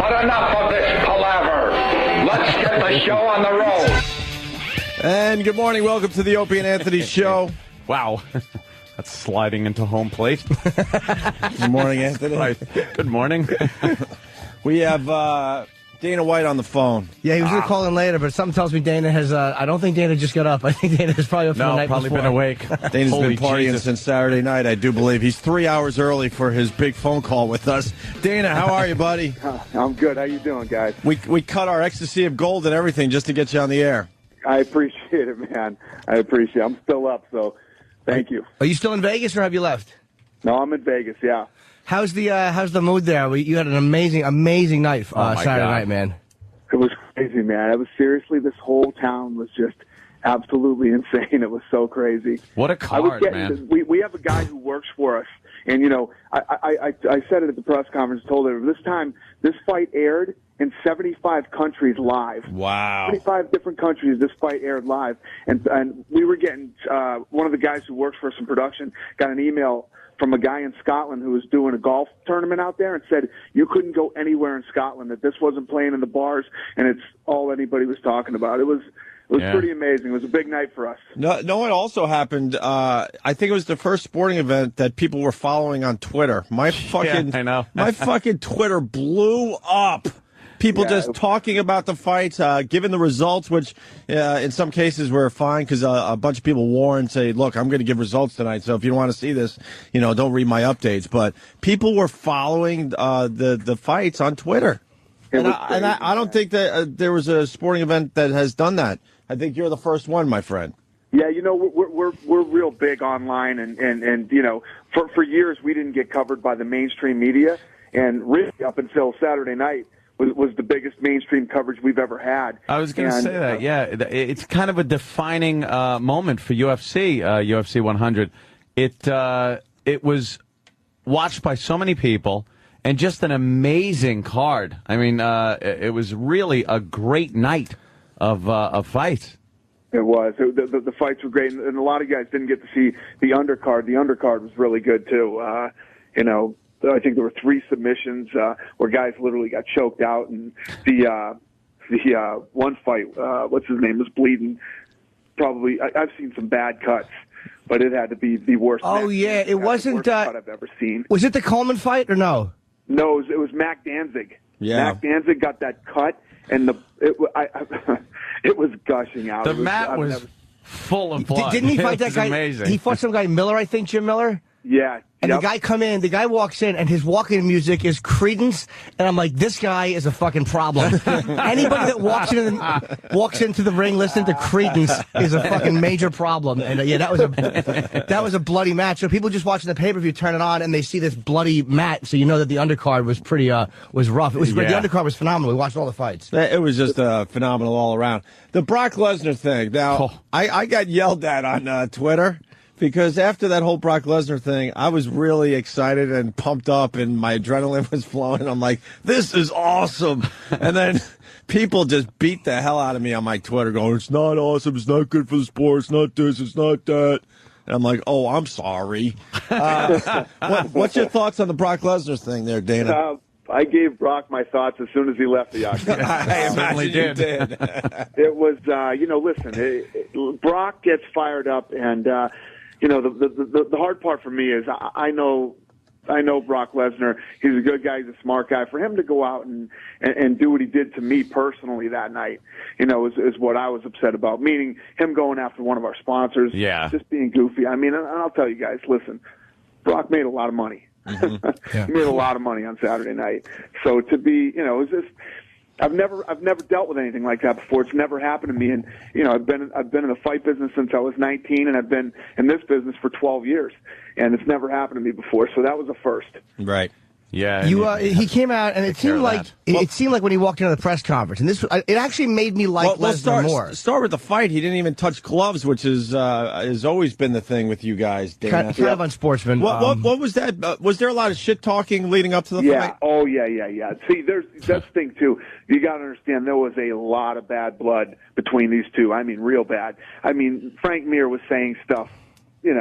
But enough of this palaver. Let's get the show on the road. And good morning. Welcome to the Opie and Anthony Show. Wow. That's sliding into home plate. Good morning, Anthony. Right. Good morning. We have Dana White on the phone. Yeah, he was going to call in later, but something tells me Dana has, I don't think Dana just got up. I think Dana has probably up for the night probably before. been awake. Dana's Holy been partying Jesus. since Saturday night, I do believe. He's 3 hours early for his big phone call with us. Dana, how are you, buddy? I'm good. How you doing, guys? We cut our ecstasy of gold and everything just to get you on the air. I appreciate it, man. I appreciate it. I'm still up, so thank you. Are you still in Vegas, or have you left? No, I'm in Vegas, yeah. How's the mood there? You had an amazing night my Saturday God. night, man. It was crazy, man. It was seriously, this whole town was just absolutely insane. It was so crazy. What a I was card, getting man. we have a guy who works for us, and you know, I said it at the press conference. Told her this fight aired in 75 countries live. Wow. 75 different countries. This fight aired live, and we were getting one of the guys who works for us in production got an email from a guy in Scotland who was doing a golf tournament out there and said you couldn't go anywhere in Scotland, that this wasn't playing in the bars, and it's all anybody was talking about. It was pretty amazing. It was a big night for us. No, it also happened. I think it was the first sporting event that people were following on Twitter. My fucking, I know. My fucking Twitter blew up. People just talking about the fights, giving the results, which in some cases were fine because a bunch of people warned, say, look, I'm going to give results tonight, so if you don't want to see this, don't read my updates. But people were following the fights on Twitter. I don't think that there was a sporting event that has done that. I think you're the first one, my friend. Yeah, we're real big online, and for years we didn't get covered by the mainstream media, and really up until Saturday night was the biggest mainstream coverage we've ever had. I was going to say that, yeah. It's kind of a defining moment for UFC, UFC 100. It was watched by so many people, and just an amazing card. I mean, it was really a great night of fights. It was. The fights were great, and a lot of guys didn't get to see the undercard. The undercard was really good, too. I think there were 3 submissions where guys literally got choked out, and the one fight, what's his name, was bleeding. Probably, I've seen some bad cuts, but it had to be the worst. Oh yeah, it wasn't. Worst cut I've ever seen. Was it the Coleman fight or no? No, it was Mac Danzig. Yeah, Mac Danzig got that cut, and it was gushing out. The mat was full of blood. Didn't he fight that guy? Amazing. He fought some guy Miller, I think, Jim Miller. Yeah. And the guy walks in, and his walk-in music is Creedence, and I'm like, this guy is a fucking problem. Anybody that walks into the ring listening to Creedence is a fucking major problem. And that was a bloody match. So people just watching the pay-per-view turn it on, and they see this bloody mat, so you know that the undercard was pretty was rough. It was great. The undercard was phenomenal. We watched all the fights. It was just phenomenal all around. The Brock Lesnar thing. Now, I got yelled at on Twitter. Because after that whole Brock Lesnar thing, I was really excited and pumped up, and my adrenaline was flowing. I'm like, this is awesome. And then people just beat the hell out of me on my Twitter going, it's not awesome, it's not good for the sport, it's not this, it's not that. And I'm like, oh, I'm sorry. What's your thoughts on the Brock Lesnar thing there, Dana? I gave Brock my thoughts as soon as he left the octagon. I imagine you did. It was, listen, Brock gets fired up, and the hard part for me is I know Brock Lesnar. He's a good guy. He's a smart guy. For him to go out and do what he did to me personally that night, is what I was upset about. Meaning him going after one of our sponsors. Yeah. Just being goofy. I mean, and I'll tell you guys, listen, Brock made a lot of money. Mm-hmm. Yeah. He made a lot of money on Saturday night. So to be, it's just, I've never dealt with anything like that before. It's never happened to me, and I've been in the fight business since I was 19, and I've been in this business for 12 years, and it's never happened to me before. So that was a first. Right. Yeah. He came out, and it seemed like when he walked into the press conference, and it actually made me like Lesnar more. Start with the fight. He didn't even touch gloves, which is has always been the thing with you guys, Dana. Kind of unsportsman. What was that? Was there a lot of shit talking leading up to the fight? Oh yeah. See, that's the thing too. You got to understand there was a lot of bad blood between these two. I mean, real bad. I mean, Frank Mir was saying stuff, in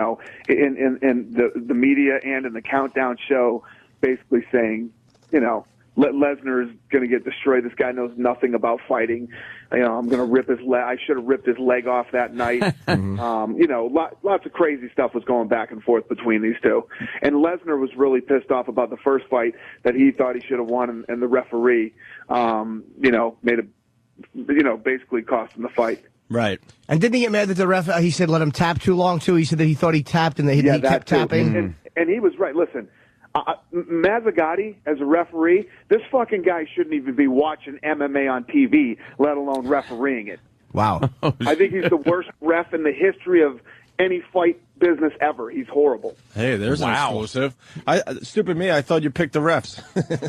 the media and in the Countdown show, basically saying, Lesnar is going to get destroyed. This guy knows nothing about fighting. I'm going to rip his leg. I should have ripped his leg off that night. Lots of crazy stuff was going back and forth between these two. And Lesnar was really pissed off about the first fight that he thought he should have won, and the referee, basically cost him the fight. Right. And didn't he get mad that the ref, he said let him tap too long, too? He said that he thought he tapped and he kept tapping. And he was right. Listen, Gotti, as a referee, this fucking guy shouldn't even be watching MMA on TV, let alone refereeing it. Wow. I think he's the worst ref in the history of any fight business ever. He's horrible. Hey, there's an exclusive. Stupid me, I thought you picked the refs.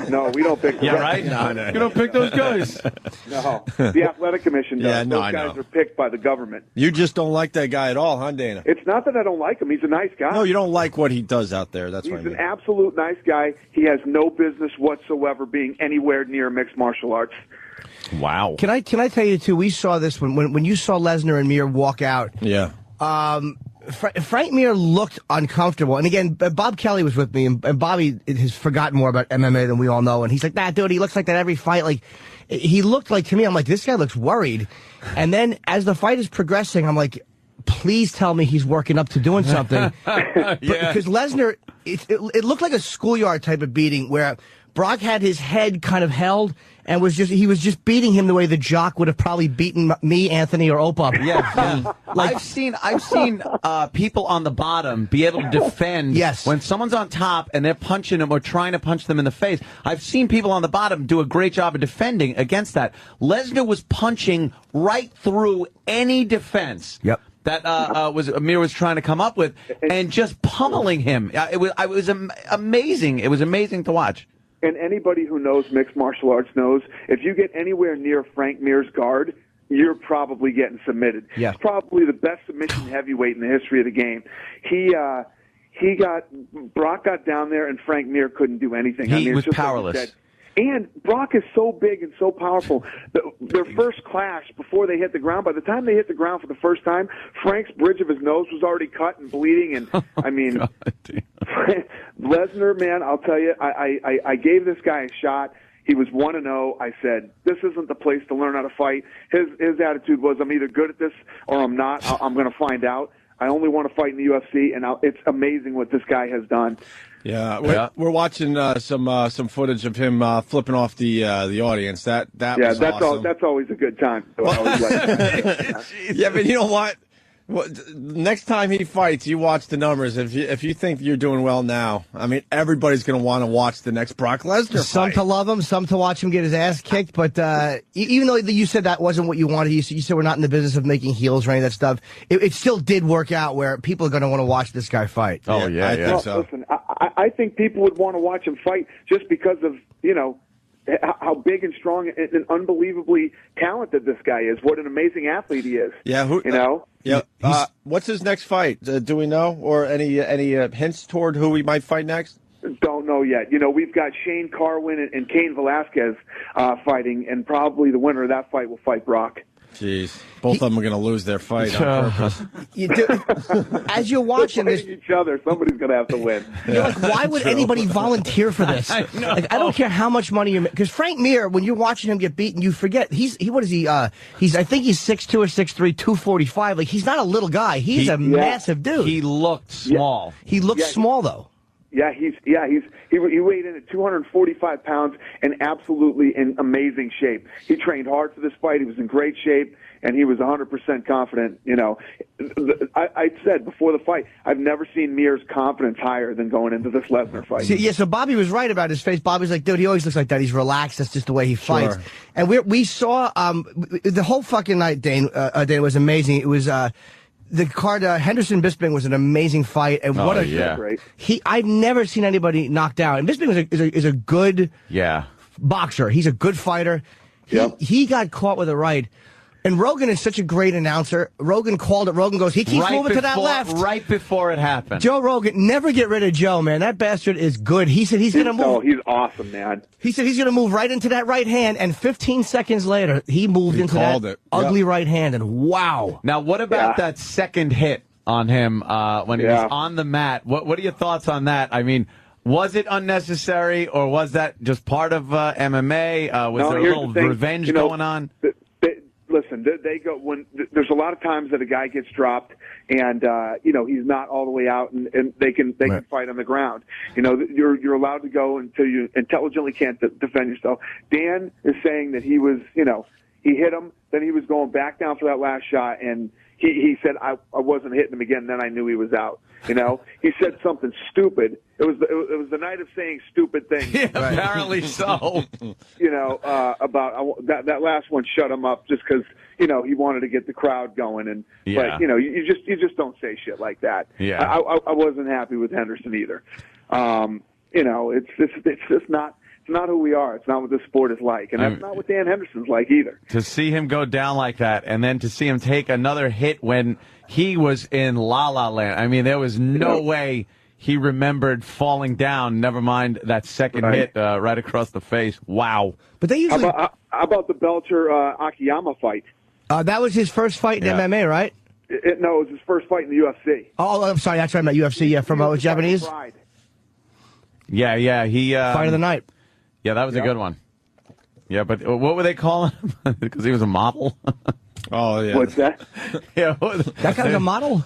No, we don't pick the refs. Right? No. You don't pick those guys. No. The Athletic Commission does. Those guys are picked by the government. You just don't like that guy at all, huh, Dana? It's not that I don't like him. He's a nice guy. No, you don't like what he does out there. That's what I mean. He's an absolute nice guy. He has no business whatsoever being anywhere near mixed martial arts. Wow. Can I tell you, too, we saw this when you saw Lesnar and Mir walk out. Yeah. Frank Mir looked uncomfortable. And again, Bob Kelly was with me, and Bobby has forgotten more about MMA than we all know. And he's like, nah, dude, he looks like that every fight. Like, he looked like, to me, I'm like, this guy looks worried. And then as the fight is progressing, I'm like, please tell me he's working up to doing something. Because Lesnar, it looked like a schoolyard type of beating where Brock had his head kind of held and he was just beating him the way the jock would have probably beaten me, Anthony, or Opa. Yeah. I've seen people on the bottom be able to defend when someone's on top and they're punching them or trying to punch them in the face. I've seen people on the bottom do a great job of defending against that. Lesnar was punching right through any defense. Yep. That Amir was trying to come up with, and just pummeling him. It was amazing. It was amazing to watch. And anybody who knows mixed martial arts knows if you get anywhere near Frank Mir's guard, you're probably getting submitted. Yeah. He's probably the best submission heavyweight in the history of the game. Brock got down there, and Frank Mir couldn't do anything. He was powerless. And Brock is so big and so powerful. Their first clash, before they hit the ground, by the time they hit the ground for the first time, Frank's bridge of his nose was already cut and bleeding. And I mean, Lesnar, man, I'll tell you, I gave this guy a shot. He was 1-0. I said, this isn't the place to learn how to fight. His attitude was, I'm either good at this or I'm not. I'm going to find out. I only want to fight in the UFC, and it's amazing what this guy has done. Yeah, we're watching some footage of him flipping off the audience. That was awesome. That's always a good time. So I always like that. Yeah, but you know what? Next time he fights, you watch the numbers. If you think you're doing well now, I mean, everybody's going to want to watch the next Brock Lesnar fight. Some to love him, some to watch him get his ass kicked. But even though you said that wasn't what you wanted, you said we're not in the business of making heels or any of that stuff. It still did work out where people are going to want to watch this guy fight. Oh yeah, I think so. Listen, I think people would want to watch him fight just because of how big and strong and unbelievably talented this guy is. What an amazing athlete he is. Yeah, Yeah. What's his next fight? Do we know, or any hints toward who he might fight next? Don't know yet. We've got Shane Carwin and Cain Velasquez fighting, and probably the winner of that fight will fight Brock. Jeez, both of them are going to lose their fight on purpose. As you're watching this, each other, somebody's going to have to win. You're like, why would anybody volunteer for this? I don't care how much money you make. Because Frank Mir, when you're watching him get beaten, you forget what is he? I think he's 6'2" or 6'3", 245. Like, he's not a little guy. He's a massive dude. He looked small. Yeah. He looked small though. Yeah, he weighed in at 245 pounds and absolutely in amazing shape. He trained hard for this fight. He was in great shape, and he was 100% confident. I said before the fight, I've never seen Mir's confidence higher than going into this Lesnar fight. So Bobby was right about his face. Bobby's like, dude, he always looks like that. He's relaxed. That's just the way he fights. Sure. And we saw the whole fucking night, Dane was amazing. It was the card, Henderson Bisping was an amazing fight, and great. I've never seen anybody knocked out. And Bisping is a good boxer. He's a good fighter. He got caught with a right. And Rogan is such a great announcer. Rogan called it. Rogan goes, he keeps moving to that left. Right before it happened. Joe Rogan, never get rid of Joe, man. That bastard is good. He said he's going to move. Oh, he's awesome, man. He said he's going to move right into that right hand, and 15 seconds later, he moved into that ugly right hand, and wow. Now, what about that second hit on him when he was on the mat? What are your thoughts on that? I mean, Was it unnecessary, or was that just part of MMA? Was there a little revenge going on? Listen, they go when there's a lot of times that a guy gets dropped and he's not all the way out and they can fight on the ground. You're allowed to go until you intelligently can't defend yourself. Dan is saying that he was, he hit him, then he was going back down for that last shot, and he said I wasn't hitting him again. Then I knew he was out. He said something stupid. It was the night of saying stupid things. Yeah, apparently so. About that last one shut him up just because he wanted to get the crowd going, and but you just don't say shit like that. Yeah, I wasn't happy with Henderson either. It's just not. It's not who we are. It's not what this sport is like, and that's not what Dan Henderson's like either. To see him go down like that, and then to see him take another hit when he was in La La Land. I mean, there was no way he remembered falling down. Never mind that second hit right across the face. Wow. But they usually. How about the Belcher Akiyama fight? That was his first fight in MMA, right? No, it was his first fight in the UFC. Oh, I'm sorry. That's right. I'm at UFC. Yeah, from Japanese. Yeah. He fight of the night. Yeah, that was a good one. Yeah, but what were they calling him? Because he was a model. Oh, yeah. What's that? Yeah, that guy's a model?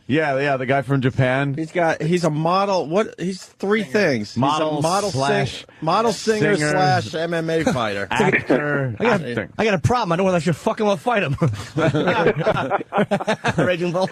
Yeah, the guy from Japan. He's a model. He's three things. Model, singer slash MMA fighter. Actor. I got a problem. I don't want to just fucking want to fight him. Raging Bull.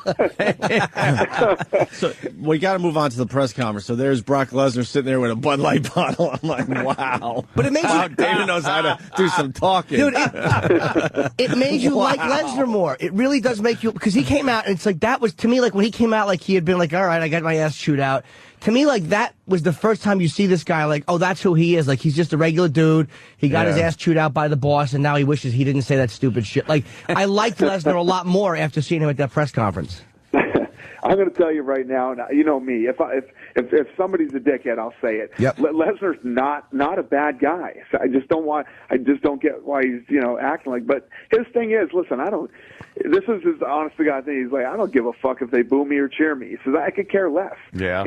So we got to move on to the press conference. So there's Brock Lesnar sitting there with a Bud Light bottle. I'm like, wow. But it made you. David knows how to do some talking. Dude, it made you like Lesnar more. It really does make you, because he came out and it's like, that was to me like when he came out, like he had been like, all right, I got my ass chewed out. To me, like, that was the first time you see this guy, like, oh, that's who he is. Like, he's just a regular dude. He got his ass chewed out by the boss, and now he wishes he didn't say that stupid shit. Like, I liked Lesnar a lot more after seeing him at that press conference. I'm going to tell you right now, you know me. If somebody's a dickhead, I'll say it. Yep. Lesnar's not a bad guy. So I just don't get why he's acting like. But his thing is, listen, this is his honest to God thing. He's like, I don't give a fuck if they boo me or cheer me. He says I could care less. Yeah.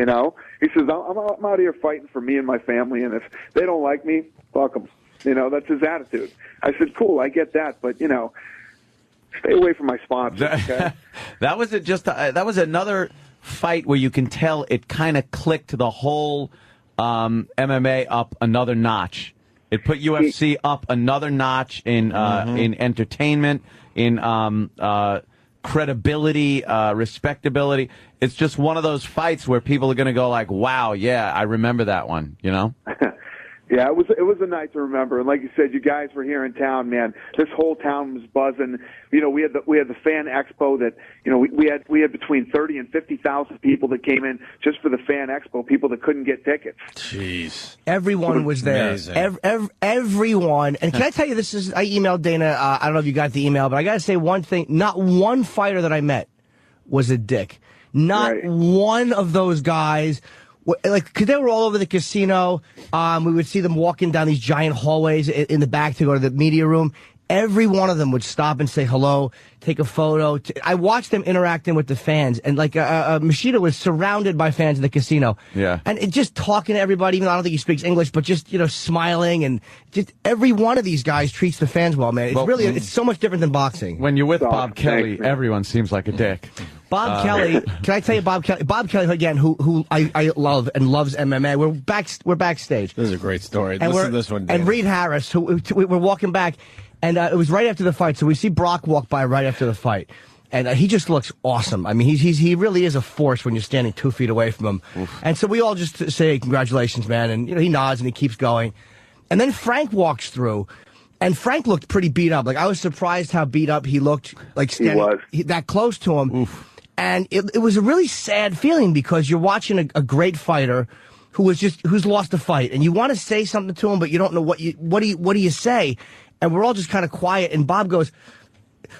He says I'm out here fighting for me and my family, and if they don't like me, fuck them. That's his attitude. I said, cool, I get that, but stay away from my sponsors. Okay? That was another fight where you can tell it kind of clicked the whole MMA up another notch. It put UFC up another notch in entertainment, in credibility, respectability. It's just one of those fights where people are going to go like, "Wow, yeah, I remember that one." Yeah, it was a night to remember, and like you said, you guys were here in town, man. This whole town was buzzing. We had the fan expo that we had between 30 and 50,000 people that came in just for the fan expo. People that couldn't get tickets. Jeez, everyone was there. Everyone. And can I tell you, I emailed Dana. I don't know if you got the email, but I got to say one thing: not one fighter that I met was a dick. Not one of those guys. Like, because they were all over the casino. We would see them walking down these giant hallways in the back to go to the media room. Every one of them would stop and say hello, take a photo. I watched them interacting with the fans. And, like, Machida was surrounded by fans in the casino. Yeah. And just talking to everybody, even though I don't think he speaks English, but just, smiling. And just every one of these guys treats the fans well, man. It's so much different than boxing. When you're with Bob Kelly, everyone seems like a dick. Bob Kelly, can I tell you Bob Kelly? Bob Kelly, again, who I love and loves MMA. We're backstage. This is a great story. And Listen to this one, Dan. And Reed Harris, we're walking back, and it was right after the fight. So we see Brock walk by right after the fight. And he just looks awesome. I mean, he really is a force when you're standing 2 feet away from him. Oof. And so we all just say, congratulations, man. And, he nods and he keeps going. And then Frank walks through. And Frank looked pretty beat up. Like, I was surprised how beat up he looked, like standing that close to him. Oof. And it was a really sad feeling because you're watching a great fighter who's lost a fight, and you want to say something to him, but you don't know what do you say? And we're all just kind of quiet. And Bob goes,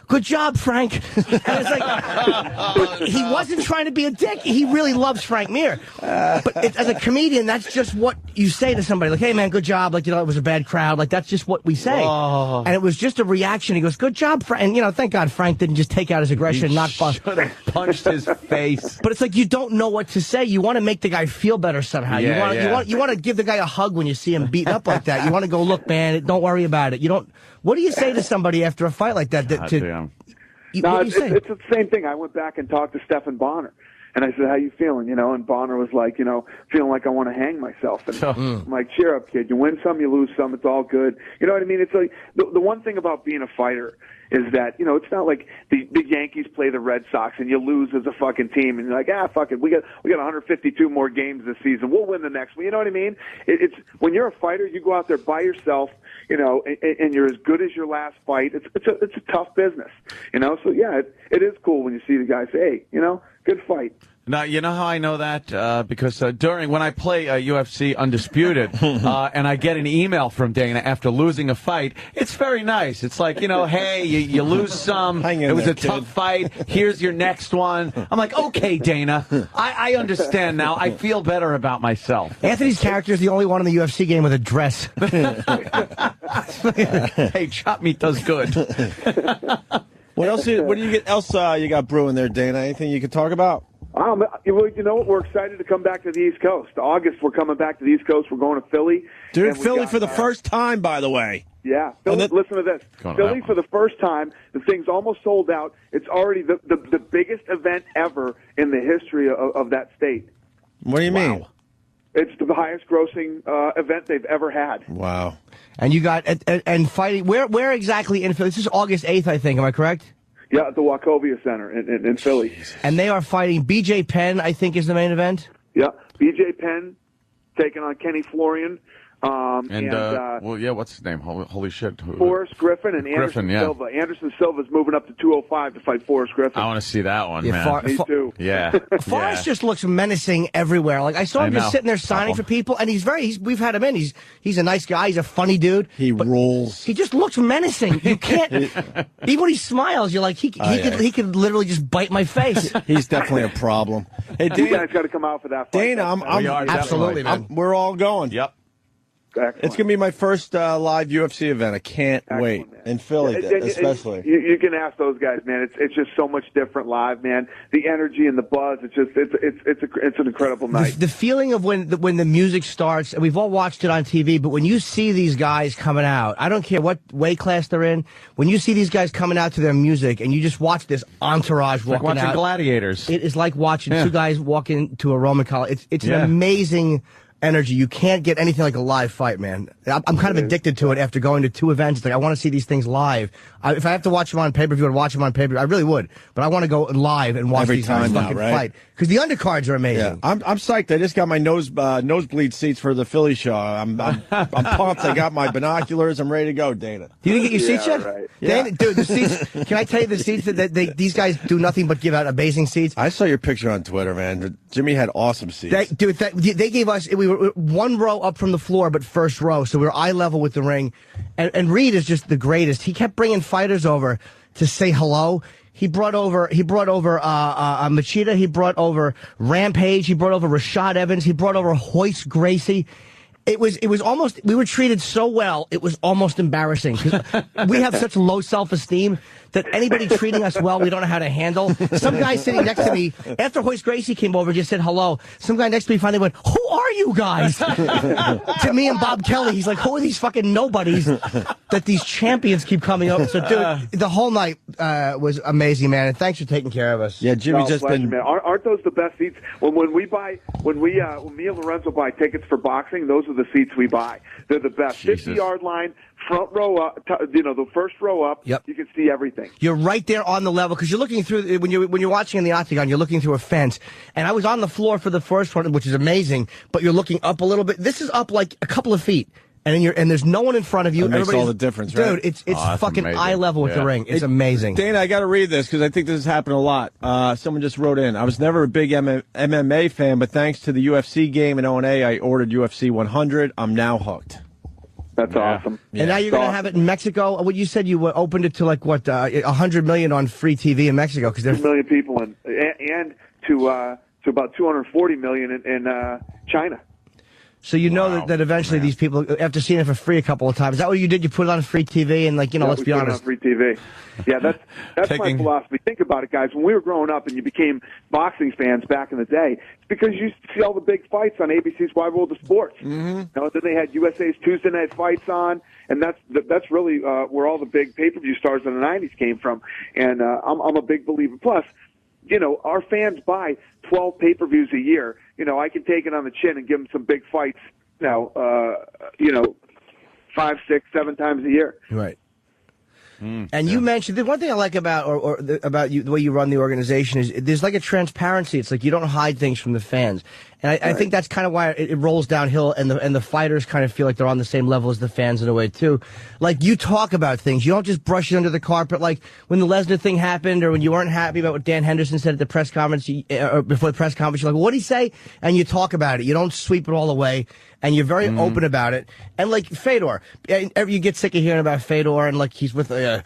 good job, Frank. And it's like, he wasn't trying to be a dick. He really loves Frank Mir. But as a comedian, that's just what you say to somebody. Like, hey, man, good job. Like, it was a bad crowd. Like, that's just what we say. Oh. And it was just a reaction. He goes, good job, Frank. And, thank God Frank didn't just take out his aggression and knock Buck. Should have punched his face. But it's like, you don't know what to say. You want to make the guy feel better somehow. You want to give the guy a hug when you see him beaten up like that. You want to go, look, man, don't worry about it. What do you say to somebody after a fight like that? It's the same thing. I went back and talked to Stephen Bonner, and I said, how you feeling? And Bonner was like, feeling like I want to hang myself. And I'm like, cheer up, kid. You win some, you lose some. It's all good. You know what I mean? It's like the one thing about being a fighter is that, it's not like the Yankees play the Red Sox and you lose as a fucking team and you're like, fuck it. We got 152 more games this season. We'll win the next one. You know what I mean? It's when you're a fighter, you go out there by yourself, and you're as good as your last fight. It's a tough business, So yeah, it is cool when you see the guy say, hey, good fight. Now, you know how I know that? Because when I play UFC Undisputed, and I get an email from Dana after losing a fight, it's very nice. It's like, hey, you lose some. It was a tough fight. Here's your next one. I'm like, okay, Dana, I understand now. I feel better about myself. Anthony's character is the only one in the UFC game with a dress. Hey, chop meat does good. What else? What do you get? You got brewing there, Dana? Anything you could talk about? You know what? We're excited to come back to the East Coast. August, we're coming back to the East Coast. We're going to Philly. Dude, Philly for the first time, by the way. Yeah. Philly, listen to this. Philly for the first time. The thing's almost sold out. It's already the biggest event ever in the history of that state. What do you mean? It's the highest grossing event they've ever had. Wow. And you got and fighting. Where exactly in Philly? This is August 8th, I think. Am I correct? Yeah, at the Wachovia Center in Philly. Jesus. And they are fighting BJ Penn, I think, is the main event? Yeah, BJ Penn taking on Kenny Florian. What's his name? Holy shit. Forrest Griffin and Anderson Silva. Anderson Silva's moving up to 205 to fight Forrest Griffin. I want to see that one, man. Me too. Yeah. Forrest just looks menacing everywhere. Like, I saw him just sitting there signing for people, and we've had him in. He's a nice guy. He's a funny dude. He rules. He just looks menacing. You can't, even when he smiles, you're like, he could literally just bite my face. He's definitely a problem. Hey, Dana, you guys got to come out for that fight. Dana, absolutely, man. We're all going. Yep. Excellent. It's going to be my first live UFC event. I can't wait. Man. In Philly, especially. You can ask those guys, man. It's just so much different live, man. The energy and the buzz. It's an incredible night. The feeling of when the music starts, and we've all watched it on TV, but when you see these guys coming out, I don't care what weight class they're in, when you see these guys coming out to their music and you just watch this entourage walking watching out. gladiators. It is like watching two guys walk into a Roman Coliseum. It's an amazing energy. You can't get anything like a live fight, man. I'm kind of addicted to it after going to two events. It's like, I want to see these things live. If I have to watch them on pay-per-view and watch them on pay-per-view, I really would. But I want to go live and watch Every these guys time fucking now, right? fight. Because the undercards are amazing. Yeah. I'm psyched. I just got my nosebleed seats for the Philly show. I'm pumped. I got my binoculars. I'm ready to go, Dana. You didn't get your seats yet? Right. Dana, dude, the seats, can I tell you the seats that these guys do nothing but give out amazing seats? I saw your picture on Twitter, man. Jimmy had awesome seats. They gave us, we were one row up from the floor, but first row, so we were eye level with the ring. And Reed is just the greatest. He kept bringing fighters over to say hello. He brought over Machida. He brought over Rampage. He brought over Rashad Evans. He brought over Hoist Gracie. It was almost, we were treated so well, it was almost embarrassing. 'Cause we have such low self-esteem that anybody treating us well, we don't know how to handle. Some guy sitting next to me, after Hoist Gracie came over, just said hello. Some guy next to me finally went, "Who are you guys?" To me and Bob Kelly. He's like, "Who are these fucking nobodies that these champions keep coming up?" So, dude, the whole night was amazing, man. And thanks for taking care of us. Yeah, Jimmy's just pleasure, been. Man. Aren't those the best seats? When me and Lorenzo buy tickets for boxing, those are the seats we buy. They're the best. 50-yard line, front row up. The first row up. Yep. You can see everything. You're right there on the level because you're looking through when you're watching in the octagon. You're looking through a fence, and I was on the floor for the first one, which is amazing. But you're looking up a little bit. This is up like a couple of feet, and there's no one in front of you. That makes all the difference, right? Dude, it's fucking amazing. eye level with the ring. It's amazing. Dana, I got to read this because I think this has happened a lot. Someone just wrote in. I was never a big MMA fan, but thanks to the UFC game and O&A, I ordered UFC 100. I'm now hooked. That's awesome. And now you're going to have it in Mexico. What you said you opened it to like what 100 million on free TV in Mexico because there's 2 million people and to about 240 million in China. So you know that eventually these people, after seeing it for free a couple of times, is that what you did? You put it on free TV and let's be honest. We put it on free TV. Yeah, that's my philosophy. Think about it, guys. When we were growing up and you became boxing fans back in the day, it's because you used to see all the big fights on ABC's Wide World of Sports. Mm-hmm. Then they had USA's Tuesday Night Fights on, and that's really where all the big pay-per-view stars in the 90s came from. And I'm a big believer. Plus, our fans buy 12 pay-per-views a year. I can take it on the chin and give them some big fights, 5, 6, 7 times a year. Right. And you mentioned the one thing I like about about you, the way you run the organization is there's like a transparency. It's like you don't hide things from the fans, and I think that's kind of why it rolls downhill. And the fighters kind of feel like they're on the same level as the fans in a way too. Like you talk about things, you don't just brush it under the carpet. Like when the Lesnar thing happened, or when you weren't happy about what Dan Henderson said at the press conference, or before the press conference, you're like, "What'd he say?" And you talk about it. You don't sweep it all away. And you're very open about it. And like Fedor, you get sick of hearing about Fedor and like he's with a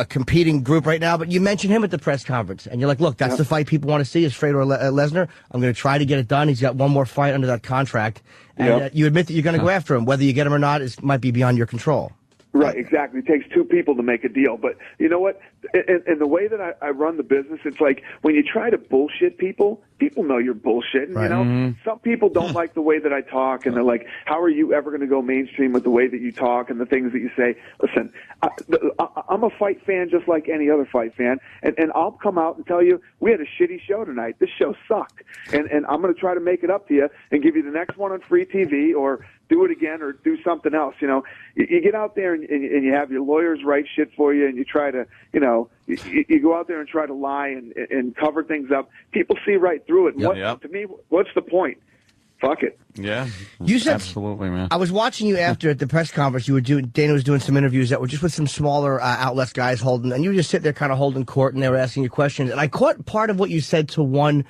competing group right now, but you mention him at the press conference. And you're like, look, that's the fight people want to see is Fedor Lesnar. I'm going to try to get it done. He's got one more fight under that contract. And you admit that you're going to go after him. Whether you get him or not might be beyond your control. Right, exactly. It takes 2 people to make a deal. But you know what? In the way that I run the business, it's like when you try to bullshit people know you're bullshitting, right. Some people don't like the way that I talk, and they're like, how are you ever going to go mainstream with the way that you talk and the things that you say? Listen, I'm a fight fan just like any other fight fan, and I'll come out and tell you, we had a shitty show tonight. This show sucked. And I'm going to try to make it up to you and give you the next one on free TV or do it again or do something else. You get out there and you have your lawyers write shit for you, and you try to, you go out there and try to lie and cover things up. People see right through it. To me, what's the point? Fuck it. Yeah. You said, absolutely, man. I was watching you after at the press conference. Dana was doing some interviews that were just with some smaller outlets guys holding, and you were just sitting there kind of holding court, and they were asking you questions. And I caught part of what you said to one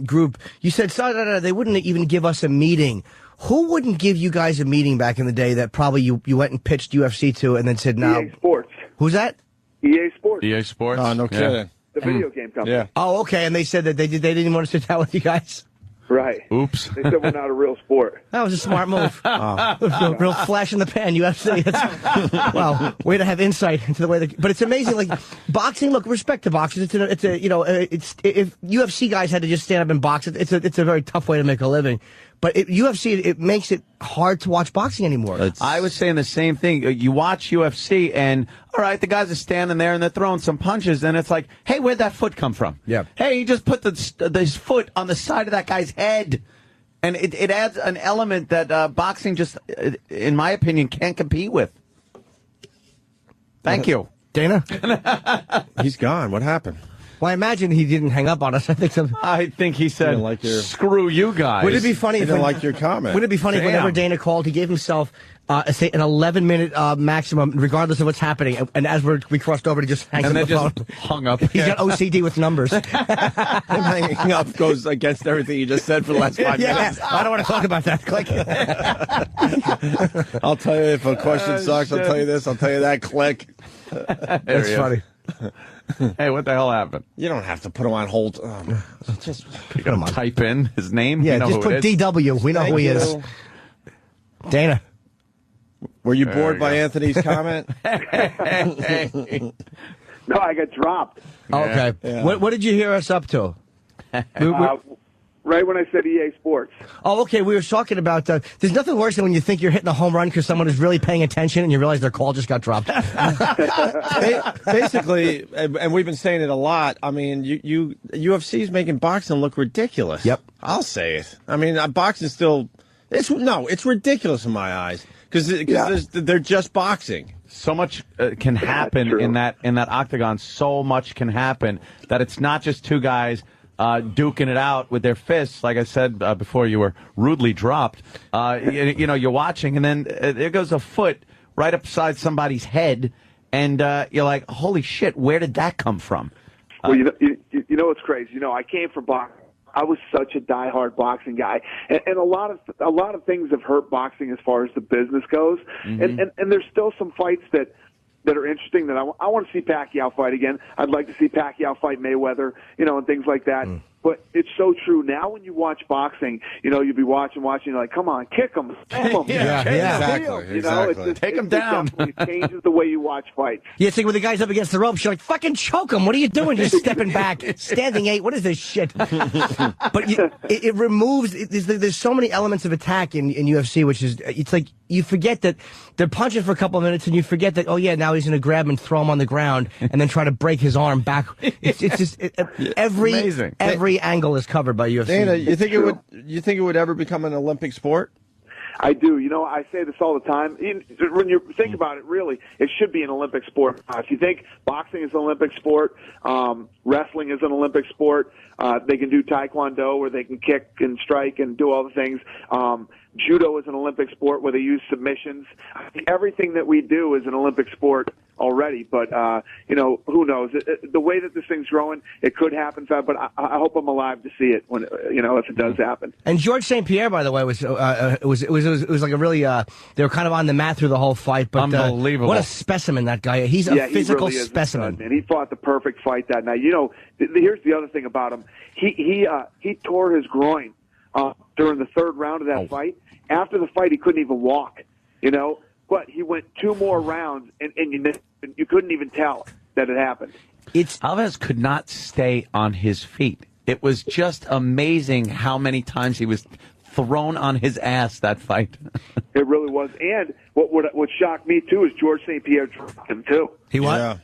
group. You said, they wouldn't even give us a meeting. Who wouldn't give you guys a meeting back in the day that probably you went and pitched UFC to and then said, no? EA Sports. Who's that? EA Sports. EA Sports? Oh, no kidding. The video game company. Yeah. Oh, okay. And they said that they didn't want to sit down with you guys? Right. Oops. They said we're not a real sport. That was a smart move. Real flash in the pan, UFC. Wow, way to have insight into the way but it's amazing. Like boxing, look, respect to boxers. If UFC guys had to just stand up and box, it's a very tough way to make a living. But UFC, it makes it hard to watch boxing anymore. I was saying the same thing. You watch UFC, and all right, the guys are standing there and they're throwing some punches, and it's like, hey, where'd that foot come from? Yeah. Hey, he just put his foot on the side of that guy's head, and it adds an element that boxing just, in my opinion, can't compete with. Thank you, Dana. He's gone. What happened? Well, I imagine he didn't hang up on us. I think he said, "Screw you guys." Would it be funny? He didn't like your comment. Would it be funny if whenever Dana called, he gave himself an 11-minute maximum, regardless of what's happening, and as we crossed over, he just hangs up the phone. Hung up. He's got OCD with numbers. Him hanging up goes against everything you just said for the last 5 minutes. I don't want to talk about that. Click. I'll tell you if a question sucks. I'll tell you this. I'll tell you that. Click. That's funny. Hey, what the hell happened? You don't have to put him on hold. Just you gotta type in his name. Yeah, just put DW. We know who he is. Dana. Were you bored by Anthony's comment? No, I got dropped. Oh, okay. Yeah. What did you hear us up to? Right when I said EA Sports. Oh, okay. We were talking about, there's nothing worse than when you think you're hitting a home run because someone is really paying attention and you realize their call just got dropped. Basically, and we've been saying it a lot, I mean, UFC is making boxing look ridiculous. Yep. I'll say it. I mean, boxing still, it's ridiculous in my eyes because they're just boxing. So much can happen in that octagon. So much can happen that it's not just two guys duking it out with their fists. Like I said before, you were rudely dropped. You're watching, and then there goes a foot right upside somebody's head, and you're like, "Holy shit! Where did that come from?" Well, you know what's crazy? I came from boxing I was such a diehard boxing guy, and a lot of things have hurt boxing as far as the business goes, and there's still some fights that are interesting that I want to see Pacquiao fight again. I'd like to see Pacquiao fight Mayweather, and things like that. But it's so true. Now when you watch boxing, you'll be watching, you're like, come on, kick him, slam him. Exactly. Take him down. It changes the way you watch fights. Yeah, it's like when the guy's up against the ropes, you're like, fucking choke him. What are you doing? Just stepping back, standing 8. What is this shit? But it removes, there's so many elements of attack in UFC, which is, it's like, you forget that they're punching for a couple of minutes and you forget that, oh yeah, now he's going to grab him and throw him on the ground and then try to break his arm back. It's just, every angle is covered by UFC. Dana, you think it would ever become an Olympic sport? I do. I say this all the time. When you think about it, really, it should be an Olympic sport. If you think boxing is an Olympic sport, wrestling is an Olympic sport, they can do taekwondo where they can kick and strike and do all the things. Judo is an Olympic sport where they use submissions. Everything that we do is an Olympic sport already, but who knows? The way that this thing's growing, it could happen, but I hope I'm alive to see it when if it does happen. And George St. Pierre, by the way, was like a really they were kind of on the mat through the whole fight. But unbelievable! What a specimen that guy! He's a physical he really specimen, and he fought the perfect fight that night. Here's the other thing about him: he tore his groin during the third round of that fight. After the fight, he couldn't even walk. But he went 2 more rounds, and you couldn't even tell that it happened. Alves could not stay on his feet. It was just amazing how many times he was thrown on his ass that fight. It really was. And what shocked me, too, is George St. Pierre dropped him, too. He what? Yeah.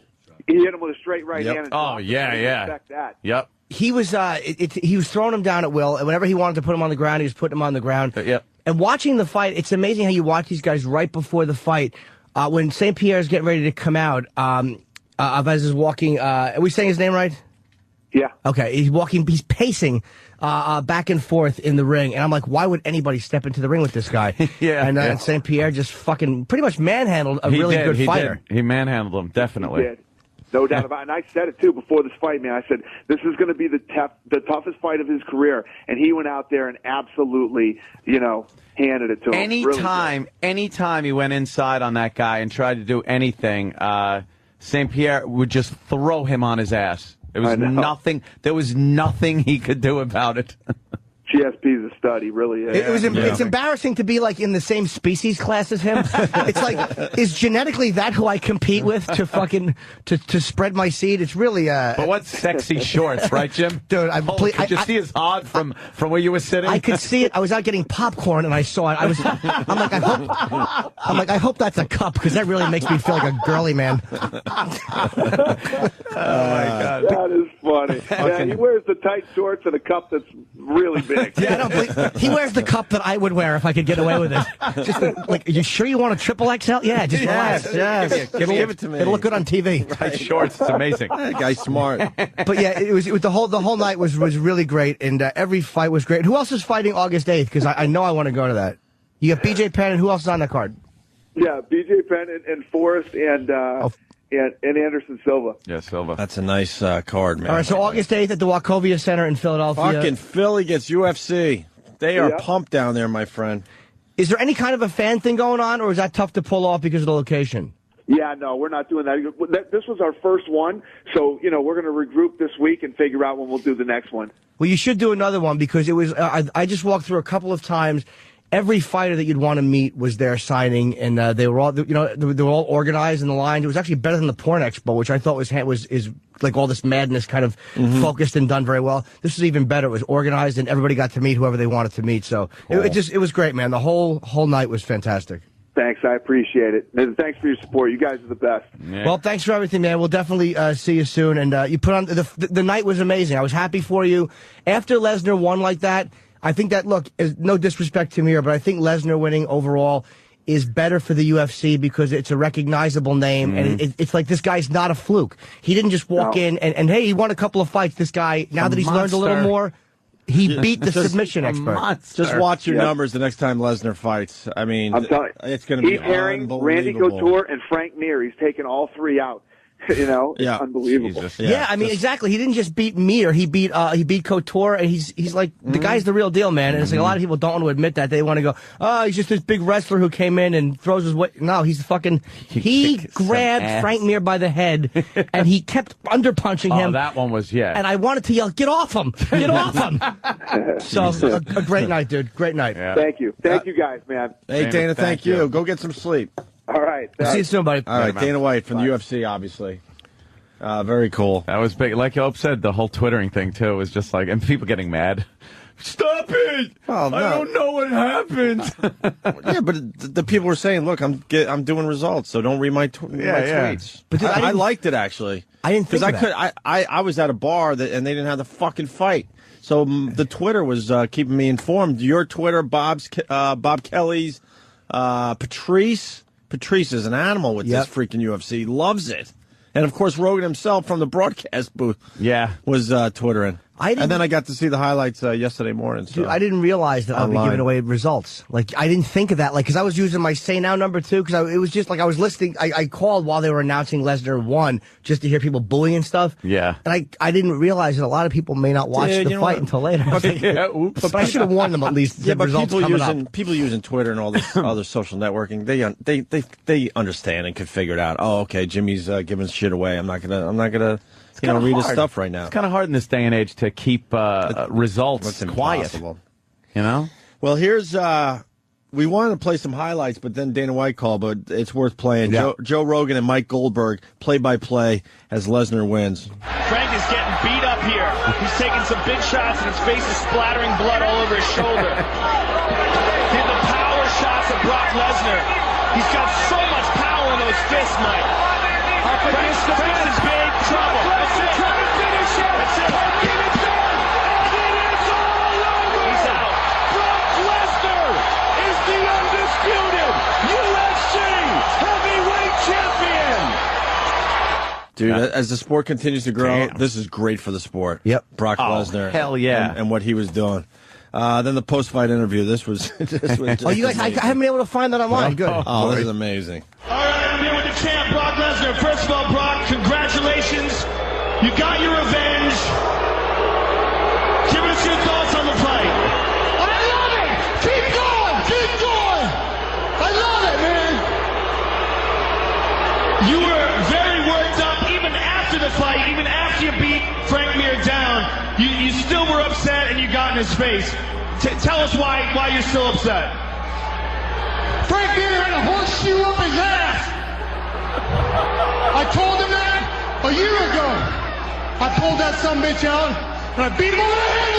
He hit him with a straight right hand. And expect that. Yep. He was he was throwing him down at will, and whenever he wanted to put him on the ground, he was putting him on the ground. Yep. And watching the fight, it's amazing how you watch these guys right before the fight. When St. Pierre's getting ready to come out, Alves is walking. Are we saying his name right? Yeah. Okay, he's pacing back and forth in the ring, and I'm like, why would anybody step into the ring with this guy? And St. Pierre just fucking pretty much manhandled a really good fighter. He manhandled him, definitely. He did. No doubt about it. And I said it, too, before this fight, man. I said, this is going to be the toughest fight of his career. And he went out there and absolutely, handed it to him. Anytime he went inside on that guy and tried to do anything, St. Pierre would just throw him on his ass. There was nothing he could do about it. GSP's a stud. He really is. It's embarrassing to be like in the same species class as him. It's like, is genetically that who I compete with to fucking to spread my seed? It's really But what sexy shorts, right, Jim? Dude, could you see his hod from where you were sitting? I could see it. I was out getting popcorn and I saw it. I hope that's a cup, because that really makes me feel like a girly man. Oh my God. That is funny. Yeah, he wears the tight shorts and a cup that's really big. Yeah, I don't believe, he wears the cup that I would wear if I could get away with it. Just are you sure you want a triple XL? Yeah, just relax. Yes. Give it to me. It'll look good on TV. Tight shorts, it's amazing. That guy's smart. But yeah, it was the whole night was really great, and every fight was great. Who else is fighting August 8th? Because I know I want to go to that. You got BJ Penn, and who else is on that card? Yeah, BJ Penn and Forrest and Anderson Silva. Yeah, Silva. That's a nice card, man. All right, so August 8th at the Wachovia Center in Philadelphia. Fucking Philly gets UFC. They are pumped down there, my friend. Is there any kind of a fan thing going on, or is that tough to pull off because of the location? Yeah, no, we're not doing that. This was our first one, so we're going to regroup this week and figure out when we'll do the next one. Well, you should do another one, because it was. I just walked through a couple of times. Every fighter that you'd want to meet was there signing, and they were all, they were all organized in the lines. It was actually better than the Porn Expo, which I thought is like all this madness kind of focused and done very well. This was even better. It was organized, and everybody got to meet whoever they wanted to meet. So it was great, man. The whole night was fantastic. Thanks, I appreciate it. And thanks for your support. You guys are the best. Yeah. Well, thanks for everything, man. We'll definitely see you soon. And you put on the night was amazing. I was happy for you. After Lesnar won like that, I think that, look, is no disrespect to Mir, but I think Lesnar winning overall is better for the UFC because it's a recognizable name, and it's like this guy's not a fluke. He didn't just walk in and hey, he won a couple of fights. This guy, now that he's learned a little more, he beat the submission expert. Just watch your numbers the next time Lesnar fights. I mean, I'm telling you, it's going to be Heath Herring, unbelievable. Randy Couture, and Frank Mir. He's taken all 3 out. It's unbelievable. Jesus. Yeah, I mean, exactly. He didn't just beat Mir. He beat Couture, and he's like, the guy's the real deal, man. And it's like a lot of people don't want to admit that. They want to go, oh, he's just this big wrestler who came in and throws his weight. No, he's fucking, he grabbed Frank Mir by the head, and he kept underpunching him. Oh, that one was, And I wanted to yell, get off him! Get off him! So, a great night, dude. Great night. Yeah. Thank you. Thank you guys, man. Hey, Dana, thank you. Go get some sleep. All right. I'll see you soon, buddy. All right, Dana White from the UFC, obviously. Very cool. That was big. Like Hope said, the whole Twittering thing, too, was just like, and people getting mad. Stop it! Oh, no. I don't know what happened. Yeah, but the people were saying, look, I'm doing results, so don't read my tweets. But dude, I liked it, actually. I didn't think I was at a bar and they didn't have the fucking fight. So the Twitter was keeping me informed. Your Twitter, Bob Kelly's, Patrice. Patrice is an animal with this freaking UFC. Loves it. And, of course, Rogan himself from the broadcast booth was Twittering. And then I got to see the highlights yesterday morning. So. Dude, I didn't realize that I'd be giving away results. Like, I didn't think of that. Like, because I was using my Say Now number, too, because it was just like I was listening. I called while they were announcing Lesnar won just to hear people bullying and stuff. Yeah. And I didn't realize that a lot of people may not watch the fight until later. But I should have warned them at least. Yeah, but people using Twitter and all this other social networking, they understand and can figure it out. Oh, okay, Jimmy's giving shit away. I'm not gonna read his stuff right now. It's kind of hard in this day and age to keep results quiet. Impossible. You know? Well, here's we wanted to play some highlights, but then Dana White called, but it's worth playing. Yeah. Joe Rogan and Mike Goldberg, play-by-play as Lesnar wins. Frank is getting beat up here. He's taking some big shots, and his face is splattering blood all over his shoulder. Getting the power shots of Brock Lesnar. He's got so much power in those fists, Mike. Frank's in big trouble. That's it. That's it. He's out. Brock Lesnar is the undisputed UFC heavyweight champion. Dude, as the sport continues to grow, this is great for the sport. Yep. Brock Lesnar. Hell yeah. And what he was doing. Then the post-fight interview. This was Oh, you guys, I haven't been able to find that online. Good. Oh, this is amazing. All right, I'm here with the champ, Brock Lesnar. First of all, Brock, congratulations. You got your revenge. Give us your thoughts on the fight. I love it. Keep going. Keep going. I love it, man. You were very worked up even after the fight, even after you beat Frank Mir down. You still were upset and you got in his face. Tell us why you're still upset. Frank Mir had a horseshoe up his ass. I told him that a year ago. I pulled that sumbitch out and I beat him over the head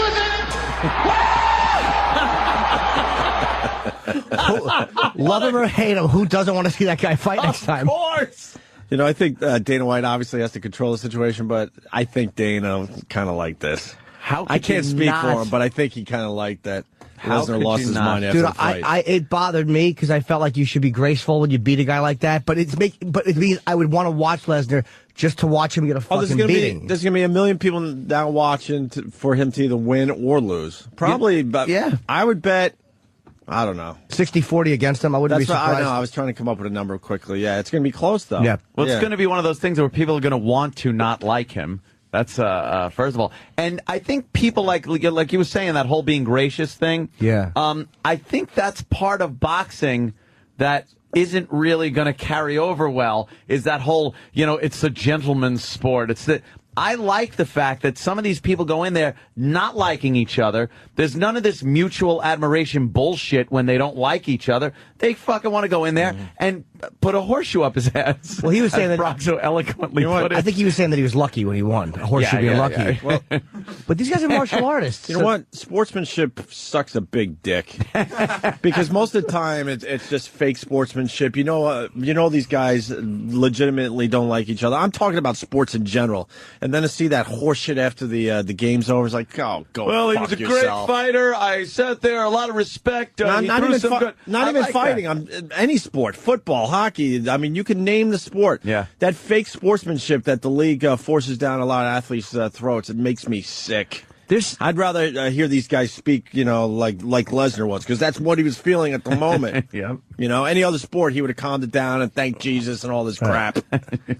with it. Love him or hate him, who doesn't want to see that guy fight next time? Of course. I think Dana White obviously has to control the situation, but I think Dana kind of liked this. I can't speak for him, but I think he kind of liked that. Lesnar lost his mind after the fight. It bothered me because I felt like you should be graceful when you beat a guy like that. But it means I would want to watch Lesnar just to watch him get a fucking beating. There's going to be a million people now watching for him to either win or lose. Probably, but I would bet, I don't know. 60-40 against him, I wouldn't be surprised. I know, I was trying to come up with a number quickly. Yeah, it's going to be close, though. Yeah. Well, it's going to be one of those things where people are going to want to not like him. That's first of all, and I think people like you were saying, that whole being gracious thing. Yeah. I think that's part of boxing that isn't really going to carry over well. Is that whole it's a gentleman's sport. I like the fact that some of these people go in there not liking each other. There's none of this mutual admiration bullshit when they don't like each other. They fucking want to go in there and put a horseshoe up his ass. Well, he was saying that Brock so eloquently put it. I think he was saying that he was lucky when he won. A horseshoe being lucky. Yeah. Well, but these guys are martial artists. You know what? Sportsmanship sucks a big dick because most of the time it's just fake sportsmanship. These guys legitimately don't like each other. I'm talking about sports in general. And then to see that horseshit after the game's over is like, oh, go well, fuck he was a yourself. Great fighter. I sat there, a lot of respect. Not even fighting. Any sport, football, hockey. I mean, you can name the sport. Yeah. That fake sportsmanship that the league forces down a lot of athletes' throats, it makes me sick. I'd rather hear these guys speak, like Lesnar was, because that's what he was feeling at the moment. Yep. Any other sport, he would have calmed it down and thanked Jesus and all this crap.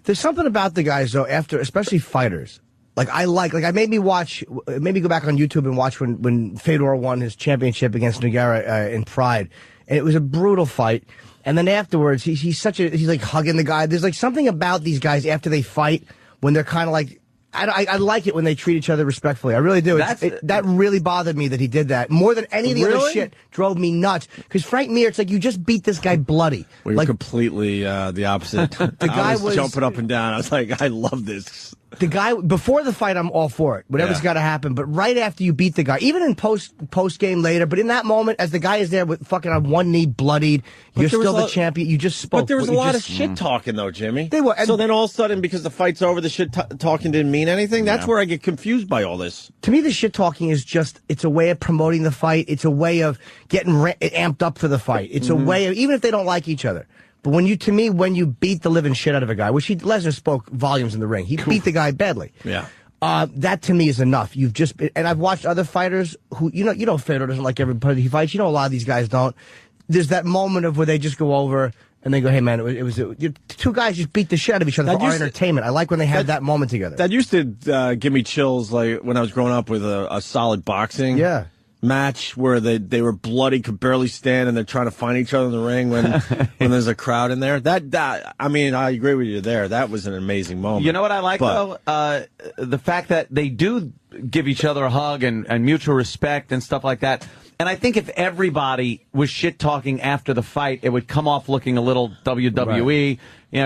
There's something about the guys, though, especially fighters. I made me go back on YouTube and watch when Fedor won his championship against Nogueira in Pride. And it was a brutal fight. And then afterwards, he's like hugging the guy. There's like something about these guys after they fight when they're kind of like, I like it when they treat each other respectfully. I really do. That really bothered me that he did that. More than any of the other shit drove me nuts. Because Frank Mir, it's like you just beat this guy bloody. We were completely the opposite. The guy was jumping up and down. I was like, I love this. The guy, before the fight, I'm all for it. Whatever's got to happen. But right after you beat the guy, even in post game later, but in that moment, as the guy is there with fucking on one knee bloodied, you're still the champion. You just spoke. But there was a lot of shit talking, though, Jimmy. They were. So then all of a sudden, because the fight's over, the shit talking didn't mean anything? That's where I get confused by all this. To me, the shit talking is just, it's a way of promoting the fight. It's a way of getting amped up for the fight. It's a way of, even if they don't like each other. But when you beat the living shit out of a guy, which Lesnar spoke volumes in the ring, he beat the guy badly. Yeah. That to me is enough. And I've watched other fighters who, Fedor doesn't like everybody he fights. A lot of these guys don't. There's that moment of where they just go over and they go, hey man, it was two guys just beat the shit out of each other for our entertainment. I like when they have that moment together. That used to give me chills, like when I was growing up with a solid boxing. Yeah. Match where they were bloody, could barely stand, and they're trying to find each other in the ring when there's a crowd in there. I mean, I agree with you there. That was an amazing moment. You know what I like, though? The fact that they do give each other a hug and mutual respect and stuff like that. And I think if everybody was shit-talking after the fight, it would come off looking a little WWE,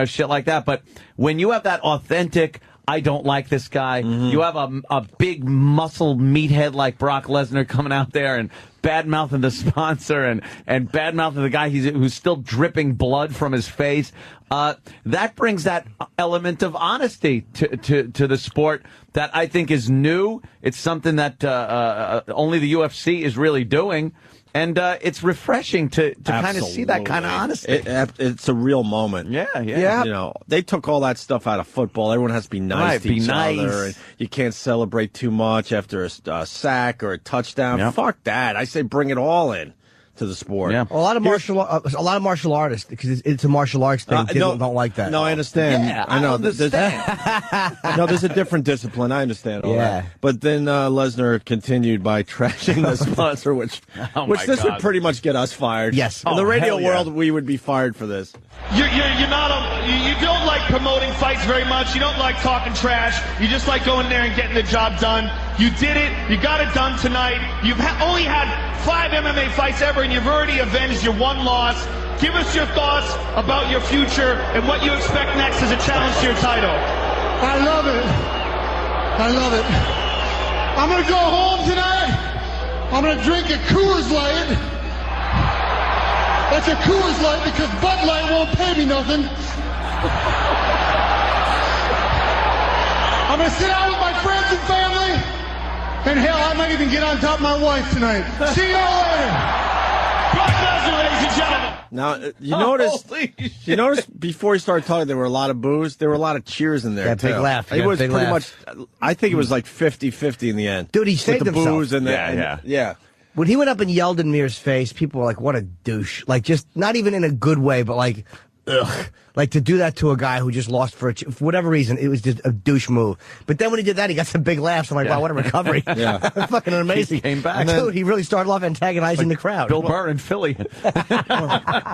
shit like that. But when you have that authentic, I don't like this guy. You have a big muscle meathead like Brock Lesnar coming out there and bad-mouthing the sponsor and bad-mouthing the guy who's still dripping blood from his face. That brings that element of honesty to the sport that I think is new. It's something that only the UFC is really doing. And it's refreshing to kind of see that kind of honesty. It's a real moment. Yeah. They took all that stuff out of football. Everyone has to be nice to each other. And you can't celebrate too much after a sack or a touchdown. Yep. Fuck that. I say bring it all in to the sport. Yeah. A lot of martial artists, because it's a martial arts thing, don't like that. No, I understand. Yeah, I know. I understand. There's a different discipline. I understand all that. But then Lesnar continued by trashing the sponsor, which this would pretty much get us fired. Yes. In the radio world, we would be fired for this. You don't like promoting fights very much. You don't like talking trash. You just like going there and getting the job done. You did it. You got it done tonight. You've only had 5 MMA fights ever, and you've already avenged your one loss. Give us your thoughts about your future and what you expect next as a challenge to your title. I love it. I'm going to go home tonight. I'm going to drink a Coors Light. That's a Coors Light because Bud Light won't pay me nothing. I'm going to sit out with my friends and family. And hell, I might even get on top of my wife tonight. See y'all later. Brock Lesnar, ladies and gentlemen. Now, you noticed before he started talking, there were a lot of boos. There were a lot of cheers in there. Yeah, big laugh. It was pretty much, I think it was like 50-50 in the end. Dude, he saved with the himself. boos and yeah. When he went up and yelled in Mir's face, people were like, what a douche. Like, just not even in a good way, but like, ugh. Like, to do that to a guy who just lost for whatever reason, it was just a douche move. But then when he did that, he got some big laughs. I'm like, wow, what a recovery. Fucking amazing. He came back. Dude, he really started off antagonizing the crowd. Bill Burr in Philly.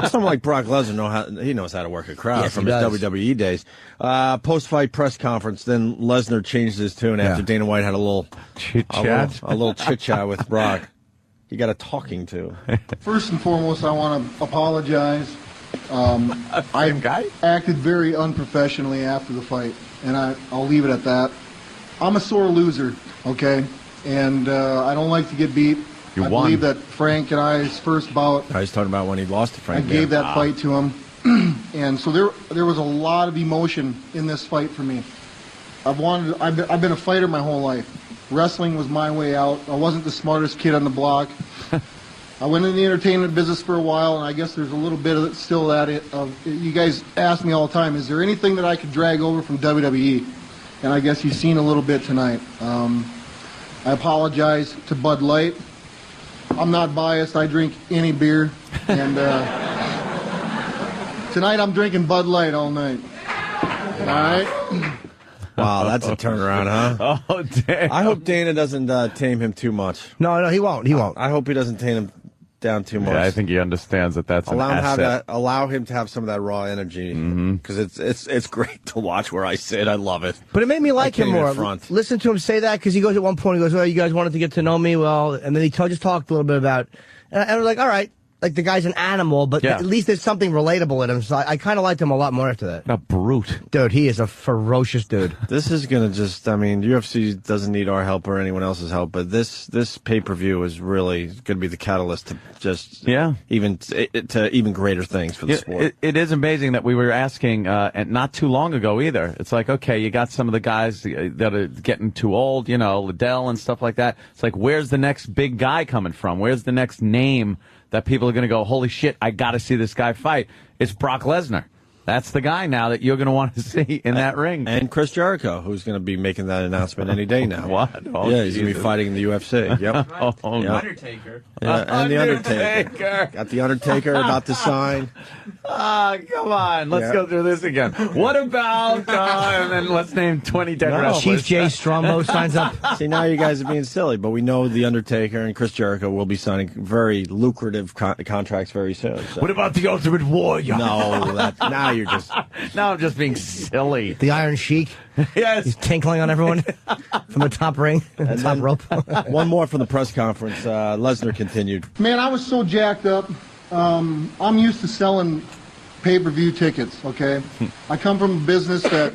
Someone like Brock Lesnar, he knows how to work a crowd from his WWE days. Post-fight press conference, then Lesnar changed his tune after Dana White had a little chit-chat with Brock. He got a talking to. First and foremost, I want to apologize. I acted very unprofessionally after the fight, and I'll leave it at that. I'm a sore loser, okay? And I don't like to get beat. You I won. believe that Frank and I's first bout, I was talking about when he lost to Frank. I gave that fight to him. And so there was a lot of emotion in this fight for me. I've been a fighter my whole life. Wrestling was my way out. I wasn't the smartest kid on the block. I went in the entertainment business for a while, and I guess there's a little bit of it still you guys ask me all the time, is there anything that I could drag over from WWE? And I guess you've seen a little bit tonight. I apologize to Bud Light. I'm not biased. I drink any beer. And tonight I'm drinking Bud Light all night. All right? Wow, that's a turnaround, huh? Oh, damn. I hope Dana doesn't tame him too much. No, he won't. He won't. I hope he doesn't tame him down too much. Yeah, I think he understands that that's an asset. Allow him to have some of that raw energy, because it's great to watch where I sit. I love it. But it made me like him more. Front. Listen to him say that, because he goes at one point, he goes, well, you guys wanted to get to know me, well, and then he just talked a little bit about, and I was like, all right, like the guy's an animal, but at least there's something relatable in him, so I kind of liked him a lot more after that. A brute. Dude, he is a ferocious dude. This is going to UFC doesn't need our help or anyone else's help, but this pay-per-view is really going to be the catalyst to just even greater things for the sport. It is amazing that we were asking, and not too long ago either. It's like, okay, you got some of the guys that are getting too old, Liddell and stuff like that. It's like, where's the next big guy coming from? Where's the next name that people are going to go, holy shit, I got to see this guy fight? It's Brock Lesnar. That's the guy now that you're going to want to see in that ring. And Chris Jericho, who's going to be making that announcement any day now. What? Oh, yeah, he's going to be fighting in the UFC. Yep. Undertaker. Yeah, and the Undertaker. Got the Undertaker about to sign. Come on. Let's go through this again. What about, and then let's name 20 dead wrestlers. Chief Jay Strongbow signs up. See, now you guys are being silly, but we know the Undertaker and Chris Jericho will be signing very lucrative contracts very soon. So. What about the Ultimate Warrior? No, now you're just... Now I'm just being silly. The Iron Sheik. Yes. He's tinkling on everyone from the top ring, top rope. One more from the press conference. Lesnar continued. Man, I was so jacked up. I'm used to selling pay-per-view tickets, okay? I come from a business that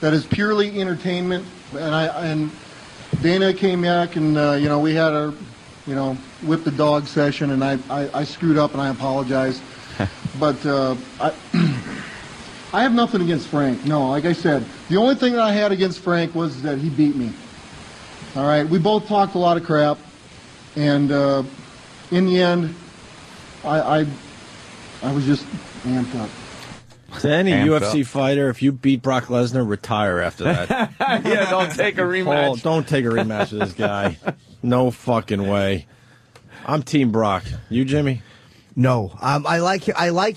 is purely entertainment, and Dana came back and, we had a, whip the dog session, and I screwed up and I apologize. But I have nothing against Frank. No, like I said, the only thing that I had against Frank was that he beat me. All right, we both talked a lot of crap, and in the end, I was just amped up. To any UFC fighter, if you beat Brock Lesnar, retire after that. Yeah, don't take a rematch. Don't take a rematch with this guy. No fucking way. I'm Team Brock. You, Jimmy? No, I like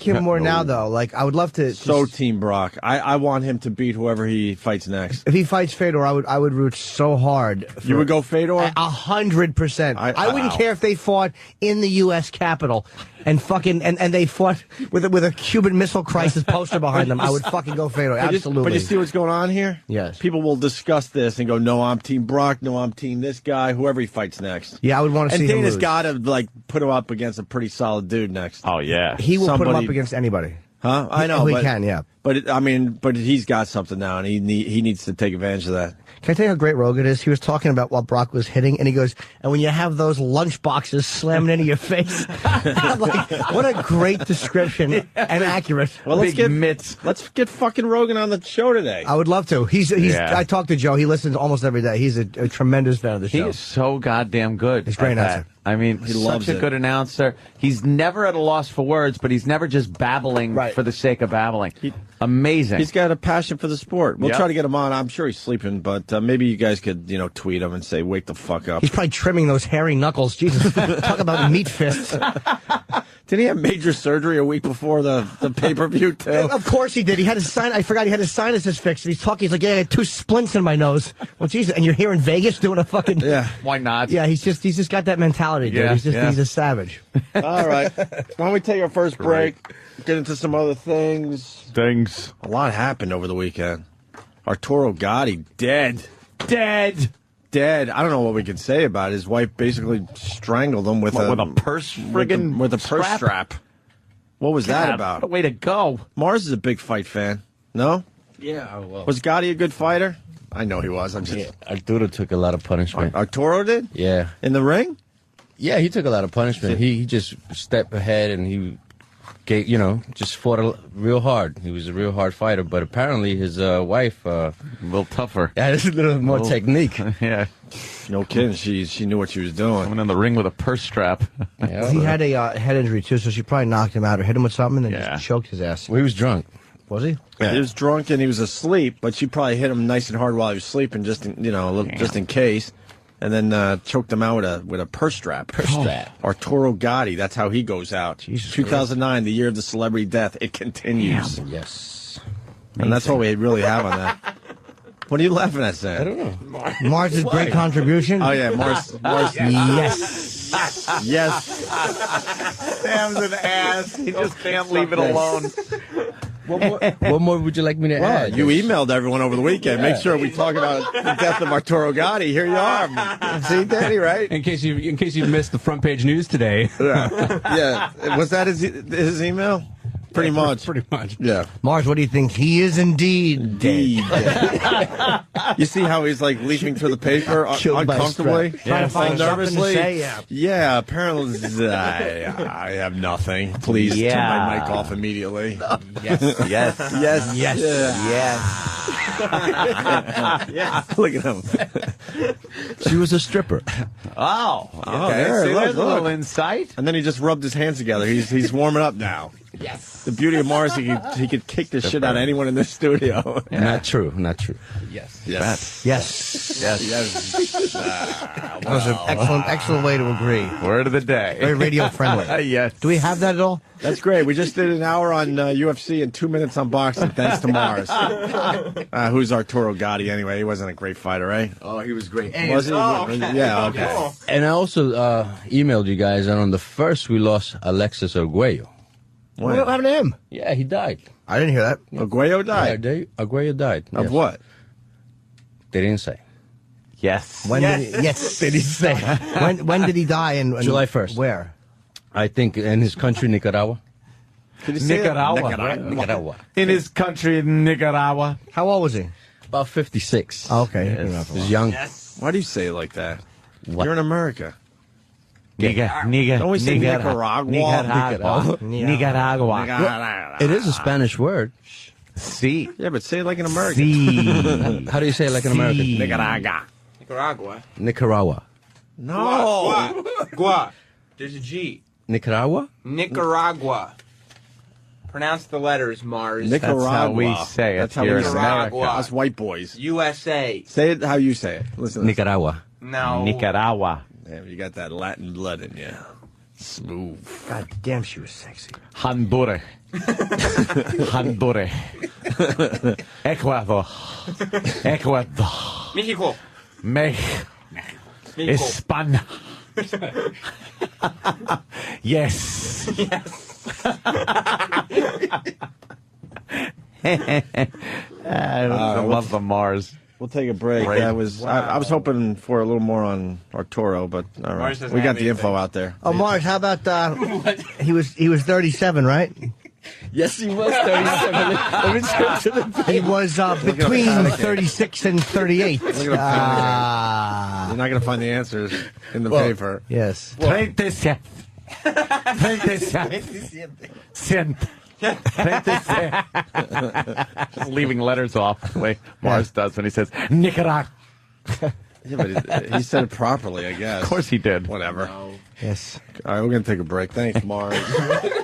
him more now though. Like I would love to. So Team Brock. I want him to beat whoever he fights next. If he fights Fedor, I would root so hard. You would go Fedor? 100%. I wouldn't care if they fought in the U.S. Capitol and fucking and they fought with a Cuban Missile Crisis poster behind them. I would fucking go Fedor. Absolutely. But you see what's going on here? Yes. People will discuss this and go, "No, I'm Team Brock. No, I'm Team this guy." Whoever he fights next. Yeah, I would want to see him lose. And Dana's got to put him up against a pretty solid dude next. Oh yeah, he will put him up against anybody. Huh? I know. He can, yeah. But he's got something now, and he needs to take advantage of that. Can I tell you how great Rogan is? He was talking about while Brock was hitting, and he goes, and when you have those lunch boxes slamming into your face. I'm like, what a great description and accurate. Well, let's get fucking Rogan on the show today. I would love to. I talked to Joe. He listens almost every day. He's a tremendous fan of the show. He is so goddamn good. He's a great announcer. I mean, he such a good announcer. He's never at a loss for words, but he's never just babbling for the sake of babbling. Amazing. He's got a passion for the sport. We'll try to get him on. I'm sure he's sleeping, but maybe you guys could, tweet him and say, "Wake the fuck up." He's probably trimming those hairy knuckles. Jesus, talk about meat fists. Did he have major surgery a week before the pay-per-view, too? Of course he did. He had his I forgot he had his sinuses fixed. And he's talking. He's like, yeah, I had 2 splints in my nose. Well, Jesus, and you're here in Vegas doing a fucking... Yeah. Why not? Yeah, he's just got that mentality, dude. Yeah, he's a savage. All right. Why don't we take our first break, get into some other things. A lot happened over the weekend. Arturo Gotti, dead. I don't know what we can say about it. His wife basically strangled him with a purse friggin' with a purse strap. What was that about? Way to go. Mars is a big fight fan. No? Yeah, well. Was Gotti a good fighter? I know he was. Arturo took a lot of punishment. Arturo did? Yeah. In the ring? Yeah, he took a lot of punishment. He just stepped ahead and he gave, just fought real hard. He was a real hard fighter, but apparently his wife... a little tougher. Yeah, a little more technique. Yeah. No kidding. She knew what she was doing. Coming in the ring with a purse strap. Yeah, he had a head injury, too, so she probably knocked him out or hit him with something and then just choked his ass. Well, he was drunk. Was he? Yeah. He was drunk and he was asleep, but she probably hit him nice and hard while he was sleeping, just in, just in case. and then choked him out with a purse strap. Arturo Gotti, that's how he goes out. Jesus 2009, the year of the celebrity death. It continues. Yeah. Yes. And that's all we really have on that. What are you laughing at, Sam? I don't know. Mars' great contribution. Oh, yeah, Mars. Yes. Yes. Sam's an ass. He just can't leave it alone. What more would you like me to add? You emailed everyone over the weekend. Make sure we talk about the death of Arturo Gotti. Here you are. See, Danny, right? In case you missed the front page news today. Yeah. Was that his email? Pretty much. Pretty much. Yeah. Mars, what do you think? He is indeed dead. You see how he's like leafing through the paper Killed by a uncomfortably? strap. Trying to find something to nervously? say, yeah. Apparently I have nothing. Please turn my mic off immediately. Yes. Yes. Look at him. She was a stripper. Oh, okay. there, See, look, there's a little look. insight. And then he just rubbed his hands together. He's warming up now. Yes. The beauty of Mars, he could kick the shit out of anyone in this studio. Not true. Yes. Yes. Yes. Yes. That was an excellent way to agree. Word of the day. Very radio friendly. Yes. Do we have that at all? That's great. We just did an hour on UFC and 2 minutes on boxing, thanks to Mars. Who's Arturo Gotti anyway? He wasn't a great fighter, eh? Oh, he was great. Was he? Yeah, okay. And I also emailed you guys, and on the first we lost Alexis Arguello. What happened to him? Yeah, he died. I didn't hear that. Arguello died? Yeah, Arguello died. Of yes. what? They didn't say. Yes. When did he, yes. They didn't say. When did he die? And July 1st. Where? I think in his country, Nicaragua. Did he say Nicaragua. Nicaragua. In his country, Nicaragua. How old was he? About 56. Oh, okay. He was young. Why do you say it like that? What? You're in America. Don't we say Nicaragua? Nicaragua. It is a Spanish word. See. Yeah, but say it like an American. How do you say it like an American? Nicaragua. Nicaragua. No. Gua. There's a G. Nicaragua? Nicaragua. Pronounce the letters, Mars. Nicaragua. That's how we say it That's how here we in say it. Nicaragua. Us white boys. USA. Say it how you say it. Listen. Nicaragua. No. Nicaragua. Damn, you got that Latin blood in you. Smooth. God damn, she was sexy. Honduras. Honduras. Ecuador. Mexico. Mexico. España. Yes. I love the Mars. We'll take a break. Break. I was hoping for a little more on Arturo, but all right. Mars doesn't We got have the info anything. out there. Oh, Mars, how about he was 37, right? Yes, he was 37. Let me turn to the He was between 36 and 38. You're not going to find the answers in the paper. Yes. 37. 37. 37. Just leaving letters off the way Mars does when he says Nicaragua. Yeah, but he said it properly, I guess. Of course he did. Whatever. Yes. All right, we're going to take a break. Thanks, Mars.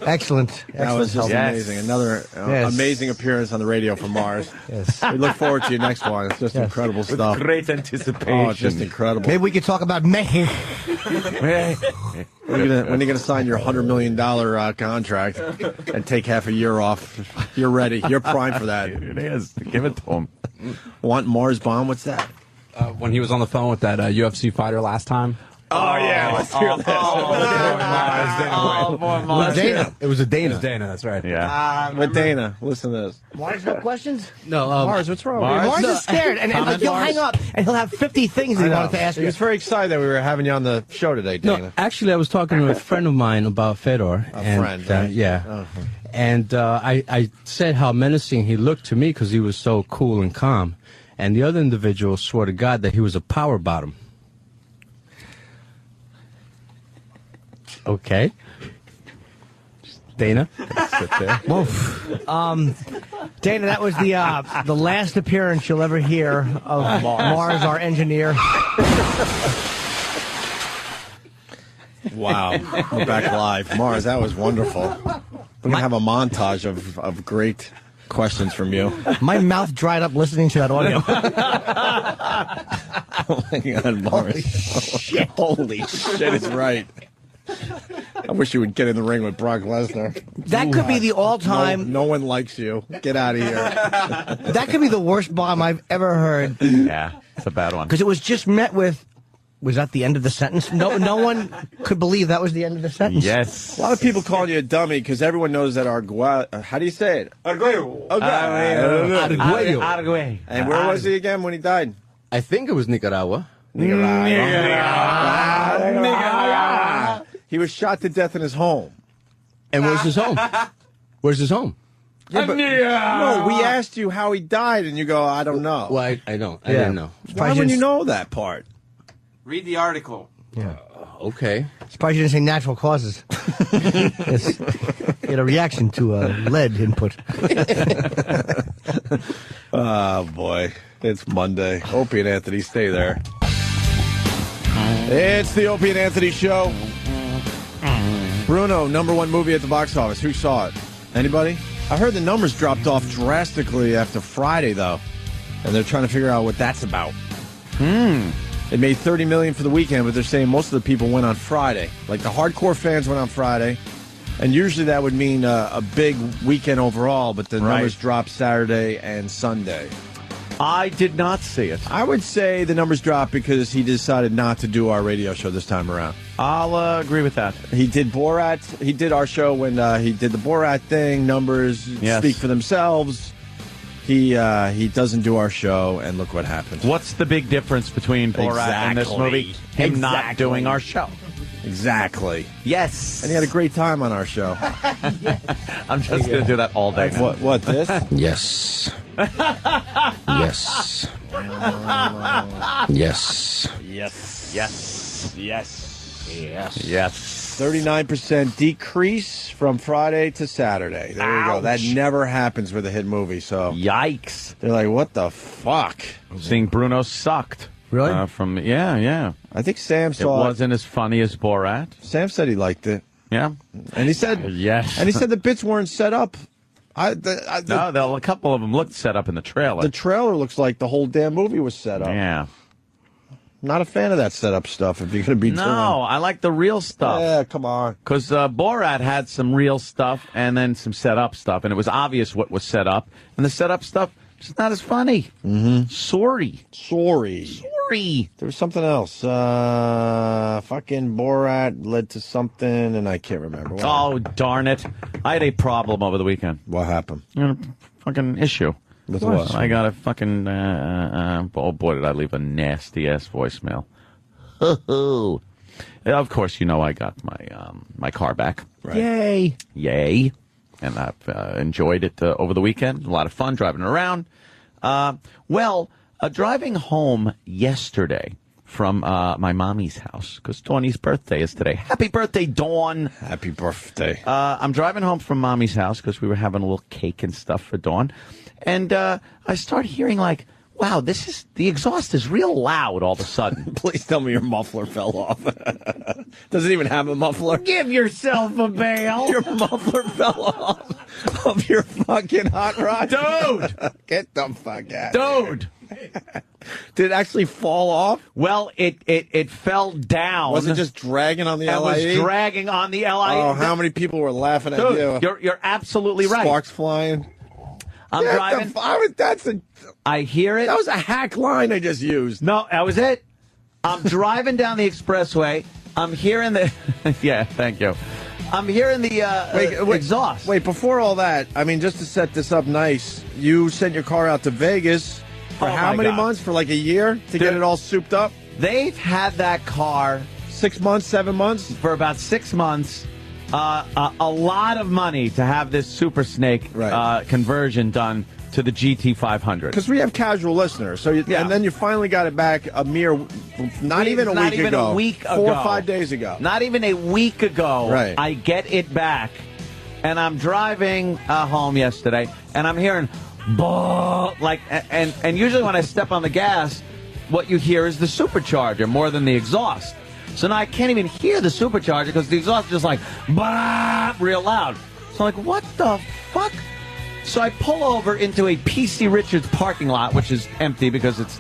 Excellent. That was just amazing. Another amazing appearance on the radio from Mars. Yes. We look forward to your next one. It's just incredible stuff. Great anticipation. Oh, it's just incredible. Maybe we could talk about Mexico. When are you going to sign your $100 million contract and take half a year off? You're ready. You're primed for that. It is. Give it to him. Want Mars bomb? What's that? When he was on the phone with that UFC fighter last time. Oh, yeah. Let's hear this. Dana. It was a Dana. It was Dana, that's right. Yeah. With Dana. Listen to this. Mars, no questions? No, Mars, what's wrong? Mars is scared, and like, he'll hang up, and he'll have 50 things he wanted to ask He you. was very excited that we were having you on the show today, Dana. No, actually, I was talking to a friend of mine about Fedor. Friend, right? Yeah. Uh-huh. And I said how menacing he looked to me because he was so cool and calm. And the other individual swore to God that he was a power bottom. Okay. Dana? Sit there. Dana, that was the last appearance you'll ever hear of Mars, our engineer. Wow. We're back live. Mars, that was wonderful. We're going to have a montage of great questions from you. My mouth dried up listening to that audio. Oh my God, Morris! Holy shit, it's right. I wish you would get in the ring with Brock Lesnar. That could be the all-time. No one likes you. Get out of here. That could be the worst bomb I've ever heard. Yeah, it's a bad one. Because it was just met with. Was that the end of the sentence? No one could believe that was the end of the sentence. Yes. A lot of people calling you a dummy because everyone knows that how do you say it? Arguello. Arguello. And where was he again when he died? I think it was Nicaragua. Nicaragua. He was shot to death in his home. And where's his home? Where's his home? Yeah, but, no, we asked you how he died, and you go, I don't know. Well, I don't. I didn't know. Why would you know that part? Read the article. Yeah. Okay. Surprised you didn't say natural causes. Yes. You had a reaction to lead input. Oh, boy. It's Monday. Opie and Anthony, stay there. It's the Opie and Anthony Show. Bruno, #1 movie at the box office. Who saw it? Anybody? I heard the numbers dropped off drastically after Friday, though. And they're trying to figure out what that's about. It made $30 million for the weekend, but they're saying most of the people went on Friday. Like the hardcore fans went on Friday. And usually that would mean a big weekend overall, but the numbers dropped Saturday and Sunday. I did not see it. I would say the numbers dropped because he decided not to do our radio show this time around. I'll agree with that. He did Borat. He did our show when he did the Borat thing. Numbers speak for themselves. He doesn't do our show, and look what happened. What's the big difference between Borat and this movie? Him not doing our show. Exactly. Yes. And he had a great time on our show. I'm just going to do that all day. What, this? Yes. Yes. Yes. Yes. Yes. Yes. Yes. Yes. 39% decrease from Friday to Saturday. There you go. That never happens with a hit movie. So yikes. They're like, what the fuck? Seeing Bruno sucked. Really? Yeah. I think Sam saw it. Wasn't as funny as Borat. Sam said he liked it. Yeah. And he said yes. And he said the bits weren't set up. A couple of them looked set up in the trailer. The trailer looks like the whole damn movie was set up. Yeah. Not a fan of that setup stuff if you're going to be doing. I like the real stuff. Yeah, come on. Because Borat had some real stuff and then some set up stuff, and it was obvious what was set up. And the set up stuff just not as funny. Mm-hmm. Sorry. There was something else. Fucking Borat led to something, and I can't remember. Oh, darn it. I had a problem over the weekend. What happened? A fucking issue. With what? I got a fucking, oh boy, did I leave a nasty-ass voicemail. Of course, you know I got my car back. Right. Yay. And I've enjoyed it over the weekend. A lot of fun driving around. Driving home yesterday from my mommy's house, because Dawnie's birthday is today. Happy birthday, Dawn. Happy birthday. I'm driving home from mommy's house because we were having a little cake and stuff for Dawn. And I start hearing like, wow, the exhaust is real loud all of a sudden. Please tell me your muffler fell off. Does it even have a muffler? Give yourself a bail. Your muffler fell off of your fucking hot rod? Dude! Get the fuck out. Dude! Did it actually fall off? Well, it fell down. Was it just dragging on the LIE? It was dragging on the LIE. Oh, how many people were laughing at you? You're absolutely right. Sparks flying. I'm driving. I hear it. That was a hack line I just used. No, that was it. I'm driving down the expressway. I'm hearing the... Yeah, thank you. I'm hearing the exhaust. Wait, before all that, I mean, just to set this up nice, you sent your car out to Vegas for how many months? For like a year to get it all souped up? They've had that car... 6 months, 7 months? For about 6 months. A lot of money to have this Super Snake conversion done to the GT500. Because we have casual listeners, so and then you finally got it back a mere, not even a week ago. 4 or 5 days ago. Not even a week ago. Right. I get it back, and I'm driving home yesterday, and I'm hearing, and usually when I step on the gas, what you hear is the supercharger more than the exhaust. So now I can't even hear the supercharger because the exhaust is just like, bah, real loud. So I'm like, what the fuck? So I pull over into a PC Richards parking lot, which is empty because it's,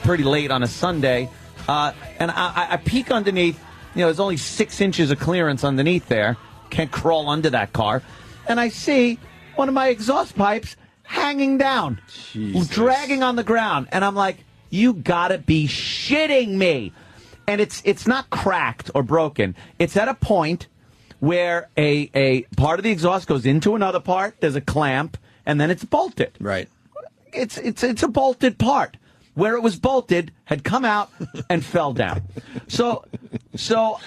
pretty late on a Sunday. And I peek underneath. There's only 6 inches of clearance underneath there. Can't crawl under that car. And I see one of my exhaust pipes hanging down, dragging on the ground. And I'm like, you gotta be shitting me. And it's not cracked or broken. It's at a point where a part of the exhaust goes into another part. There's a clamp, and then it's bolted. Right. It's a bolted part. Where it was bolted had come out and fell down. So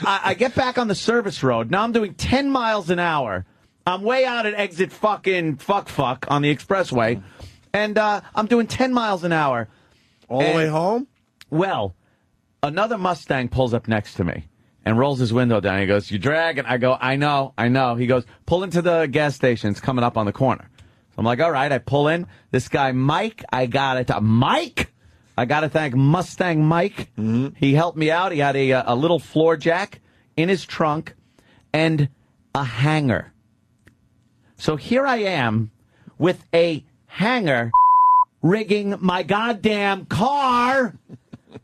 I get back on the service road. Now I'm doing 10 miles an hour. I'm way out at exit fucking fuck on the expressway, and I'm doing 10 miles an hour. All the way home? Well, another Mustang pulls up next to me and rolls his window down. He goes, "You dragging?" I go, I know. He goes, "Pull into the gas station. It's coming up on the corner." I'm like, all right. I pull in. This guy, Mike, I got to thank Mustang Mike. Mm-hmm. He helped me out. He had a little floor jack in his trunk and a hanger. So here I am with a hanger rigging my goddamn car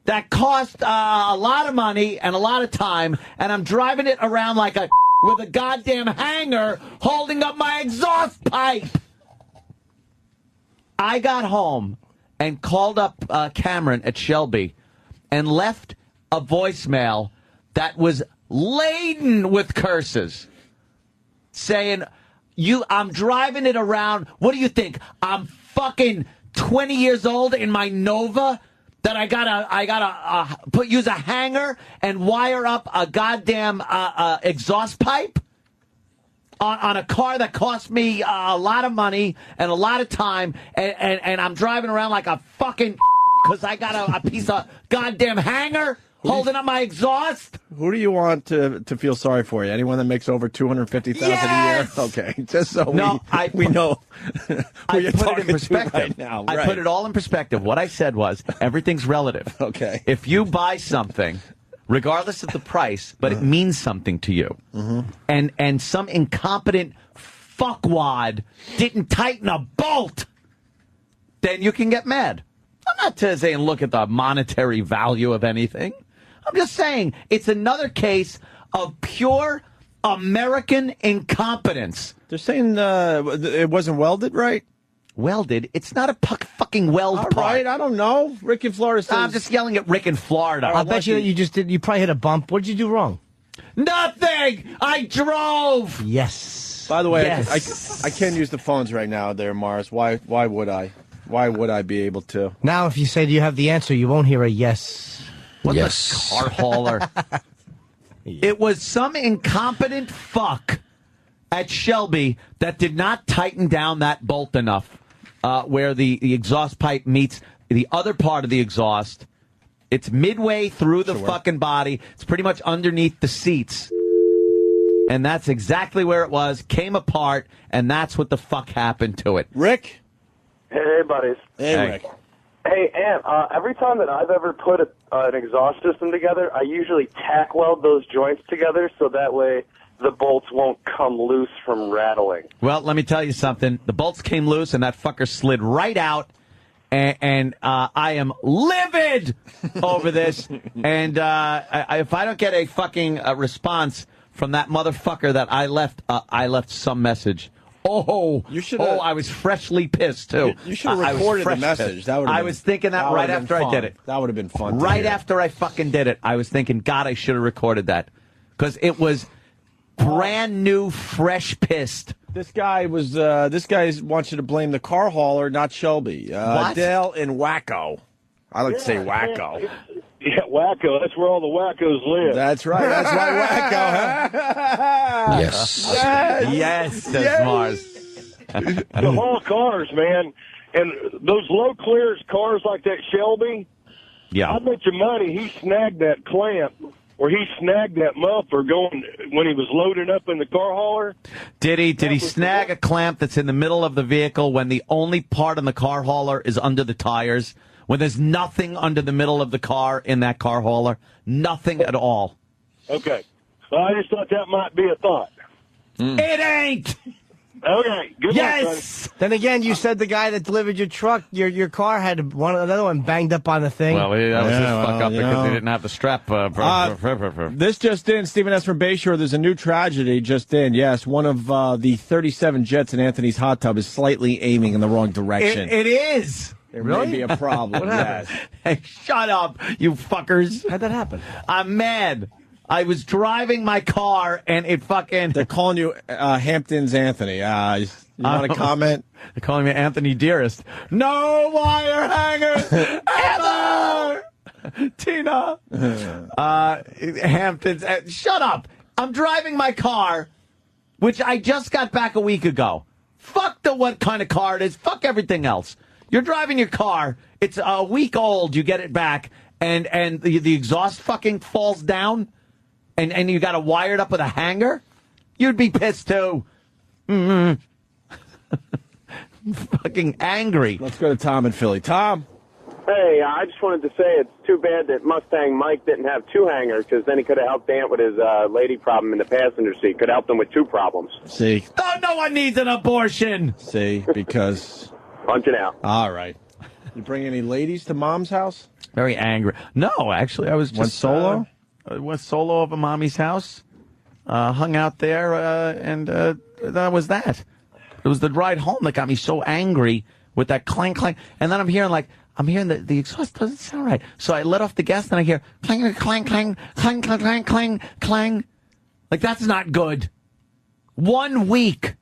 that cost a lot of money and a lot of time, and I'm driving it around like with a goddamn hanger holding up my exhaust pipe. I got home and called up Cameron at Shelby and left a voicemail that was laden with curses, saying, I'm driving it around. What do you think? I'm fucking 20 years old in my Nova that I gotta use a hanger and wire up a goddamn exhaust pipe on a car that cost me a lot of money and a lot of time, and I'm driving around like a fucking because I got a piece of goddamn hanger holding up my exhaust. Who do you want to feel sorry for you? Anyone that makes over $250,000 yes! a year? Okay, just so we know who you're put talking it in perspective. right now. I put it all in perspective. What I said was everything's relative. Okay. If you buy something, regardless of the price, but it means something to you, and some incompetent fuckwad didn't tighten a bolt, then you can get mad. I'm not saying look at the monetary value of anything. I'm just saying it's another case of pure American incompetence. They're saying it wasn't welded right? Welded? It's not a fucking weld part. All right, I don't know. Rick in Florida says... I'm just yelling at Rick in Florida. I'll bet you that you probably hit a bump. What did you do wrong? Nothing! I drove! Yes. By the way, yes. I can't use the phones right now there, Mars. Why would I? Why would I be able to? Now, if you say, do you have the answer, you won't hear a yes. What the car hauler? It was some incompetent fuck at Shelby that did not tighten down that bolt enough where the exhaust pipe meets the other part of the exhaust. It's midway through the fucking body. It's pretty much underneath the seats. And that's exactly where it was. Came apart, and that's what the fuck happened to it. Rick? Hey, buddies. Hey, Rick. Hey, Ant, every time that I've ever put an exhaust system together, I usually tack weld those joints together so that way the bolts won't come loose from rattling. Well, let me tell you something. The bolts came loose, and that fucker slid right out, and I am livid over this. And if I don't get a fucking response from that motherfucker that I left some message. Oh, I was freshly pissed, too. You should have recorded the message. I was thinking that right after I did it. That would have been fun. Right after I fucking did it, I was thinking, God, I should have recorded that. Because it was brand new, fresh pissed. This guy wants you to blame the car hauler, not Shelby. What? Dale in Wacko. I like to say Wacko. Yeah, Wacko. That's where all the wackos live. That's right. That's why Wacko, huh? Yes, says Mars. The whole cars, man. And those low clearance cars like that Shelby, yeah. I bet you money he snagged that clamp or he snagged that muffler going when he was loading up in the car hauler. Did he snag a clamp that's in the middle of the vehicle when the only part on the car hauler is under the tires? When there's nothing under the middle of the car in that car hauler? Nothing at all. Okay. Well, I just thought that might be a thought. It ain't! Okay, good luck, Yes! Then again, you said the guy that delivered your truck, your car had another one banged up on the thing. Well, that was his fuck up because know. he didn't have the strap. This just in, Stephen S. from Bayshore, there's a new tragedy just in. Yes, one of the 37 jets in Anthony's hot tub is slightly aiming in the wrong direction. It is. There Really? may be a problem. Yes. Hey, shut up, you fuckers. How'd that happen? I'm mad. I was driving my car and it fucking... They're calling you Hampton's Anthony. You want to comment? They're calling me Anthony Dearest. No wire hangers ever! Tina. Hampton's... shut up. I'm driving my car, which I just got back a week ago. Fuck what kind of car it is. Fuck everything else. You're driving your car. It's a week old. You get it back, and the exhaust fucking falls down, and you got to wire it up with a hanger. You'd be pissed too. Fucking angry. Let's go to Tom in Philly. Tom. Hey, I just wanted to say it's too bad that Mustang Mike didn't have two hangers, because then he could have helped Ant with his lady problem in the passenger seat. Could have helped him with two problems. See. Oh, no one needs an abortion. See, because... Punch it out. All right. You bring any ladies to Mom's house? Very angry. No, actually, I was just... Went solo? Went solo over Mommy's house. Hung out there, and that was that. It was the ride home that got me so angry with that clang, clang. And then I'm hearing the exhaust doesn't sound right. So I let off the gas, and I hear clang, clang, clang, clang, clang, clang, clang, clang. Like, that's not good. 1 week.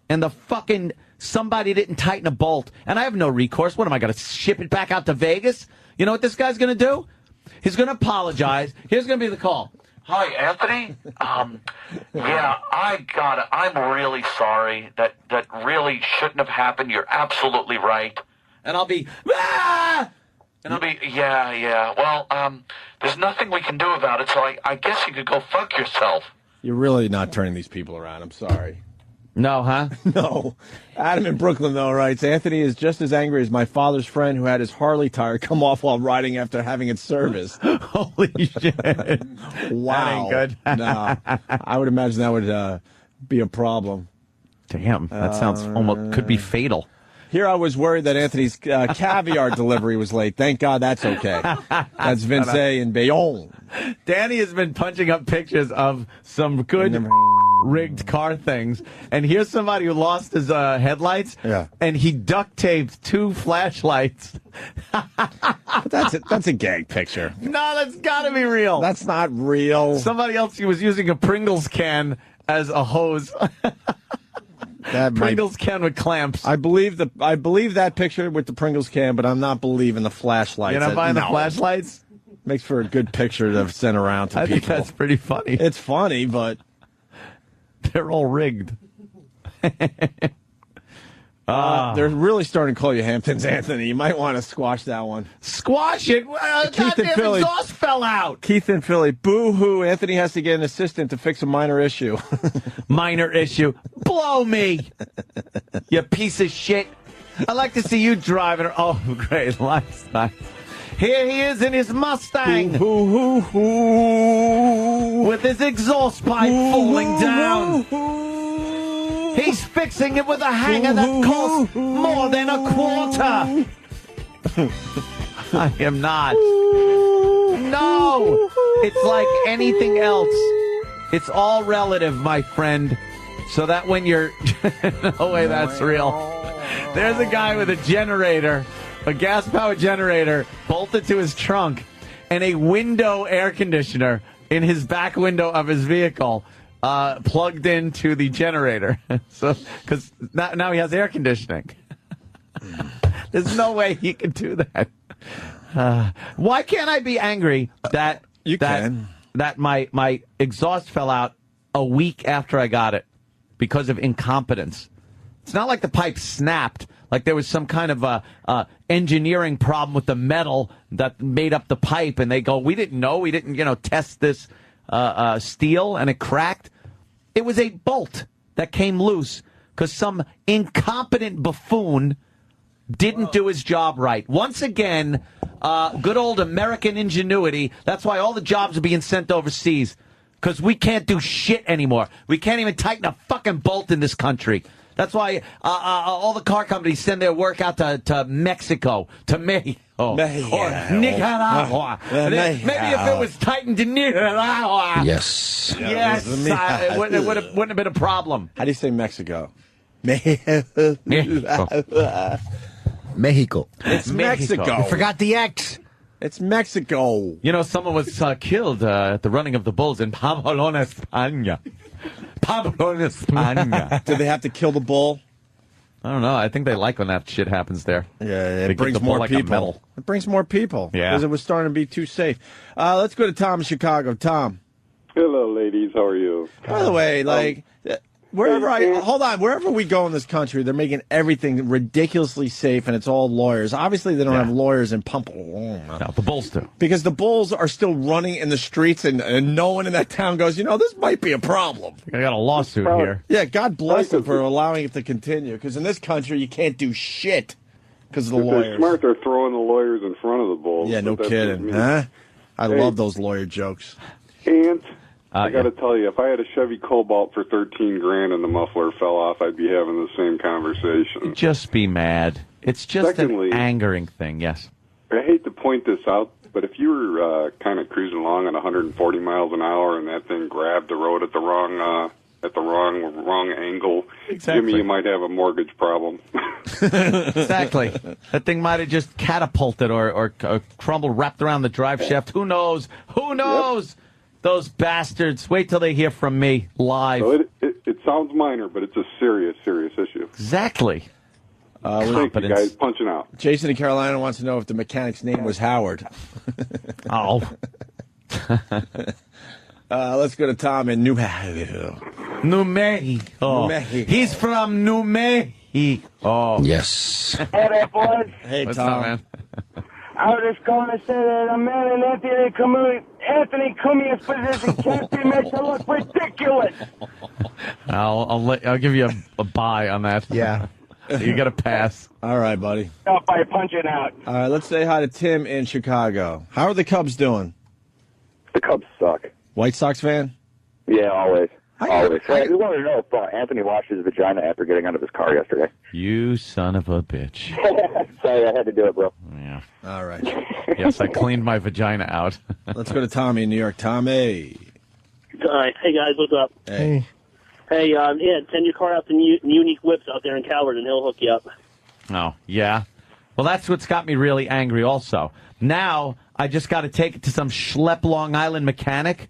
And the fucking... Somebody didn't tighten a bolt. And I have no recourse. What am I going to ship it back out to Vegas? You know what this guy's going to do? He's going to apologize. Here's going to be the call. Hi, Anthony. Yeah, I'm really sorry. That really shouldn't have happened. You're absolutely right. And I'll be, ah! And I'll be, yeah. Well, there's nothing we can do about it, so I guess you could go fuck yourself. You're really not turning these people around. I'm sorry. No, huh? No. Adam in Brooklyn, though, writes, Anthony is just as angry as my father's friend who had his Harley tire come off while riding after having it serviced. Holy shit. Wow. That ain't good. No. I would imagine that would be a problem. Damn, that sounds almost could be fatal. Here I was worried that Anthony's caviar delivery was late. Thank God that's okay. That's Vince in Bayonne. Danny has been punching up pictures of some good rigged car things. And here's somebody who lost his headlights. Yeah. And he duct taped 2 flashlights. That's a gag picture. No, that's got to be real. That's not real. Somebody else was using a Pringles can as a hose. Pringles can with clamps. I believe that picture with the Pringles can, but I'm not believing the flashlights. You're not buying the flashlights? Makes for a good picture to send around to I people. think that's pretty funny. It's funny, but they're all rigged. They're really starting to call you Hampton's Anthony. You might want to squash that one. Squash it? Goddamn exhaust fell out. Keith in Philly. Boo-hoo. Anthony has to get an assistant to fix a minor issue. Minor issue. Blow me. You piece of shit. I'd like to see you driving. Oh, great. Life's nice. Here he is in his Mustang. With his exhaust pipe falling down. He's fixing it with a hanger that costs more than a quarter. I am not. No. It's like anything else. It's all relative, my friend. So that when you're... No way that's real. There's a guy with a generator, a gas-powered generator, bolted to his trunk, and a window air conditioner in his back window of his vehicle. Plugged into the generator. So, because now he has air conditioning. There's no way he can do that. Why can't I be angry that my exhaust fell out a week after I got it because of incompetence? It's not like the pipe snapped, like there was some kind of engineering problem with the metal that made up the pipe, and they go, we didn't know, we didn't, test this steel, and it cracked. It was a bolt that came loose because some incompetent buffoon didn't do his job right. Once again, good old American ingenuity. That's why all the jobs are being sent overseas. Because we can't do shit anymore. We can't even tighten a fucking bolt in this country. That's why all the car companies send their work out to Mexico, to Mexico, or Nicaragua. Maybe if it was tightened in Nicaragua. Yes. Yes. It wouldn't have been a problem. How do you say Mexico? Mexico. It's Mexico. You forgot the X. It's Mexico. You know, someone was killed at the running of the bulls in Pamplona, España. Pamplona, España. Do they have to kill the bull? I don't know. I think they like when that shit happens there. Yeah, They it brings keep the bull more like a people. medal. It brings more people. Yeah. Because it was starting to be too safe. Let's go to Tom in Chicago. Tom. Hello, ladies. How are you? By the way, wherever we go in this country, they're making everything ridiculously safe, and it's all lawyers. Obviously, they don't have lawyers in Pamplona. No, the bulls do. Because the bulls are still running in the streets, and no one in that town goes, this might be a problem. I got a lawsuit here. Yeah, God bless them for allowing it to continue. Because in this country, you can't do shit because of the If lawyers. they're smart, they're throwing the lawyers in front of the bulls. Yeah, no but that's just kidding. me. Huh? I Hey. love those lawyer jokes. And I got to tell you, if I had a Chevy Cobalt for $13,000 and the muffler fell off, I'd be having the same conversation. Just be mad. It's just Secondly, an angering thing, yes. I hate to point this out, but if you were kind of cruising along at 140 miles an hour and that thing grabbed the road at the wrong angle, Exactly. Jimmy, you might have a mortgage problem. Exactly. That thing might have just catapulted or crumbled, wrapped around the drive shaft. Who knows? Who knows? Yep. Those bastards. Wait till they hear from me live. So it sounds minor, but it's a serious issue. Exactly. Thank you, guys. Punching out. Jason in Carolina wants to know if the mechanic's name was Howard. Oh. Let's go to Tom in New Mexico. New Mexico. He's from New Mexico. Yes. Hey there, boys. Hey, What's Tom. up, man? I was just going to say that a man in Anthony Cumia's position can't be made to look ridiculous. I'll give you a buy on that. Yeah. You got to pass. All right, buddy. Not by punching out. All right, let's say hi to Tim in Chicago. How are the Cubs doing? The Cubs suck. White Sox fan? Yeah, always. Always. I just wanted to know if Anthony washed his vagina after getting out of his car yesterday. You son of a bitch. Sorry, I had to do it, bro. Yeah. All right. Yes, I cleaned my vagina out. Let's go to Tommy in New York. Tommy. All right. Hey, guys, what's up? Hey. Hey, send your car out to Unique Whips out there in Calvert, and he'll hook you up. Oh, yeah? Well, that's what's got me really angry also. Now, I just got to take it to some schlep Long Island mechanic.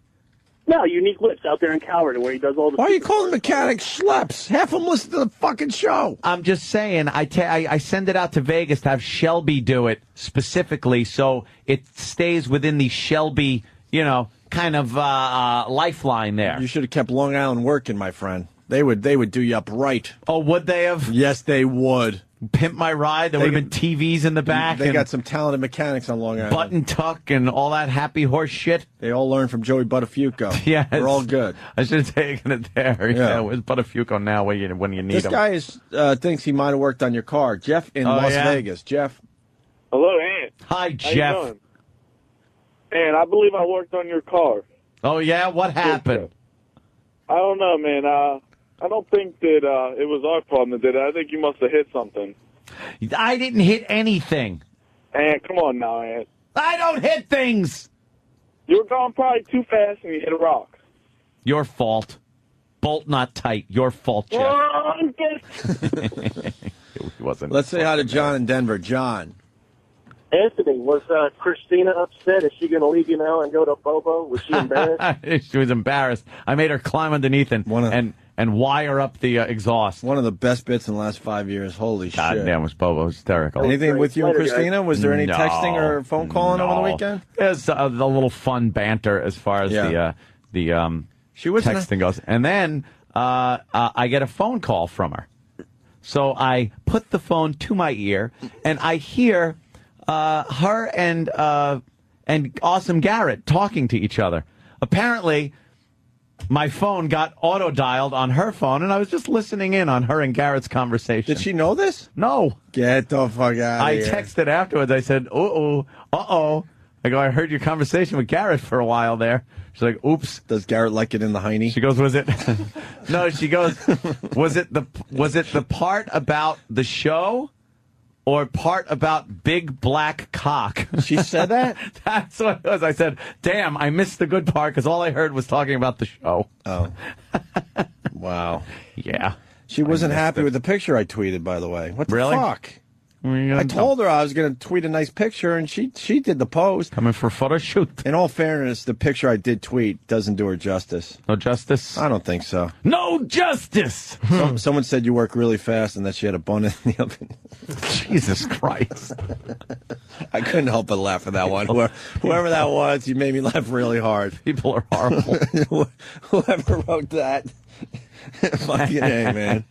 No, Unique Whips out there in Calvert, where he does all the... Why are you calling mechanics schleps? Half of them listen to the fucking show. I'm just saying, I send it out to Vegas to have Shelby do it specifically so it stays within the Shelby, kind of lifeline there. You should have kept Long Island working, my friend. They would do you up right. Oh, would they have? Yes, they would. Pimp my ride. There would have been TVs in the back. They got some talented mechanics on Long Island. Button tuck and all that happy horse shit. They all learned from Joey Buttafuoco. Yes. They're all good. I should have taken it there. Yeah. Where's Buttafuoco now when you need this him? This guy thinks he might have worked on your car. Jeff in Las Vegas. Jeff. Hello, Ant. Hi, How Jeff. you doing? And I believe I worked on your car. Oh, yeah? What happened? I don't know, man. I don't think that it was our problem that did it. I think you must have hit something. I didn't hit anything. Ant, come on now, Ant. I don't hit things. You were going probably too fast and you hit a rock. Your fault. Bolt not tight. Your fault, Jeff. It wasn't. Let's say hi to John in Denver. John. Anthony, was Christina upset? Is she going to leave you now and go to Bobo? Was she embarrassed? She was embarrassed. I made her climb underneath and wire up the exhaust. One of the best bits in the last 5 years. Holy God shit. damn, was Bobo hysterical. Anything with you and Christina? Was there any No. texting or phone calling over the weekend? There's the little fun banter as far as the she was texting goes. And then I get a phone call from her. So I put the phone to my ear, and I hear her and Awesome Garrett talking to each other. Apparently, my phone got auto-dialed on her phone, and I was just listening in on her and Garrett's conversation. Did she know this? No. Get the fuck out of I here. texted afterwards. I said, uh-oh. I go, I heard your conversation with Garrett for a while there. She's like, oops. Does Garrett like it in the hiney? She goes, was it? No, she goes, was it the part about the show or part about big black cock? She said that? That's what it was. I said, damn, I missed the good part because all I heard was talking about the show. Oh. Wow. Yeah. She wasn't happy with the picture I tweeted, by the way. What the Really? fuck? I told her I was going to tweet a nice picture, and she did the post. Coming for a photo shoot. In all fairness, the picture I did tweet doesn't do her justice. No justice? I don't think so. No justice! Someone said you work really fast and that she had a bun in the oven. Jesus Christ. I couldn't help but laugh at that one. Whoever that was, you made me laugh really hard. People are horrible. Whoever wrote that. Fucking A, man.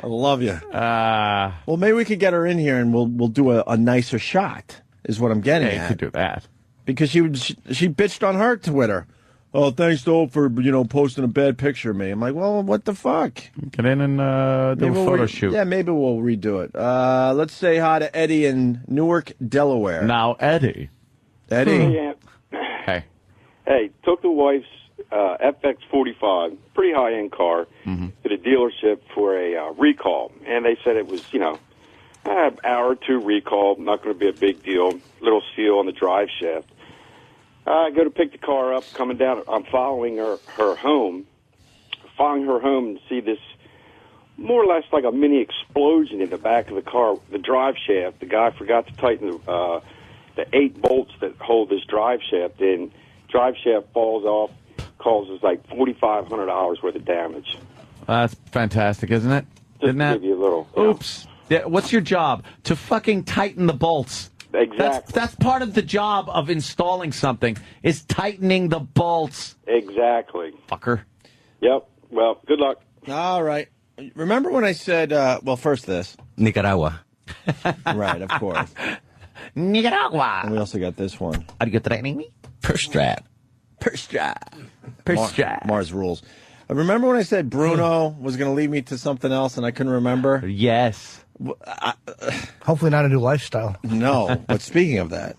I love you. Well, maybe we could get her in here and we'll do a nicer shot, is what I'm getting Yeah, at. you could do that. Because she bitched on her Twitter. Oh, thanks, though, for, posting a bad picture of me. I'm like, well, what the fuck? Get in and do a photo shoot. Yeah, maybe we'll redo it. Let's say hi to Eddie in Newark, Delaware. Now, Eddie. Eddie. Hey. Hey, took the wife's FX45, pretty high-end car, to the dealership for a recall. And they said it was, an hour or two recall, not going to be a big deal, little seal on the drive shaft. I go to pick the car up, coming down, I'm following her home, and see this more or less like a mini explosion in the back of the car, the drive shaft. The guy forgot to tighten the 8 bolts that hold this drive shaft in. Drive shaft falls off, causes like $4,500 worth of damage. That's fantastic, isn't it? Just to give you a little. Oops. Yeah, what's your job? To fucking tighten the bolts. Exactly. That's part of the job of installing something, is tightening the bolts. Exactly. Fucker. Yep. Well, good luck. All right. Remember when I said, first this. Nicaragua. Right, of course. Nicaragua. And we also got this one. Are you threatening me? Purse strap. Purse strap. Purse strap. Mars rules. Remember when I said Bruno was going to lead me to something else and I couldn't remember? Yes. Hopefully not a new lifestyle. No, but speaking of that,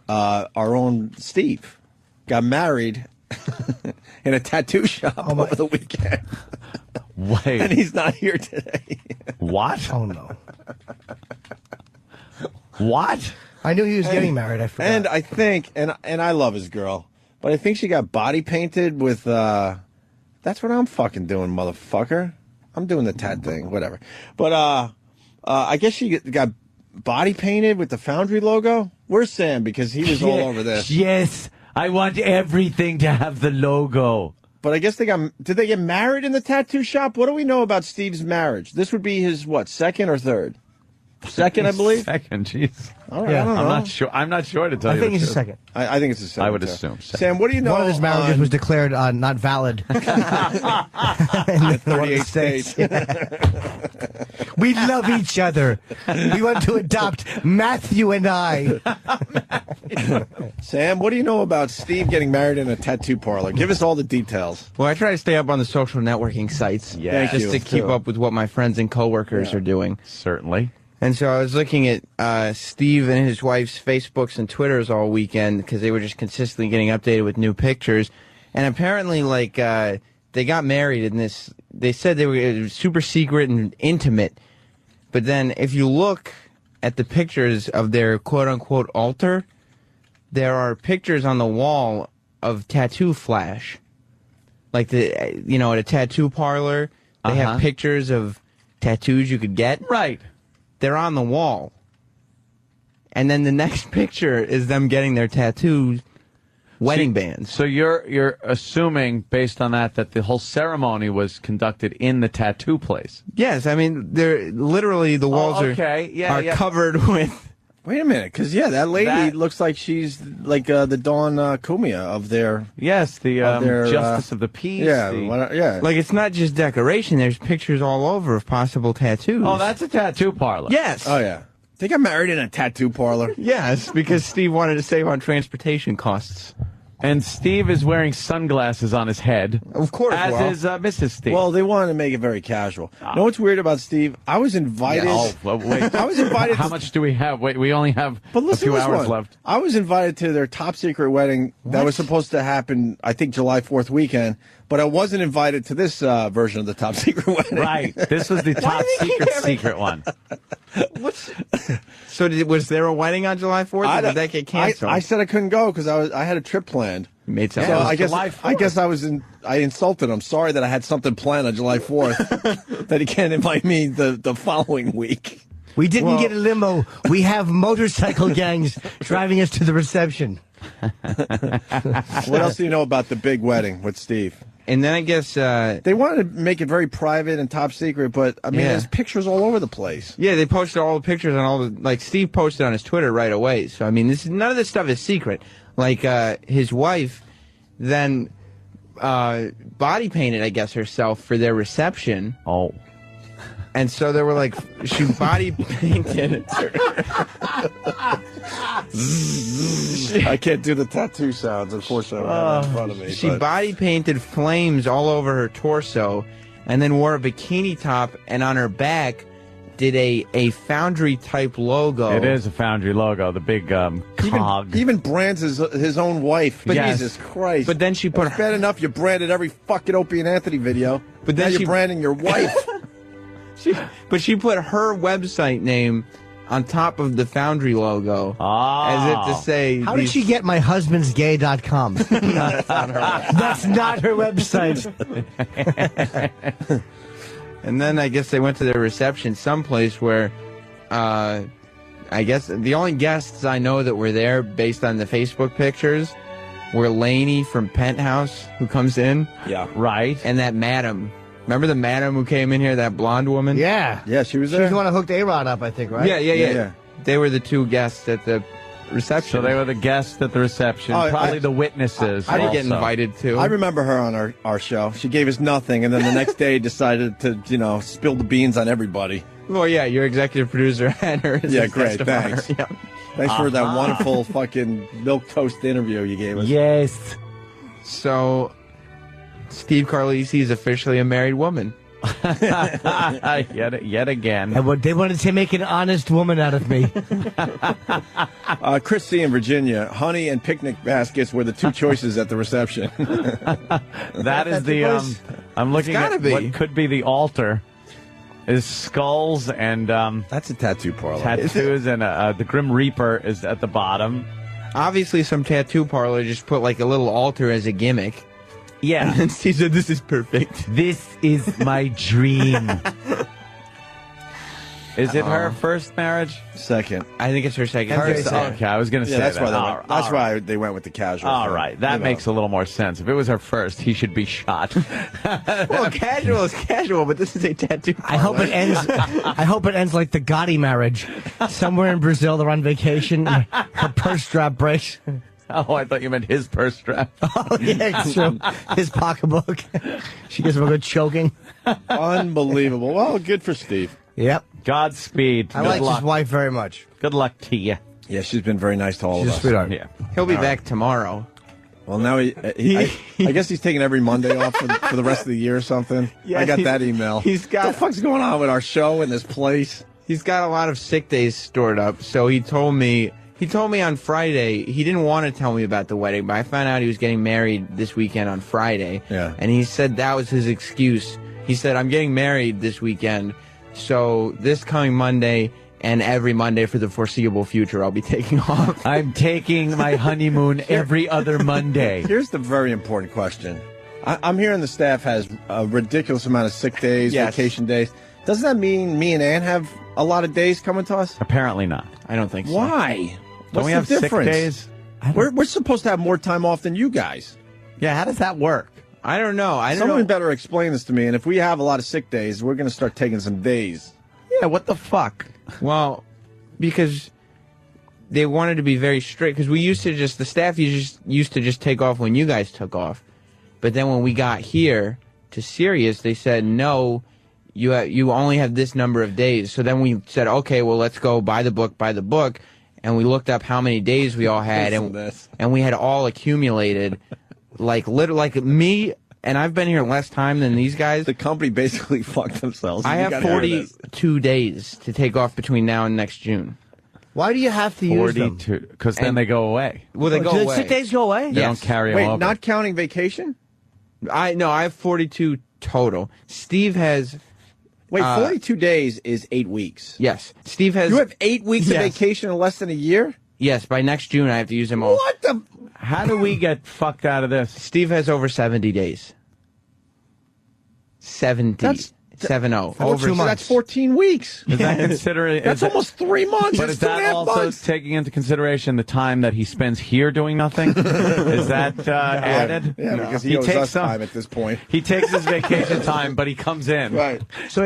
our own Steve got married in a tattoo shop over the weekend. Wait. And he's not here today. What? Oh, no. What? I knew he was getting married. I forgot. And I think, and I love his girl, but I think she got body painted with, that's what I'm fucking doing, motherfucker. I'm doing the tat thing, whatever. But, I guess she got body painted with the Foundry logo. Where's Sam? Because he was all over this. Yes, I want everything to have the logo. But I guess did they get married in the tattoo shop? What do we know about Steve's marriage? This would be his, second or third? Second, I believe. Second, jeez. All right, I don't know. I'm not sure to tell you. I think the it's a truth. second. I think it's a second. I would too. assume. Sam, what do you know? One of his marriages was declared not valid. In the 38 States. We love each other. We want to adopt Matthew and I. Sam, what do you know about Steve getting married in a tattoo parlor? Give us all the details. Well, I try to stay up on the social networking sites. Yeah. Just to keep up with what my friends and coworkers are doing. Certainly. And so I was looking at Steve and his wife's Facebooks and Twitters all weekend because they were just consistently getting updated with new pictures. And apparently, they got married in this. They said it was super secret and intimate. But then if you look at the pictures of their quote-unquote altar, there are pictures on the wall of tattoo flash. Like, at a tattoo parlor, they have pictures of tattoos you could get. Right. They're on the wall. And then the next picture is them getting their tattoos, wedding bands. So you're assuming, based on that the whole ceremony was conducted in the tattoo place? Yes, I mean, they're literally the walls are covered with. Wait a minute, because that lady looks like she's like the Dawn Kumia of their. Yes, the Justice of the Peace. Yeah, yeah. Like, it's not just decoration. There's pictures all over of possible tattoos. Oh, that's a tattoo parlor. Yes. Oh yeah. They got married in a tattoo parlor. Yes, because Steve wanted to save on transportation costs. And Steve is wearing sunglasses on his head. Of course, As is Mrs. Steve. Well, they wanted to make it very casual. You know what's weird about Steve? I was invited. Oh, well, wait. I was invited. How much do we have? Wait, we only have a few hours left. I was invited to their top secret wedding that was supposed to happen, I think, July 4th weekend, but I wasn't invited to this version of the top secret wedding. Right. This was the top secret one. So was there a wedding on July 4th, or did that get canceled? I said I couldn't go because I had a trip planned. You made sense. So I guess I insulted him. Sorry that I had something planned on July 4th that he can't invite me the following week. We didn't get a limo. We have motorcycle gangs driving us to the reception. What else do you know about the big wedding with Steve? And then I guess they wanted to make it very private and top secret, but I mean, there's pictures all over the place. Yeah, they posted all the pictures on all the, like, Steve posted on his Twitter right away. So I mean, none of this stuff is secret. Like his wife then body painted, I guess, herself for their reception. Oh. And so they were like, she body painted. I can't do the tattoo sounds, unfortunately, I have it in front of me. She body painted flames all over her torso, and then wore a bikini top, and on her back did a Foundry type logo. It is a Foundry logo, the big cog. Even brands his own wife. But Jesus Christ. But then she put It's bad enough you branded every fucking Opie and Anthony video. But then now you're branding your wife. But she put her website name on top of the Foundry logo, as if to say, how did she get my husband's gay.com? That's not her website. And then I guess they went to their reception someplace where, I guess the only guests I know that were there based on the Facebook pictures were Lainey from Penthouse, who comes in. Yeah. Right. And that madam. Remember the madam who came in here, that blonde woman? Yeah. Yeah, she was She there. was the one who hooked A-Rod up, I think, right? Yeah. They were the two guests at the reception. So they were the guests at the reception, probably the witnesses. I didn't get invited to. I remember her on our show. She gave us nothing, and then the next day decided to, spill the beans on everybody. Well, yeah, your executive producer had her as a great. testifier. Thanks. Yeah. Thanks for that wonderful fucking milquetoast interview you gave us. Yes. So, Steve Carlisi is officially a married woman. Yet again. And they wanted to make an honest woman out of me. Chrissy in Virginia, honey and picnic baskets were the two choices at the reception. That is the, I'm looking at what could be the altar. Is skulls and that's a tattoo parlor. Tattoos and the Grim Reaper is at the bottom. Obviously, some tattoo parlor just put like a little altar as a gimmick. Yeah. And she said, "This is perfect. This is my dream." Is it her first marriage? Second. I think it's her second. Okay, I was going to say that's that. That's why they went with the casual. All thing. right, that makes a little more sense. If it was her first, he should be shot. Well, casual is casual, but this is a tattoo parlor. I hope it ends like the Gotti marriage. Somewhere in Brazil, they're on vacation. Her purse strap breaks. Oh, I thought you meant his purse strap. Oh, yeah, it's true. His pocketbook. She gives him a good choking. Unbelievable. Well, good for Steve. Yep. Godspeed. I like his wife very much. Good luck to you. Yeah, she's been very nice to all of us. She's a sweetheart. Yeah. He'll be back tomorrow. Well, now I guess he's taking every Monday off for the rest of the year or something. Yeah, I got that email. What the fuck's going on with our show in this place? He's got a lot of sick days stored up, so he told me on Friday, he didn't want to tell me about the wedding, but I found out he was getting married this weekend on Friday. Yeah. And he said that was his excuse. He said, I'm getting married this weekend, so this coming Monday and every Monday for the foreseeable future, I'll be taking off. I'm taking my honeymoon every other Monday. Here's the very important question. I'm hearing the staff has a ridiculous amount of sick days, vacation days. Doesn't that mean me and Ann have a lot of days coming to us? Apparently not. I don't think so. Why? Don't we have sick days? We're supposed to have more time off than you guys. Yeah, how does that work? I don't know. Someone better explain this to me. And if we have a lot of sick days, we're going to start taking some days. Yeah, what the fuck? Well, because they wanted to be very strict. Because the staff used to just take off when you guys took off. But then when we got here to Sirius, they said, no, you only have this number of days. So then we said, okay, well, let's go by the book. and we looked up how many days we all had, and we had all accumulated, like me. And I've been here less time than these guys. The company basically fucked themselves. I have 42 days to take off between now and next June. Why do you have to use them? 42, because then they go away. Well, they go do away. Sick days go away? They don't carry them Wait, over. not counting vacation? I have 42 total. Steve has. Wait, 42 days is 8 weeks. Yes, Steve has. You have 8 weeks of vacation in less than a year? Yes, by next June I have to use them all. What the? How do we get fucked out of this? Steve has over 70 days. 70. That's 70. Over 2 months. That's 14 weeks. Is that considering? That's almost 3 months. But That's is that 2.5 also months. taking into consideration the time that he spends here doing nothing? Is that added? Yeah, because he owes us time at this point. He takes his vacation time, but he comes in. Right. So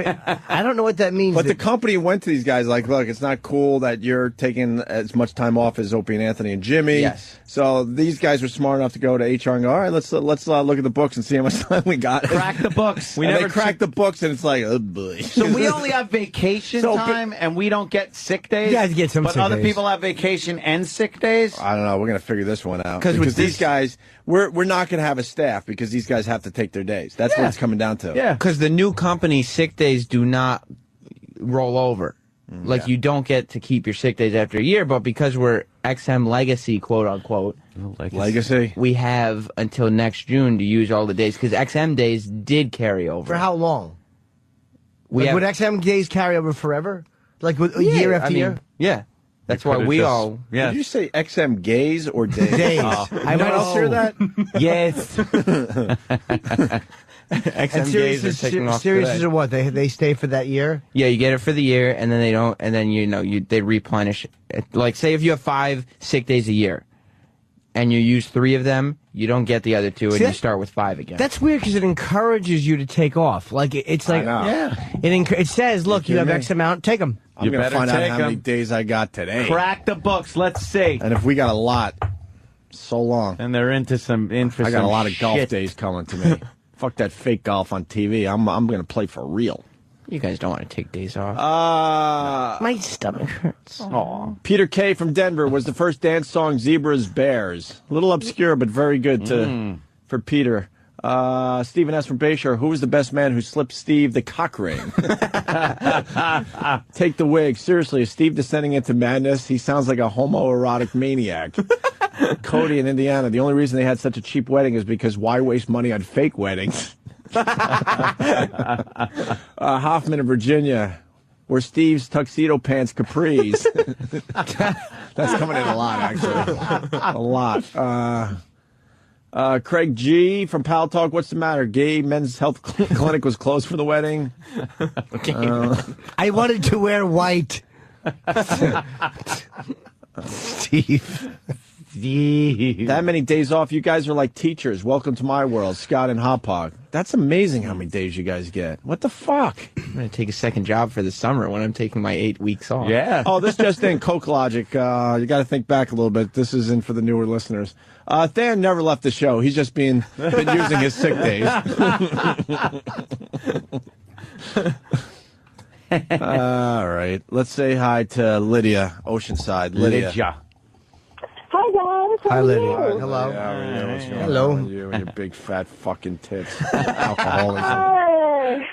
I don't know what that means. But the company went to these guys like, look, it's not cool that you're taking as much time off as Opie and Anthony and Jimmy. Yes. So these guys were smart enough to go to HR and go, all right, let's look at the books and see how much time we got. Crack the books. We never cracked the books, and it's like, oh boy. So we only have vacation time, and we don't get sick days? You guys get some but sick other days. people have vacation and sick days? I don't know. We're going to figure this one out. Because with these guys, we're not going to have a staff because these guys have to take their days. That's what it's coming down to. Yeah. Because the new company sick days do not roll over. Like, you don't get to keep your sick days after a year, but because we're XM legacy, quote unquote, legacy, we have until next June to use all the days because XM days did carry over. For how long? Would XM days carry over forever? Like year after year? Yeah. That's why we all. Did you say XM gays or days? Days. Anyone else hear that? Yes. XM days are taking off Serious today. are what? They stay for that year? Yeah, you get it for the year, and then they don't, and then they replenish. Like, say if you have 5 sick days a year, and you use 3 of them, you don't get the other 2, and you start with 5 again. That's weird because it encourages you to take off. Like it's like it says, look, you have X amount, take them. I'm going to find out how many days I got today. Crack the books. Let's see. And if we got a lot, so long. And they're into some. I got a lot of golf days coming to me. Fuck that fake golf on TV. I'm going to play for real. You guys don't want to take days off. My stomach hurts. Aw. Peter K. from Denver was the first dance song Zebras Bears. A little obscure, but very good for Peter. Stephen S. from Bayshore. Who was the best man who slipped Steve the cock ring? Take the wig. Seriously, is Steve descending into madness? He sounds like a homoerotic maniac. Cody in Indiana. The only reason they had such a cheap wedding is because why waste money on fake weddings? Hoffman in Virginia. Were Steve's tuxedo pants capris? That's coming in a lot, actually. A lot. Craig G. from Pal Talk. What's the matter? Gay men's health clinic was closed for the wedding. I wanted to wear white. Steve. That many days off. You guys are like teachers. Welcome to my world. Scott and Hop Hog. That's amazing how many days you guys get. What the fuck? I'm going to take a second job for the summer when I'm taking my 8 weeks off. Yeah. Oh, this just in. Coke Logic. You got to think back a little bit. This is in for the newer listeners. Than never left the show. He's just been using his sick days. All right. Let's say hi to Lydia, Oceanside. Lydia. Hi, guys. Hi, Lydia. Hello. Hello. How are you? What's going Hello. on with you and your big fat fucking tits? Alcoholism. Hi.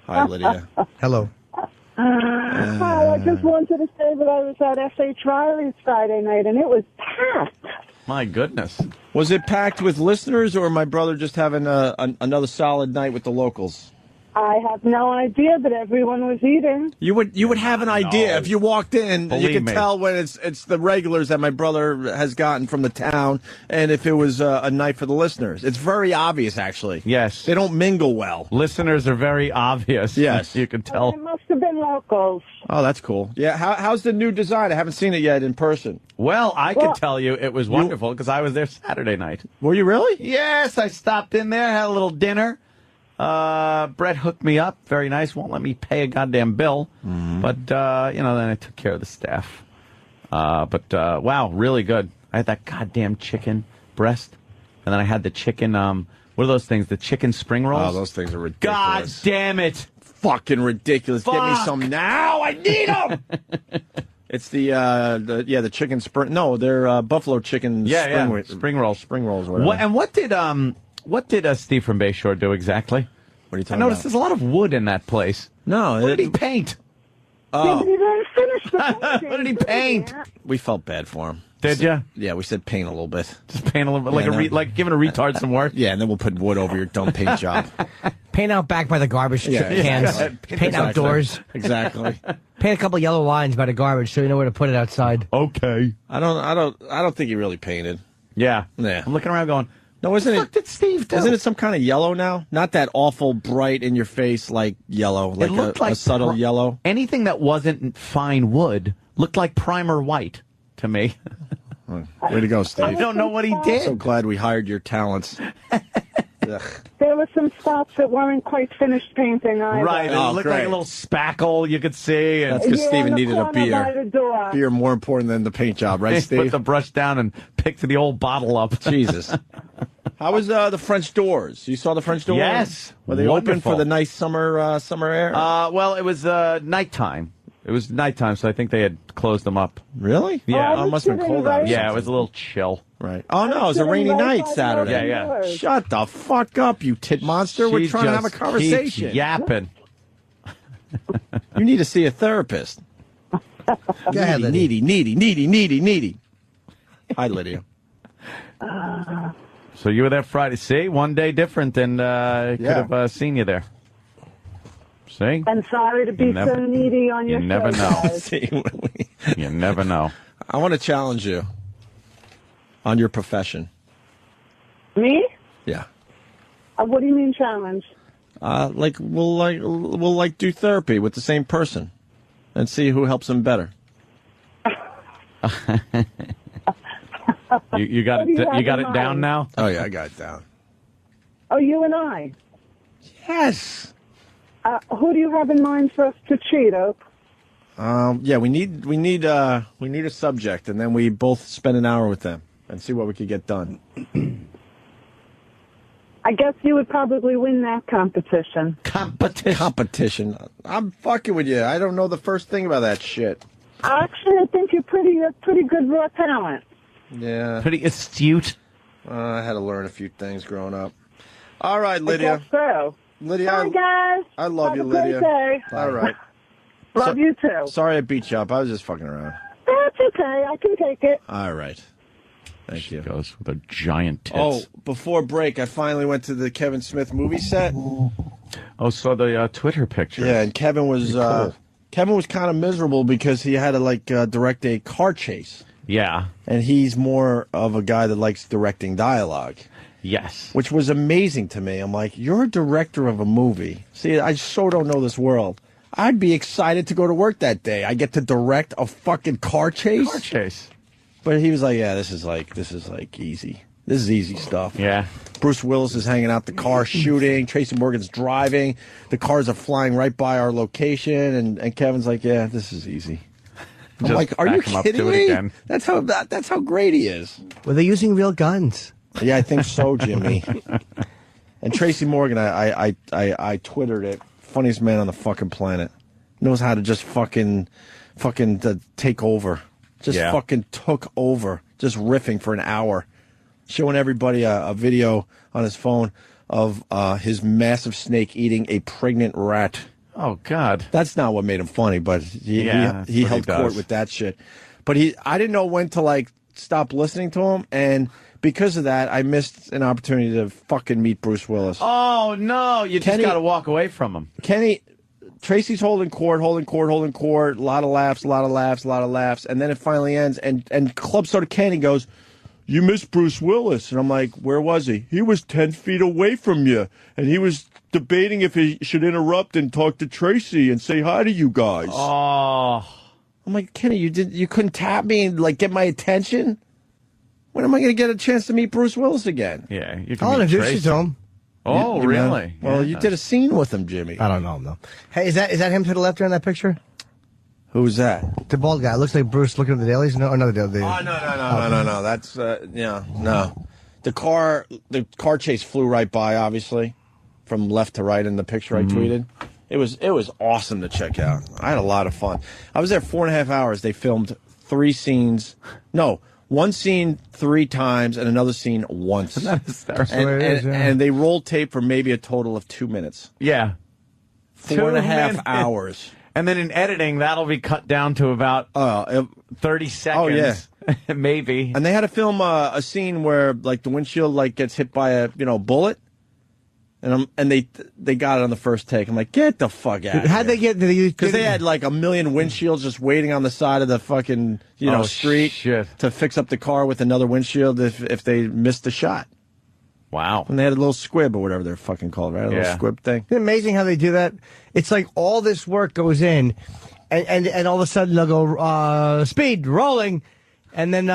Hi, Lydia. Hello. Hi, I just wanted to say that I was at F.H. Riley's Friday night, and it was packed. My goodness. Was it packed with listeners, or my brother just having another solid night with the locals? I have no idea, but everyone was eating. You would have an idea if you walked in. Believe you could me. tell when it's the regulars that my brother has gotten from the town, and if it was a night for the listeners. It's very obvious, actually. Yes. They don't mingle well. Listeners are very obvious. Yes. You can tell. It must have been locals. Oh, that's cool. Yeah, how's the new design? I haven't seen it yet in person. Well, I could tell you it was wonderful because I was there Saturday night. Were you really? Yes, I stopped in there, had a little dinner. Brett hooked me up. Very nice. Won't let me pay a goddamn bill. But, then I took care of the staff. Wow, really good. I had that goddamn chicken breast. And then I had the chicken, what are those things? The chicken spring rolls? Oh, those things are ridiculous. God damn it. Fucking ridiculous. Fuck. Get me some now. I need them. It's the chicken spring. No, they're buffalo chicken. Spring rolls. And what did Steve from Bayshore do exactly? What are you I talking noticed about? there's a lot of wood in that place. No, what did he paint? Yeah, but he didn't finish the What did he paint? We felt bad for him. Did you? Yeah, we said paint a little bit. Just paint a little bit, like giving a retard some work. Yeah, and then we'll put wood over your dumb paint job. Paint out back by the garbage cans. Paint outdoors. Exactly. Paint a couple yellow lines by the garbage so you know where to put it outside. Okay. I don't think he really painted. Yeah. Yeah. I'm looking around going, no, isn't what did Steve do? Isn't it some kind of yellow now? Not that awful bright in your face like yellow, like it looked like a subtle yellow. Anything that wasn't fine wood looked like primer white to me. Way to go, Steve. I don't know what he did. So glad we hired your talents. There were some spots that weren't quite finished painting either. Right, it looked like a little spackle you could see. And That's because Steven needed a by beer. the door. Beer more important than the paint job, right, he Steve? put the brush down and picked the old bottle up. Jesus. How was the French doors? You saw the French doors? Yes. Were they open Wonderful. for the nice summer air? Well, it was nighttime. It was nighttime, so I think they had closed them up. Really? Yeah. Oh, it must have been cold out. Yeah, it was a little chill. Right. Oh, no, it was a rainy night Saturday. Yeah. Shut the fuck up, you tit monster. We're She trying to have a just conversation. keeps yapping. You need to see a therapist. Go ahead, Lydia. Needy. Hi, Lydia. So you were there Friday. See, one day different, and could have seen you there. See? And sorry to be so needy on your You never show, know. guys. You never know. I want to challenge you on your profession. Me? Yeah. What do you mean challenge? We'll do therapy with the same person and see who helps him better. You got it. You got it down now. Oh yeah, I got it down. Oh, you and I? Yes. Who do you have in mind for us to cheat, Oak? Yeah, we need a subject, and then we both spend an hour with them and see what we could get done. I guess you would probably win that competition. Competition. I'm fucking with you. I don't know the first thing about that shit. Actually, I think you're pretty good raw talent. Yeah. Pretty astute. I had to learn a few things growing up. All right, Lydia. I guess so. Lydia, Bye, guys. I love Have you, a great Lydia. day. All right. Love you too. Sorry I beat you up. I was just fucking around. That's okay. I can take it. All right. Thank you. Goes with a giant tits. Oh, before break, I finally went to the Kevin Smith movie set. Oh, saw the Twitter picture. Yeah, and Kevin was cool. kind of miserable because he had to direct a car chase. Yeah. And he's more of a guy that likes directing dialogue. Yes. Which was amazing to me. I'm like, you're a director of a movie. See, I so don't know this world. I'd be excited to go to work that day. I get to direct a fucking car chase. Car chase. But he was like, yeah, this is easy. This is easy stuff. Yeah. Bruce Willis is hanging out the car shooting. Tracy Morgan's driving. The cars are flying right by our location. And Kevin's like, yeah, this is easy. I'm Just like, are you back him up kidding to it me? again. That's how great he is. Were they using real guns? Yeah, I think so, Jimmy. And Tracy Morgan, I Twittered it. Funniest man on the fucking planet. Knows how to just fucking take over. Just fucking took over. Just riffing for an hour. Showing everybody a video on his phone of his massive snake eating a pregnant rat. Oh, God. That's not what made him funny, but he held court with that shit. But I didn't know when to stop listening to him, and because of that, I missed an opportunity to fucking meet Bruce Willis. Oh, no. You just got to walk away from him. Tracy's holding court. A lot of laughs. And then it finally ends. And Club Soda Kenny goes, you missed Bruce Willis. And I'm like, where was he? He was 10 feet away from you. And he was debating if he should interrupt and talk to Tracy and say hi to you guys. Oh. I'm like, Kenny, you couldn't tap me and get my attention? When am I going to get a chance to meet Bruce Willis again? Yeah. You can I'll meet introduce you Tracy. to him. Oh, really? Well, you did a scene with him, Jimmy. I don't know him, though. Hey, is that him to the left there in that picture? Who's that? The bald guy. Looks like Bruce looking at the dailies. No, another daily. Oh, no. That's, no. The car chase flew right by, obviously, from left to right in the picture I tweeted. It was awesome to check out. I had a lot of fun. I was there 4.5 hours. They filmed 3 scenes. No, 1 scene 3 times and another scene once. And they rolled tape for maybe a total of 2 minutes. Yeah. 4.5 hours. And then in editing, that'll be cut down to about 30 seconds. Oh, yeah. Maybe. And they had to film a scene where like the windshield like gets hit by a bullet. And they got it on the first take. I'm like, get the fuck out! How'd they get? Because they had like 1 million windshields just waiting on the side of the fucking street to fix up the car with another windshield if they missed the shot. Wow! And they had a little squib or whatever they're fucking called, right? A little squib thing. Isn't it amazing how they do that? It's like all this work goes in, and all of a sudden they'll go speed rolling, and then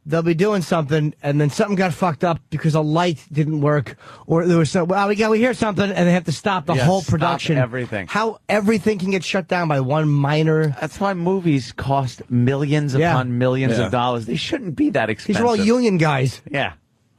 they'll be doing something, and then something got fucked up because a light didn't work, or there was some. Well, we hear something, and they have to stop the whole production. Everything. How everything can get shut down by one minor. That's why movies cost millions upon millions of dollars. They shouldn't be that expensive. These are all union guys. Yeah.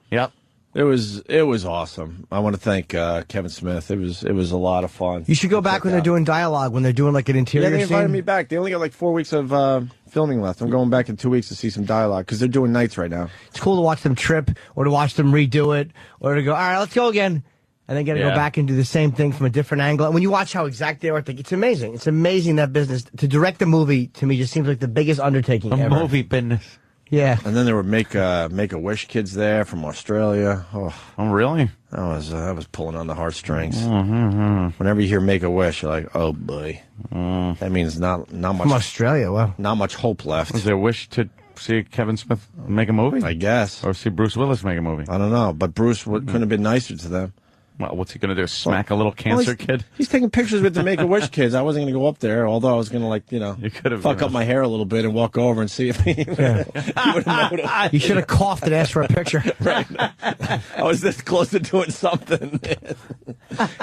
Yep. It was awesome. I want to thank Kevin Smith. It was a lot of fun. You should go back when they're doing dialogue, when they're doing like an interior scene. Yeah, they invited scene. me back. They only got like 4 weeks of filming left. I'm going back in 2 weeks to see some dialogue because they're doing nights right now. It's cool to watch them trip or to watch them redo it or to go, all right, let's go again. And then get to go back and do the same thing from a different angle. And when you watch how exact they are, it's amazing. It's amazing, that business. To direct a movie, to me, just seems like the biggest undertaking ever. A movie business. Yeah. And then there were Make-A-Wish kids there from Australia. Oh, really? That was pulling on the heartstrings. Mm-hmm. Whenever you hear Make-A-Wish, you're like, oh boy. That means not much. From Australia, wow. Not much hope left. Was there a wish to see Kevin Smith make a movie? I guess. Or see Bruce Willis make a movie? I don't know, but Bruce couldn't have been nicer to them. Well, what's he going to do? Smack a little cancer kid? He's taking pictures with the Make-A-Wish kids. I wasn't going to go up there, although I was going to, you could have, fuck up my hair a little bit and walk over and see if he would have noticed. You should have coughed and asked for a picture. Right. I was this close to doing something.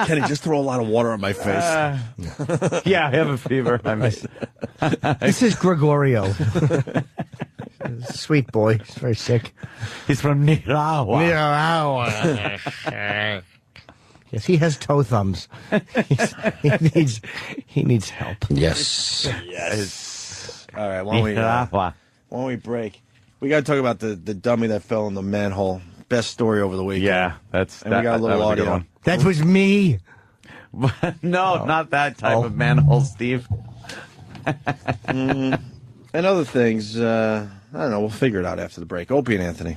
Kenny, just throw a lot of water on my face. Yeah, I have a fever. This is Gregorio. Sweet boy. He's very sick. He's from Nicaragua. Yes, he has toe thumbs. He needs help. Yes. All right, why don't we break? We got to talk about the dummy that fell in the manhole. Best story over the weekend. Yeah, we got a little audio. That was me. No, not that type of manhole, Steve. And other things. I don't know. We'll figure it out after the break. Opie and Anthony.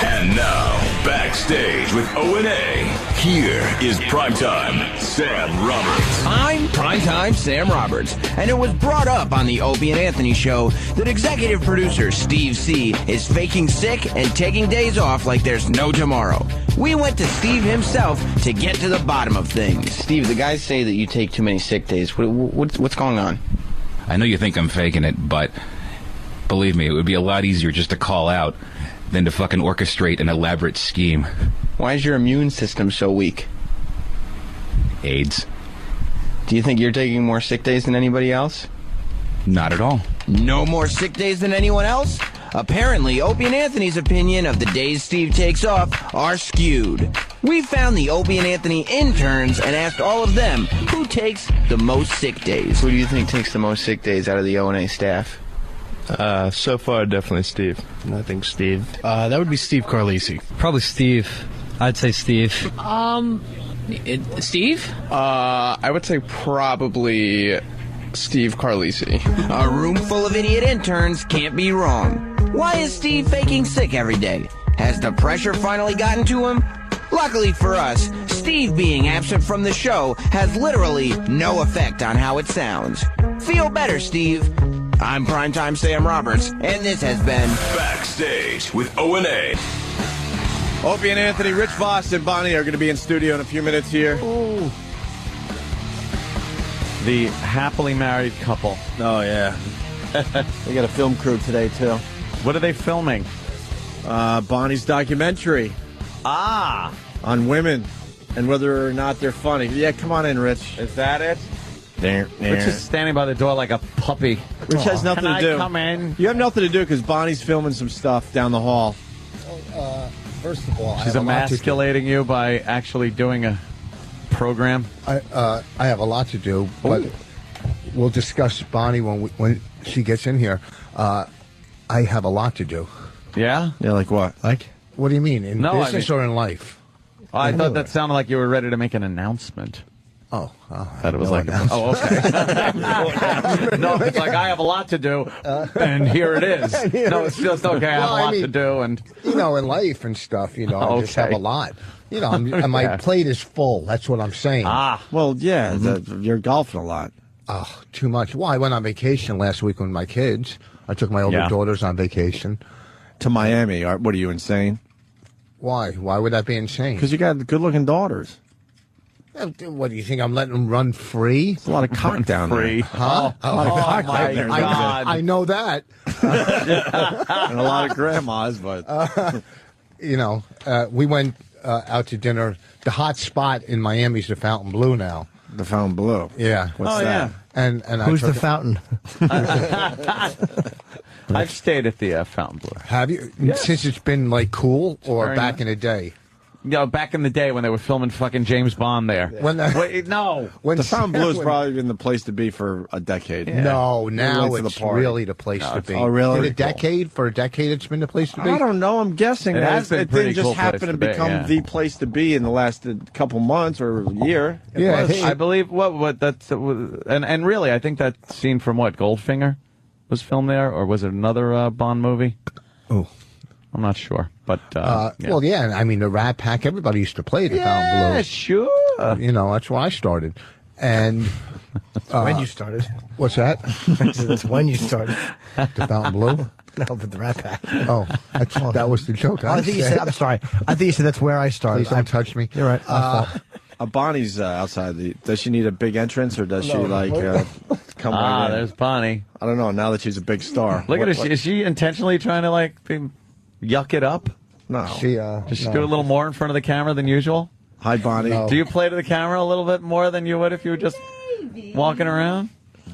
And now, backstage with O&A, here is Primetime Sam Roberts. I'm Primetime Sam Roberts, and it was brought up on the Opie and Anthony show that executive producer Steve C. is faking sick and taking days off like there's no tomorrow. We went to Steve himself to get to the bottom of things. Steve, the guys say that you take too many sick days. What's going on? I know you think I'm faking it, but believe me, it would be a lot easier just to call out than to fucking orchestrate an elaborate scheme. Why is your immune system so weak? AIDS. Do you think you're taking more sick days than anybody else? Not at all. No more sick days than anyone else? Apparently, Opie and Anthony's opinion of the days Steve takes off are skewed. We found the Opie and Anthony interns and asked all of them who takes the most sick days. Who do you think takes the most sick days out of the O&A staff? So far, definitely Steve. I think Steve. That would be Steve Carlisi. Probably Steve. I'd say Steve. Steve? I would say probably Steve Carlisi. A room full of idiot interns can't be wrong. Why is Steve faking sick every day? Has the pressure finally gotten to him? Luckily for us, Steve being absent from the show has literally no effect on how it sounds. Feel better, Steve. I'm Primetime Sam Roberts, and this has been Backstage with O&A. Opie and Anthony, Rich Vos and Bonnie are going to be in studio in a few minutes here. Ooh. The happily married couple. Oh, yeah. They got a film crew today, too. What are they filming? Bonnie's documentary. Ah. On women and whether or not they're funny. Yeah, come on in, Rich. Is that it? There. Rich is standing by the door like a puppy. Rich has nothing to do. Can I come in? You have nothing to do because Bonnie's filming some stuff down the hall. First of all, she's emasculating you by actually doing a program? I have a lot to do, but we'll discuss Bonnie when she gets in here. I have a lot to do. Yeah? Yeah, like what? Like? What do you mean? In business or in life? I thought that sounded like you were ready to make an announcement. Oh, that it was like, okay. No, it's like I have a lot to do, and here it is. No, it's just okay. I have a lot to do, and in life and stuff. I just have a lot. And my plate is full. That's what I'm saying. Well, yeah, you're golfing a lot. Oh, too much. Well, I went on vacation last week with my kids. I took my older daughters on vacation to Miami. What are you, insane? Why? Why would that be insane? Because you got good-looking daughters. What do you think? I'm letting them run free? There's a lot of cock down there. Huh? A lot of cock down there. I know that. And a lot of grandmas, but we went out to dinner. The hot spot in Miami is the Fountain Blue now. The Fountain Blue. Yeah. What's that? And who's the fountain? I've stayed at the Fountain Blue. Have you? Yes. Since it's been cool, or back in the day? Back in the day when they were filming fucking James Bond there. Wait, no. The Fountain Blue has probably been the place to be for a decade. Yeah. No, now it's really the place to be. Oh, really? For a decade, it's been the place to be? I don't know. I'm guessing it didn't just happen to become the place to be in the last couple months or year. I believe what that's and really I think that scene from Goldfinger was filmed there, or was it another Bond movie? Oh. I'm not sure, but well, yeah. I mean, the Rat Pack. Everybody used to play the Fountain Blue. Yeah, sure. That's where I started. And when you started? What's that? That's when you started. The Fountain Blue. No, but the Rat Pack. Oh, that was the joke. I think you said. I'm sorry. I think you said that's where I started. Please don't touch me. You're right. Bonnie's outside. Does she need a big entrance, or does she come right in? There's Bonnie. I don't know. Now that she's a big star, look at her. Is she intentionally trying to yuck it up? No. Does she do a little more in front of the camera than usual? Hi, Bonnie. No. Do you play to the camera a little bit more than you would if you were just walking around?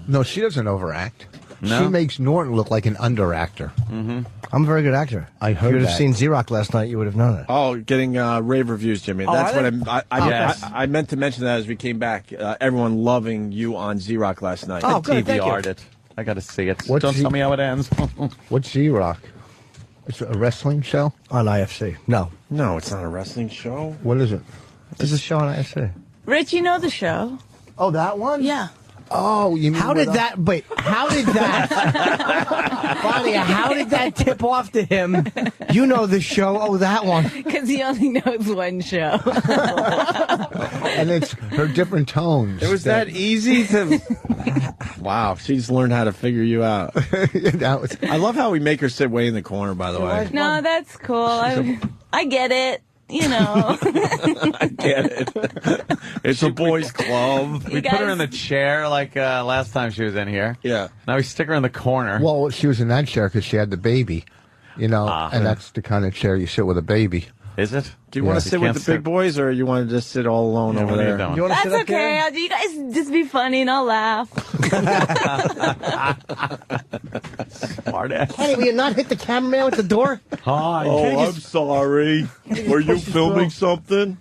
No, she doesn't overact. No? She makes Norton look like an underactor. Mm-hmm. I'm a very good actor. I heard If you would have that. seen Z-Rock last night, you would have known that. Oh, getting rave reviews, Jimmy. That's what I meant to mention that as we came back. Everyone loving you on Z-Rock last night. Oh, good. Thank you. DVR'd it. I got to see it. What's Don't tell me how it ends. What's Z-Rock? It's a wrestling show? On IFC. No. No, it's not a wrestling show. What is it? It's a show on IFC. Rich, you know the show. Oh, that one? Yeah. Oh, you mean How did that Bonnie, how did that tip off to him? You know the show. Oh, that one. Because he only knows one show. And it's her different tones. It was that easy to... Wow, she's learned how to figure you out. I love how we make her sit way in the corner, by the way. No, that's cool. I get it. I get it. It's a boys' club. We put her in the chair last time she was in here. Yeah. Now we stick her in the corner. Well, she was in that chair because she had the baby, and that's the kind of chair you sit with a baby. Is it? Do you want to sit with the big boys, or you want to just sit all alone over there? That's okay. You guys just be funny and I'll laugh. Smart ass. Hey, will you not hit the cameraman with the door? Hi. Oh, I'm sorry. Were you filming something?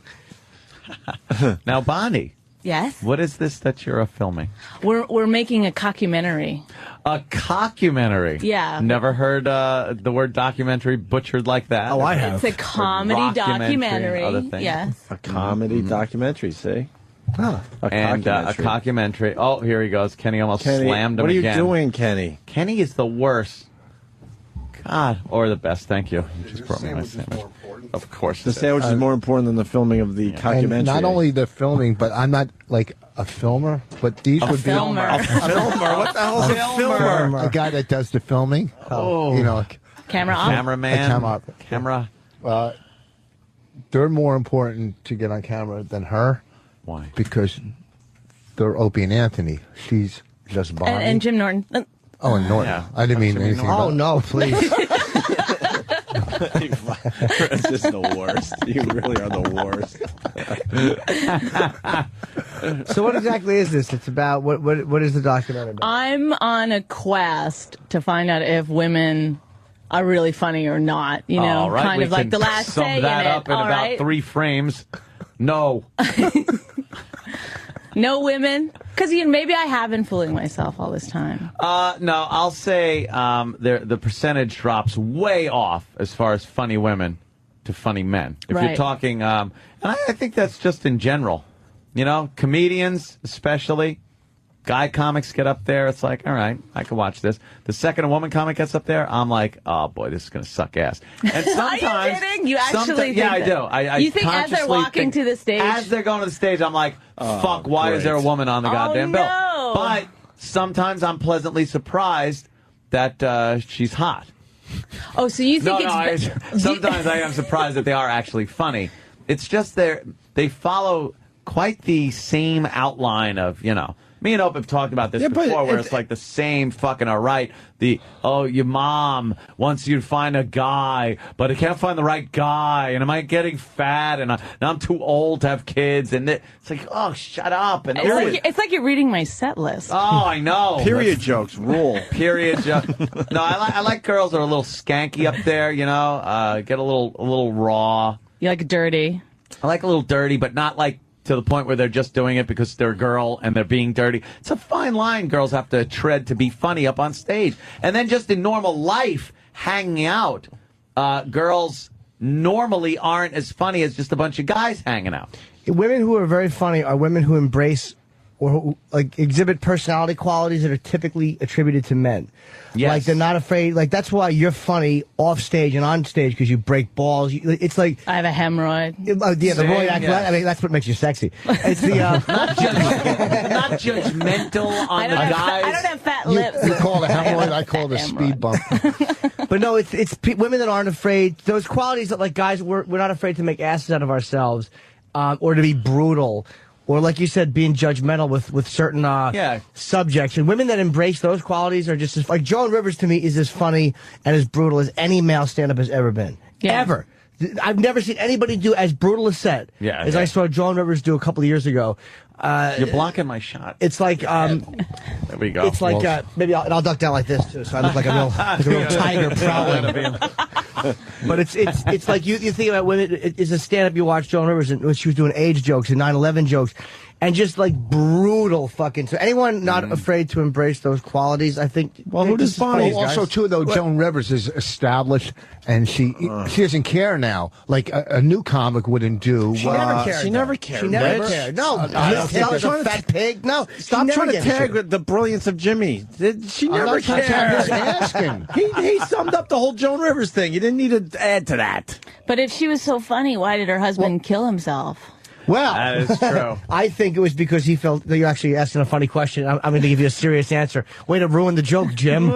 Now, Bonnie. Yes? What is this that you're filming? We're making a cockumentary. A cockumentary? Yeah. Never heard the word documentary butchered like that. Oh, I have. It's a comedy documentary. Other things. Yes. A comedy documentary, see? A cockumentary. Oh, here he goes. Kenny almost slammed him again. What are you doing, Kenny? Kenny is the worst. God, or the best. Thank you. You just brought me my sandwich. Of course. The sandwich is more important than the filming of the cockumentary. And not only the filming, but I'm not a filmer, but these would be... A filmer? What the hell is a filmer? A guy that does the filming. Camera op? Cameraman. Camera. They're more important to get on camera than her. Why? Because they're Opie and Anthony. She's just Bonnie. And Jim Norton. Oh, and Norton. Yeah. I didn't mean anything about... Oh, no, please. It's just the worst. You really are the worst. So what exactly is this? It's about what is the documentary about? I'm on a quest to find out if women are really funny or not. You know, all right. kind We of like can the last sum say that in up it. in All about right? 3 frames. No. No women? Because maybe I have been fooling myself all this time. No, I'll say the percentage drops way off as far as funny women to funny men. If you're Right. talking, and I think that's just in general. You know, comedians especially. Guy comics get up there, it's like, all right, I can watch this. The second a woman comic gets up there, I'm like, oh boy, this is going to suck ass. And sometimes, Are you kidding? You actually think yeah, I that? do. I You think as they're consciously walking to the stage? As they're going to the stage, I'm like, fuck, why is there a woman on the goddamn bill? no. But sometimes I'm pleasantly surprised that she's hot. Oh, so you think Sometimes I am surprised that they are actually funny. It's just they follow quite the same outline of, you know. Me and Opie have talked about this before, where it's like the same fucking all right. Your mom wants you to find a guy, but I can't find the right guy, and am I getting fat, and now I'm too old to have kids, and it's like, oh, shut up. And it's like you're reading my set list. Oh, I know. Period jokes rule. Period jokes. No, I like girls that are a little skanky up there, you know, get a little raw. You like dirty. I like a little dirty, but not like to the point where they're just doing it because they're a girl and they're being dirty. It's a fine line girls have to tread to be funny up on stage. And then just in normal life, hanging out, girls normally aren't as funny as just a bunch of guys hanging out. Women who are very funny are women who embrace or who, like, exhibit personality qualities that are typically attributed to men. Yes. Like, they're not afraid. Like, that's why you're funny off stage and on stage, because you break balls. It's like... I have a hemorrhoid. Yeah, the roid act. I mean, that's what makes you sexy. It's the... not judgmental on the guys. I don't have fat lips. You call it a hemorrhoid, I call it a speed bump. But no, it's women that aren't afraid. Those qualities that, like, guys, we're not afraid to make asses out of ourselves, or to be brutal, or, like you said, being judgmental with certain subjects. And women that embrace those qualities are just as... Like, Joan Rivers, to me, is as funny and as brutal as any male stand-up has ever been. Yeah. Ever. I've never seen anybody do as brutal a set as I saw Joan Rivers do a couple of years ago. You're blocking my shot. It's like... there we go. It's like... maybe I'll duck down like this, too, so I look like a real tiger prowling. But it's like you think about women. It's a stand-up you watch Joan Rivers, and when she was doing age jokes and 9/11 jokes, and just like brutal fucking. So anyone not afraid to embrace those qualities, I think. Well, who does funny? Also, too, though, Joan Rivers is established, and she doesn't care now. Like a new comic wouldn't do. She never cared. She never cared. She never cared. No, stop trying to fat pig. No, stop trying to tag the brilliance of Jimmy. She never cared. Asking. He summed up the whole Joan Rivers thing. You didn't need to add to that. But if she was so funny, why did her husband kill himself? Well, that is true. I think it was because he felt that you're actually asking a funny question. I'm going to give you a serious answer. Way to ruin the joke, Jim.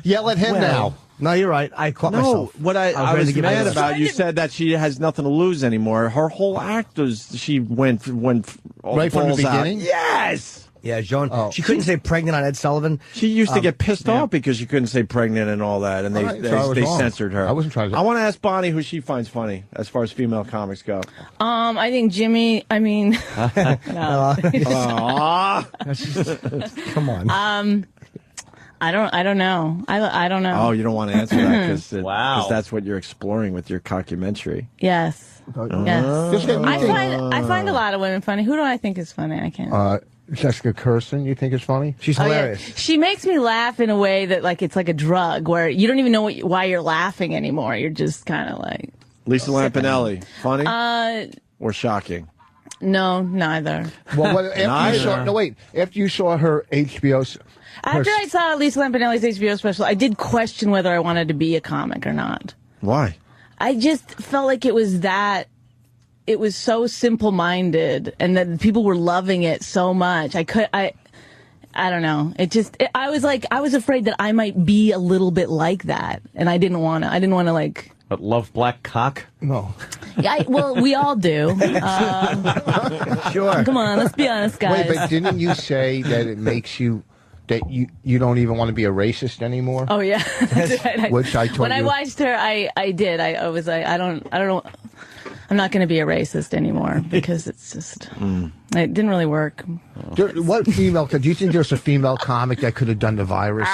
Yell at him now. No, you're right. I caught myself. What I was mad about, you said that she has nothing to lose anymore. Her whole act was she went all right from the beginning. Out. Yes. Yeah, Joan. She couldn't say pregnant on Ed Sullivan. She used to get pissed off because she couldn't say pregnant and all that, and they censored her. I wasn't trying to. I want to ask Bonnie who she finds funny as far as female comics go. I think Jimmy. I mean, no. Come on. I don't know. I don't know. Oh, you don't want to answer that because that's what you're exploring with your cockumentary. Yes. Yes. I find a lot of women funny. Who do I think is funny? I can't. Jessica Kirsten, you think is funny? She's hilarious. Yeah. She makes me laugh in a way that like it's like a drug where you don't even know why you're laughing anymore. You're just kind of like. Lisa Lampanelli, funny or shocking? No, neither. Well, after you saw her HBO. After I saw Lisa Lampanelli's HBO special, I did question whether I wanted to be a comic or not. Why? I just felt like it was so simple-minded, and that people were loving it so much. I don't know. I was afraid that I might be a little bit like that, and I didn't want to like. But love black cock? No. Yeah, well, we all do. Sure. Come on, let's be honest, guys. Wait, but didn't you say that it makes you that you don't even want to be a racist anymore? Oh yeah, that's right. Which I told when you. I watched her, I did. I was like, I don't know. I'm not going to be a racist anymore because it's just it didn't really work. What female? Do you think there's a female comic that could have done the virus,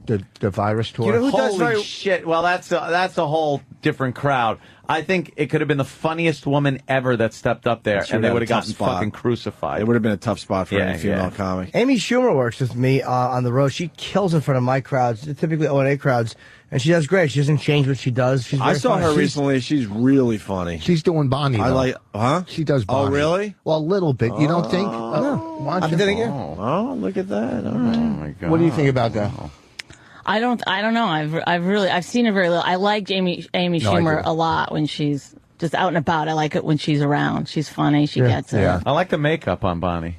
the virus tour? You know who does Holy shit! Well, that's a whole different crowd. I think it could have been the funniest woman ever that stepped up there, and they would have gotten fucking crucified. It would have been a tough spot for any female comic. Amy Schumer works with me on the road. She kills in front of my crowds, typically O&A crowds, and she does great. She doesn't change what she does. She's I saw funny. her recently. She's really funny. She's doing Bonnie. I though. like, huh? She does Bonnie. Oh, really? Well, a little bit. You don't think? I've been doing it. Oh, look at that. All right. Oh my God. What do you think about that? I don't know. I've seen her very little. I like Amy Schumer a lot when she's just out and about. I like it when she's around. She's funny. She gets it. I like the makeup on Bonnie.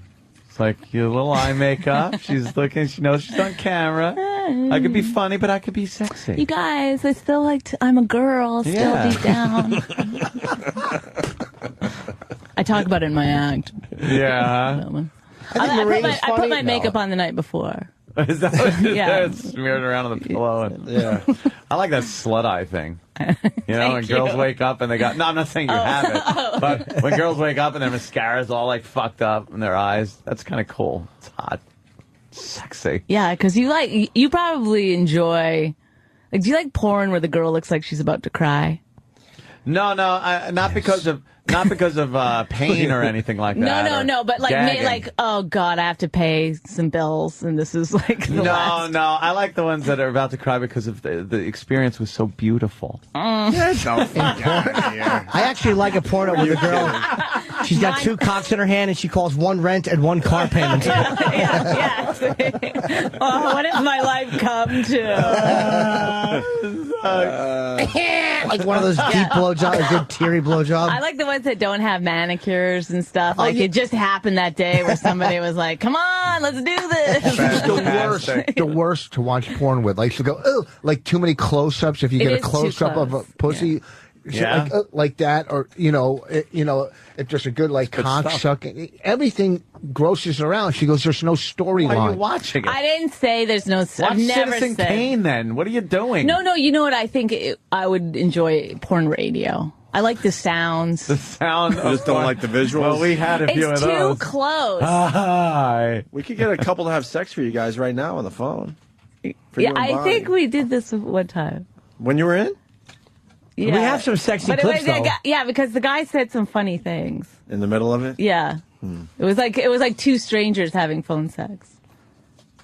It's like your little eye makeup. She's looking. She knows she's on camera. I could be funny, but I could be sexy. You guys, I still like to, I'm a girl still deep down. I talk about it in my act. Yeah. I put my makeup on the night before. Is that what Yeah. it's smeared around on the pillow? And, I like that slut eye thing. You know, when girls wake up and they got... No, I'm not saying you have it. But when girls wake up and their mascara's all, like, fucked up in their eyes, that's kind of cool. It's hot. Sexy. Yeah, because you probably enjoy... Like, do you like porn where the girl looks like she's about to cry? No, not because of pain or anything like that. No, but like, gagging. oh God, I have to pay some bills, and this is like the last. No, I like the ones that are about to cry because of the experience was so beautiful. I actually like a porno with a girl. She's got two cocks in her hand, and she calls one rent and one car payment. Yeah. Oh, what has my life come to? Like one of those deep blowjobs, a good teary blowjob. I like the ones that don't have manicures and stuff. Like it just happened that day where somebody was like, "Come on, let's do this." It's the worst to watch porn with. Like, she'll go, oh, like too many close-ups. If you get a close-up of a pussy, like that, or if there's a good like cock sucking, everything grosses her out. She goes, "There's no storyline." Why are you watching it? I didn't say there's no. Watch I've never Citizen said. Kane. Then what are you doing? No. You know what? I think I would enjoy porn radio. I like the sounds. The sound. I just don't like the visuals. Well, we had a few of It's those. too close. Hi. We could get a couple to have sex for you guys right now on the phone. Yeah, I think we did this one time. When you were in? Yeah. We have some sexy But clips, though. Yeah, because the guy said some funny things. In the middle of it? Yeah. It was like two strangers having phone sex.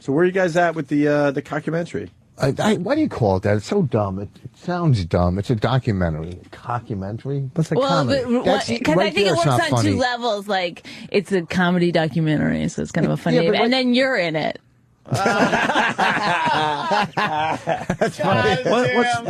So where are you guys at with the cockumentary? Why do you call it that? It's so dumb. It sounds dumb. It's a documentary. Cockumentary? What's a comedy? Because I think it works on two levels. Like, it's a comedy documentary, so it's kind of a funny name. And then you're in it. That's funny.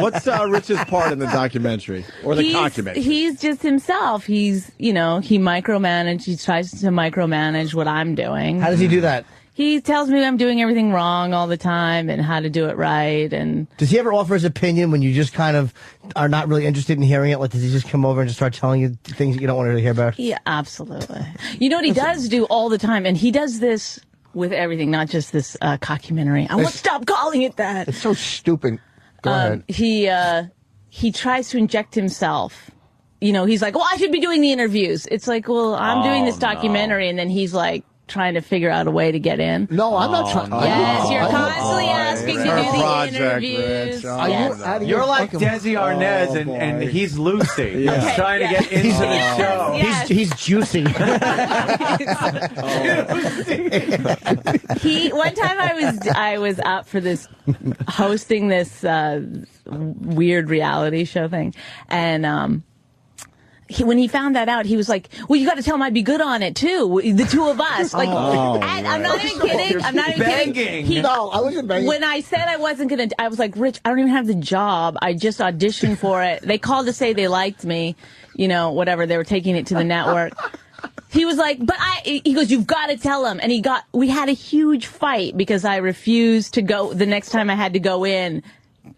What's Rich's part in the documentary or the cockumentary? He's just himself. He's he micromanages. He tries to micromanage what I'm doing. How does he do that? He tells me I'm doing everything wrong all the time and how to do it right. And does he ever offer his opinion when you just kind of are not really interested in hearing it? Like, does he just come over and just start telling you things that you don't want to hear about? Yeah, absolutely. You know what he does do all the time, and he does this with everything, not just this cockumentary. I won't stop calling it that. It's so stupid. Go ahead. He tries to inject himself. He's like, well, I should be doing the interviews. It's like, well, I'm doing this documentary, and then he's like, trying to figure out a way to get in. No, I'm not trying. Yes, you're constantly asking to do the interviews. You're like Desi Arnaz, and he's Lucy. He's trying to get into the show. Yes. He's juicy. One time I was up for this hosting this weird reality show thing, and when he found that out, he was like, well, you got to tell him I'd be good on it, too. The two of us. Like, and I'm not even kidding. I'm not even kidding. No, I wasn't begging. When I said I wasn't going to, I was like, Rich, I don't even have the job. I just auditioned for it. They called to say they liked me. Whatever. They were taking it to the network. He was like, he goes, you've got to tell him. And we had a huge fight because I refused to go. The next time I had to go in,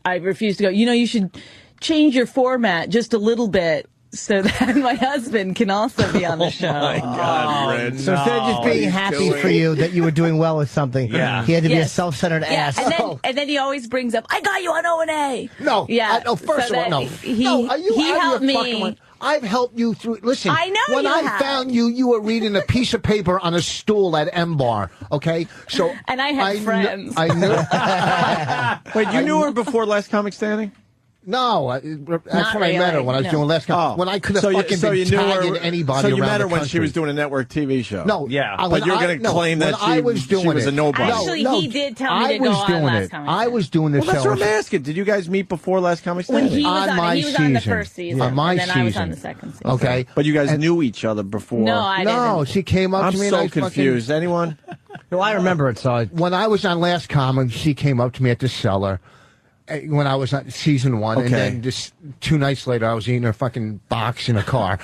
I refused to go. You should change your format just a little bit, so that my husband can also be on the show. Oh, my God, Rich. So instead of just being happy for you that you were doing well with something, he had to be a self-centered ass. And then he always brings up, I got you on O&A. No. Yeah. First of all, no. He your helped me. fucking mind? I've helped you through. Listen, I know when you I have. found you, you were reading a piece of paper on a stool at M Bar. Okay, so and I had friends. I knew. Wait, you knew her before Last Comic Standing? No, that's when I met her, when I was doing last time. When I could have fucking been tagging anybody. So you around met her the when country. she was doing a network TV show. No, but you're going to claim that she was a nobody. Actually, he did tell me to go on last Comedy I was doing the well, show. That's what I'm asking. Did you guys meet before last Comedy When Standing? he was on, my he was season. on the first season, On my and then season. I was on the second season. Okay. But you guys knew each other before. No, I didn't. No, she came up I'm to me. so and I confused. Anyone? No, I remember it. So when I was on Last Comic, she came up to me at the cellar. When I was on season 1, and then just 2 nights later, I was eating her fucking box in a car.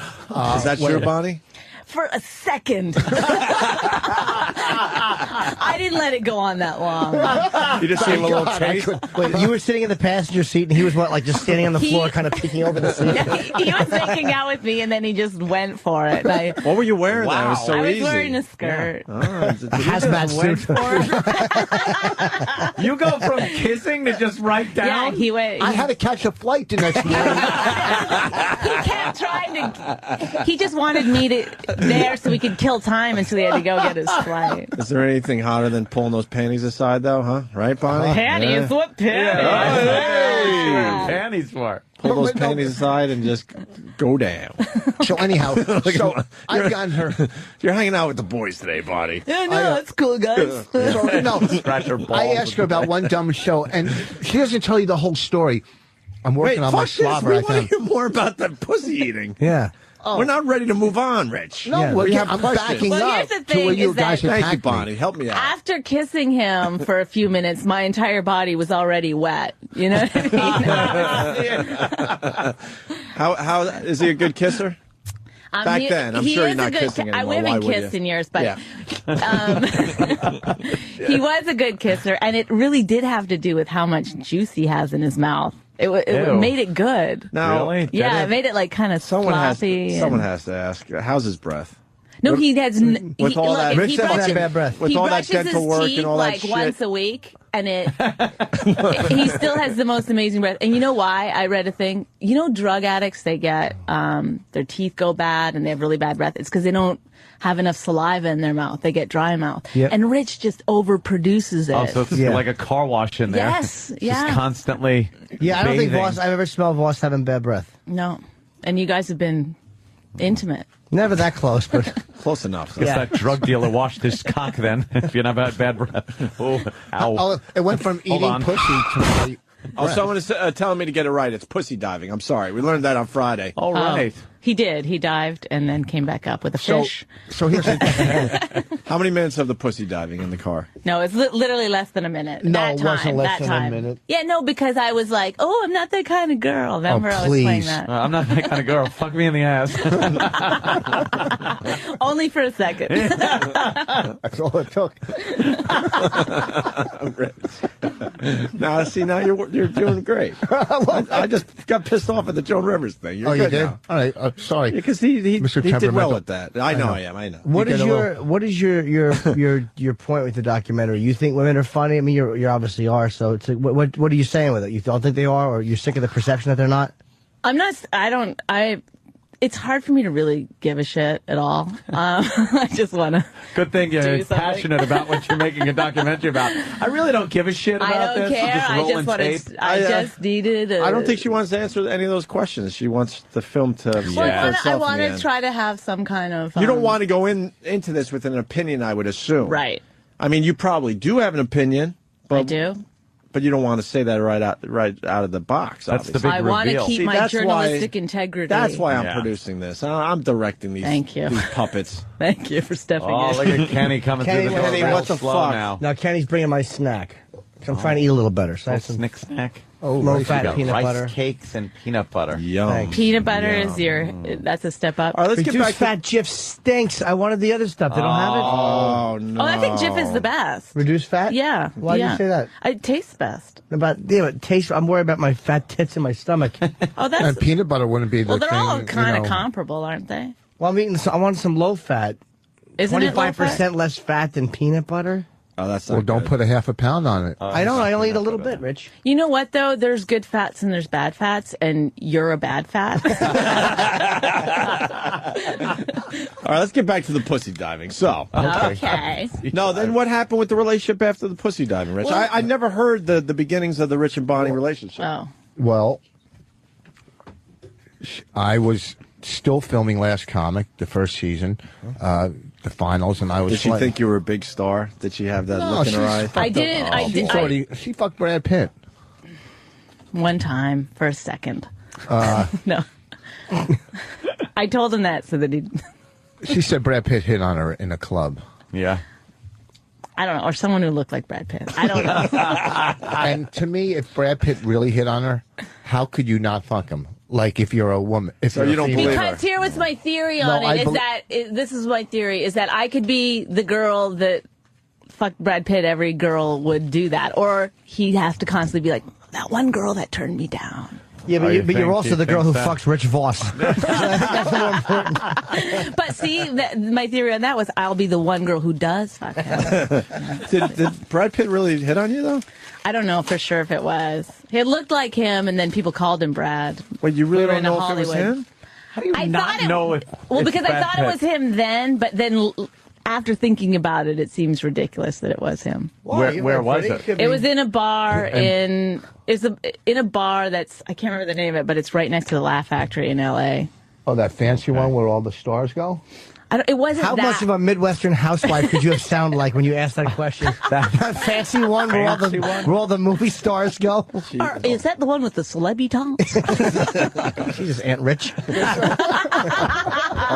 Is that true, Bonnie? For a second. I didn't let it go on that long. You just gave him a little taste? Wait, you were sitting in the passenger seat, and he was, like, just standing on the floor, kind of peeking over the seat? He was making out with me, and then he just went for it. What were you wearing? Wow. That was so I was easy. wearing a skirt. Yeah. Hazmat suit. You go from kissing to just right down? Yeah, he went. I had to catch a flight the next morning. He kept trying to. He just wanted me there so we could kill time until he had to go get his flight. Is there anything hotter than pulling those panties aside, though, huh? Right, Bonnie? Panties? Yeah. What panties? Yeah. Panties for. Pull those panties aside and just go down. So anyhow, I've gotten her. You're hanging out with the boys today, Bonnie. Yeah, no, that's cool, guys. So, no, Scratch her balls. I asked her about one dumb show, and she doesn't tell you the whole story. I'm working on my slobber. We I want to think. hear more about the pussy eating. Yeah. We're not ready to move on, Rich. No, we have I'm questions. backing Well, up here's the to thing where you is that- guys Thank you, attacked Bonnie. me. Help me out. After kissing him for a few minutes, my entire body was already wet. You know what I mean? How is he a good kisser? Back then, I'm sure you're not kissing anymore. We haven't Why would kissed you? in years, but Yeah. he was a good kisser, and it really did have to do with how much juice he has in his mouth. It made it good. Now, Really? Yeah, it made it like kind of someone sloppy. has to ask. How's his breath? No, he has. With all that, Rich doesn't have bad breath. With He all that brushes dental his work teeth and all that like shit. once a week, and he still has the most amazing breath. And you know why? I read a thing. You know, drug addicts, they get their teeth go bad and they have really bad breath. It's because they don't have enough saliva in their mouth. They get dry mouth. Yep. And Rich just overproduces it. Oh, so it's like a car wash in there. Yes, yeah. Just constantly. Yeah, I don't think bathing. Voss. I've ever smelled Voss having bad breath. No, and you guys have been intimate. Never that close, but Close enough. Guess that drug dealer washed his cock then. If you never had bad breath. Oh, ow. Oh, it went from Hold eating on. pussy to Oh, someone is telling me to get it right. It's pussy diving. I'm sorry. We learned that on Friday. All right. He did. He dived and then came back up with a fish. So here's How many minutes of the pussy diving in the car? No, it's literally less than a minute. No, that it time, wasn't less that than a time. minute. Yeah, no, because I was like, oh, I'm not that kind of girl. Remember, I was playing please. that. I'm not that kind of girl. Fuck me in the ass. Only for a second. that's all it took. Now, see, now you're doing great. I just got pissed off at the Joan Rivers thing. You're Oh, you good did? now. All right, sorry. Because he Mr. did well Temperamental. at that. I know I am. I know. what You is get a your your point with the documentary? You think women are funny? I mean, you obviously are. So it's like, what are you saying with it? You don't think they are, or you're sick of the perception that they're not? I'm not, it's hard for me to really give a shit at all. I just want to. Good thing you're Do something. passionate about what you're making a documentary about. I really don't give a shit about I don't this. I'm care. just I rolling just wanted. tape. I just needed. I don't think she wants to answer any of those questions. She wants the film to Well, speak for I itself want in the to end. try to have some kind of. You don't want to go into this with an opinion, I would assume. Right. I mean, you probably do have an opinion. But, I do. But you don't want to say that right out of the box. That's the obviously. big I want to reveal. keep See, my that's why- journalistic integrity. That's why I'm Yeah. producing this. I'm directing these. Thank you. These puppets. Thank you for stepping Oh, in. look at Kenny coming Kenny, through the door. Kenny, real what the slow fuck? now. Now Kenny's bringing my snack. I'm trying to eat a little better. So I have some Snick snack. low-fat Got peanut rice butter. cakes and peanut butter. Yum. Thanks. Peanut butter is that's a step up. All right, let's get Reduced back fat Jif stinks. I wanted the other stuff. They don't have it. Oh no! Oh, I think Jif is the best. Reduced fat? Yeah. Why do yeah. you say that? It tastes best. It tastes. I'm worried about my fat tits in my stomach. Oh, that's. And peanut butter wouldn't be the well, they're thing. all kind of you know. comparable, aren't they? Well, I'm eating. I want some low fat. Isn't it low fat? 25% less fat than peanut butter. Oh, that's not Well, don't good. put a half a pound on it. I don't. I only eat a little bit, Rich. You know what though? There's good fats and there's bad fats, and you're a bad fat. All right, let's get back to the pussy diving. So, Okay. no, then what happened with the relationship after the pussy diving, Rich? Well- I never heard the beginnings of the Rich and Bonnie relationship. Oh. Well, I was still filming Last Comic, the first season, the finals, and I was. Did she think you were a big star? Did she have that look in her eye? I didn't. She fucked Brad Pitt. One time for a second. No. I told him that so that he. She said Brad Pitt hit on her in a club. Yeah. I don't know, or someone who looked like Brad Pitt. I don't know. And to me, if Brad Pitt really hit on her, how could you not fuck him? Like if you're a woman, if so you don't believe her. Because here was my theory on this is my theory is that I could be the girl that fucked Brad Pitt. Every girl would do that, or he'd have to constantly be like that one girl that turned me down. Yeah, but you're also the girl who fucks Rich Voss. That's more important. But see, my theory on that was I'll be the one girl who does fuck him. Did Brad Pitt really hit on you, though? I don't know for sure if it was. It looked like him, and then people called him Brad. Wait, you really don't know if it was him? How do you not know if Well, it's because I Brad thought Pitt? it was him then, but then after thinking about it, it seems ridiculous that it was him. Where was it? It was in a bar in a bar that's I can't remember the name of it, but it's right next to the Laugh Factory in L.A. Oh, that fancy one where all the stars go? It wasn't How that. much of a Midwestern housewife could you have sounded like when you asked that question? that fancy one where all the movie stars go? Is that the one with the celebby tongue? Jesus, Aunt Rich. All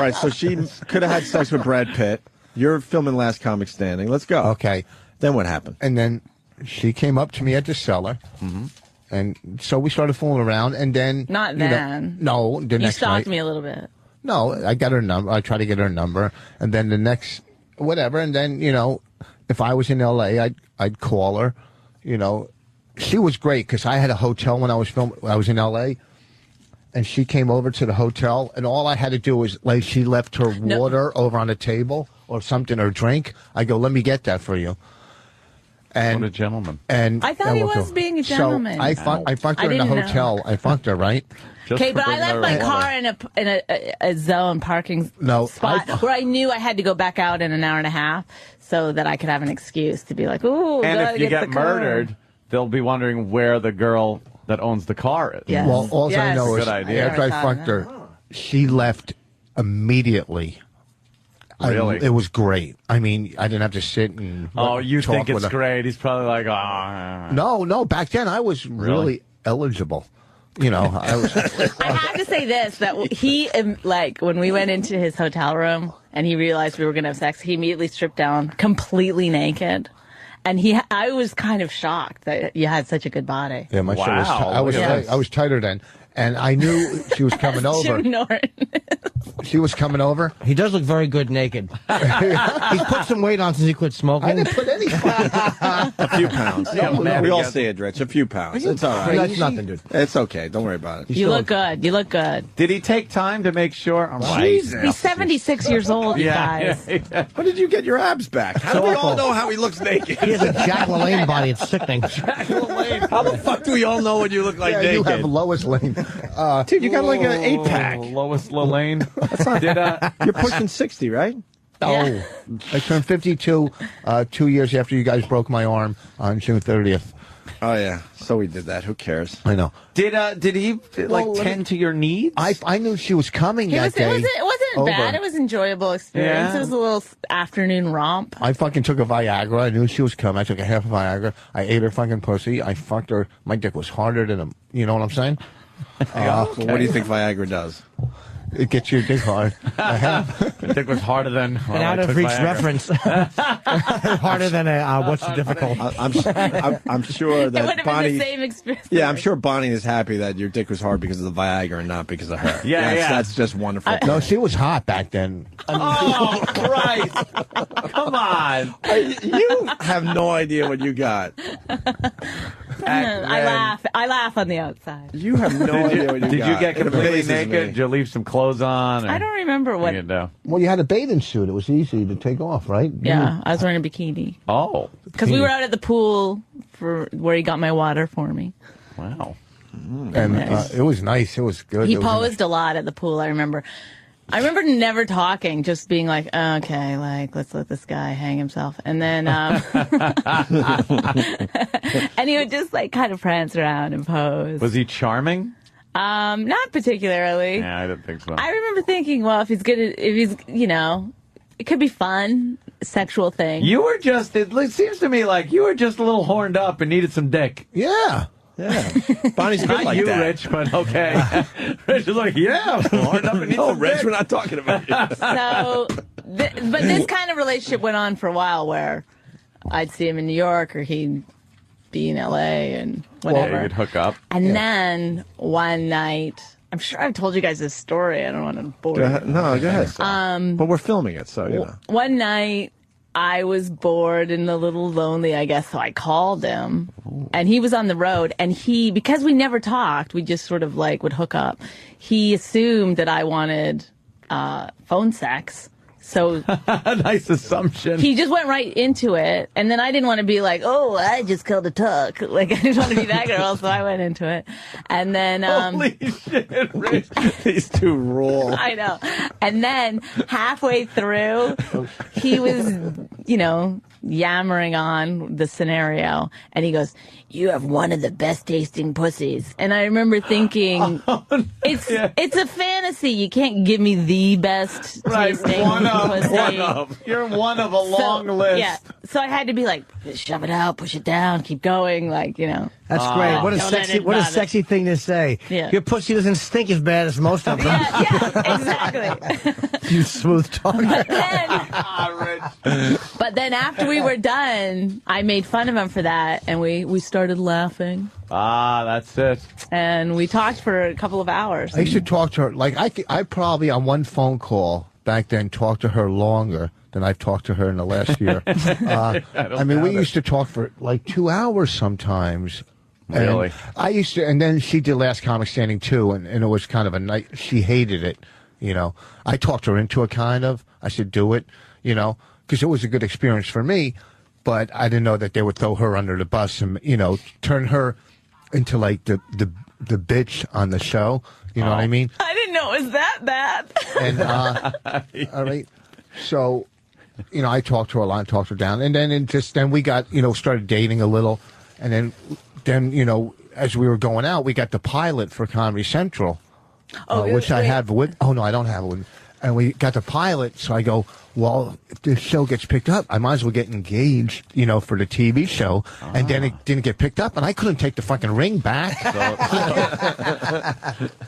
right, so she could have had sex with Brad Pitt. You're filming Last Comic Standing. Let's go. Okay. Then what happened? And then she came up to me at the cellar. And so we started fooling around. And then. Not then. No, the You next night. stalked me a little bit. No, I got her number. I tried to get her number. And then the next. Whatever. And then, if I was in L.A., I'd call her. She was great because I had a hotel when I was filming. I was in L.A. And she came over to the hotel. And all I had to do was, she left her water over on the table. Or something, or drink. I go, let me get that for you. And what a gentleman. And I thought he was being a gentleman. So I fucked her in the hotel. I fucked her, right? Okay, but I left my car in a zone parking spot where I knew I had to go back out in an hour and a half so that I could have an excuse to be like, ooh, and if you get get murdered, they'll be wondering where the girl that owns the car is. Yes. Well, all I know is good idea. after I fucked her, she left immediately. Really? It was great. I mean, I didn't have to sit and you talk think with it's her. great. He's probably like, oh. No, back then I was really eligible. I was. I have to say this, that he, when we went into his hotel room and he realized we were going to have sex, he immediately stripped down completely naked. And I was kind of shocked that you had such a good body. Yeah, my shit was. I was tighter then, and I knew she was coming over. She was coming over. He does look very good naked. He's put some weight on since he quit smoking. I didn't put any. A few pounds. We all see it, Rich. A few pounds. It's all right. That's nothing, dude. It's okay. Don't worry about it. You look good. You look good. Did he take time to make sure? Jesus. He's 76 years old, you guys. When did you get your abs back? How do we all know how he looks naked? He has a Jack LaLanne body. It's sickening. Jack LaLanne. How the fuck do we all know what you look like naked? You have Lois Lane. Dude, you got like an 8-pack. Lois Lane. You're pushing 60, right? Oh, I turned 52 2 years after you guys broke my arm on June 30th. Oh, yeah. So we did that. Who cares? I know. Did he tend to your needs? I knew she was coming that day. It wasn't bad. It was an enjoyable experience. Yeah. It was a little afternoon romp. I fucking took a Viagra. I knew she was coming. I took a half of Viagra. I ate her fucking pussy. I fucked her. My dick was harder than a. You know what I'm saying? Well, what do you think Viagra does? It gets your dick hard. Your dick was harder than. An out-of-reach reference. Harder than what's difficult. I'm sure It would that have Bonnie. been the same experience. Yeah, I'm sure Bonnie is happy that your dick was hard because of the Viagra and not because of her. That's just wonderful. No, she was hot back then. Oh, Christ. Come on. You have no idea what you got. I laugh on the outside. You have no idea what you got. Did you get completely amazes naked? me. Did you leave some clothes on? I don't remember what. Well, you had a bathing suit. It was easy to take off, right? Yeah, I was wearing a bikini. Oh. Because we were out at the pool where he got my water for me. Wow. And it was nice. It was good. He posed a lot at the pool, I remember. I remember never talking, just being like, okay, let's let this guy hang himself. And then, and he would just kind of prance around and pose. Was he charming? Not particularly. Yeah, I don't think so. I remember thinking, well, if he's, you know, it could be fun, sexual thing. You were just, it seems to me like you were just a little horned up and needed some dick. Yeah. Yeah. Bonnie's good Not like you, that. Rich, but okay. Rich is like, yeah, I'm horned up and need some Rich, dick. we're not talking about you. So, but this kind of relationship went on for a while where I'd see him in New York or he'd be in L.A. and whatever. Yeah, you could hook up. And then one night, I'm sure I've told you guys this story. I don't want to bore you. No, go ahead. But we're filming it, so, you know. One night, I was bored and a little lonely, I guess, so I called him. And he was on the road, and because we never talked, we just sort of like would hook up. He assumed that I wanted phone sex. So nice assumption. He just went right into it, and then I didn't want to be like, "Oh, I just killed a tuck." Like I didn't want to be that girl, so I went into it. And then, holy shit, Rich. These two rule. I know. And then halfway through, he was, you know, yammering on the scenario, and he goes, "You have one of the best tasting pussies." And I remember thinking, it's a fantasy. You can't give me the best tasting pussy. You're one of a long list. Yeah. So I had to be like, shove it out, push it down, keep going, like, you know. That's great. What a sexy thing to say. Yeah. Your pussy doesn't stink as bad as most of them. Yeah, exactly. You smooth talker. But then after we were done, I made fun of him for that, and we started laughing. Ah, that's it. And we talked for a couple of hours. I used to talk to her, like, I probably on one phone call back then talked to her longer than I've talked to her in the last year. I mean, we used to talk for like 2 hours sometimes. Really? I used to, and then she did Last Comic Standing too, and it was kind of a night. She hated it, you know. I talked her into it, kind of. I said, do it, you know, because it was a good experience for me, but I didn't know that they would throw her under the bus and, you know, turn her into like the bitch on the show. You know what I mean? I didn't know it was that bad. And all right, so you know, I talked to her a lot, talked her down, and then we got, you know, started dating a little, and then you know, as we were going out, we got the pilot for Comedy Central, which I have with. Oh no, I don't have it with. And we got the pilot, so I go, well, if this show gets picked up, I might as well get engaged, you know, for the TV show. And then it didn't get picked up, and I couldn't take the fucking ring back.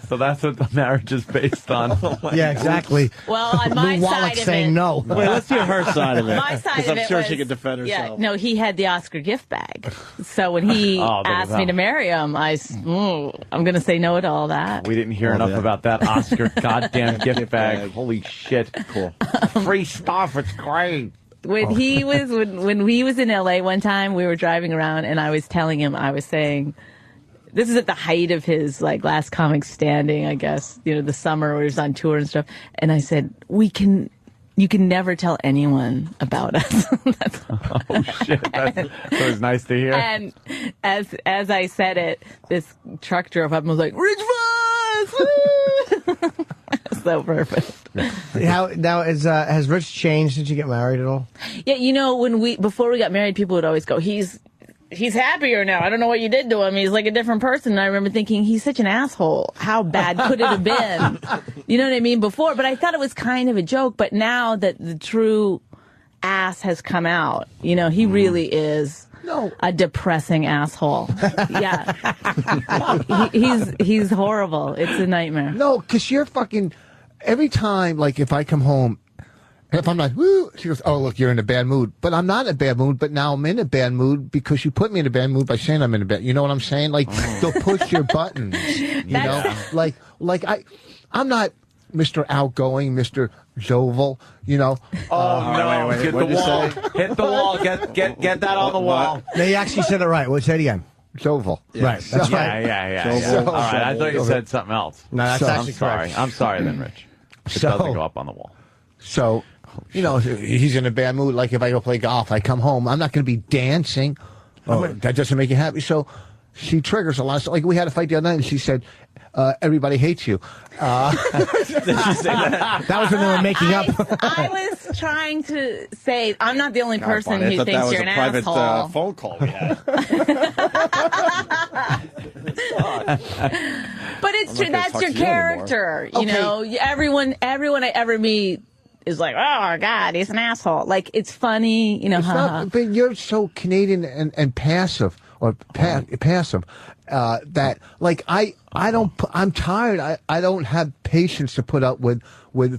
So that's what the marriage is based on. Yeah, exactly. Well, on my Lou side Wallach of saying it, no. Wait, let's hear her side of it. My side Because of I'm it sure was, she can defend herself. Yeah, no, he had the Oscar gift bag. So when he asked me to marry him, I'm going to say no to all that. We didn't hear enough about that Oscar goddamn gift bag. Holy shit. Cool. Free stuff. It's great. When he was in LA one time, we were driving around, and I was telling him, I was saying, this is at the height of his like Last Comic Standing, I guess, you know, the summer where he was on tour and stuff. And I said, you can never tell anyone about us. Oh shit, that was nice to hear. And as I said it, this truck drove up and was like, Rich Voss! So perfect. Now has Rich changed since you get married at all? Yeah, you know, before we got married, people would always go, he's happier now. I don't know what you did to him. He's like a different person. And I remember thinking, he's such an asshole. How bad could it have been? You know what I mean? Before, but I thought it was kind of a joke. But now that the true ass has come out, you know, he really is a depressing asshole. Yeah. He's horrible. It's a nightmare. No, because you're fucking... Every time, like, if I come home, if I'm like, woo, she goes, oh, look, you're in a bad mood. But I'm not in a bad mood, but now I'm in a bad mood because you put me in a bad mood by saying I'm in a bad... You know what I'm saying? Like, they'll push your buttons, you know? Like I'm not Mr. Outgoing, Mr. Jovial, you know? Oh, no, wait, hit the wall. Hit the wall. Get that on the wall. They actually said it right. Well, say it again. Jovial. Right. That's right. Yeah. All right, I thought you said something else. No, that's actually I'm sorry. correct. I'm sorry then, Rich. It doesn't go up on the wall. So, you know, he's in a bad mood. Like if I go play golf, I come home, I'm not going to be dancing. That doesn't make you happy. So she triggers a lot of stuff. Like we had a fight the other night, and she said, everybody hates you. Did she say that? That was when they were making up. I was trying to say, I'm not the only person who thinks you're an private, asshole. phone call we had. But it's true. That's your character. You know, everyone I ever meet is like, oh God, he's an asshole. Like, it's funny, you know. But you're so Canadian and passive or passive that like I'm tired. I don't have patience to put up with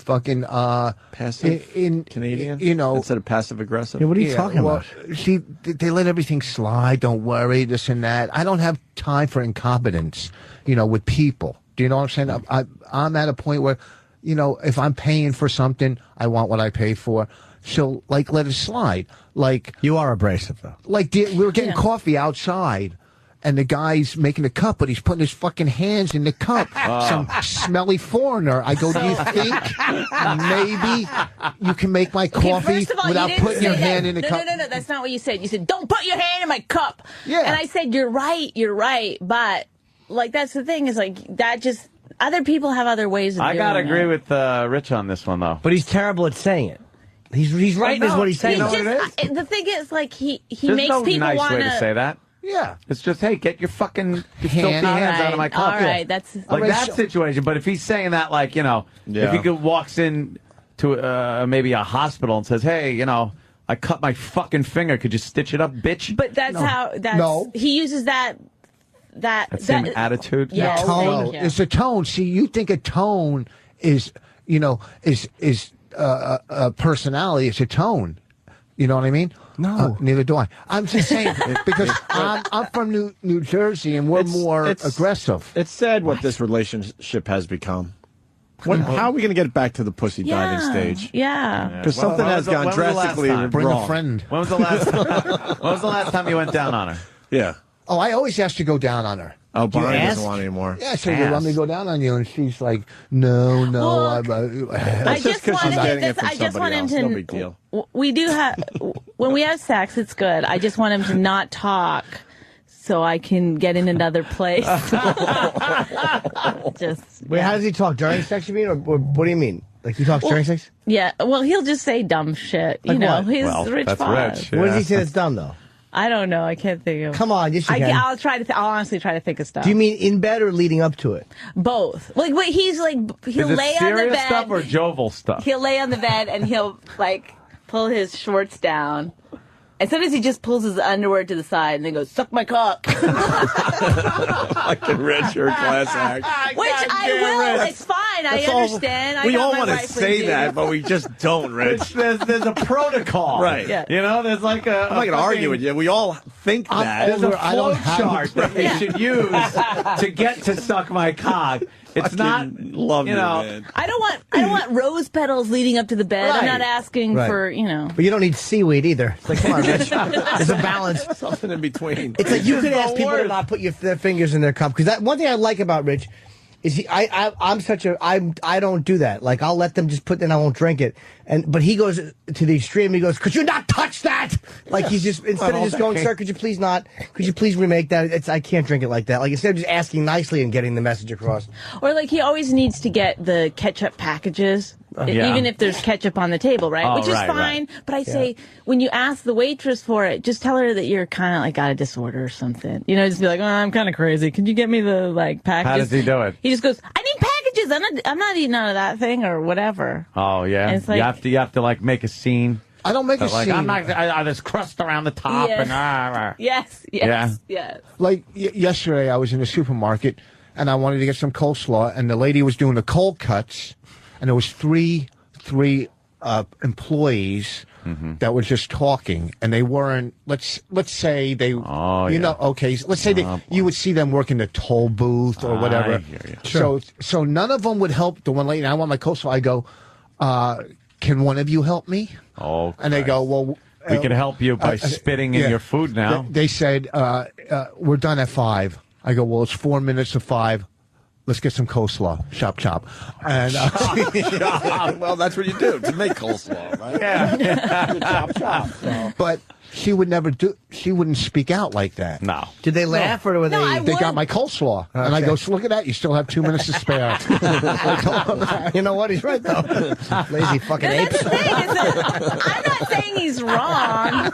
fucking passive in Canadian. You know, instead of passive aggressive. Yeah, what are you talking about? See, they let everything slide. Don't worry, this and that. I don't have time for incompetence. You know, with people. Do you know what I'm saying? I'm at a point where, you know, if I'm paying for something, I want what I pay for. So, like, let it slide. Like, you are abrasive, though. Like, we were getting coffee outside, and the guy's making the cup, but he's putting his fucking hands in the cup. Some smelly foreigner. I go, do you think maybe you can make my coffee without putting your hand in the cup? No, that's not what you said. You said, don't put your hand in my cup. Yeah. And I said, you're right. But, like, that's the thing is, like, that just... Other people have other ways of doing it. I gotta agree with Rich on this one, though. But he's terrible at saying it. He's right is what he's saying. You know what it is? The thing is, like, he makes no people nice want way to say that. Yeah. It's just, hey, get your fucking filthy hands out of my cup. All right, that's... Like that situation. But if he's saying that, like, you know, if he walks in to maybe a hospital and says, hey, you know, I cut my fucking finger. Could you stitch it up, bitch? But that's how... He uses that same attitude. Yeah, tone. It's a tone. See, you think a tone is, you know, is a personality. It's a tone. You know what I mean? No, neither do I. I'm just saying because I'm from New Jersey and we're more aggressive. It's sad what this relationship has become. How are we going to get back to the pussy diving stage? Yeah, because something has gone drastically wrong. Bring a friend. When was the last time you went down on her? Yeah. Oh, I always ask to go down on her. Oh, Bonnie doesn't want anymore. Yeah, I said, well, let me go down on you. And she's like, no. I just want him to... No big deal. We do have... When we have sex, it's good. I just want him to not talk so I can get in another place. Wait, how does he talk? During sex, you mean? Or what do you mean? Like, he talks during sex? Yeah, well, he'll just say dumb shit. Like you know, what? he's Rich Bob. Rich, yeah. What does he say that's dumb, though? I don't know. I can't think of. Come on, yes you can. I'll try to. I'll honestly try to think of stuff. Do you mean in bed or leading up to it? Both. Like, he's like, he'll lay on the serious bed. stuff or jovial stuff? He'll lay on the bed and he'll like pull his shorts down. And sometimes he just pulls his underwear to the side and then goes, suck my cock. Like a Rich or class act. Which I will. It's fine. I understand. We all want to say that, but we just don't, Rich. There's a protocol. Right. Yeah. You know, there's like a... I'm not going to argue with you. We all think that. There's a flow chart that you should use to get to suck my cock. It's not, love you know, man. I don't want rose petals leading up to the bed. Right. I'm not asking for, you know. But you don't need seaweed either. It's like, come on, Rich. There's a balance. Something in between. It's like you could ask people to not put their fingers in their cup. Because that one thing I like about Rich is I don't do that. Like, I'll let them just put it and I won't drink it. But he goes to the extreme. He goes, could you not touch that? Like, he's just, instead of just going, sir, could you please remake that? I can't drink it like that. Like, instead of just asking nicely and getting the message across. Or like, he always needs to get the ketchup packages. Even if there's ketchup on the table, right? Which is fine. Right. But I say, when you ask the waitress for it, just tell her that you're kind of like got a disorder or something. You know, just be like, oh, I'm kind of crazy. Can you get me the like packages? How does he do it? He just goes, I need packages. I'm not eating none of that thing or whatever. Oh yeah. And it's like, you have to like make a scene. I don't make a scene. I'm not. There's crust around the top and Yes. Like yesterday, I was in the supermarket and I wanted to get some coleslaw, and the lady was doing the cold cuts, and there was three employees that were just talking, and they weren't. Let's say they, let's say that you would see them working the toll booth or whatever. I hear you. Sure. So none of them would help the one lady. And I want my coleslaw. I go, can one of you help me? Oh, and they go, well, we can help you by spitting in your food now. They said, we're done at 5. I go, well, it's 4 minutes to 5. Let's get some coleslaw. Chop, chop. And, well, that's what you do to make coleslaw, right? Yeah. Chop, chop. So. But she would never do. She wouldn't speak out like that. No. Did they laugh or were they? They got my coleslaw, and I go, so look at that. You still have 2 minutes to spare. You know what? He's right though. Lazy fucking ape. That's the thing, is that I'm not saying he's wrong.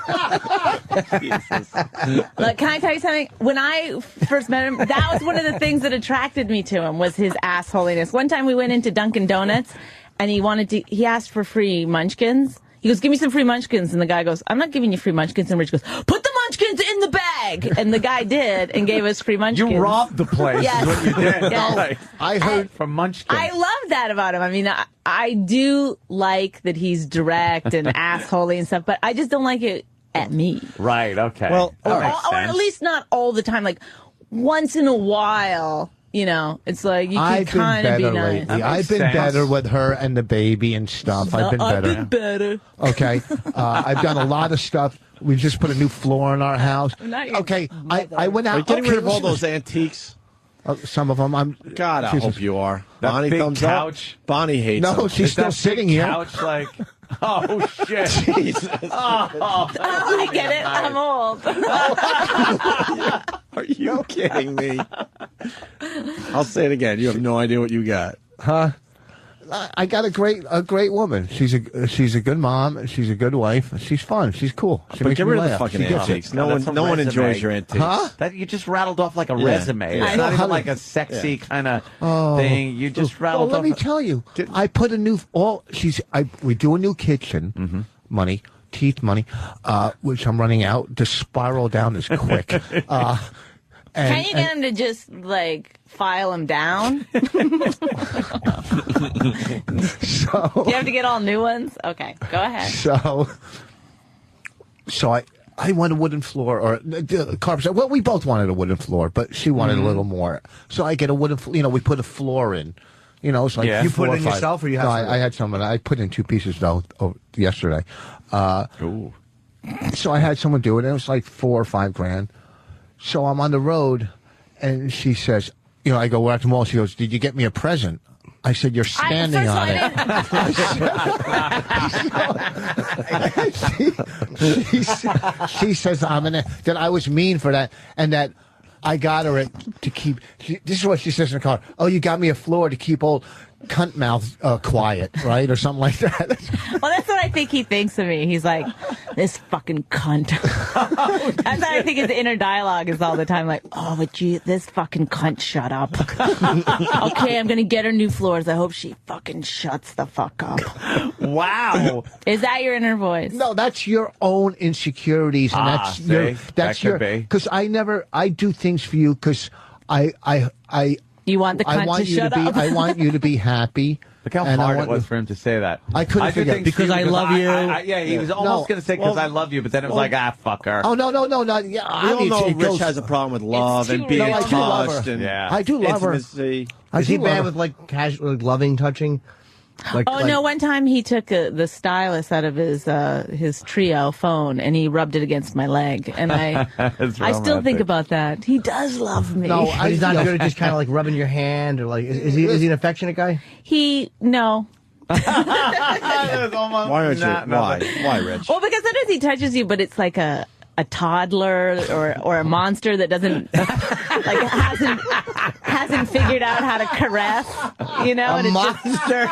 Look, can I tell you something? When I first met him, that was one of the things that attracted me to him was his assholiness. One time we went into Dunkin' Donuts, and he asked for free munchkins. He goes, give me some free munchkins. And the guy goes, I'm not giving you free munchkins. And Rich goes, put the munchkins in the bag. And the guy did and gave us free munchkins. You robbed the place. Yes. Is what you did. Yes. I heard from munchkins. I love that about him. I mean, I do like that he's direct and assholey and stuff, but I just don't like it at me. Right, okay. Well, or at least not all the time. Like, once in a while, you know, it's like you can kind of be nice. Lately. I've been better with her and the baby and stuff. I've been better. Okay. I've done a lot of stuff. We just put a new floor in our house. Okay. I went out. Are you getting rid of all those antiques? Some of them. God, I hope you are. That Bonnie big comes couch. up. Bonnie hates No, them. she's still sitting here. Couch, like, oh, shit. Jesus. I get it. I'm old. Are you kidding me? I'll say it again. You have no idea what you got. Huh? I got a great woman. She's a good mom. She's a good wife. She's fun. She's cool. She But makes get me rid of the laugh. fucking She gets antiques. it. No one enjoys your antiques. Huh? That you just rattled off like a Yeah. resume. It's not even like a sexy kind of thing. You just rattled Well, off. let me tell you. I put a new. We do a new kitchen. Money, teeth money, which I'm running out. To spiral down is quick. Can you get him to just, like, file him down? So you have to get all new ones? Okay, go ahead. So I want a wooden floor or carpet. Well, we both wanted a wooden floor, but she wanted a little more. So I get a wooden. We put a floor in. You know, it's like You put it in yourself, or you have? No, I had someone. I put in 2 pieces though yesterday. Ooh. So I had someone do it, and it was like $4 or $5 grand. So I'm on the road, and she says, I go, we're at the mall. She goes, did you get me a present? I said, you're standing on it. She says, that I was mean for that, and that I got her to keep. This is what she says in the car. Oh, you got me a floor to keep old cunt mouth quiet, right? Or something like that. Well, that's what I think he thinks of me. He's like, this fucking cunt. That's what I think his inner dialogue is all the time. Like, oh, but this fucking cunt, shut up. Okay, I'm going to get her new floors. I hope she fucking shuts the fuck up. Wow. Is that your inner voice? No, that's your own insecurities. And that's your, because I do things for you because you want the cunt to shut up? I want you to be happy. Look how hard it was for him to say that. I couldn't figure because I love you. Yeah, he was almost going to say because I love you, but then it was like, fuck her. Oh, no. Yeah, we all know Rich has a problem with love and being touched. I do love her. Is he bad with like casual, loving touching? No! One time he took the stylus out of his Trio phone and he rubbed it against my leg, and I still think about that. He does love me. No, he's not good at just kind of like rubbing your hand or like. Is he an affectionate guy? No. Why aren't you? Why, Rich? Well, because sometimes he touches you, but it's like a toddler or a monster that doesn't hasn't figured out how to caress, and it's monster.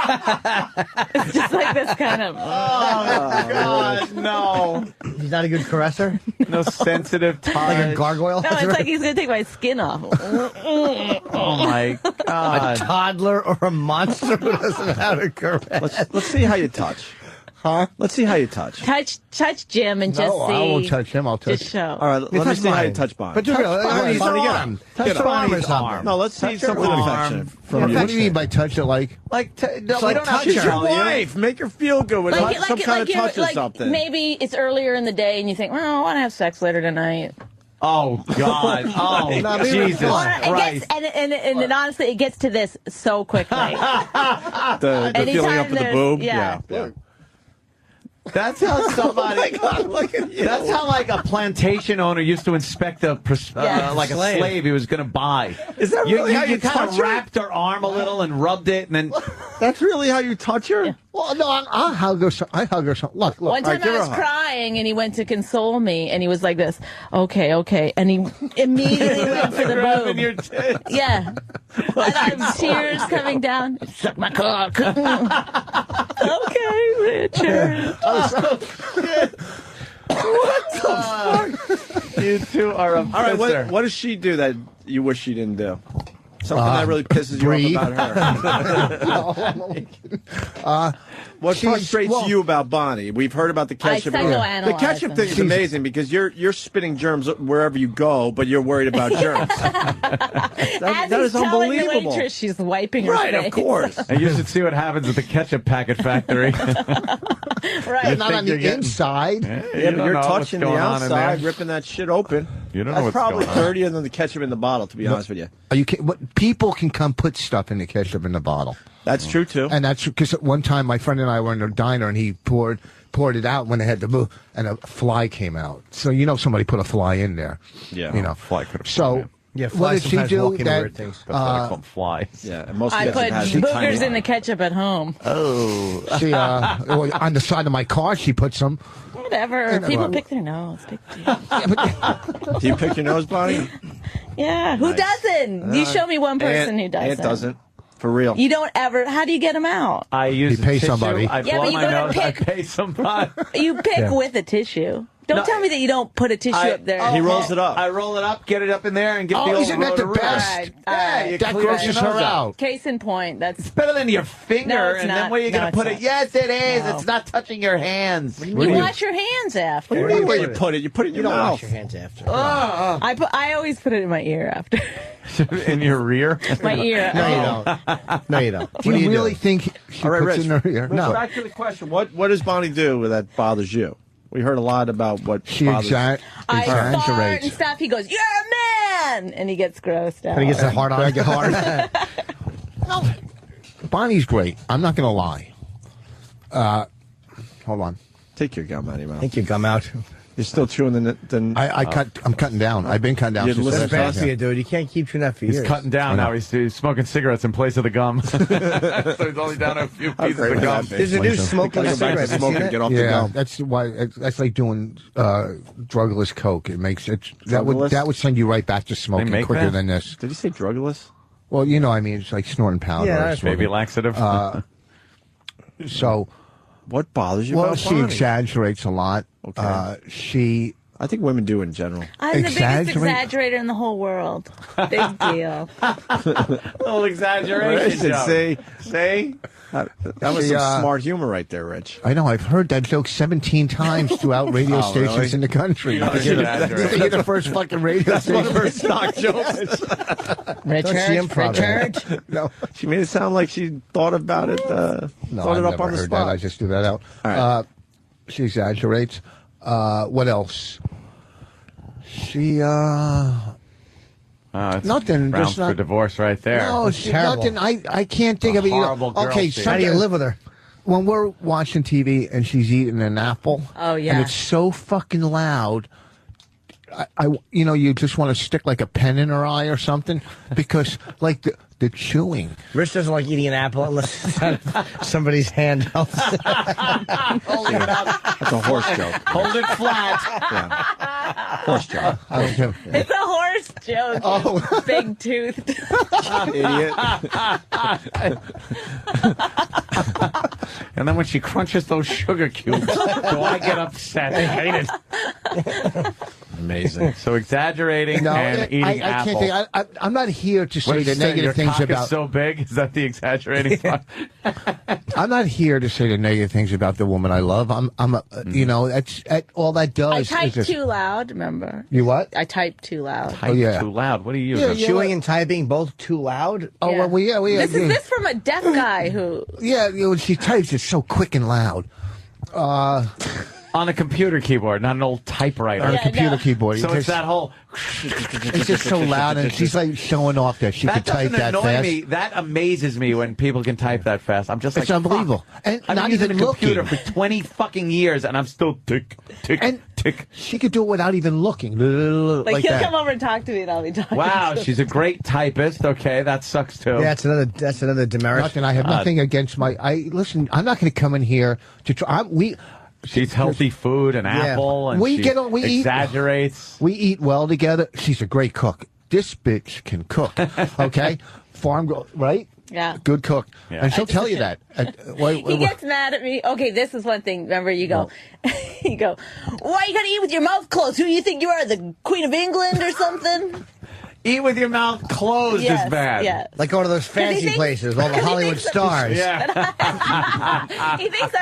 It's just like this kind of. Oh God, no! He's not a good caresser. No sensitive touch. Like a gargoyle. No, it's like he's gonna take my skin off. Oh my God! A toddler or a monster who doesn't know how to caress. Let's see how you touch. Huh? Let's see how you touch. Touch Jim and just see. I won't touch him. I'll touch. Just show. All right, let me see how you touch Bonnie. But touch Bonnie, touch Bonnie's arm. No, let's see something affection from you. What do you mean by touch it like? No, we don't have She's to your wife. Make her feel good with some kind of touch or something. Maybe it's earlier in the day and you think, well, I want to have sex later tonight. Oh God! Oh Jesus Christ! And then honestly, it gets to this so quickly. the feeling up of the boob. Yeah. That's how somebody. Oh my God, look at you. That's how like a plantation owner used to inspect a slave he was going to buy. Is that really how you kind of touch her? wrapped her arm a little and rubbed it, and then That's really how you touch her? Yeah. Well, no, I hug her. I hug her. Look. One time I was crying, and he went to console me, and he was like this, okay, and he immediately went for the boob. Your tits. Yeah. And I have tears coming down. Suck my cock. Okay, Richard. What the fuck? You two are a All right, what does she do that you wish she didn't do? Something that really pisses you off about her. What frustrates you about Bonnie? We've heard about the ketchup. The ketchup thing is amazing because you're spitting germs wherever you go, but you're worried about germs. that is unbelievable. The waitress she's wiping her face. Right, of course. And you should see what happens at the ketchup packet factory. Right. Not on the inside. Yeah, but you're touching the outside, ripping that shit open. You don't know That's what's probably going on. dirtier than the ketchup in the bottle, to be honest with you. Are you kidding? People can come put stuff in the ketchup in the bottle. That's true, too. And that's because one time my friend and I were in a diner and he poured it out when they had to move and a fly came out. So, somebody put a fly in there. Yeah. Fly could have. So, Yeah, what did she do? Weird things. That's why they call them flies. Yeah, and most I put boogers in the ketchup at home. Oh. She, on the side of my car, she put some. Whatever. People pick their nose. Big deal. Do you pick your nose, Bonnie? Yeah. Who doesn't? You show me one person who doesn't. It doesn't. For real. You don't ever. How do you get them out? I use pay tissue. somebody. I Yeah, blow but you my gotta nose. pick- I pay somebody. You pick with a tissue. Don't tell me that you don't put a tissue up there. He rolls it up. I roll it up, get it up in there, and get the old isn't that the road around. best? All right. That grosses her out. Case in point. That's It's better than your finger, No, it's and not. then where are you No, going to it's put not. it? Yes, it is. No. It's not touching your hands. you wash your hands after. What do you mean where you put it? You put it in your You don't mouth. wash your hands after. I always put it in my ear after. In your rear? My ear. No, you don't. No, you don't. Do you really think she All right, puts Rich. in her ear? Rich, No. back to the question. What does Bonnie do that bothers you? We heard a lot about what She bothers I fart and exaggerates. stuff. He goes, "You're a man," and he gets grossed out. And he gets a hard on. I get hard. No. Bonnie's great. I'm not going to lie. Hold on. Take your gum out of your mouth. Take your gum out. You're still chewing the I'm cutting down. I've been cutting down You're since listening the That's last bad for you, dude. You can't keep chewing that for He's years. cutting down now. He's smoking cigarettes in place of the gum. So he's only down a few pieces of gum. There's a new smokeless Go back to cigarette. smoking. Get off the Yeah, gum. that's why. That's like doing drugless coke. It makes it Drugless? that would send you right back to smoking make quicker that? than this. Did you say drugless? Well, I mean, it's like snorting powder. Yeah, or that's smoking. Maybe laxative. So, What bothers you well, about she Bonnie? exaggerates a lot. Okay. I think women do in general. I'm the biggest exaggerator in the whole world. Big deal. Little exaggeration. See? That was some smart humor right there, Rich. I know. I've heard that joke 17 times throughout radio stations really? in the country. You're You're the first fucking radio That's one station. of her stock jokes. Richard. No, She made it sound like she thought about it. no, thought I've it up never on the heard spot. that. I just do that out. All right. She exaggerates. What else? She It's nothing. grounds Just not, for divorce right there. No, It's terrible. nothing. I can't think of it. Horrible girl Okay, she is. How do you live with her? when we're watching TV and she's eating an apple, Oh, yeah. and it's so fucking loud, you just want to stick like a pen in her eye or something because like the chewing. Rich doesn't like eating an apple unless it's on somebody's hand. That's a horse joke. Hold it flat. Yeah. Horse joke. It's a horse joke. Oh. Big toothed. Idiot. And then when she crunches those sugar cubes, do I get upset? I hate it. Amazing. So exaggerating No, and eating I apple. can't think. I'm not here to say the negative your things cock about. is so big? Is that the exaggerating part? I'm not here to say the negative things about the woman I love. I'm that's all that does. I is typed just, too loud, remember? You what? I typed too loud. Type yeah. too loud. What are you Yeah, using? yeah. Chewing and typing both too loud. Oh Yeah. well, yeah. This is this from a deaf guy who. Yeah, when she types, it's so quick and loud. On a computer keyboard, not an old typewriter. On a computer keyboard. So it's that whole... It's just so loud, and she's like showing off that she could type that annoy fast. Me. That amazes me when people can type that fast. I'm just like, it's unbelievable. Fuck. And I've not been using even a computer looking. for 20 fucking years, and I'm still tick, tick, and tick. She could do it without even looking. Like he'll that. come over and talk to me, and I'll be talking. Wow, to him. she's a great typist. Okay, that sucks too. Yeah, that's another demerit. Nothing. I have nothing against my. Listen. I'm not going to come in here to try. She eats healthy food and apple, and we she exaggerates. We eat well together. She's a great cook. This bitch can cook. Okay, farm girl, right? Yeah. Good cook. Yeah. And she'll tell you that. He gets mad at me. Okay, this is one thing. Remember, you go, you go, why you gotta eat with your mouth closed? Who do you think you are, the Queen of England or something? Eat with your mouth closed is bad. Yes. Like going to those fancy places, all the Hollywood stars. Yeah. He thinks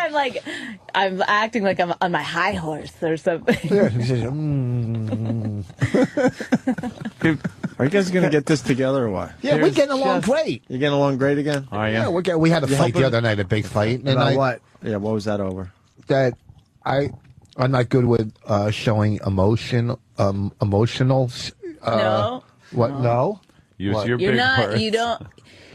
I'm acting like I'm on my high horse or something. Yeah, he says, Are you guys going to get this together or what? Yeah, we're getting along great. You're getting along great again? Oh, yeah. We had a fight the other night, a big fight. And About what? Yeah, what was that over? That I'm not good with showing emotional. No. What? No. Use what? your You're big not. words. You don't.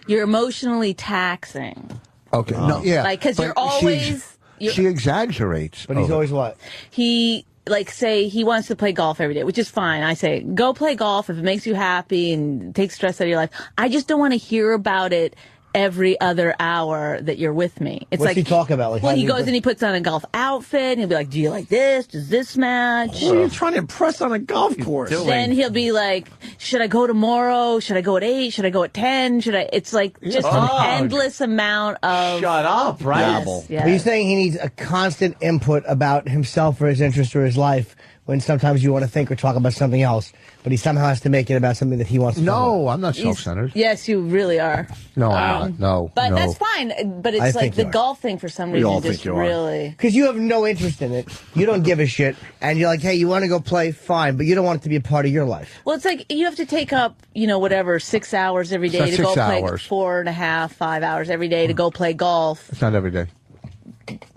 You're emotionally taxing. Okay. No. Yeah. Like, because you're always. She exaggerates. But he's always what? He, say he wants to play golf every day, which is fine. I say, go play golf if it makes you happy and takes stress out of your life. I just don't want to hear about it every other hour that you're with me. It's What's he talk about? Like, well, he goes and he puts on a golf outfit, and he'll be like, do you like this? Does this match? What are you trying to impress on a golf course? Then he'll be like, should I go tomorrow? Should I go at 8? Should I go at 10? It's like just an endless amount of... Shut up, right? Yes. Are you saying he needs a constant input about himself or his interest or his life when sometimes you want to think or talk about something else, but he somehow has to make it about something that he wants to talk about? No, I'm not self-centered. Yes, you really are. No, I'm not. No. But no. that's fine. But it's like the golf thing for some reason just really... Because you have no interest in it. You don't give a shit. And you're like, hey, you want to go play? Fine. But you don't want it to be a part of your life. Well, it's like you have to take up, whatever, 6 hours every day to go play 4.5, 5 hours every day to go play golf. It's not every day.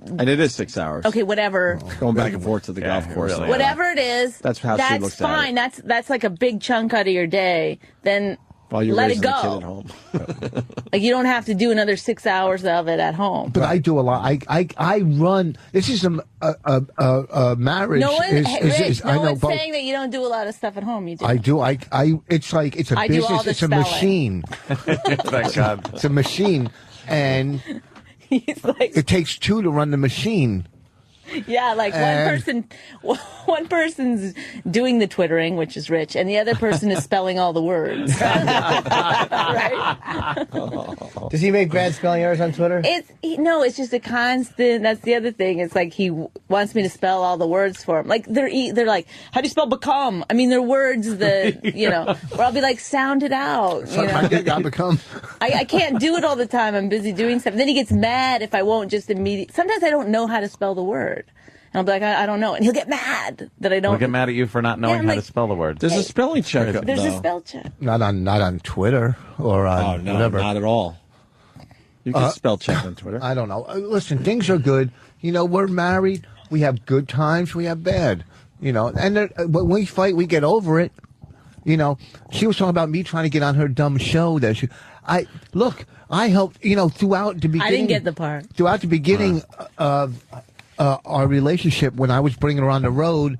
And it is 6 hours. Okay, whatever. Going back and forth to the golf course. Really whatever it is, that's how she looks fine. at it. That's like a big chunk out of your day. Then while you're let it raising go. the kid at home. Like you don't have to do another 6 hours of it at home. But I do a lot. I run. This is a marriage. No one, Rich, no one's saying that you don't do a lot of stuff at home. You do. I do. It's like it's a I do all business. the It's a spelling. machine. Thank God. It's a machine, and it takes two to run the machine. Yeah, like one person's doing the twittering, which is Rich, and the other person is spelling all the words. Right? Does he make bad spelling errors on Twitter? No, it's just a constant. That's the other thing. It's like he wants me to spell all the words for him. Like they're like, how do you spell become? I mean, they're words that where I'll be like, sound it out. Become. I can't do it all the time. I'm busy doing stuff. And then he gets mad if I won't just immediately. Sometimes I don't know how to spell the word. And I'll be like, I don't know. And he'll get mad that I don't. He'll get mad at you for not knowing how to spell the word. There's a spelling check. There's a spell check. Not on Twitter or on whatever. Not at all. You can spell check on Twitter. I don't know. Listen, things are good. We're married. We have good times. We have bad. And when we fight, we get over it. She was talking about me trying to get on her dumb show. I helped. Throughout the beginning. I didn't get the part. Throughout the beginning of our relationship, when I was bringing her on the road,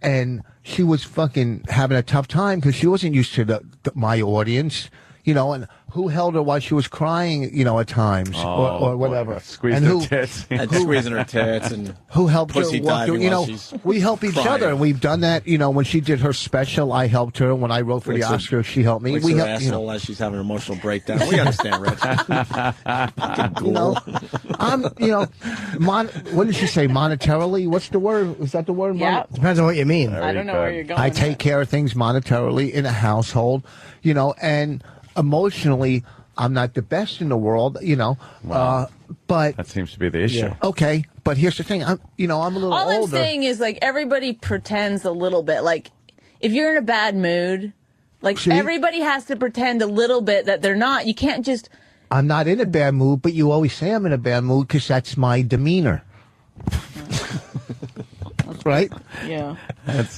and she was fucking having a tough time because she wasn't used to my audience. And who held her while she was crying, at times, or whatever. Squeezing her tits. And squeezing her tits. And who helped her pussy walk through, diving while she's we help each crying. other, and we've done that, when she did her special, I helped her. When I wrote for the Oscars, she helped me. We help, asshole as she's having an emotional breakdown. We understand, Rich. What did she say, monetarily? What's the word? Is that the word? Yeah. Depends on what you mean. I don't know where you're going. I take care of things monetarily in a household, and emotionally, I'm not the best in the world, but that seems to be the issue. Yeah. Okay, but here's the thing. I'm a little All older. I'm saying is, like, everybody pretends a little bit. Like, if you're in a bad mood, like, everybody has to pretend a little bit that they're not. You can't just... I'm not in a bad mood, but you always say I'm in a bad mood because that's my demeanor. Right? Yeah.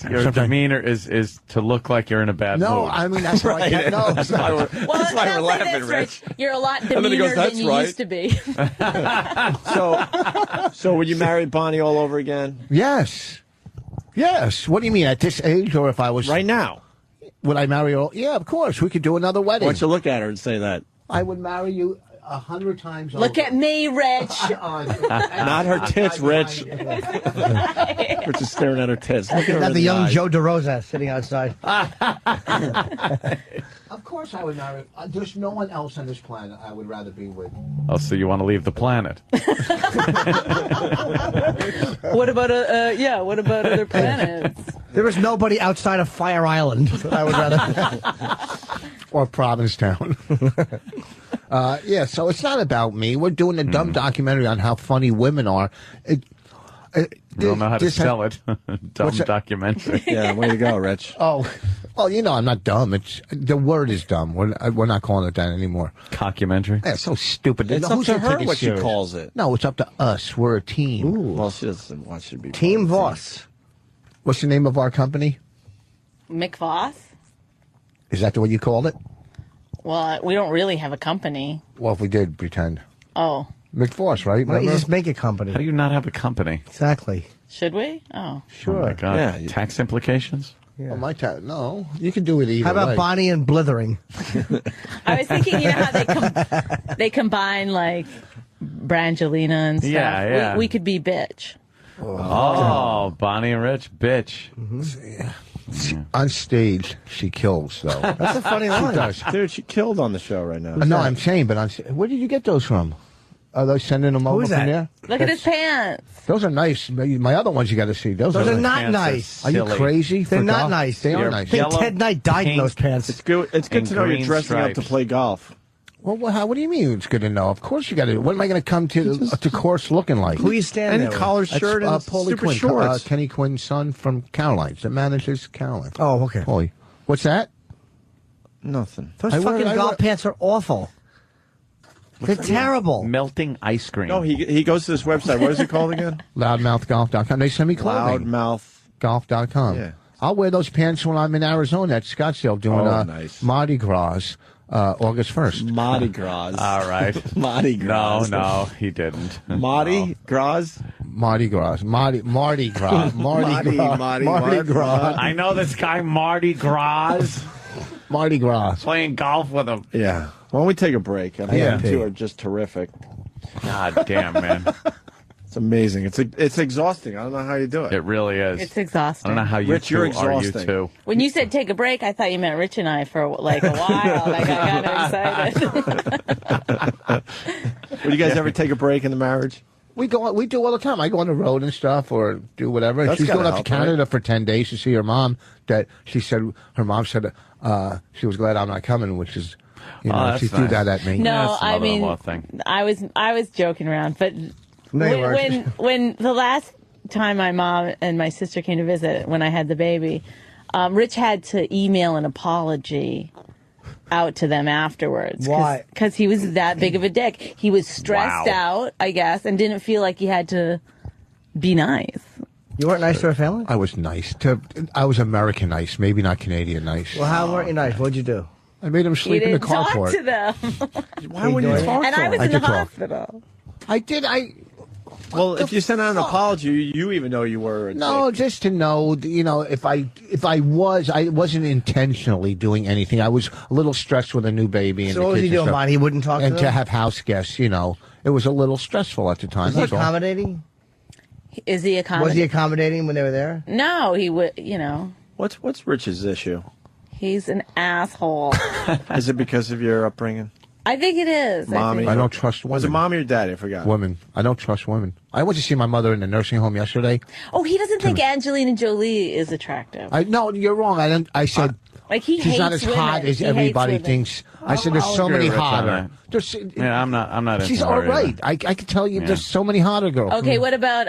Your demeanor is to look like you're in a bad mood. No, I mean, that's why I can't. No, that's why we're, that's why we're laughing, Rich. You're a lot And then he demeaner goes, than you "That's used to be. So would you marry Bonnie all over again? Yes. Yes. What do you mean, at this age, or if I was... Right now. Would I marry her? Yeah, of course. We could do another wedding. Why don't you look at her and say that? I would marry you 100 times Look over. at me, Rich. Not her tits, Rich. Rich is staring at her tits. Look at her Not in the young eyes. Joe DeRosa sitting outside. Of course I would marry. There's no one else on this planet I would rather be with. Oh, so you want to leave the planet? What about what about other planets? There is nobody outside of Fire Island. I would rather. Or Provincetown. Yeah, so it's not about me. We're doing a dumb documentary on how funny women are. You don't know how to sell it. Dumb documentary. Yeah, way to go, Rich. Oh, well, you know I'm not dumb. It's the word is dumb. We're not calling it that anymore. Cockumentary? Yeah, it's so stupid. It's up Who's to gonna her take it what she serious? calls it. No, it's up to us. We're a team. Well, she doesn't watch it. Be Team Vos. What's the name of our company? McVos? Is that the way you called it? Well, we don't really have a company. Well, if we did, pretend. Oh. McForce, right? Why don't you Remember? just make a company? How do you not have a company? Exactly. Should we? Oh. Sure. Oh, my God. Yeah. Tax implications? Oh, my no. You can do it either How about way. Bonnie and Blithering? I was thinking, you know how they combine like Brangelina and stuff. Yeah, yeah. We could be bitch. Oh, Bonnie and Rich, bitch. On stage, she kills, though. That's a funny She line. does. Dude, she killed on the show right now. No, I'm saying, but where did you get those from? Are they sending them over is from that? there? Look at his pants. Those are nice. My other ones you got to see. Those Those are nice. not Pants nice. Are you silly. crazy? They're For not golf? nice. They are They're nice. I think Yellow, Ted Knight died in pink. those pants. It's good And to know you're green dressing up to stripes. play golf. Well, what do you mean it's good to know? Of course you got to. What am I going to come to course looking like? Who are you standing Any there with? collared That's, shirt and Paulie super Quinn, shorts. Kenny Quinn's son from Caroline's. That manages Caroline. Oh, okay. Paulie. What's that? Nothing. Those I wear- fucking I golf wear- pants are awful. They're terrible. Melting ice cream. No, he goes to this website. What is it called again? Loudmouthgolf.com. They send me clothing. Loudmouth. Golf.com. Yeah. I'll wear those pants when I'm in Arizona at Scottsdale doing nice. Mardi Gras August 1st. Mardi Gras. All right. Mardi Gras. No, he didn't. Mardi Gras. Mardi Gras. Mardi Gras. Mardi Gras. I know this guy, Marty Gras. Mardi Gras. Playing golf with him. Yeah. Why don't we take a break? I think Yeah. you two are just terrific. God damn, man. It's amazing. It's exhausting. I don't know how you do it. It really is. It's exhausting. I don't know how you Rich, two you're are, you exhausting. two. When you said take a break, I thought you meant Rich and I for like a while. Like I got excited. Would you guys ever take a break in the marriage? We do all the time. I go on the road and stuff, or do whatever. That's She's gotta going up to help, Canada right? for 10 days to see her mom. That her mom said she was glad I'm not coming, which is, that's she threw nice. that at me. No, That's I another mean, more thing. I was joking around, but No, you weren't. when the last time my mom and my sister came to visit when I had the baby, Rich had to email an apology out to them afterwards. Why? Because he was that big of a dick. He was stressed out, I guess, and didn't feel like he had to be nice. You weren't nice to her family? I was nice. I was American nice, maybe not Canadian nice. Well, how weren't you nice? What'd you do? I made him You sleep in the didn't talk carport. to them. Why wouldn't you talk And to I him? was I in the did talk. hospital. I did. Well, if you sent out an apology, you even know you were a No, dick. just to know, if I wasn't intentionally doing anything. I was a little stressed with a new baby. And So the what was kids he and doing, stuff. Bonnie? He wouldn't talk to And them? to have house guests, it was a little stressful at the time. Was he That's all. accommodating? Is he accommodating? Was he accommodating when they were there? No, he would, What's Rich's issue? he's an asshole. Is it because of your upbringing? I think it is. Mommy? I don't trust women. Was it mommy or daddy? I forgot. Women. I don't trust women. I went to see my mother in the nursing home yesterday. Oh, he doesn't think Angelina Jolie is attractive. No, you're wrong. I said Like he she's hates not as women. hot as He everybody hates women. thinks. I said there's I'll so agree many with Rich on hotter. that. Yeah, I'm not. She's into her all either. right. I can tell you, there's so many hotter girls. Okay, what about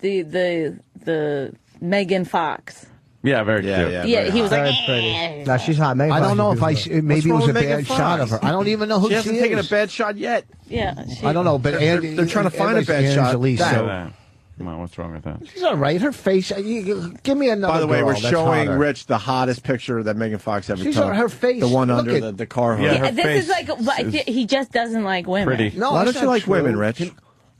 the Megan Fox? Yeah, very cute. Yeah, he was like, Very pretty. No, she's hot. Megan I don't know Fox is if beautiful. maybe it wrong was a with Megan bad shot of her. Fox? I don't even know who She she hasn't is. taken a bad shot yet. yeah. I don't know, but They're trying to find a bad shot. Angelique, That- so Come on, what's wrong with that? She's all right. Her face. Give me another. By the way, girl we're that's showing hotter. Rich the hottest picture that Megan Fox ever She's took. on her face. The one Look under at- the car hood. Yeah, this is like he just doesn't like women. Pretty. No, Why that's don't you not like true. women, Rich?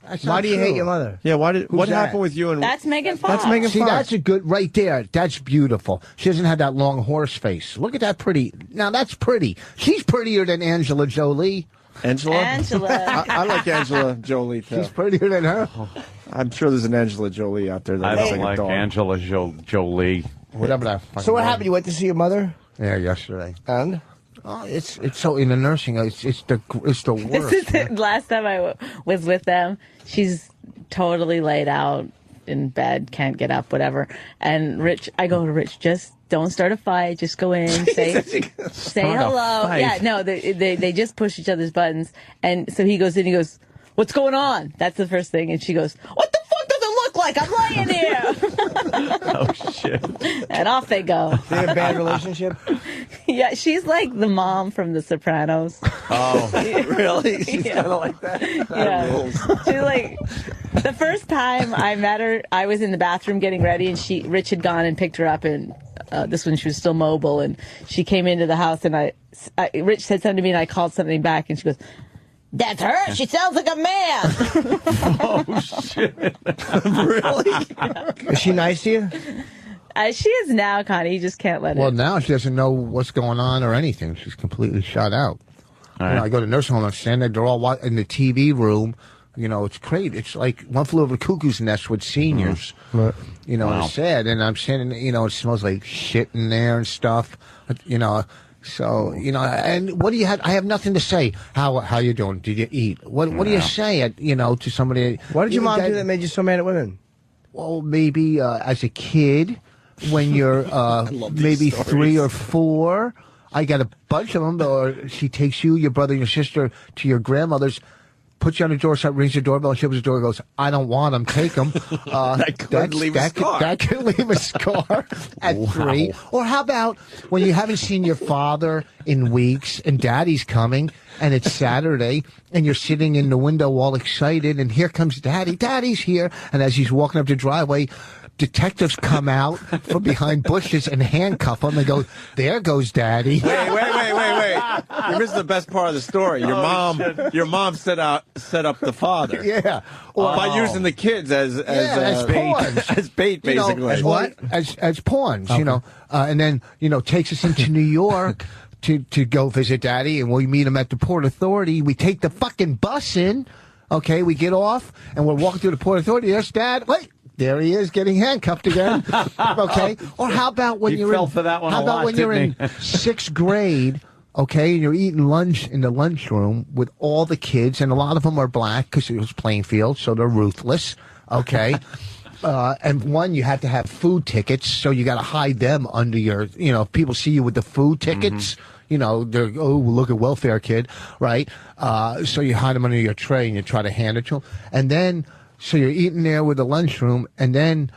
That's Why not do you hate true. your mother? Yeah, what Who's that? happened with you and That's Megan Fox. That's Megan See, Fox. that's a good right there. That's beautiful. She doesn't have that long horse face. Look at that pretty. Now that's pretty. She's prettier than Angela Jolie. Angela? Angela. I like Angela Jolie too. She's prettier than her. I'm sure there's an Angela Jolie out there that I looks don't like a like dog. Angela Jolie. Whatever that. So what fucking happened? You went to see your mother? Yeah, yesterday. And? Oh, it's so in the nursing. It's the worst. This is the last time I was with them. She's totally laid out in bed, can't get up, whatever. And I go to Rich, just don't start a fight. Just go in, say hello. Yeah, no, they just push each other's buttons. And so he goes in, he goes, what's going on? That's the first thing. And she goes, what the fuck does it look like? I'm laying here. Oh, shit. And off they go. They have a bad relationship? Yeah, she's like the mom from The Sopranos. Oh, really? She's Yeah. kind of like that? Yeah. She's like, the first time I met her, I was in the bathroom getting ready, and Rich had gone and picked her up, and this one she was still mobile, and she came into the house, and Rich said something to me, and I called something back, and she goes, that's her. She sounds like a man. Oh, shit. Really? Is she nice to you? She is now, Connie. You just can't let Well, it. now she doesn't know what's going on or anything. She's completely shut out. All You know, right. I go to nursing home. I'm standing there. They're all in the TV room. You know, it's great. It's like One Flew Over the Cuckoo's Nest with seniors. You know, Wow. it's sad. And I'm standing, you know, it smells like shit in there and stuff. You know, so, you know, and what do you have? I have nothing to say. How you doing? Did you eat? What do you say, to somebody? What did your mom do that made you so mad at women? Well, maybe as a kid, when you're maybe 3 or 4, I got a bunch of them. Or she takes you, your brother, and your sister to your grandmother's, puts you on the doorstep, rings the doorbell, and she opens the door and goes, I don't want them, take them. That could leave a scar. That could leave a scar at 3. Or how about when you haven't seen your father in weeks and daddy's coming and it's Saturday and you're sitting in the window all excited and here comes daddy. Daddy's here. And as he's walking up the driveway, detectives come out from behind bushes and handcuff him and go, there goes daddy. Wait. You missed the best part of the story. Your mom set up the father. Yeah. By using the kids as pawns. as bait, You know, basically. as what? As pawns, you know. And then, takes us into New York to go visit daddy, and we meet him at the Port Authority. We take the fucking bus in. Okay, we get off, and we're walking through the Port Authority. There's Dad. Wait. There he is, getting handcuffed again. Okay. Or how about when You fell for that one a lot, when you're in didn't he? 6th grade? Okay, and you're eating lunch in the lunchroom with all the kids, and a lot of them are black because it was Plainfield, so they're ruthless. Okay. And one, you have to have food tickets, so you got to hide them under your, if people see you with the food tickets, they're, look at welfare kid, right? So you hide them under your tray and you try to hand it to them. And then, so you're eating there with the lunchroom, and then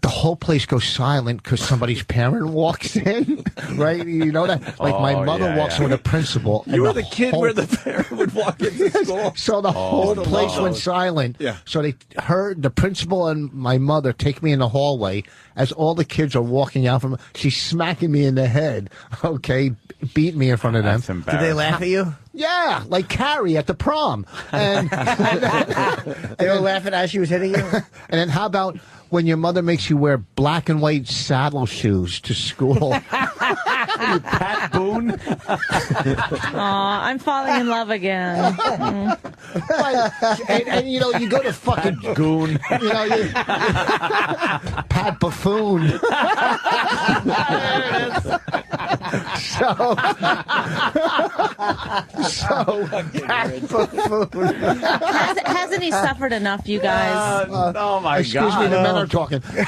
the whole place goes silent because somebody's parent walks in, right? You know that? Like my mother walks in with a principal. You were the kid where the parent would walk into school. So the whole place went silent. Yeah. So they heard the principal and my mother take me in the hallway as all the kids are walking out from. She's smacking me in the head. Okay, beat me in front of them. Did they laugh at you? Yeah, like Carrie at the prom. And they were laughing as she was hitting you? And then how about when your mother makes you wear black and white saddle shoes to school? Pat Boone? Aw, I'm falling in love again. and you go to fucking Goon. Pat Buffoon. Pat Buffoon. Hasn't he suffered enough, you guys? Oh my Excuse God. me, the men are talking. I'm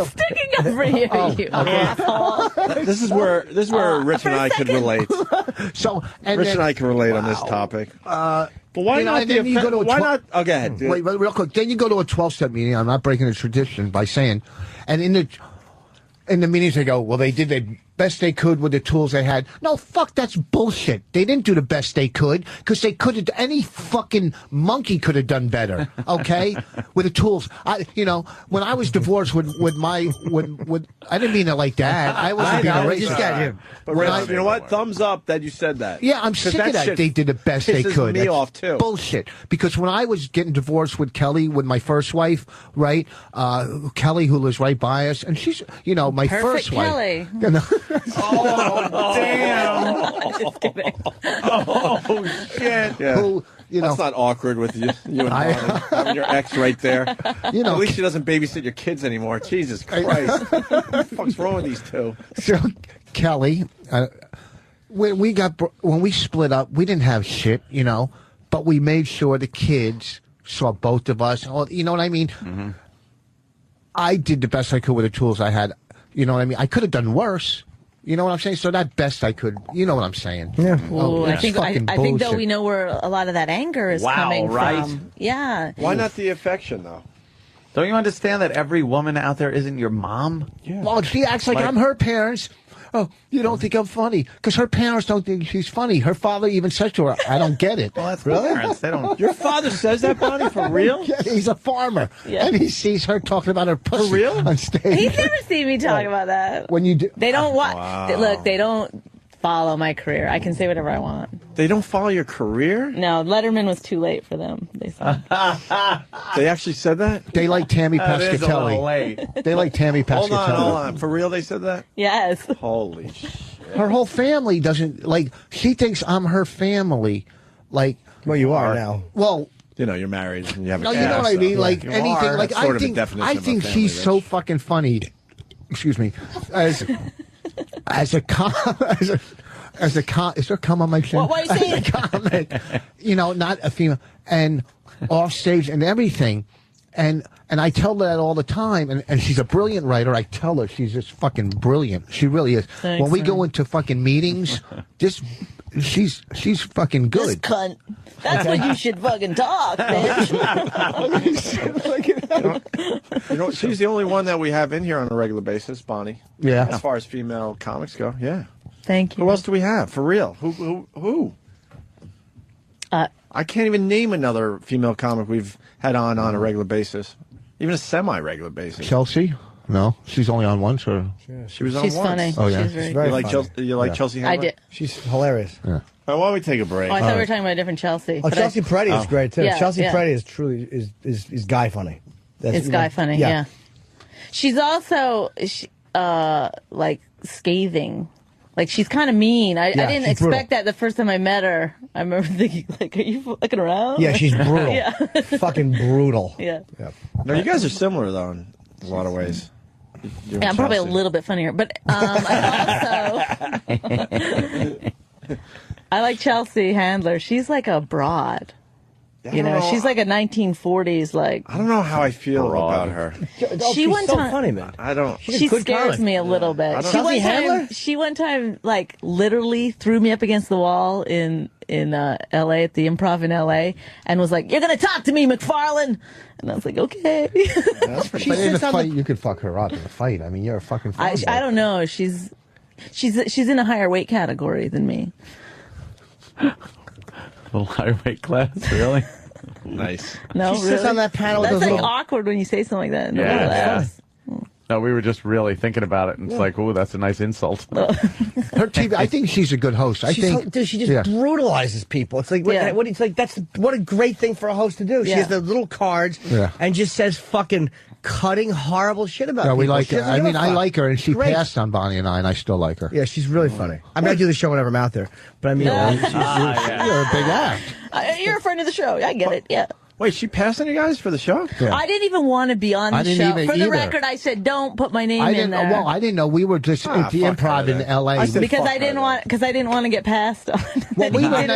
sticking up for you, you asshole. This is where Rich and I could relate. Rich and I can relate on this topic. But why not? Then you go to why not? Oh, go ahead. Wait, real quick. Then you go to a 12-step meeting. I'm not breaking the tradition by saying, and in the meetings they go, well, they did their best they could with the tools they had. No, fuck, that's bullshit. They didn't do the best they could because they could have. Any fucking monkey could have done better. Okay, with the tools. When I was divorced with I didn't mean it like that. I wasn't being a racist. But you know what? Thumbs up that you said that. Yeah, I'm sick of that. They did the best they could. Me off too. Bullshit. Because when I was getting divorced with Kelly, with my first wife, right? Kelly, who lives right by us, and she's, my Perfect first Kelly. wife. Oh, damn. Just kidding. Oh, shit. Yeah. Who, That's not awkward with you and Bonnie, having your ex right there. At least she doesn't babysit your kids anymore. Jesus Christ. What the fuck's wrong with these two? So, Kelly, when we split up, we didn't have shit, but we made sure the kids saw both of us. You know what I mean? Mm-hmm. I did the best I could with the tools I had. You know what I mean? I could have done worse. You know what I'm saying? So that best I could. You know what I'm saying? Yeah. Ooh, I think though we know where a lot of that anger is coming from. Yeah. Why not the affection though? Don't you understand that every woman out there isn't your mom? Yeah. Well, she acts like I'm her parents. Oh, you don't think I'm funny? Because her parents don't think she's funny. Her father even says to her, I don't get it. Well, that's really? Parents. They don't. Your father says that, Bonnie, for real? Yeah, he's a farmer. Yeah. And he sees her talking about her pussy for real? on stage. He's never seen me talk about that. When you do. They don't watch. Wow. Look, they don't follow my career. I can say whatever I want. They don't follow your career? No, Letterman was too late for them, they said. They actually said that? They like Tammy Pescatelli. They like Tammy Pescatelli. Hold on. For real they said that? Yes. Holy shit. Her whole family doesn't, she thinks I'm her family. Well, you are now. Well, you're married and you have a you know what I mean? Anything. I think she's so fucking funny. Excuse me. As a is there cum on my chin? What are you saying? Comment, not a female, and off stage and everything, and I tell her that all the time, and she's a brilliant writer. I tell her she's just fucking brilliant. She really is. Thanks, when we go into fucking meetings, she's fucking good. This cunt. That's what you should fucking talk, bitch. She's the only one that we have in here on a regular basis, Bonnie. Yeah. As far as female comics go, yeah. Thank you. Who else do we have? For real? Who? I can't even name another female comic we've had on a regular basis. Even a semi-regular basis. Chelsea? No, she's only on once. Or she was on she's once. Funny. Oh yeah, she's very funny. You like Chelsea Handler? I did. She's hilarious. Yeah. Why don't we take a break? Oh, I thought we were talking about a different Chelsea. Oh, Chelsea Peretti is great too. Yeah, Chelsea Peretti is truly is guy funny. It's guy funny. Yeah. She's also scathing. She's kind of mean. I didn't expect that the first time I met her. I remember thinking, are you fucking around? Yeah, she's brutal. Yeah. Fucking brutal. Yeah. No, you guys are similar, though, in a lot of ways. Yeah, I'm probably a little bit funnier. But I like Chelsea Handler. She's like a broad. She's like a 1940s, I don't know how I feel about her. She's so funny, man. I don't. She scares me a little bit. She one time, literally threw me up against the wall in L.A. at the Improv in L.A. and was like, "You're gonna talk to me, McFarland," and I was like, "Okay." But in a fight, you could fuck her up in a fight. I mean, you're a fucking. I don't know. She's in a higher weight category than me. A little higher weight class, really? Nice. No, she sits on that panel. That's awkward when you say something like that. Yeah. No, we were just really thinking about it, and it's like, ooh, that's a nice insult. Her TV, I think she's a good host. She just brutalizes people. It's like, what a great thing for a host to do. She has the little cards and just says fucking cutting horrible shit about people. We like her. I mean, I like her, and she passed on Bonnie and I still like her. Yeah, she's really funny. I mean, I do the show whenever I'm out there, but I mean, you're a big act. You're a friend of the show. I get it. Yeah. Wait, she passed on you guys for the show? Yeah. I didn't even want to be on the show. For the record, I said, don't put my name in there. Well, I didn't know. We were just at the Improv in L.A. Because I didn't want to get passed on. Well, we were in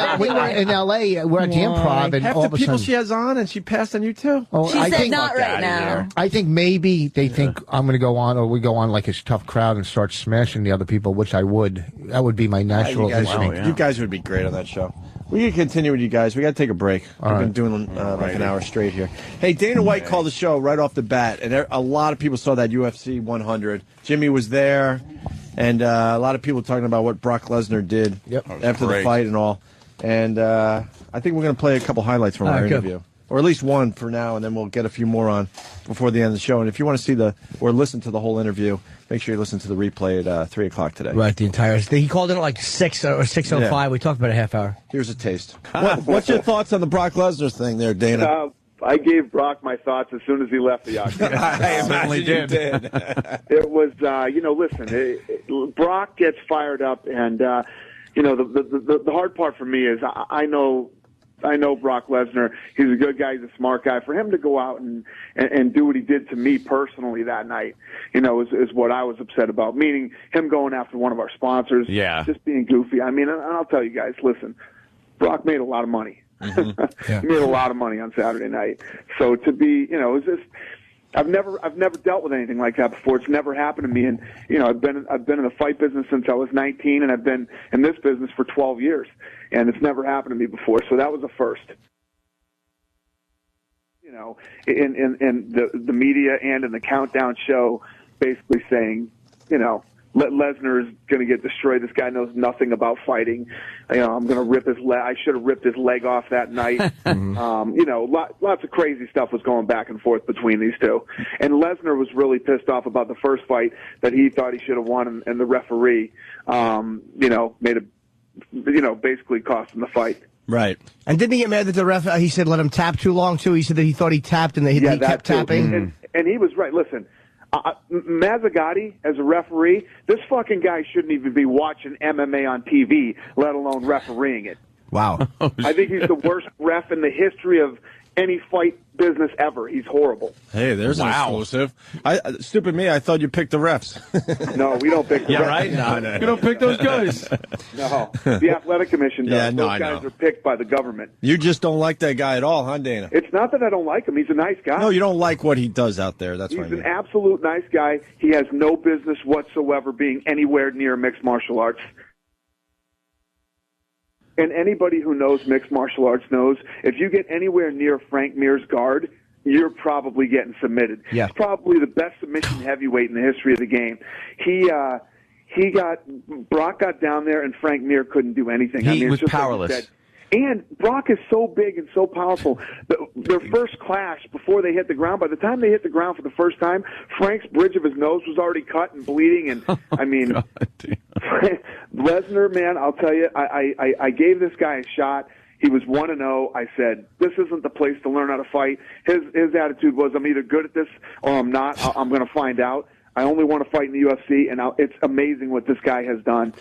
L.A. We're at the Improv, and half all the of a people sudden, she has on, and she passed on you too? Oh, she said not right now. I think maybe they think I'm going to go on, or we go on like a tough crowd and start smashing the other people, which I would. That would be my natural instinct. You guys would be great on that show. We can continue with you guys. We got to take a break. We've been doing like an hour straight here. Hey, Dana White called the show right off the bat, and a lot of people saw that UFC 100. Jimmy was there, and a lot of people talking about what Brock Lesnar did after the fight and all. And I think we're going to play a couple highlights from our interview. Or at least one for now, and then we'll get a few more on before the end of the show. And if you want to see or listen to the whole interview, make sure you listen to the replay at 3 o'clock today. Right, the entire thing. He called in at like 6 or 6:05. Yeah. We talked about a half hour. Here's a taste. What's your thoughts on the Brock Lesnar thing there, Dana? I gave Brock my thoughts as soon as he left the octagon. I certainly did. It was, listen, Brock gets fired up, and, the hard part for me is I know Brock Lesnar. He's a good guy. He's a smart guy. For him to go out and do what he did to me personally that night, is what I was upset about. Meaning him going after one of our sponsors. Yeah. Just being goofy. I mean, and I'll tell you guys, listen, Brock made a lot of money. Mm-hmm. He made a lot of money on Saturday night. So to be, it was just, I've never dealt with anything like that before. It's never happened to me. And, I've been in the fight business since I was 19, and I've been in this business for 12 years. And it's never happened to me before. So that was a first. In the media and in the Countdown show, basically saying, Lesnar is going to get destroyed. This guy knows nothing about fighting. I'm going to rip his leg. I should have ripped his leg off that night. Lots of crazy stuff was going back and forth between these two. And Lesnar was really pissed off about the first fight that he thought he should have won, and the referee, made basically cost him the fight. Right. And didn't he get mad that the ref, he said, let him tap too long, too? He said that he thought he tapped and that he kept tapping. And he was right. Listen, Gotti, as a referee, this fucking guy shouldn't even be watching MMA on TV, let alone refereeing it. Wow. I think he's the worst ref in the history of any fight business ever. He's horrible. Hey, there's an exclusive. Stupid me, I thought you picked the refs. No, we don't pick the refs. Yeah, right? No. You don't pick those guys. No, the Athletic Commission does. Yeah, no, those guys are picked by the government. You just don't like that guy at all, huh, Dana? It's not that I don't like him. He's a nice guy. No, you don't like what he does out there. That's what I mean. He's an absolute nice guy. He has no business whatsoever being anywhere near mixed martial arts. And anybody who knows mixed martial arts knows if you get anywhere near Frank Mir's guard, you're probably getting submitted. Yeah. He's probably the best submission heavyweight in the history of the game. Brock got down there, and Frank Mir couldn't do anything. He was powerless. Like and Brock is so big and so powerful. Their first clash, before they hit the ground, by the time they hit the ground for the first time, Frank's bridge of his nose was already cut and bleeding. And I mean, Lesnar, man, I'll tell you, I gave this guy a shot. He was 1-0. I said, this isn't the place to learn how to fight. His attitude was, I'm either good at this or I'm not. I'm going to find out. I only want to fight in the UFC, and it's amazing what this guy has done.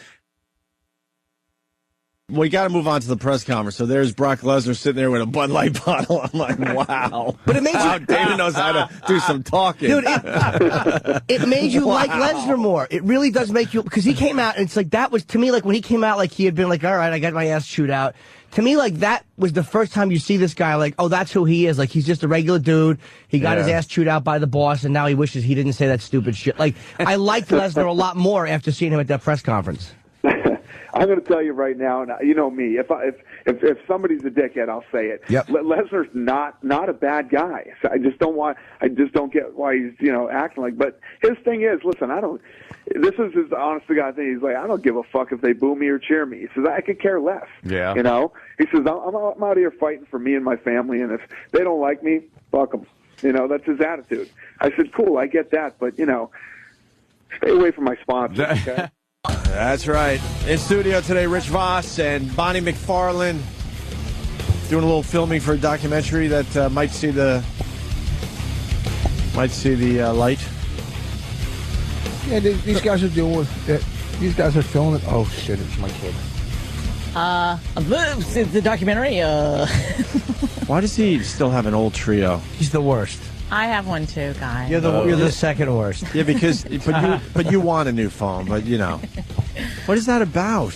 We got to move on to the press conference. So there's Brock Lesnar sitting there with a Bud Light bottle. I'm like, wow. But it made you... Dana knows how to do some talking. Dude, it made you like Lesnar more. It really does make you... Because he came out, and it's like, that was, to me, like when he came out, like he had been like, all right, I got my ass chewed out. To me, like, that was the first time you see this guy, like, oh, that's who he is. Like, he's just a regular dude. He got his ass chewed out by the boss, and now he wishes he didn't say that stupid shit. Like, I liked Lesnar a lot more after seeing him at that press conference. I'm going to tell you right now, and you know me. If somebody's a dickhead, I'll say it. Yep. Lesnar's not a bad guy. So I just don't get why he's acting like. But his thing is, listen, this is his honest to God thing. He's like, I don't give a fuck if they boo me or cheer me. He says, I could care less. Yeah. He says, I'm out here fighting for me and my family, and if they don't like me, fuck them. That's his attitude. I said, cool, I get that, but stay away from my sponsors. Okay? That's right. In studio today, Rich Vos and Bonnie McFarland doing a little filming for a documentary that might see the light. Yeah, these guys are doing it. These guys are filming it. Oh shit! It's my kid. The documentary. Why does he still have an old trio? He's the worst. I have one too, guys. You're the second worst. Yeah, but you want a new phone, but what is that about?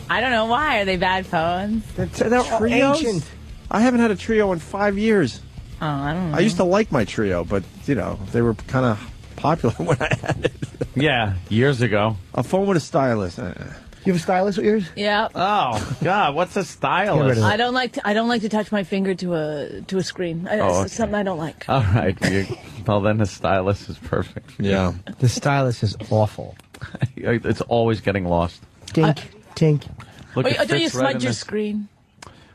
I don't know why. Are they bad phones? They're trios? ancient. I haven't had a trio in 5 years. Oh, I don't know. I used to like my trio, but they were kind of popular when I had it. Yeah, years ago. A phone with a stylus. You have a stylus with yours? Yeah. Oh God, what's a stylus? I don't like to touch my finger to a screen. It's something I don't like. All right. Well, then the stylus is perfect. Yeah. The stylus is awful. It's always getting lost. Tink, tink. Look, it Don't you fits right in smudge your this- screen?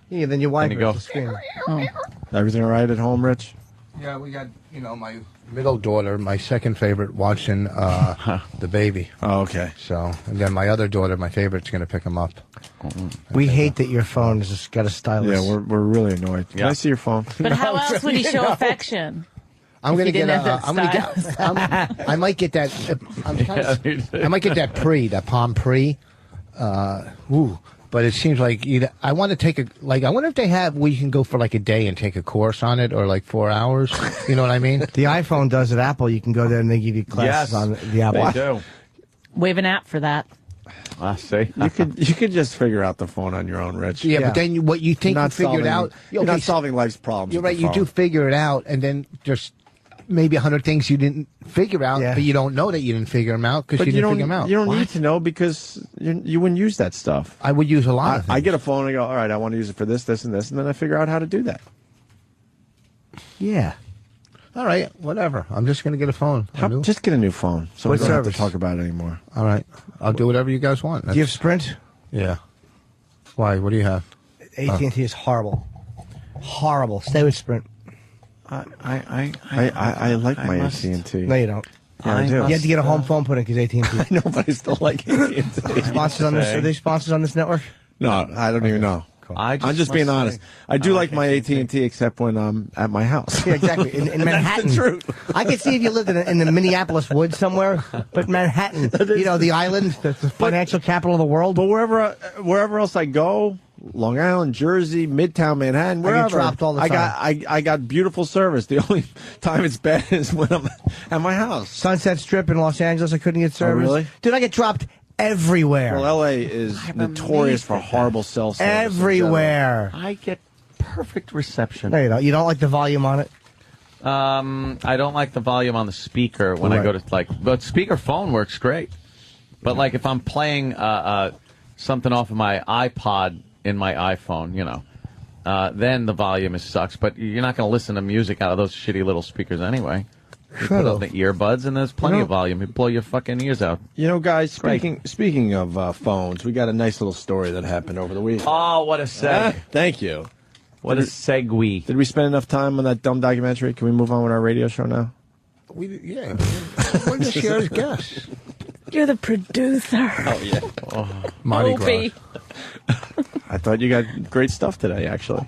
Yeah, then you wipe Then it you with go. the screen. Oh. Everything all right at home, Rich? Yeah, we got, my middle daughter, my second favorite, watching the baby. Oh, okay. So, and then my other daughter, my favorite's going to pick him up. We hate that your phone has just got a stylus. Yeah, we're really annoyed. Can I see your phone? But how else would he show affection? I'm going to If he get. didn't have that I'm going to get. I might get that. I might get that Palm Pre. But it seems like I want to take I wonder if they have where you can go for like a day and take a course on it, or like 4 hours. You know what I mean? The iPhone does at Apple. You can go there and they give you classes on the Apple. They do. We have an app for that. I see. You could just figure out the phone on your own, Rich. Yeah, but then what you think You're you not figured solving- out, You're not solving life's problems. You're with right. the You phone. do figure it out, and then just maybe 100 things you didn't figure out, but you don't know that you didn't figure them out because But you you didn't don't. figure them out. You don't need to know because you wouldn't use that stuff. I would use a lot of things. I get a phone and I go, all right, I want to use it for this, this, and this, and then I figure out how to do that. Yeah. All right, whatever. I'm just going to get a phone. Just get a new phone so What we don't have to service? talk about it anymore. All right. I'll do whatever you guys want. Do you have Sprint? Yeah. Why? What do you have? AT&T is horrible. Horrible. Stay with Sprint. I like my AT&T. No, you don't. Yeah, I do. You have to get a home phone put in because AT&T. I know, but I still like AT&T. Sponsors on this? Are they sponsors on this network? No, I don't even know. I'm just being honest. I do like my AT&T except when I'm at my house. Yeah, exactly. In Manhattan. That's the truth. I could see if you lived in the Minneapolis woods somewhere, but Manhattan, the island, the financial capital of the world. But wherever else I go, Long Island, Jersey, Midtown Manhattan, wherever, dropped all the time. I got beautiful service. The only time it's bad is when I'm at my house. Sunset Strip in Los Angeles, I couldn't get service. really? Dude, I get dropped everywhere. Well, LA is notorious for horrible cell service. Everywhere. I get perfect reception. No, you don't. You don't like the volume on it? I don't like the volume on the speaker when I go to but speaker phone works great. But like if I'm playing something off of my iPod in my iPhone, then the volume sucks. But you're not going to listen to music out of those shitty little speakers anyway. You put on the earbuds and there's plenty of volume. You blow your fucking ears out. Guys, speaking of phones, we got a nice little story that happened over the week. Oh, what a seg. Thank you. What a segue. Did we spend enough time on that dumb documentary? Can we move on with our radio show now? We're just here as guests. You're the producer. Oh, yeah. Mardi Opie. Gras. I thought you got great stuff today, actually.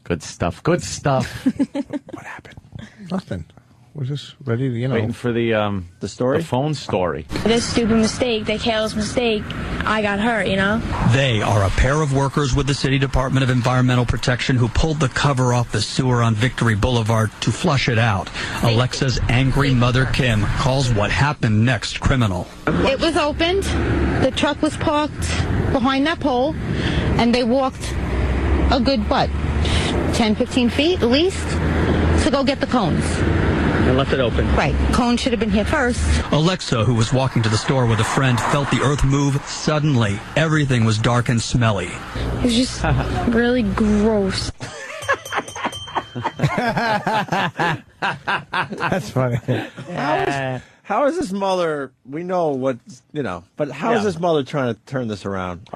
Good stuff. Good stuff. What happened? Nothing. We're just ready to, Waiting for the story? The phone story. This stupid mistake, that careless mistake, I got hurt, They are a pair of workers with the City Department of Environmental Protection who pulled the cover off the sewer on Victory Boulevard to flush it out. Alexa's angry mother, Kim, calls what happened next criminal. It was opened, the truck was parked behind that pole, and they walked a good, 10, 15 feet at least, to go get the cones. And left it open. Right. Cone should have been here first. Alexa, who was walking to the store with a friend, felt the earth move suddenly. Everything was dark and smelly. It was just really gross. That's funny. How is this mother? We know what but how is this mother trying to turn this around?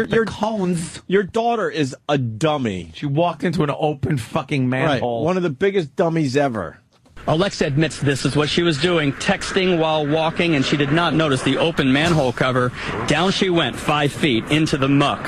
Your cones. Your daughter is a dummy. She walked into an open fucking manhole. Right, one of the biggest dummies ever. Alexa admits this is what she was doing, texting while walking, and she did not notice the open manhole cover. Down she went 5 feet into the muck.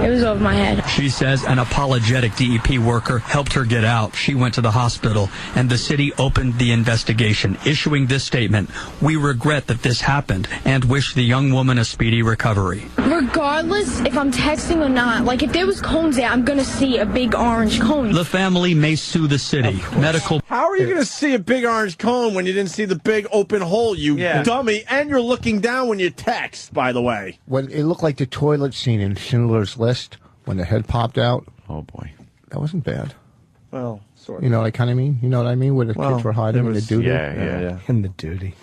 It was over my head. She says an apologetic DEP worker helped her get out. She went to the hospital, and the city opened the investigation, issuing this statement: "We regret that this happened and wish the young woman a speedy recovery." Regardless if I'm texting or not, if there was cones there, I'm going to see a big orange cone. The family may sue the city. Medical. How are you going to see a big orange cone when you didn't see the big open hole, you dummy? And you're looking down when you text, by the way. When it looked like the toilet scene in Schindler's List when the head popped out. Oh, boy. That wasn't bad. Well, sort of. You know what I kind of mean? You know what I mean? Where the kids were hiding in the duty? Yeah. In the duty.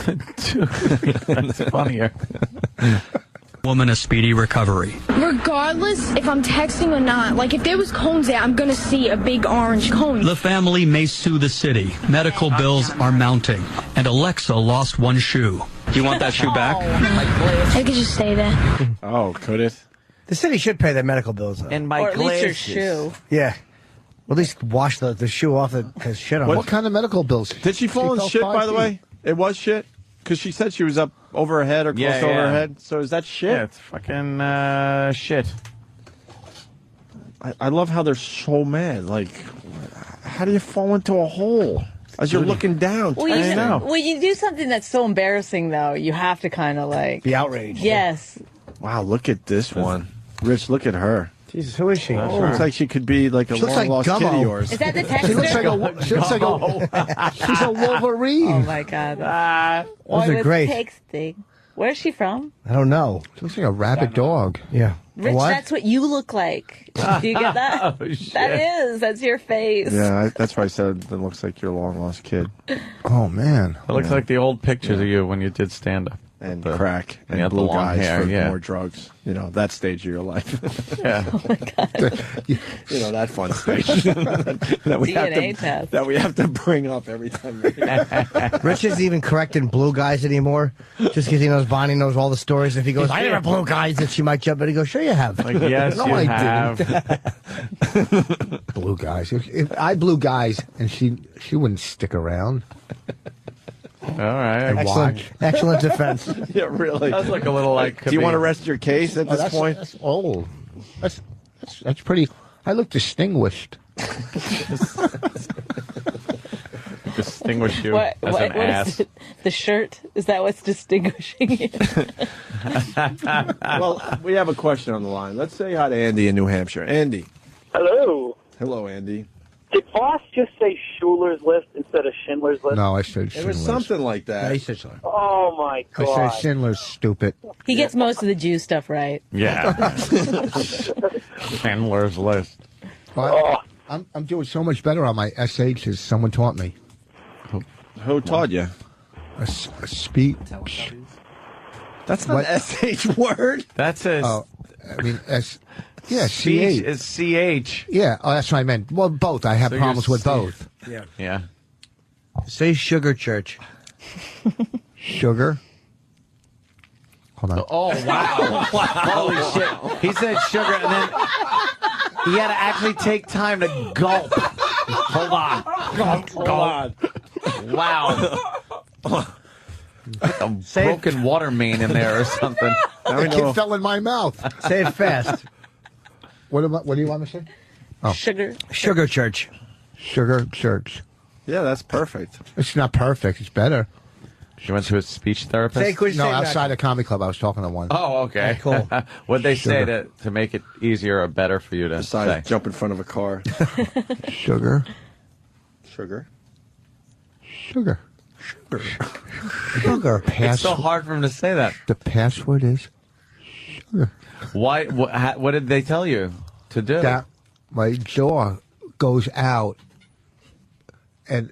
That's funnier. Woman a speedy recovery. Regardless if I'm texting or not, like if there was cones there, I'm gonna see a big orange cone. The family may sue the city. Medical bills are mounting, and Alexa lost one shoe. Do you want that shoe back? I could just stay there. Oh, could it? The city should pay their medical bills, though. And my Or at least your glasses. shoe. Yeah. Well, at least wash the shoe off that has shit on it. What kind of medical bills? Did she fall in shit, by the way? It was shit? Because she said she was up over her head or close to over her head. So is that shit? Yeah, it's fucking shit. I love how they're so mad. Like, how do you fall into a hole as you're looking down? Well, you do something that's so embarrassing, though. You have to kind of like be outraged. Yes. Wow, look at this one. Rich, look at her. Jesus, who is she? Looks like she could be like a She looks like long-lost kid of Gummo. yours. Is that the texter? She looks like a she's a Wolverine. Oh my God. Those are great. Texting. Where's she from? I don't know. She looks like a rabid dog. Yeah. Rich, What? that's what you look like. Do you get that? Oh, shit. That's your face. Yeah, that's why I said that looks like your long-lost kid. Oh, man. It looks like the old pictures of you when you did stand-up. And crack and you had the blue long guys hair, for yeah. more drugs. You know, that stage of your life. Yeah. Oh my God. You know, that fun stage that we DNA test. that we have to bring up every time. Rich isn't even correcting blue guys anymore, just because he knows Bonnie knows all the stories. If he goes, I never blue guys, then she might jump in and go, sure you have. Like, yes, No, you I have. didn't. Blue guys. If I blew guys and she wouldn't stick around. All right. Excellent defense. Yeah, really. That's like a little like. Do you want to rest your case at this point? That's old. That's pretty. I look distinguished. distinguish you What as an is ass? it? The shirt? Is that what's distinguishing you? Well, we have a question on the line. Let's say hi to Andy in New Hampshire. Andy. Hello. Hello, Andy. Did Voss just say Schuler's List instead of Schindler's List? No, I said It Schindler's. was something like that. I said Schindler's. Oh, my I God. said Schindler's stupid. He gets most of the Jew stuff right. Yeah. Schindler's List. Well, I'm doing so much better on my SHs. Someone taught me. Who taught you? A speech. That's not an SH word. That's a. Oh, I mean, yeah, speech CH. is CH. Yeah, oh, that's what I meant. Well, both. I have So problems you're with both. Yeah. Yeah. Say Sugar Church. Sugar. Hold on. Oh, wow. Holy shit. He said sugar, and then he had to actually take time to gulp. Hold on. Hold on. Wow. A broken water main in there or something. The kid fell in my mouth. Say it fast. What do you want me to say? Oh. Sugar. Sugar Church. Sugar Church. Yeah, that's perfect. It's not perfect. It's better. She went to a speech therapist? No, outside a comedy club. I was talking to one. Oh, okay. Cool. What'd they say Sugar. to make it easier or better for you to Besides say? jump in front of a car. Sugar. Sugar. Sugar. Sugar. It's so hard for him to say that. The password is sugar. Why? What did they tell you to do? That my jaw goes out and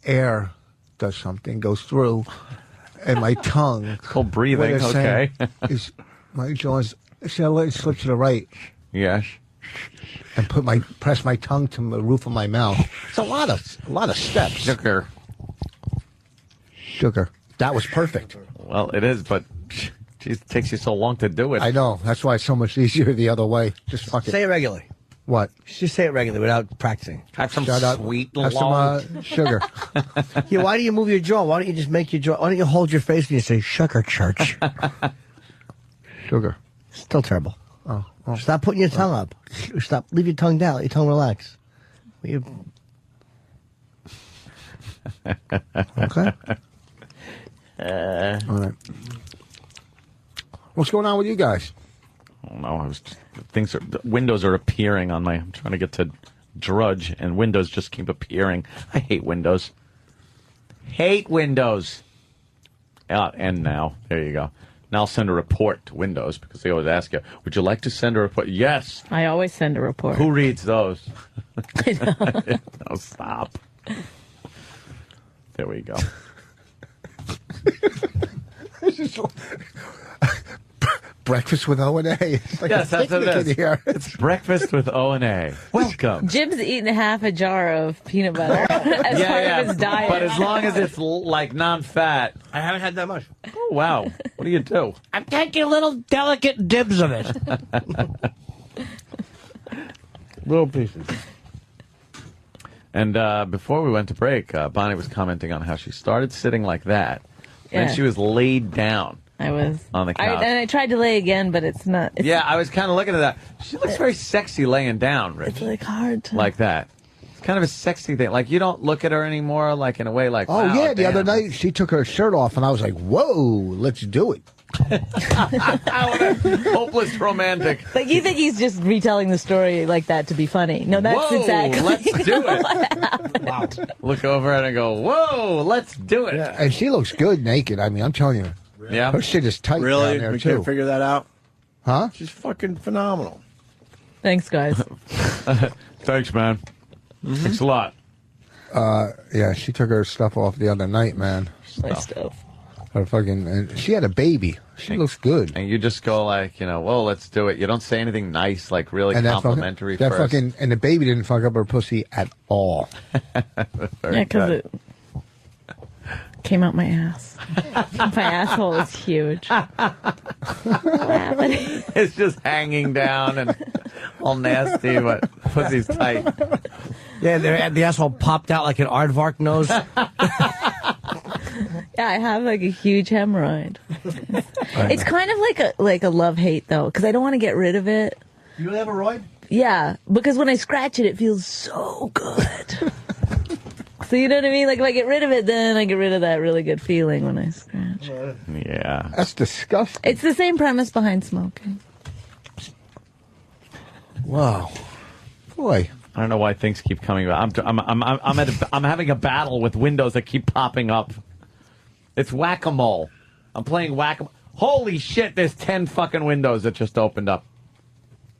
air does something, goes through, and my tongue. It's called breathing, what I'm okay. saying is my jaw's. See, I let it slip to the right Yes. and press my tongue to the roof of my mouth. It's a lot of steps. Sugar. Sugar. That was perfect. Well, it is, but it takes you so long to do it. I know. That's why it's so much easier the other way. Just fuck it. Say it regularly. What? Just say it regularly without practicing. Have some Shut up. sweet Have long. some sugar. Yeah, why do you move your jaw? Why don't you just make your jaw? Why don't you hold your face when you say Sugar Church? Sugar. Still terrible. Oh. Stop putting your tongue up. Stop. Leave your tongue down. Let your tongue relax. Okay. All right. What's going on with you guys? I don't know. Windows are appearing on I'm trying to get to Drudge, and windows just keep appearing. I hate Windows. Hate Windows. And now, there you go. Now I'll send a report to Windows because they always ask you, would you like to send a report? Yes. I always send a report. Who reads those? No, stop. There we go. Breakfast with O&A. Like yes, that's what it is. Here. It's breakfast with O&A. Welcome. Jim's eating half a jar of peanut butter as part of his diet. But as long as it's like non-fat. I haven't had that much. Oh, wow. What do you do? I'm taking little delicate dibs of it. Little pieces. And before we went to break, Bonnie was commenting on how she started sitting like that. Yeah. And she was laid down. I was on the couch. And I tried to lay again, but it's not. Yeah, I was kind of looking at that. She looks very sexy laying down, Rich. It's like hard to. Like that. It's kind of a sexy thing. Like, you don't look at her anymore, like, in a way like, oh, wow, yeah, the damn. other night she took her shirt off, and I was like, whoa, let's do it. Hopeless romantic. Like, you think he's just retelling the story like that to be funny? No, that's Whoa, exactly. let's do it. Wow. Look over at her and go, whoa, let's do it. Yeah, and she looks good naked. I mean, I'm telling you. Yeah. Her shit is tight Really? down there, We too. can't figure that out? Huh? She's fucking phenomenal. Thanks, guys. Thanks, man. Thanks a lot. Yeah, she took her stuff off the other night, man. My stuff. Her fucking, and she had a baby. She looks good. And you just go like, whoa, let's do it. You don't say anything nice, like really And complimentary that first. and the baby didn't fuck up her pussy at all. Yeah, because it came out my ass. My asshole is huge. It's just hanging down and all nasty, but pussy's tight. Yeah, the asshole popped out like an aardvark nose. Yeah, I have like a huge hemorrhoid. It's kind of like a love-hate, though, because I don't want to get rid of it. You really have a roid? Yeah, because when I scratch it, it feels so good. So you know what I mean? Like if I get rid of it, then I get rid of that really good feeling when I scratch. Yeah. That's disgusting. It's the same premise behind smoking. Wow. Boy. I don't know why things keep coming back. I'm having a battle with windows that keep popping up. It's whack-a-mole. I'm playing whack-a-mole. Holy shit, there's 10 fucking windows that just opened up.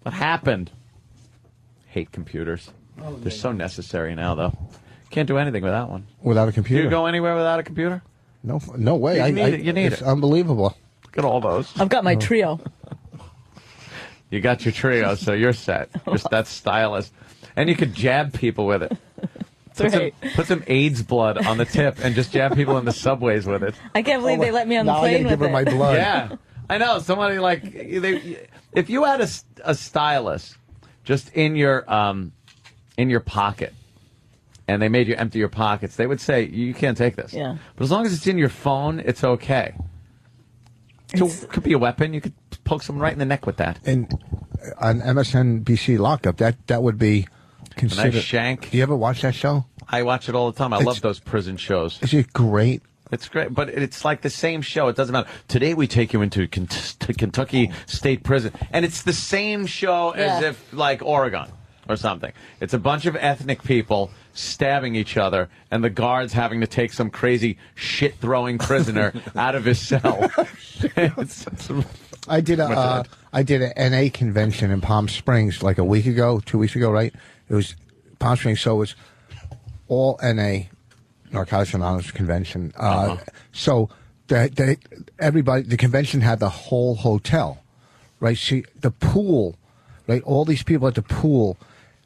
What happened? Hate computers. They're so necessary now, though. Can't do anything without one. Without a computer? Do you go anywhere without a computer? No way. You need it's it. unbelievable. Look at all those. I've got my trio. You got your trio, so you're set. That's stylish. And you could jab people with it. Put some AIDS blood on the tip and just jab people in the subways with it. I can't believe they let me on the plane with it. My blood. Yeah. I know. Somebody like... if you had a stylus just in your pocket and they made you empty your pockets, they would say, you can't take this. Yeah. But as long as it's in your phone, it's okay. It could be a weapon. You could poke someone right in the neck with that. And on MSNBC Lockup, that would be considered... A nice shank. Do you ever watch that show? I watch it all the time. I love those prison shows. Is it great? It's great, but it's like the same show. It doesn't matter. Today we take you into Kentucky State Prison, and it's the same show as if, like, Oregon or something. It's a bunch of ethnic people stabbing each other, and the guards having to take some crazy shit-throwing prisoner out of his cell. I did an NA convention in Palm Springs like a week ago, 2 weeks ago, right? It was Palm Springs, so it was all NA, Narcotics Anonymous convention. So everybody, the convention had the whole hotel, right? See, the pool, right? All these people at the pool.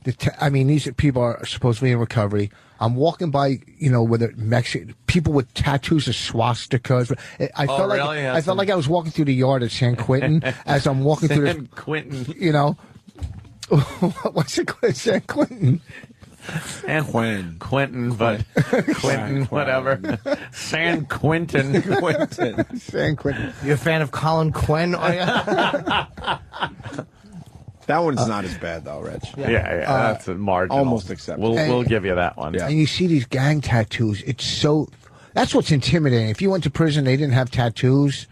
These people are supposed to be in recovery. I'm walking by, with Mexican people with tattoos of swastikas. I felt like I was walking through the yard at San Quentin as I'm walking through San Quentin. What's it called? San Quentin. San Quentin, but Quentin, whatever. San Quentin. San Quentin. You a fan of Colin Quinn? Are you? That one's not as bad, though, Rich. Yeah, that's a marginal. Almost acceptable. We'll give you that one. Yeah. And you see these gang tattoos. That's what's intimidating. If you went to prison, they didn't have tattoos,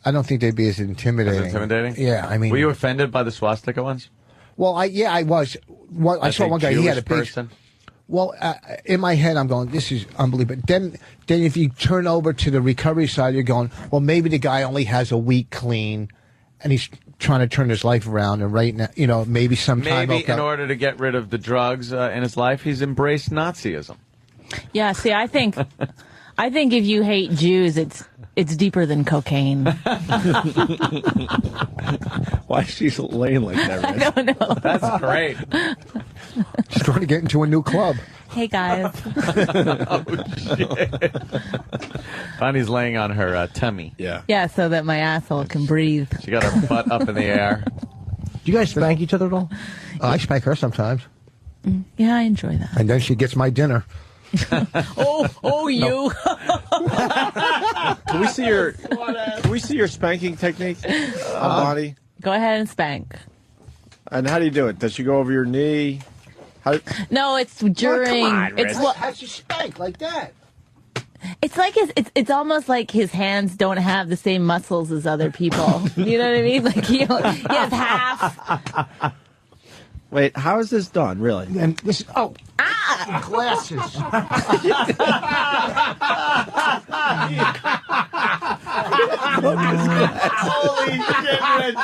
I don't think they'd be as intimidating. Yeah, Were you offended by the swastika ones? Well, I was. I saw one guy. He had a big person. Well, in my head, I'm going, this is unbelievable. Then if you turn over to the recovery side, you're going, well, maybe the guy only has a week clean, and he's trying to turn his life around. And right now, maybe sometime. Maybe in order to get rid of the drugs in his life, he's embraced Nazism. Yeah. See, I think I think if you hate Jews, it's deeper than cocaine. Why is she laying like that? I don't know. That's great. She's trying to get into a new club. Hey, guys. Oh, shit. Bonnie's laying on her tummy. Yeah. Yeah, so that my asshole can breathe. She got her butt up in the air. Do you guys spank each other at all? I spank her sometimes. Yeah, I enjoy that. And then she gets my dinner. You. Can we see your spanking technique, Bonnie? Go ahead and spank. And how do you do it? Does she go over your knee? No, it's during. How'd she spank like that? It's like it's almost like his hands don't have the same muscles as other people. You know what I mean? Like he has half. Wait, how is this done, really? And this glasses. Holy shit, Rich.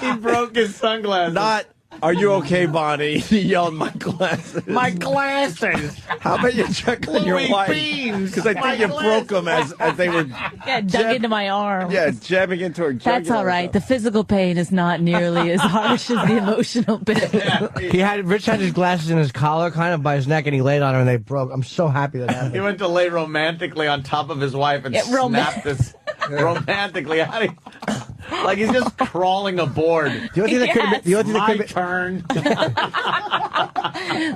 He broke his sunglasses. Are you okay, Bonnie? He yelled, my glasses. My glasses. How about you check on your wife? Because I think you broke them as they were... Yeah, dug into my arm. Yeah, jabbing into her. That's all right. The physical pain is not nearly as harsh as the emotional bit. Rich had his glasses in his collar, kind of by his neck, and he laid on her, and they broke. I'm so happy that happened. He went to lay romantically on top of his wife and snapped this romantically. Like he's just crawling aboard. My turn.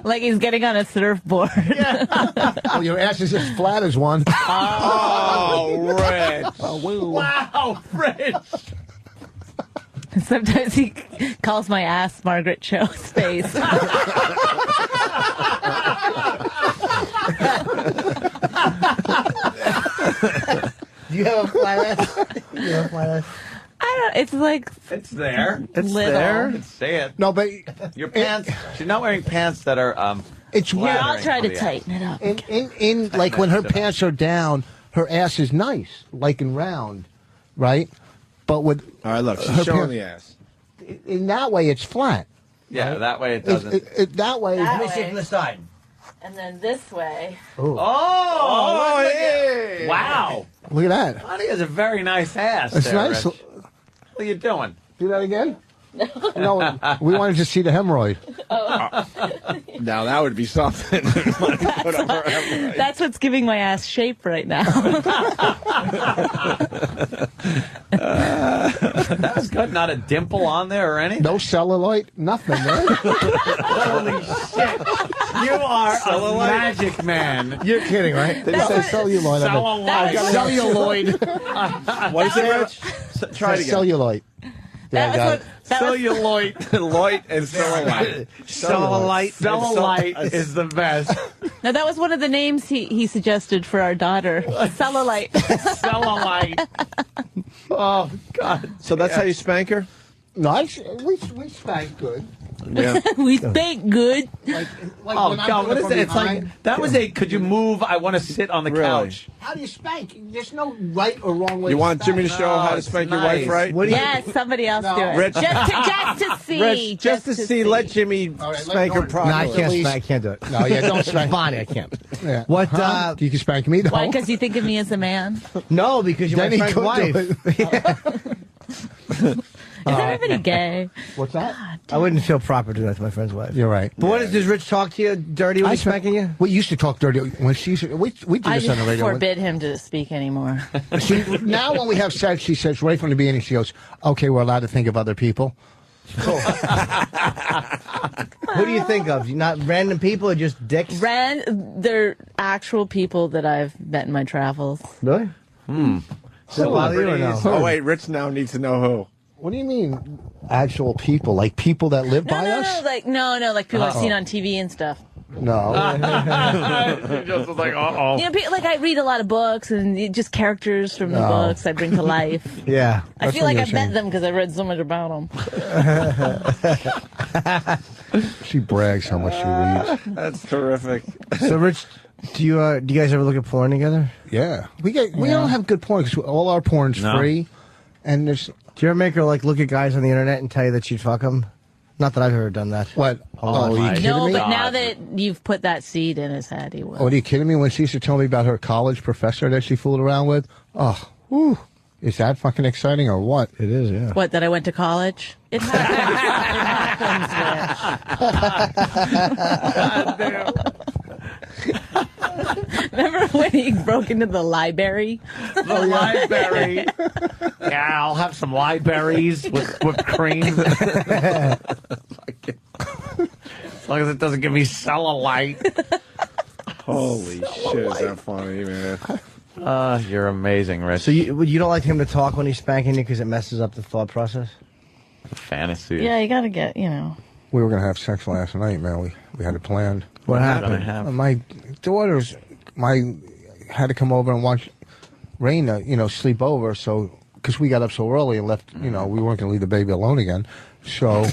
Like he's getting on a surfboard. Well, your ass is as flat as one. Oh, Rich. Wow, Rich. Sometimes he calls my ass Margaret Cho's face. Do you have a flat ass? I don't. It's like it's there. It's little. there. You can say it. No, but your pants. She's not wearing pants that are. It's weird. I'll try to tighten it up. In like when her pants are down, her ass is nice, like and round, right? But with all right, look, she's showing the ass. In that way, it's flat. Yeah, right? That way it doesn't. That way. Let me see it from the side. And then this way. Oh, hey. Wow. Look at that. Bonnie has a very nice ass. It's there, nice. Rich. What are you doing? Do that again? No, we wanted to see the hemorrhoid. Now that would be something. That's what's giving my ass shape right now. That was good. Not a dimple on there or anything. No cellulite, nothing, right? Holy shit. You are a magic man. You're kidding, right? They say celluloid. Celluloid. What is it, Rich? Try it again. Cellulite. Yeah, Celluloid, Lloyd, and cellulite. Cellulite is the best. Now that was one of the names he suggested for our daughter. Cellulite. Cellulite. Oh God. So that's how you spank her? No, we spank good. Yeah. We spank good. Like oh God, what is it? It's like that was a. Could you move? I want to sit on the couch. How do you spank? There's no right or wrong way. You want Jimmy to show how to spank your wife, right? Yes, somebody else do it. Rich, just to see. Rich, just to see. Let Jimmy spank her properly. No, I can't spank. I can't do it. No, yeah, don't spank Bonnie. I can't. Yeah. What? You can spank me though. Why? Because you think of me as a man? No, because you're my friend's wife. Is everybody gay? What's that? I wouldn't feel proper doing that to my friend's wife. You're right. But what does Rich talk to you dirty when he's spanking you? We used to talk dirty when we did this on the radio. I forbid him to speak anymore. Now when we have sex, she says right from the beginning, she goes, "Okay, we're allowed to think of other people." Cool. Who do you think of? Not random people or just dicks? They're actual people that I've met in my travels. Really? Hmm. Does that bother you or no? Oh wait, Rich now needs to know who. What do you mean, actual people? Like people that live by us? Like people I've seen on TV and stuff. No. Just was like, uh-oh. You know, like I read a lot of books and just characters from the books I bring to life. Yeah. I feel like I've met them because I read so much about them. She brags how much she reads. That's terrific. So, Rich, do you guys ever look at porn together? Yeah. We don't have good porn because all our porn's free. And there's... Do you ever make her look at guys on the internet and tell you that she'd fuck them? Not that I've ever done that. What? Oh, are you kidding No, me? but now that you've put that seed in his head, he will. Oh, are you kidding me? When she used to tell me about her college professor that she fooled around with, oh, whew, is that fucking exciting or what? It is, yeah. What, that I went to college? It happens. Remember when he broke into the library? The library. Yeah, I'll have some libraries with whipped cream. As long as it doesn't give me cellulite. Holy shit, is that funny, man? You're amazing, Rich. So you don't like him to talk when he's spanking you because it messes up the thought process? Fantasy. Yeah, you got to get, you know. We were going to have sex last night, man. We had it planned. What happened? My daughters, had to come over and watch Raina, sleep over. So, because we got up so early and left, we weren't going to leave the baby alone again. So,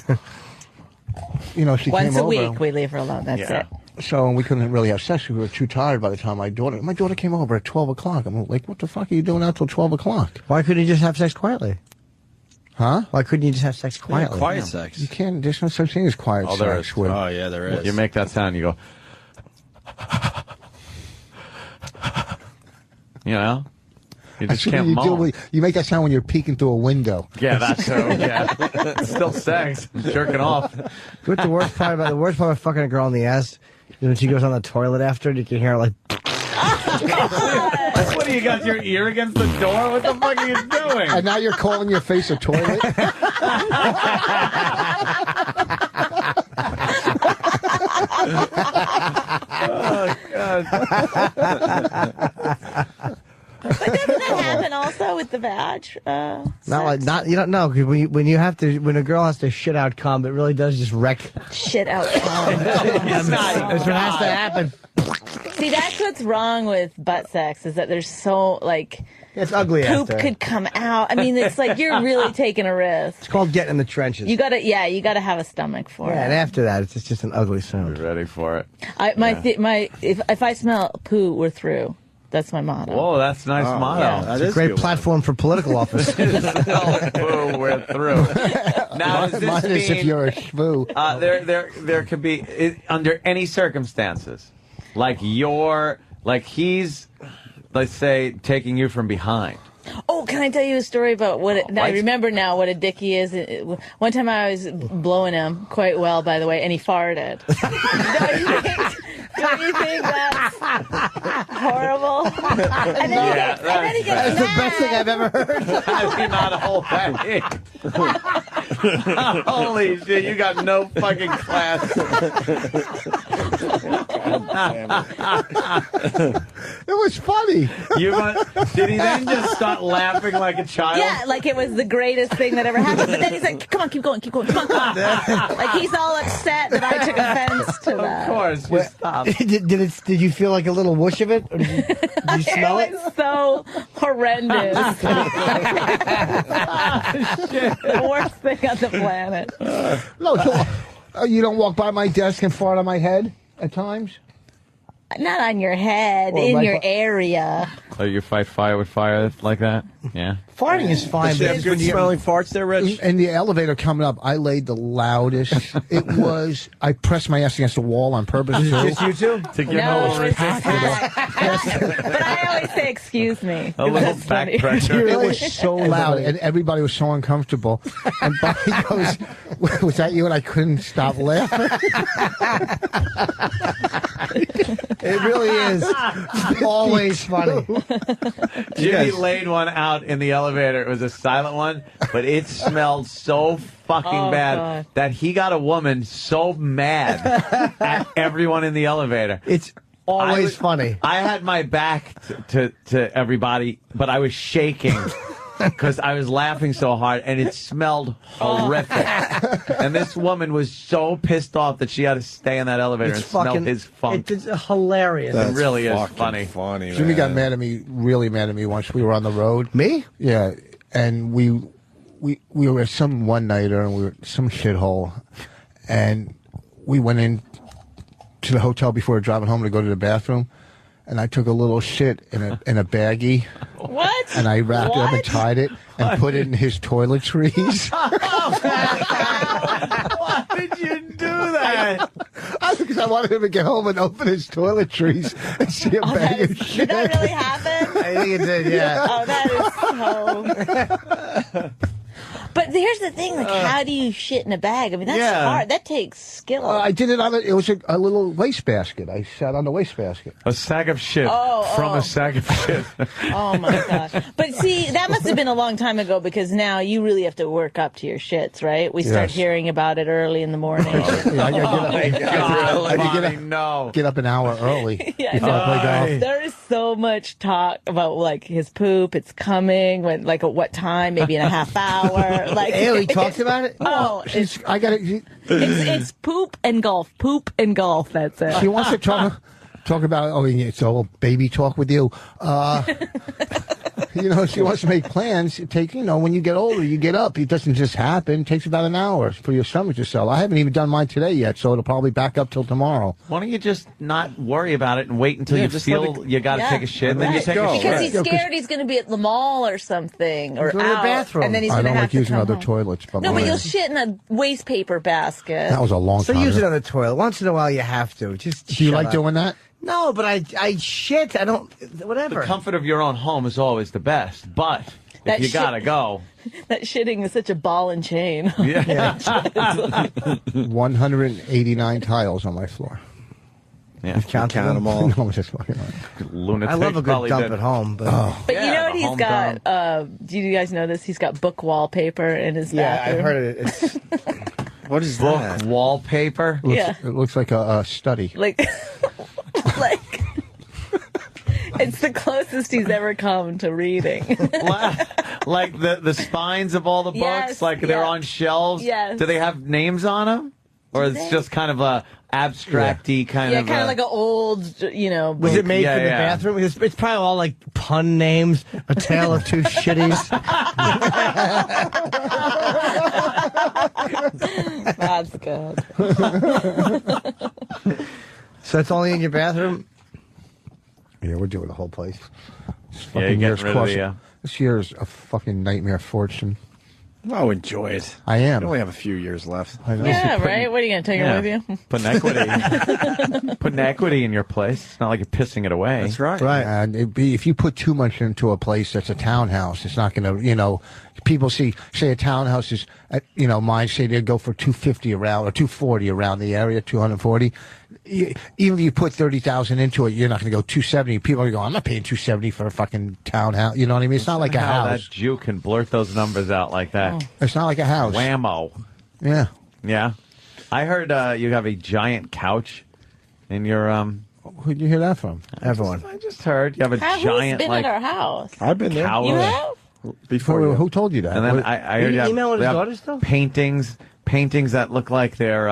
she Once came a over. week we leave her alone. That's it. So we couldn't really have sex. We were too tired by the time my daughter came over at 12 o'clock. I'm like, what the fuck are you doing out till 12 o'clock? Why couldn't you just have sex quietly? Huh? Why couldn't you just have sex quietly? Yeah, quiet sex. You can't. There's no such thing as quiet there sex. is. Oh, yeah, there is. You make that sound, you go. You just can't moan. You make that sound when you're peeking through a window. Yeah, that's so. Yeah, it's still sex. I'm jerking off. What the worst part about fucking a girl in the ass is when she goes on the toilet after and you can hear her like. What do you got your ear against the door? What the fuck are you doing? And now you're calling your face a toilet? Oh, God. But doesn't that happen also with the badge? You don't know when a girl has to shit out cum, it really does just wreck. Shit out cum. That's what has to happen. See, that's what's wrong with butt sex is that there's so it's ugly. Poop after. could come out. I mean, it's like you're really taking a risk. It's called getting in the trenches. You gotta have a stomach for it. Yeah, and after that, it's just an ugly sound. Be ready for it. If I smell poo, we're through. That's my motto. Whoa, that's a nice motto. Yeah. It's a great platform for political office. Poo, we're through. Now, does this Mine is mean if you're a shmoo. there could be under any circumstances, he's, let's say, taking you from behind. Oh, can I tell you a story about I remember now what a dick he is. One time I was blowing him quite well, by the way, and he farted. Don't you think that's horrible? And then he gets That's the best thing I've ever heard. I mean, not a whole thing. Holy shit, you got no fucking class. It was funny. Did he then just start laughing like a child? Yeah, like it was the greatest thing that ever happened. But then he's like, come on, keep going, come on. Like he's all upset that I took offense to that. Of course, you stop. Did you feel like a little whoosh of it? Or did you smell it? It was so horrendous. The worst thing on the planet. No, you don't walk by my desk and fart on my head at times? Not on your head, in your area. Oh, you fight fire with fire like that? Yeah. Farting is fine. But good smelling farts there, Rich? In the elevator coming up, I laid the loudest. I pressed my ass against the wall on purpose. Just you two? To give no resistance. But I always say, excuse me. A little back pressure. It was so loud, and everybody was so uncomfortable. And Bonnie goes, was that you? And I couldn't stop laughing. It really is always funny. Jimmy laid one out in the elevator. It was a silent one, but it smelled so fucking bad that he got a woman so mad at everyone in the elevator. It's always funny. I had my back to everybody, but I was shaking because I was laughing so hard, and it smelled horrific. And this woman was so pissed off that she had to stay in that elevator and smell his funk. It's hilarious. It really is funny, Jimmy got mad at me, really mad at me once. We were on the road. Me? Yeah, and we were at some one-nighter, and we were some shithole, and we went in to the hotel before driving home to go to the bathroom, and I took a little shit in a baggie. What? And I wrapped it up and tied it and put it in his toiletries. What Because I wanted him to get home and open his toiletries and see a bag of shit. Did that really happen? I think it did, yeah. Oh, that is so... But here's the thing, like, how do you shit in a bag? I mean, that's hard. That takes skill. I did it on it was a little wastebasket. I sat on the wastebasket. A sack of shit from a sack of shit. Oh, my gosh. But see, that must have been a long time ago because now you really have to work up to your shits, right? We start hearing about it early in the morning. Get up an hour early. Yeah, before I play golf. there is so much talk about, like, his poop. It's coming. When, like, at what time? Maybe in a half hour. Like, he talks about it? Oh, I got it. It's poop and golf. Poop and golf. That's it. She wants to talk about. Oh, it's all baby talk with you. She wants to make plans. When you get older, you get up. It doesn't just happen. It takes about an hour for your stomach to settle. I haven't even done mine today yet, so it'll probably back up till tomorrow. Why don't you just not worry about it and wait until you feel you got to take a shit, and then you take a shit? Because he's scared he's going to be at the mall or something, or out, go to the bathroom. and then he's going to have to using come other home. toilets. But No, but you'll shit in a waste paper basket. That was a long time. So use ago. it on the toilet. Once in a while, you have to. Just Do you like doing that? No, but I shit. I don't. Whatever. The comfort of your own home is always the best, but if you gotta go. That shitting is such a ball and chain. Yeah. 189 tiles on my floor. Yeah, count them all. No, I'm just fucking lunatic. I love a good dump at home, but But you know what he's got? Do you guys know this? He's got book wallpaper in his bathroom. I heard it. It's, what is book that? wallpaper? It looks like a study. Like it's the closest he's ever come to reading. Like the spines of all the books, like they're on shelves. Yes. Do they have names on them, or it's just kind of a abstracty kind of? Yeah, kind of like an old, Was it made for the bathroom? It's probably all like pun names. A Tale of Two Shitties. That's good. So it's only in your bathroom? Yeah, we're doing the whole place. Yeah, you're getting rid of the, This year's a fucking nightmare fortune. Oh, enjoy it. I am. You only have a few years left. I know. Yeah, right? What are you going to take it with you? Putting equity in your place. It's not like you're pissing it away. That's right. Right. And if you put too much into a place that's a townhouse, it's not going to, people say a townhouse is, mine say they'd go for $250 around or $240 around the area, $240. Even if you put $30,000 into it, you're not going to go $270. People are going, I'm not paying $270 for a fucking townhouse. You know what I mean? It's not like a How house. that Jew can blurt those numbers out like that. It's not like a house. Whammo. Yeah. Yeah. I heard you have a giant couch in your Who'd you hear that from? Everyone. I just heard you have a giant Who's been at our house? I've been there. couch. You have? Before you. Who told you that? And then I heard you have, emailing they his have daughter still? paintings that look like they're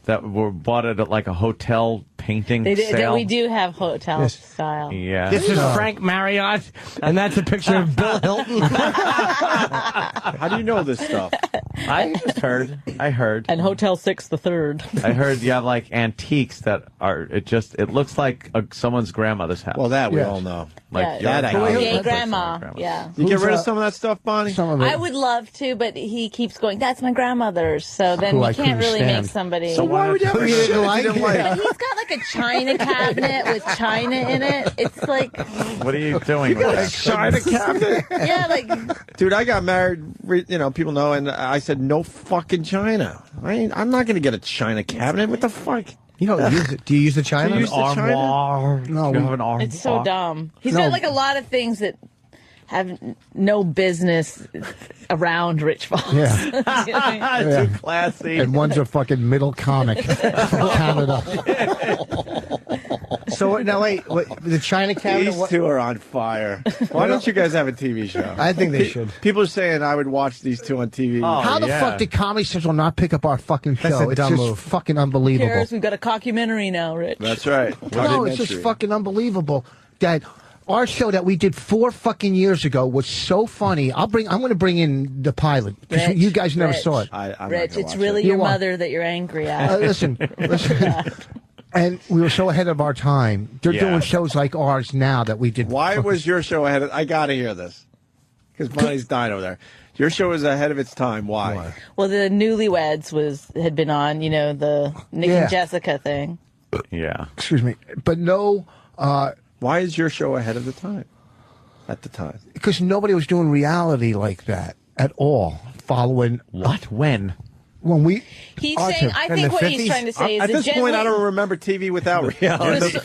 that were bought at like a hotel painting sale. We do have hotel style. Yeah. This is Frank Marriott, and that's a picture of Bill Hilton. How do you know this stuff? I just heard. I heard. And Hotel 6 the Third. I heard you have like antiques that are. It looks like someone's grandmother's house. Well, that we all know. Like yeah, that I your know. Yay, looks like grandma. grandma's. Yeah. You get rid of some of that stuff, Bonnie? Some of it. I would love to, but he keeps going, that's my grandmother's. So then Who we I can't couldn't really stand. make somebody. So why would you ever You shit didn't if like you didn't it? like But he's got like a china cabinet with china in it. It's like, What are you doing with that? China cabinet? yeah, like, Dude, I got married, people know, and I said, no fucking China. I'm not going to get a China cabinet. What the fuck? You don't use it. Do you use the China? Do you use the China? No, You have an armoire. it's so dumb. He's got like a lot of things that have no business around Rich Falls. Yeah. You know what I mean? Too classy. And one's a fucking middle comic from Canada. So now wait, the China cabinet. These two are on fire. Why don't you guys have a TV show? I think they should. People are saying I would watch these two on TV. Oh, How the yeah. fuck did Comedy Central not pick up our fucking show? That's a It's dumb just move. fucking unbelievable. Cares, we've got a cockumentary now, Rich. That's right. No, it's just Documentary. fucking unbelievable that our show that we did 4 fucking years ago was so funny. I'm going to bring in the pilot because Rich, you guys never Rich. saw it. I'm not Rich, gonna it's watch really it. your You want- mother that you're angry at. Listen. And we were so ahead of our time. They're Yeah. doing shows like ours now that we did. Why was your show ahead? I got to hear this because Bonnie's dying over there. Your show is ahead of its time. Why? Well, the Newlyweds had been on, the Nick and Jessica thing. Yeah. Excuse me. But no... why is your show ahead of the time? At the time? Because nobody was doing reality like that at all. Following... What? When? When we... He's saying, I think what he's trying to say is... At this point, I don't remember TV without reality.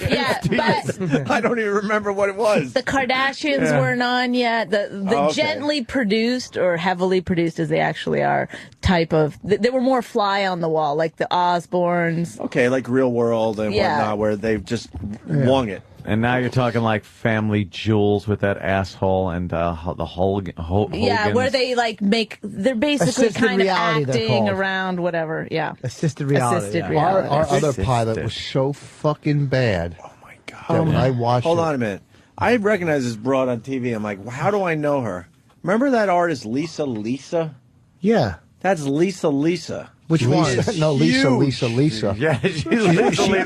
But I don't even remember what it was. The Kardashians weren't on yet. The gently produced, or heavily produced as they actually are, type of... They were more fly on the wall, like the Osbournes. Okay, like Real World and whatnot, where they've just wung it. And now you're talking like Family Jewels with that asshole and the Hogan. Yeah, where they they're basically Assisted kind of reality, they're acting called. around whatever. Yeah. Assisted reality. Assisted reality. Our other pilot was so fucking bad. Oh my God. When I watched Hold on a minute. I recognize this broad on TV. I'm like, how do I know her? Remember that artist Lisa? Yeah. That's Lisa. Which one? No, Lisa. Yeah, she's Lisa.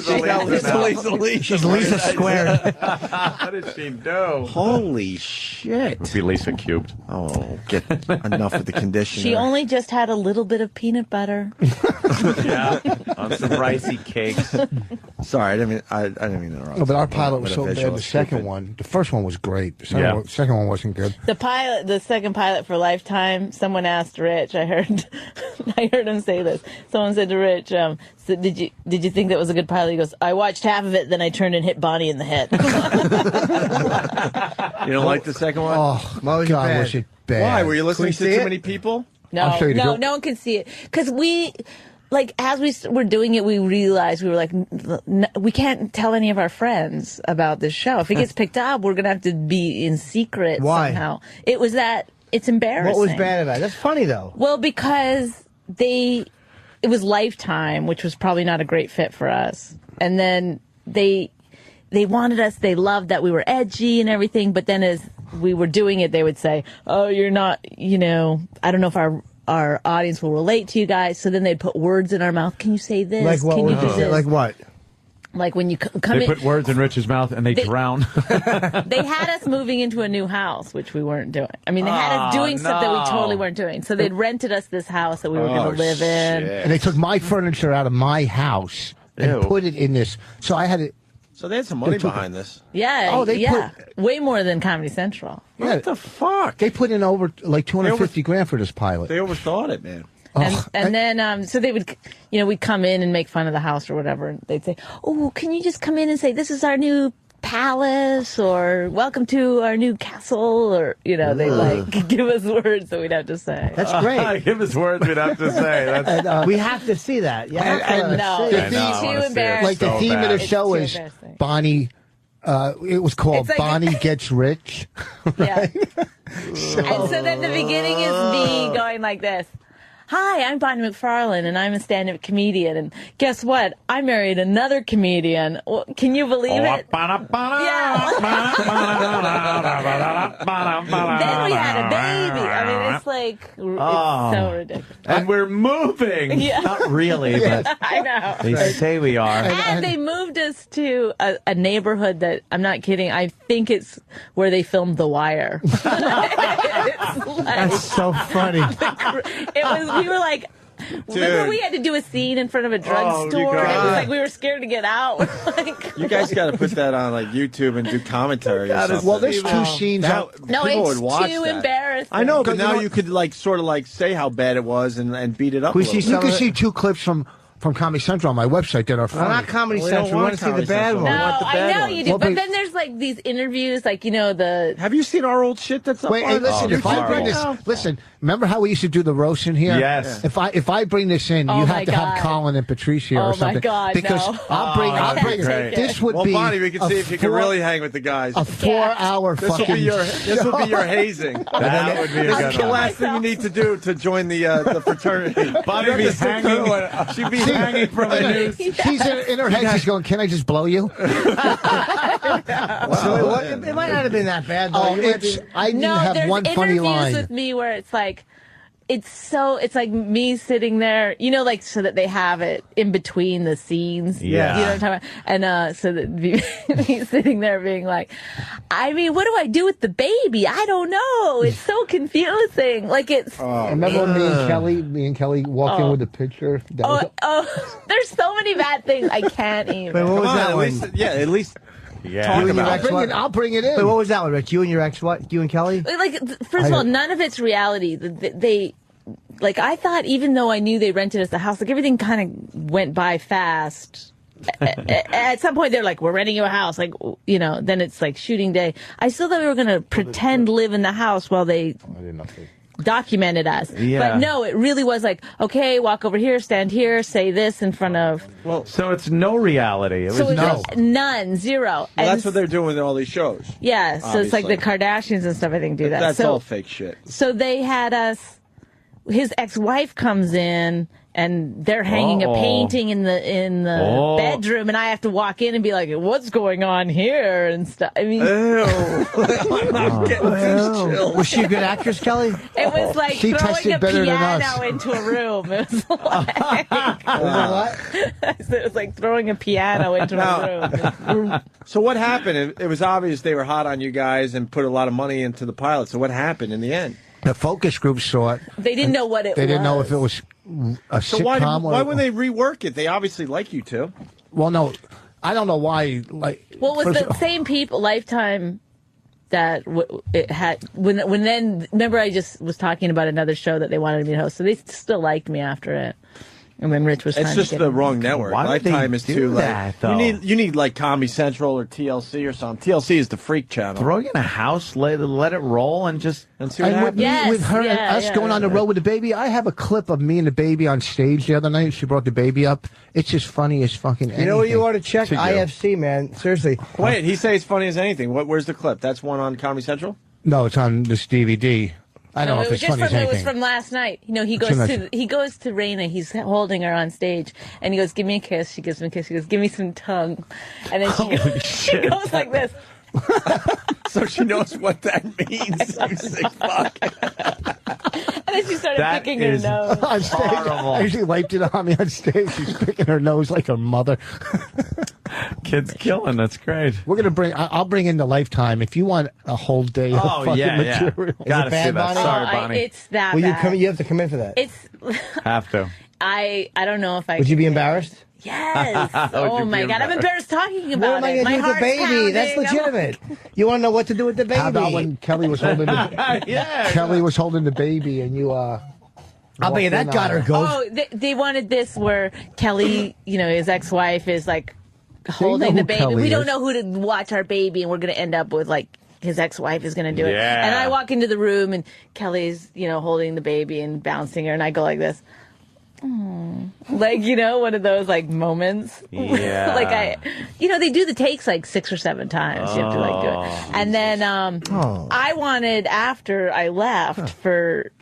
She's Lisa squared. What did she do? Holy shit. Would be Lisa cubed. Oh, get enough of the conditioner. She only just had a little bit of peanut butter. Yeah, on some ricey cakes. Sorry, I didn't mean to interrupt. No, but our pilot was so bad. The second one, the first one was great. The second one wasn't good. The second pilot for Lifetime, someone asked Rich, I heard him say this. Someone said to Rich, so did you think that was a good pilot? He goes, I watched half of it, then I turned and hit Bonnie in the head. You don't like the second one? Oh, God, was it bad. Why? Were you listening to too many people? No, no one can see it. Because as we were doing it, we realized we were like, we can't tell any of our friends about this show. If it gets picked up, we're going to have to be in secret somehow. It was that, it's embarrassing. What was bad about it? That's funny, though. Well, because it was Lifetime, which was probably not a great fit for us. And then they wanted us, they loved that we were edgy and everything, but then as we were doing it, they would say, oh, you're not, I don't know if our audience will relate to you guys. So then they'd put words in our mouth. Can you say this? Like what? Can you do this? Like what? Like when you come they in. They put words in Rich's mouth and they drown. They had us moving into a new house, which we weren't doing. I mean, they had us doing stuff that we totally weren't doing. So they'd rented us this house that we were going to live in. And they took my furniture out of my house and put it in this. So I had it. So they had some money behind this. Yeah, way more than Comedy Central. What the fuck? They put in over like $250,000 for this pilot. They overthought it, man. And then, so they would, we'd come in and make fun of the house or whatever. And they'd say, oh, can you just come in and say, this is our new palace, or welcome to our new castle, or, they give us words that we'd have to say. That's great. Give us words we'd have to say. We have to see that. Too embarrassing. Like the theme of the show is Bonnie. It was called Bonnie Gets Rich. Yeah. And so then the beginning is me going like this. Hi, I'm Bonnie McFarland, and I'm a stand-up comedian. And guess what? I married another comedian. Well, can you believe it? Yeah. Then we had a baby. I mean, it's like, it's so ridiculous. And we're moving. Yeah. Not really, but I know. They say we are. And they moved us to a neighborhood that, I'm not kidding, I think it's where they filmed The Wire. That's so funny. We were like, remember we had to do a scene in front of a drugstore? It was like we were scared to get out. You guys got to put that on like YouTube and do commentary or something. Well, there's two scenes out. No, it's too embarrassing. I know, but now you could sort of say how bad it was and beat it up. You can see two clips from Comedy Central on my website that are funny. Not Comedy Central. We want to see the bad one. No, I know you do. But then there's these interviews, the... Have you seen our old shit that's up on? Hey, listen, if I bring this... Listen, remember how we used to do the roast in here? Yes. If I bring this in, you have to have Colin and Patrice here or something. Oh, my God, because I'll bring this would be... Well, Bonnie, we can see if you can really hang with the guys. A 4-hour fucking... This will be your hazing. That would be a good That's the last thing you need to do to join the fraternity. Bonnie be hanging. She'd be hanging from a noose. She's in her head, she's going, can I just blow you? So it might not have been that bad, though. I didn't have one funny line. There's interviews with me where it's like, it's like me sitting there, like so that they have it in between the scenes. Yeah. You know what I'm talking about? And so that me sitting there being like, I mean, what do I do with the baby? I don't know. It's so confusing. Like it's. Remember when me and Kelly walked in with the picture? There's so many bad things I can't even. Wait, what was that one? At least. Yeah. I'll bring it in. Wait, what was that one, Rich? You and your ex, what? You and Kelly? Like, first of all, none of it's reality. They like, I thought even though I knew they rented us the house, like everything kind of went by fast. At some point, they're like, we're renting you a house. Like, then it's like shooting day. I still thought we were going to pretend live in the house while they documented us. Yeah. But no, it really was like, okay, walk over here, stand here, say this in front of. Well, so it's no reality. It was none, zero. Well, and that's what they're doing with all these shows. Yeah, so it's like the Kardashians and stuff, I think, do that. That's all fake shit. So they had us, his ex-wife comes in, and they're hanging a painting in the bedroom, and I have to walk in and be like, "What's going on here?" and stuff. I mean, I'm getting too chill. Was she a good actress, Kelly? It was like She throwing tested a better than piano us. into a room. It was like, it was like throwing a piano into a room. So what happened? It was obvious they were hot on you guys and put a lot of money into the pilot. So what happened in the end? The focus group saw it. They didn't know what it was. They didn't know if it was a So sitcom why wouldn't they rework it? They obviously like you two. Well, no, I don't know why. Like, well, it was the same people, Lifetime, that it had. When then, remember I just was talking about another show that they wanted me to host, so they still liked me after it. And when Rich was, it's just the wrong network. Why Lifetime is too that, though? You need like Comedy Central or TLC or something. TLC is the freak channel. Throw you in a house, let it roll, and just see what happens. With her and us going on the road with the baby, I have a clip of me and the baby on stage the other night. She brought the baby up. It's just funny as fucking anything. You know what you ought to check? IFC, man. Seriously. Wait, he says it's funny as anything. Where's the clip? That's one on Comedy Central? No, it's on this DVD. I don't know if it's funny as anything. It was from last night. He goes to Raina. He's holding her on stage, and he goes, "Give me a kiss." She gives him a kiss. He goes, "Give me some tongue," and then she goes like this. So she knows what that means. You sick fuck. And then she started picking her nose. On stage, horrible. she wiped it on me on stage. She's picking her nose like her mother. Kids killing. That's great. We're gonna bring. I'll bring in the Lifetime if you want a whole day of fucking material. Gotta see that. Bonnie? Sorry, Bonnie. It's that Will bad. you have to come in for that. It's. Have to. I don't know if I. Would you be embarrassed? Yes. Oh my God, I'm embarrassed talking about what am I it. going to do with the baby? Pounding. That's legitimate. You want to know what to do with the baby? How about when Kelly was holding the Kelly was holding the baby and you I'll bet you that got her goat. Oh, they wanted this where Kelly, his ex-wife is like holding the baby. Kelly We don't is. know who to watch our baby, and we're going to end up with like his ex-wife is going to do it. Yeah. And I walk into the room and Kelly's, holding the baby and bouncing her, and I go like this. Like, one of those like moments. Yeah. Like they do the takes like 6 or 7 times. You have to like do it. And then I wanted after I left for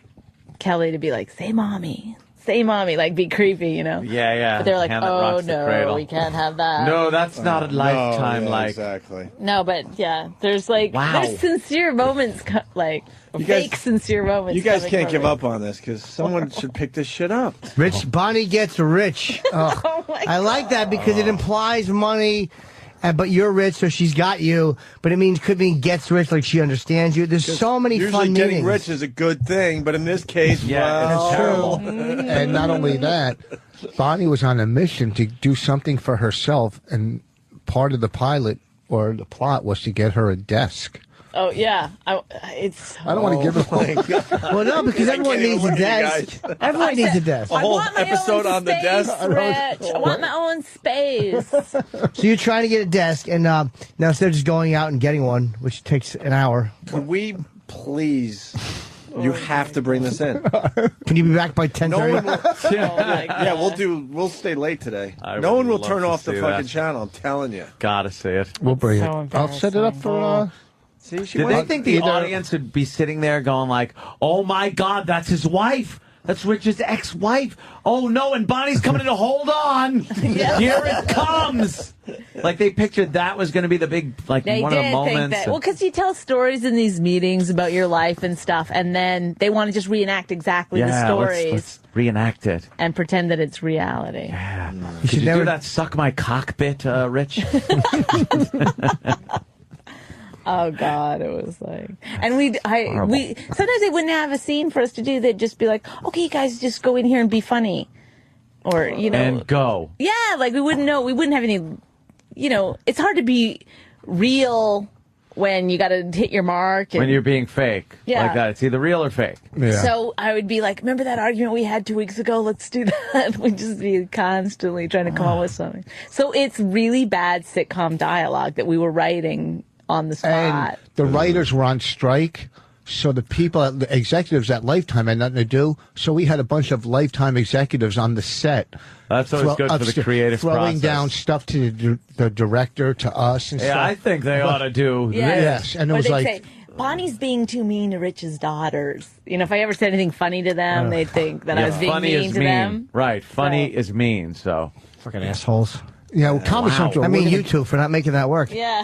Kelly to be like, say mommy, like be creepy, Yeah. But they're like, Hand that oh rocks the no, cradle. we can't have that. No, that's not a Lifetime like. Exactly. No, but yeah, there's like there's sincere moments fake sincere moments. You guys coming can't from give it. up on this because someone should pick this shit up. Bonnie gets rich. I like that because it implies money. But you're rich, so she's got you. But it could mean gets rich, like she understands you. There's so many fun Usually getting meanings. rich is a good thing, but in this case, it's terrible. And not only that, Bonnie was on a mission to do something for herself, and part of the pilot or the plot was to get her a desk. Oh yeah, I don't want to give it. Well, no, because everyone needs a desk. Everyone needs a desk. A whole episode on the desk. Rich. I want my own space. So you're trying to get a desk, and now instead of just going out and getting one, which takes an hour. Could we please? You have to bring this in. Can you be back by 10:30? Yeah, we'll stay late today. No one will turn off the fucking channel. I'm telling you. Gotta see it. We'll bring it. I'll set it up for. See, Did they think the audience would be sitting there going like, "Oh my God, that's his wife"? That's Rich's ex-wife. Oh, no, and Bonnie's coming in to hold on. Yeah. Here it comes. Like, they pictured that was going to be the big, like, They one of the did moments. think that. Well, because you tell stories in these meetings about your life and stuff, and then they want to just reenact exactly the stories. Let's reenact it. And pretend that it's reality. Yeah. Did you do that suck my cock bit, Rich? Oh God, it was like, and we sometimes they wouldn't have a scene for us to do. They'd just be like, okay, you guys just go in here and be funny, or and go. Yeah, like we wouldn't know. We wouldn't have any. It's hard to be real when you got to hit your mark. When you're being fake, Yeah. like that, it's either real or fake. Yeah. So I would be like, remember that argument we had 2 weeks ago? Let's do that. We'd just be constantly trying to come up with something. So it's really bad sitcom dialogue that we were writing on the spot. And the writers were on strike, so the the executives at Lifetime had nothing to do. So we had a bunch of Lifetime executives on the set. That's always good for the creative throwing process. down stuff to the director, to us, and stuff. I think they ought to do this. Yes, and it was like, say, Bonnie's being too mean to Rich's daughters. If I ever said anything funny to them, they'd think that I was being funny mean is to them. Right, funny is mean, so. Fucking assholes. Yeah, well, Comedy Central. I mean, you two for not making that work. Yeah.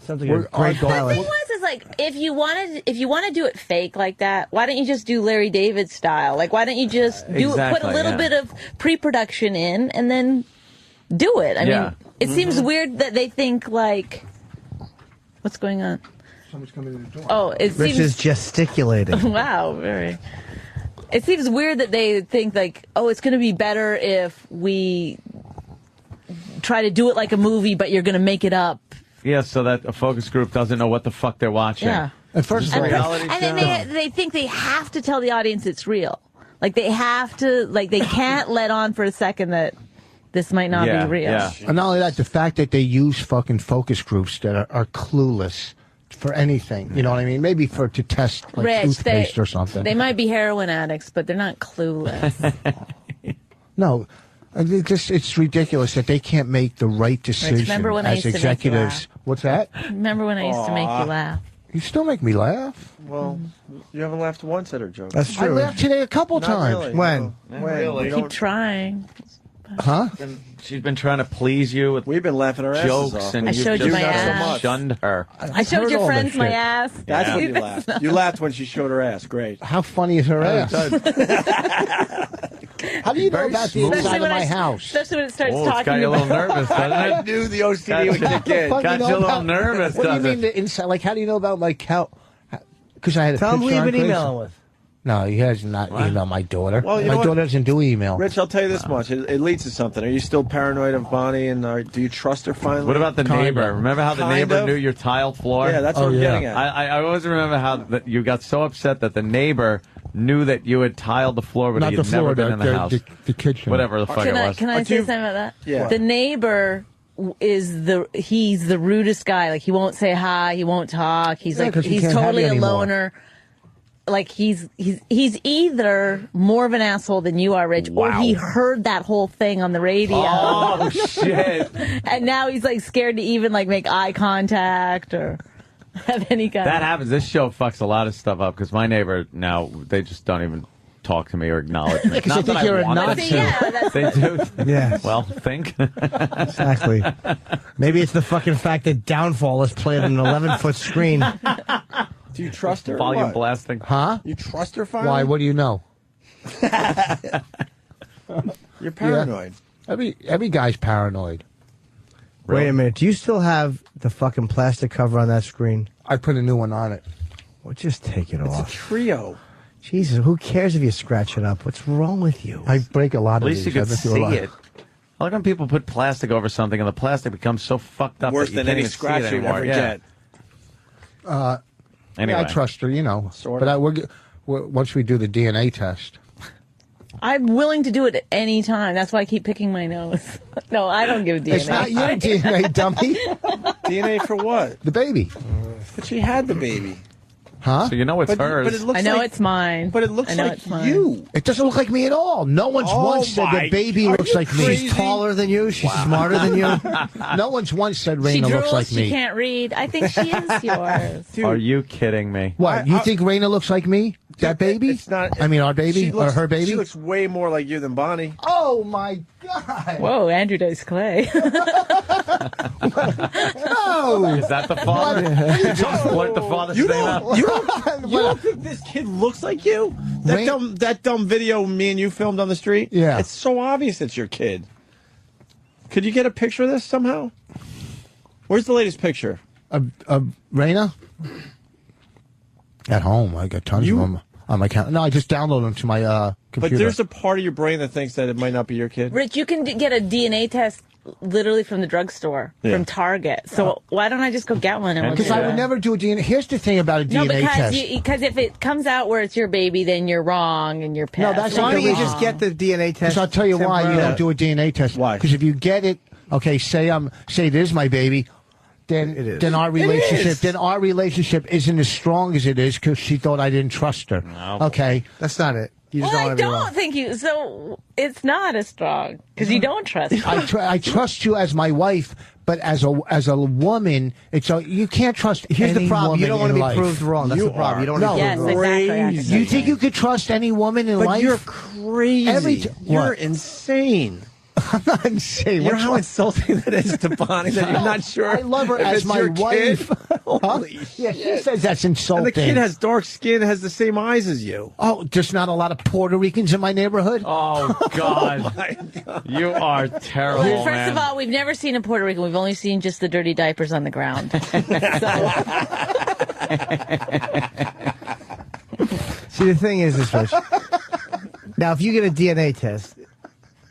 Sounds like a great The pilot. thing was, like, if you want to do it fake like that, why don't you just do Larry David style? Like, why don't you just put a little bit of pre-production in and then do it? I mean, it seems weird that they think like, what's going on? Someone's coming in the door. Oh, Rich is gesticulating. Wow, very. It seems weird that they think like, oh, it's going to be better if we try to do it like a movie, but you're going to make it up. Yeah, so that a focus group doesn't know what the fuck they're watching. Yeah. At first, And then they think they have to tell the audience it's real. Like they have to, like they can't let on for a second that this might not be real. Yeah. And not only that, the fact that they use fucking focus groups that are clueless for anything. You know what I mean? Maybe to test like Rich, toothpaste or something. They might be heroin addicts, but they're not clueless. No. It's ridiculous that they can't make the right decision remember when I as used to make you executives. laugh? What's that? Remember when I used to make you laugh? You still make me laugh. Well, you haven't laughed once at her joke. That's true. I laughed today a couple Not times. really. When? No. When? Keep trying. Huh? She's been trying to please you with We've been laughing our asses jokes, off. and I you've showed you just my ass. shunned her. I showed your friends my ass. That's when you laughed. You laughed when she showed her ass. Great. How funny is her ass? How do you know about the inside of my house? Especially when it starts Oh, talking it's got you a little about... nervous, doesn't it? I knew the OCD would kick in. Got you a little nervous, What do you doesn't mean it? the inside? Like, how do you know about like how? Because I had a Tell him who picture you've on been Craigslist. emailing with. No, he has not emailed my daughter. Well, you my know what? daughter doesn't do email. Rich, I'll tell you this much. It leads to something. Are you still paranoid of Bonnie, and do you trust her finally? What about the Kind neighbor? of. Remember how the Kind neighbor of. knew your tiled floor? Yeah, that's what I'm getting at. I always remember how that you got so upset that the neighbor knew that you had tiled the floor, but Not he the had never floor, been in the house. the kitchen. Whatever the fuck it was. Can I say something about that? Yeah. The neighbor he's the rudest guy. Like he won't say hi, he won't talk. He's Yeah, like 'cause he he's can't have totally you a anymore. loner. Like he's either more of an asshole than you are, Rich, or he heard that whole thing on the radio. Oh shit! And now he's like scared to even like make eye contact or have any kind. That happens. This show fucks a lot of stuff up because my neighbor now they just don't even talk to me or acknowledge me. Because they think you're a want Nazi. them to. They do. Yes. Well, think. Exactly. Maybe it's the fucking fact that Downfall is playing on an 11-foot screen. Do you trust her? or Volume what? blasting. Huh? You trust her finally? Why? What do you know? You're paranoid. Every guy's paranoid. Wait a minute. Do you still have the fucking plastic cover on that screen? I put a new one on it. Well, just take it It's a off. trio. Jesus, who cares if you scratch it up? What's wrong with you? I break a lot At of least you these. could I've been through a see lot. it. I like when people put plastic over something and the plastic becomes so fucked up Worse that you than can't any even see scratch it you anymore. ever Yeah. get. Anyway. Yeah, I trust her, you know. Sort but of. once we do the DNA test. I'm willing to do it at any time. That's why I keep picking my nose. No, I don't give DNA. It's not your DNA, dummy. DNA for what? The baby. But she had the baby. Huh? So you know it's But hers. it looks I know like, it's mine. But it looks I know like it's mine. you. It doesn't look like me at all. No one's Oh once said my- the baby are looks you like me. crazy? She's taller than you. She's smarter than you. No one's once said She Raina drools, looks like she me. can't read. I think she is yours. Dude, Are you kidding me? What? You think Raina looks like me? that baby? It's not. I mean, our baby or her baby? She looks way more like you than Bonnie. Oh my God! Whoa, Andrew Dice Clay. No, Is that the father? You just blurt the father's name out. You don't think this kid looks like you? That dumb video me and you filmed on the street? Yeah. It's so obvious it's your kid. Could you get a picture of this somehow? Where's the latest picture? Of Raina? At home. I got tons of them on my account. No, I just downloaded them to my computer. But there's a part of your brain that thinks that it might not be your kid. Rich, you can get a DNA test literally from the drugstore, from Target. So why don't I just go get one? Because I would never do a DNA. Here's the thing about a DNA test. Because if it comes out where it's your baby, then you're wrong and you're pissed. No, that's why don't you just get the DNA test? Because I'll tell you why you don't do a DNA test. Why? Because if you get it, okay, say it is my baby. Then our relationship isn't as strong as it is because she thought I didn't trust her. No. Okay, that's not it. You just I don't think you. So it's not as strong because you don't trust me. I trust you as my wife, but as a woman, you can't trust. Here's the problem: you don't want to be proved wrong. That's the problem. You don't want to be proved wrong. Exactly. You think you could trust any woman in life? But you're crazy. You're insane. I'm not insane. You know how insulting that is to Bonnie that you're not sure. I love her as my wife. Holy yeah, she says that's insulting. And the kid has dark skin, has the same eyes as you. Oh, there's not a lot of Puerto Ricans in my neighborhood. Oh God, you are terrible. Well, first of all, we've never seen a Puerto Rican. We've only seen just the dirty diapers on the ground. See, the thing is this, Rich. Now, if you get a DNA test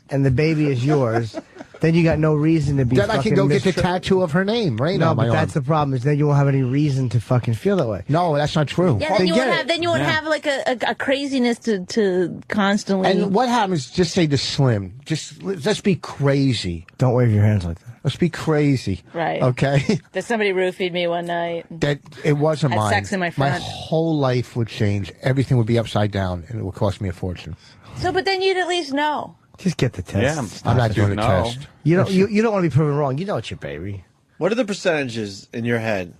and the baby is yours, then you got no reason to be. Then I can go get the tattoo of her name, right? No, but that's the problem. Is then you won't have any reason to fucking feel that way. No, that's not true. Yeah, then you won't have like a craziness to constantly. And what happens? Just say to Slim. Let's be crazy. Don't wave your hands like that. Let's be crazy. Right. Okay. That somebody roofied me one night. That it wasn't Had mine. sex in my front. My whole life would change. Everything would be upside down, and it would cost me a fortune. So, but then you'd at least know. Just get the test. Yeah, I'm not doing the test. You don't want to be proven wrong. You know it's your baby. What are the percentages in your head?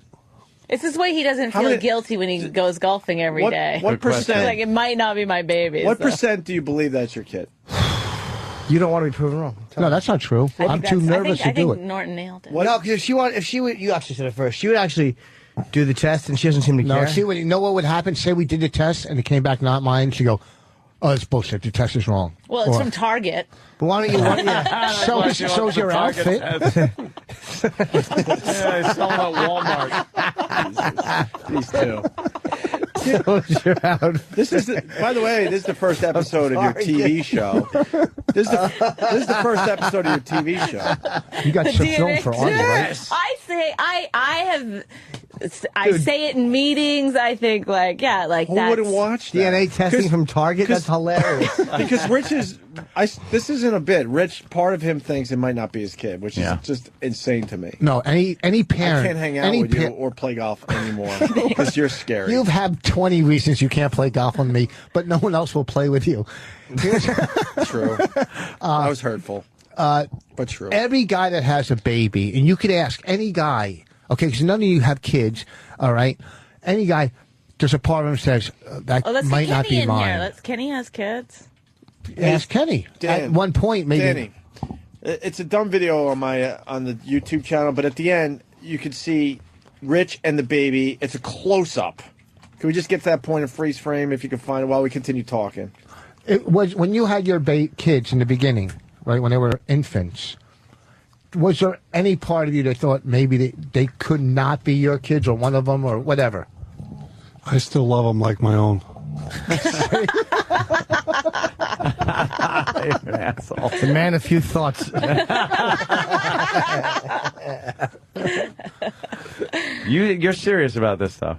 It's this way he doesn't feel guilty when he goes golfing every day. What percent? Like, it might not be my baby. What percent do you believe that's your kid? You don't want to be proven wrong. No, that's not true. I'm too nervous to do it. I think Norton nailed it. No, because if she would, you actually said it first. She would actually do the test, and she doesn't seem to care. No, you know what would happen? Say we did the test, and it came back not mine. She'd go, "Oh, it's bullshit. The test is wrong." Well, it's from Target. But why don't you? So's your outfit. Yeah, it's selling at Walmart. These two. This is by the way, this is the first episode of your TV show. This is the first episode of your TV show. You got some film for Arnold, right? I say I say it in meetings. I think who wouldn't watch that? DNA testing from Target? That's hilarious. Because Rich this isn't a bit. Rich, part of him thinks it might not be his kid, which is just insane to me. No, any parent. I can't hang out with you or play golf anymore because you're scary. You've had 20 reasons you can't play golf with me, but no one else will play with you. True. That was hurtful. But true. Every guy that has a baby, and you could ask any guy, okay, because none of you have kids, all right? Any guy, there's a part of him says, that might not be mine. Kenny has kids. Ask Kenny. Dan, at one point, maybe. Danny, it's a dumb video on the YouTube channel, but at the end, you can see Rich and the baby. It's a close-up. Can we just get to that point of freeze frame if you can find it while we continue talking? It was when you had your kids in the beginning, right, when they were infants, was there any part of you that thought maybe they could not be your kids or one of them or whatever? I still love them like my own. You're an asshole. The man of few thoughts. You're serious about this stuff?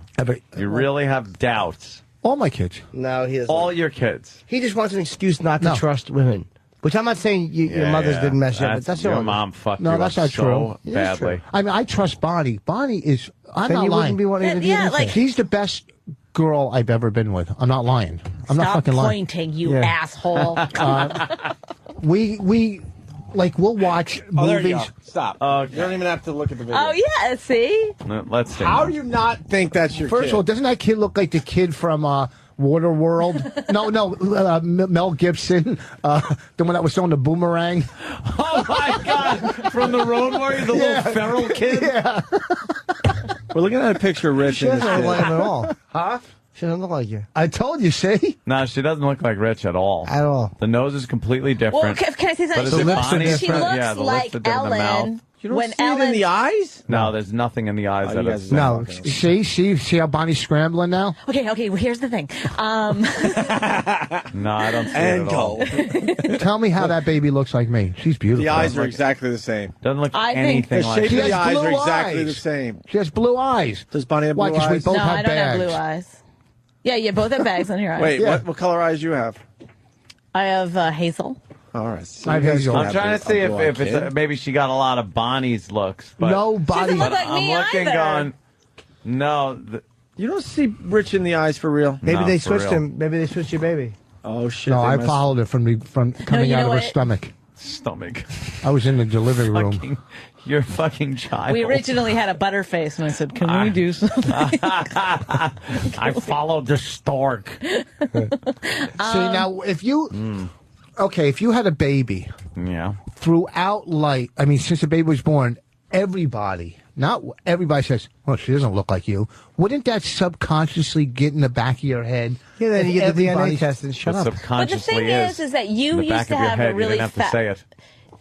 You really have doubts? All my kids. No, he doesn't. All your kids. He just wants an excuse not to trust women. Which I'm not saying your mother's didn't mess you up, but that's your mom fucked you No, up that's not so true. badly. I mean, I trust Bonnie. Bonnie is. I'm Then not you lying. wouldn't be wanting to do anything. She's the best girl I've ever been with. I'm not lying. I'm not fucking lying. Stop pointing, you asshole. We'll watch movies. There you go. Stop. You don't even have to look at the video. Oh, yeah, see? Let's see. How do you not think that's your First kid? of all, doesn't that kid look like the kid from Waterworld. No, Mel Gibson, the one that was on the boomerang. Oh my God! From the Road Warrior, the little feral kid. Yeah. We're looking at a picture of Rich. She doesn't look like him at all. Huh? She doesn't look like you. I told you, see? No, she doesn't look like Rich at all. At all. The nose is completely different. Well, can I say something? But is it Bonnie? She looks Yeah, the like lips are different, the mouth. Ellen. You don't when see Ellen... it in the eyes? No, there's nothing in the eyes that is. No, see how Bonnie's scrambling now? Okay, well, here's the thing. No, I don't see it at all. Tell me how that baby looks like me. She's beautiful. The eyes are exactly the same. Doesn't look I think- anything The like shape She of the has eyes are blue exactly eyes. the same. She has blue eyes. Does Bonnie have Why? blue 'Cause we eyes? both No, have I don't have bags. blue eyes. Yeah, you both have bags on your eyes. Wait, Yeah. what color eyes you have? I have hazel. All right. So I you guys hazel. don't I'm have trying to a see blue-eyed if it's kid. maybe she got a lot of Bonnie's looks. But, No body. Doesn't look like I'm me looking, either. going, no. You don't see Rich in the eyes for real? Maybe No, they for switched real. him. Maybe they switched your baby. Oh, shit. No, they I must- followed it from coming you out know of her what? stomach. Stomach. I was in the delivery room. Fucking, you're a fucking child. We originally had a butterface, and I said, "Can we do something?" I followed the stork. See, now, if you... Okay, if you had a baby Yeah. throughout life, I mean, since the baby was born, everybody, not everybody says, well, she doesn't look like you. Wouldn't that subconsciously get in the back of your head? Yeah, then If you get the DNA everybody's- test and shut But up. But the subconsciously thing is that in you the used back to of your have head. a really You didn't have fat. to say it.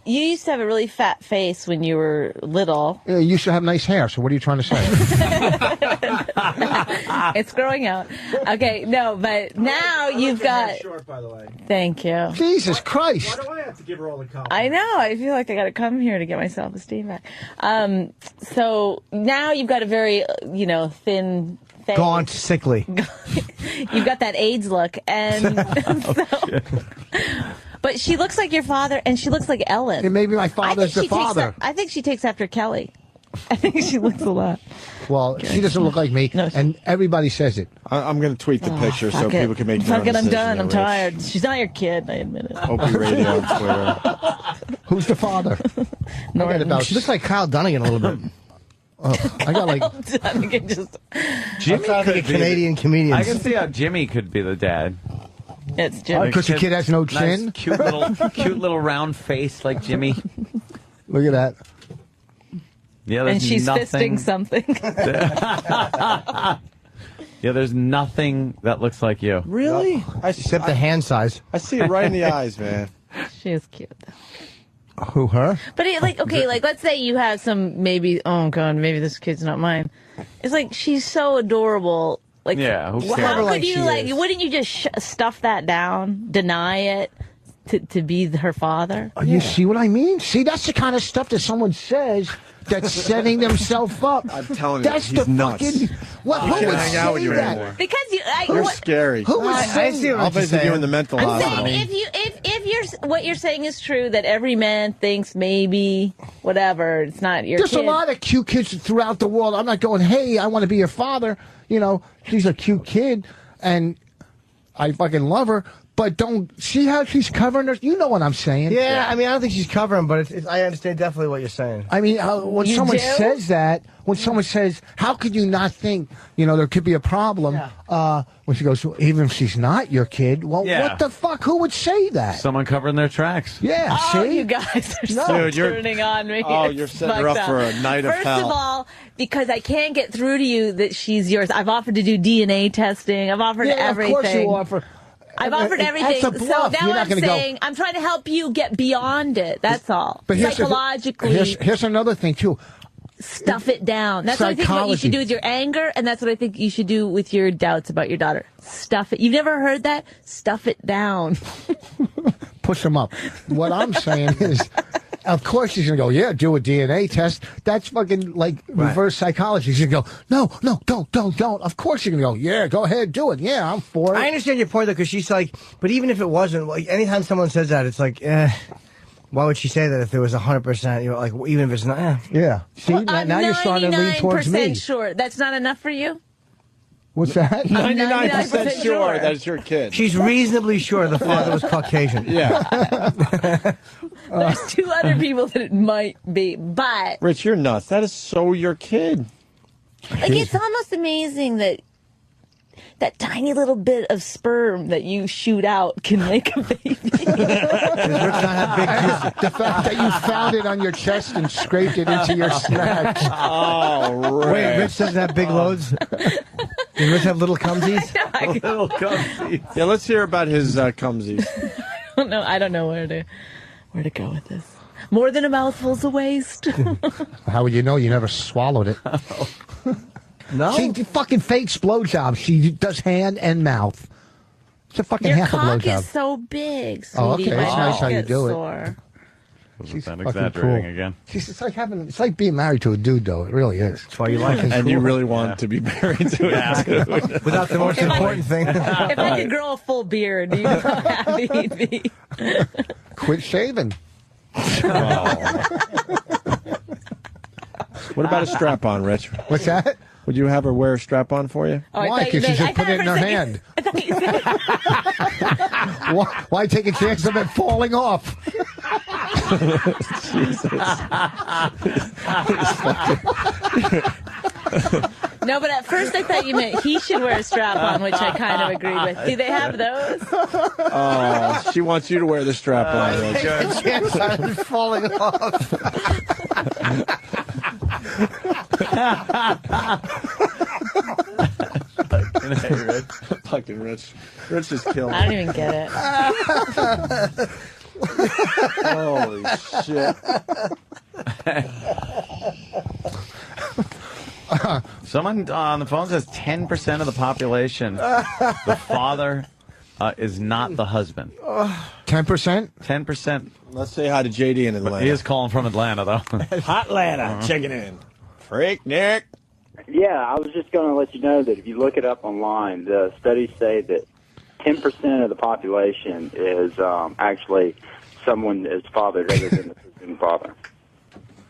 You used to have a really fat face when you were little. Yeah, you should have nice hair, so what are you trying to say? It's growing out. Okay, no, but now you've got. Short, by the way. Thank you. Jesus Christ. Why do I have to give her all the comments? I know. I feel like I got to come here to get my self-esteem back. So now you've got a very, thin face. Gaunt, sickly. You've got that AIDS look, and but she looks like your father, and she looks like Ellen. And maybe my father's the father. I think she takes after Kelly. I think she looks a lot. Well, she doesn't look like me, and everybody says it. I'm going to tweet the picture so Fuck it. people can make their own Fuck it, I'm decision done. there, I'm Rich. tired. She's not your kid. I admit it. Opie Radio on Twitter. Who's the father? No, I got about She looks like Kyle Dunnigan a little bit. I got like Jimmy I'm trying to could think of be Canadian comedians. I can see how Jimmy could be the dad. It's Jimmy. because the kid has no chin. Nice, cute little round face like Jimmy. Look at that. Yeah, there's And she's nothing. fisting something. Yeah, there's nothing that looks like you. Really? Except the hand size. I see it right in the eyes, man. She is cute, though. Who, her? But let's say you have some maybe. Oh God, maybe this kid's not mine. It's like she's so adorable. Like, Yeah, who cares? how Like could you she like? is. Wouldn't you just stuff that down, deny it, to be her father? You see what I mean? See, that's the kind of stuff that someone says that's setting themselves up. I'm telling you, that's he's the nuts. fucking. What? I Who can't would hang out with say you that? anymore. Because You're scary. Who would I say see that? what I'll you're visit you saying. in the mental I'm hospital. saying if what you're saying is true, that every man thinks maybe whatever, it's not your There's kid. a lot of cute kids throughout the world. I'm not going, hey, I want to be your father. She's a cute kid, and I fucking love her. But don't see how she's covering her. You know what I'm saying? Yeah, I mean, I don't think she's covering, but I understand definitely what you're saying. I mean, when You someone do? says that, when someone says, how could you not think, there could be a problem? When she goes, well, even if she's not your kid, well, Yeah. what the fuck? Who would say that? Someone covering their tracks. Yeah, Oh, see? you guys are No. so Dude, you're- turning on me. Oh, It's you're setting her up fucked for a night of First hell. of all, because I can't get through to you that she's yours. I've offered to do DNA testing. I've offered Yeah, everything. of course you offer. I've offered That's everything. a bluff. So now You're not I'm gonna go- saying I'm trying to help you get beyond it. That's all. But Psychologically, here's another thing, too. stuff it down. That's what I think what you should do with your anger, and that's what I think you should do with your doubts about your daughter. Stuff it. You've never heard that? Stuff it down. Push them up. What I'm saying is, of course she's going to go, yeah, do a DNA test. That's fucking like reverse psychology. She's going to go, no, don't. Of course you're going to go, yeah, go ahead, do it. Yeah, I'm for it. I understand your point, though, because she's like, but even if it wasn't, like, anytime someone says that, it's like, why would she say that if it was 100%, like, even if it's not, Yeah. See, Well, now you're starting to lean towards me. 99% sure. That's not enough for you? What's that? 99% sure that it's your kid. She's reasonably sure the father was Caucasian. Yeah. There's two other people that it might be, but Rich, you're nuts. That is so your kid. like it's almost amazing that that tiny little bit of sperm that you shoot out can make a baby. The fact that you found it on your chest and scraped it into your snatch. Oh, Rich. Wait, Rich doesn't have big loads? Does Rich have little cumsies? Little cumsies. Yeah, let's hear about his cumsies. I don't know where to go with this. More than a mouthful's a waste. How would you know? You never swallowed it. No? She fucking fakes blowjobs. She does hand and mouth. It's a fucking Your half a cock blowjob. is so big, sweetie. Oh, okay. My That's nice mouth how you gets do it. sore. She's fucking exaggerating cool. again. It's like being married to a dude, though. It really is. That's why you like it. And you really want to be married to it. Without the most important thing. If I could grow a full beard, you know how happy he'd be. Quit shaving. What about a strap-on, Rich? What's that? Would you have her wear a strap-on for you? Oh, Why? Because she should put it in her hand. Why take a chance of it falling off? No, but at first I thought you meant he should wear a strap-on, which I kind of agreed with. Do they have those? Oh, she wants you to wear the strap-on, Rich. Take a chance of it falling off. Fucking Rich. Rich just killed me. I don't even get it. Holy shit. Someone on the phone says 10% of the population, the father is not the husband. 10%? 10%. Let's say hi to JD in Atlanta. He is calling from Atlanta, though. Hot Atlanta. Checking in. Freak Nick. Yeah, I was just going to let you know that if you look it up online, the studies say that 10% of the population is actually someone is fathered other than the presumed father.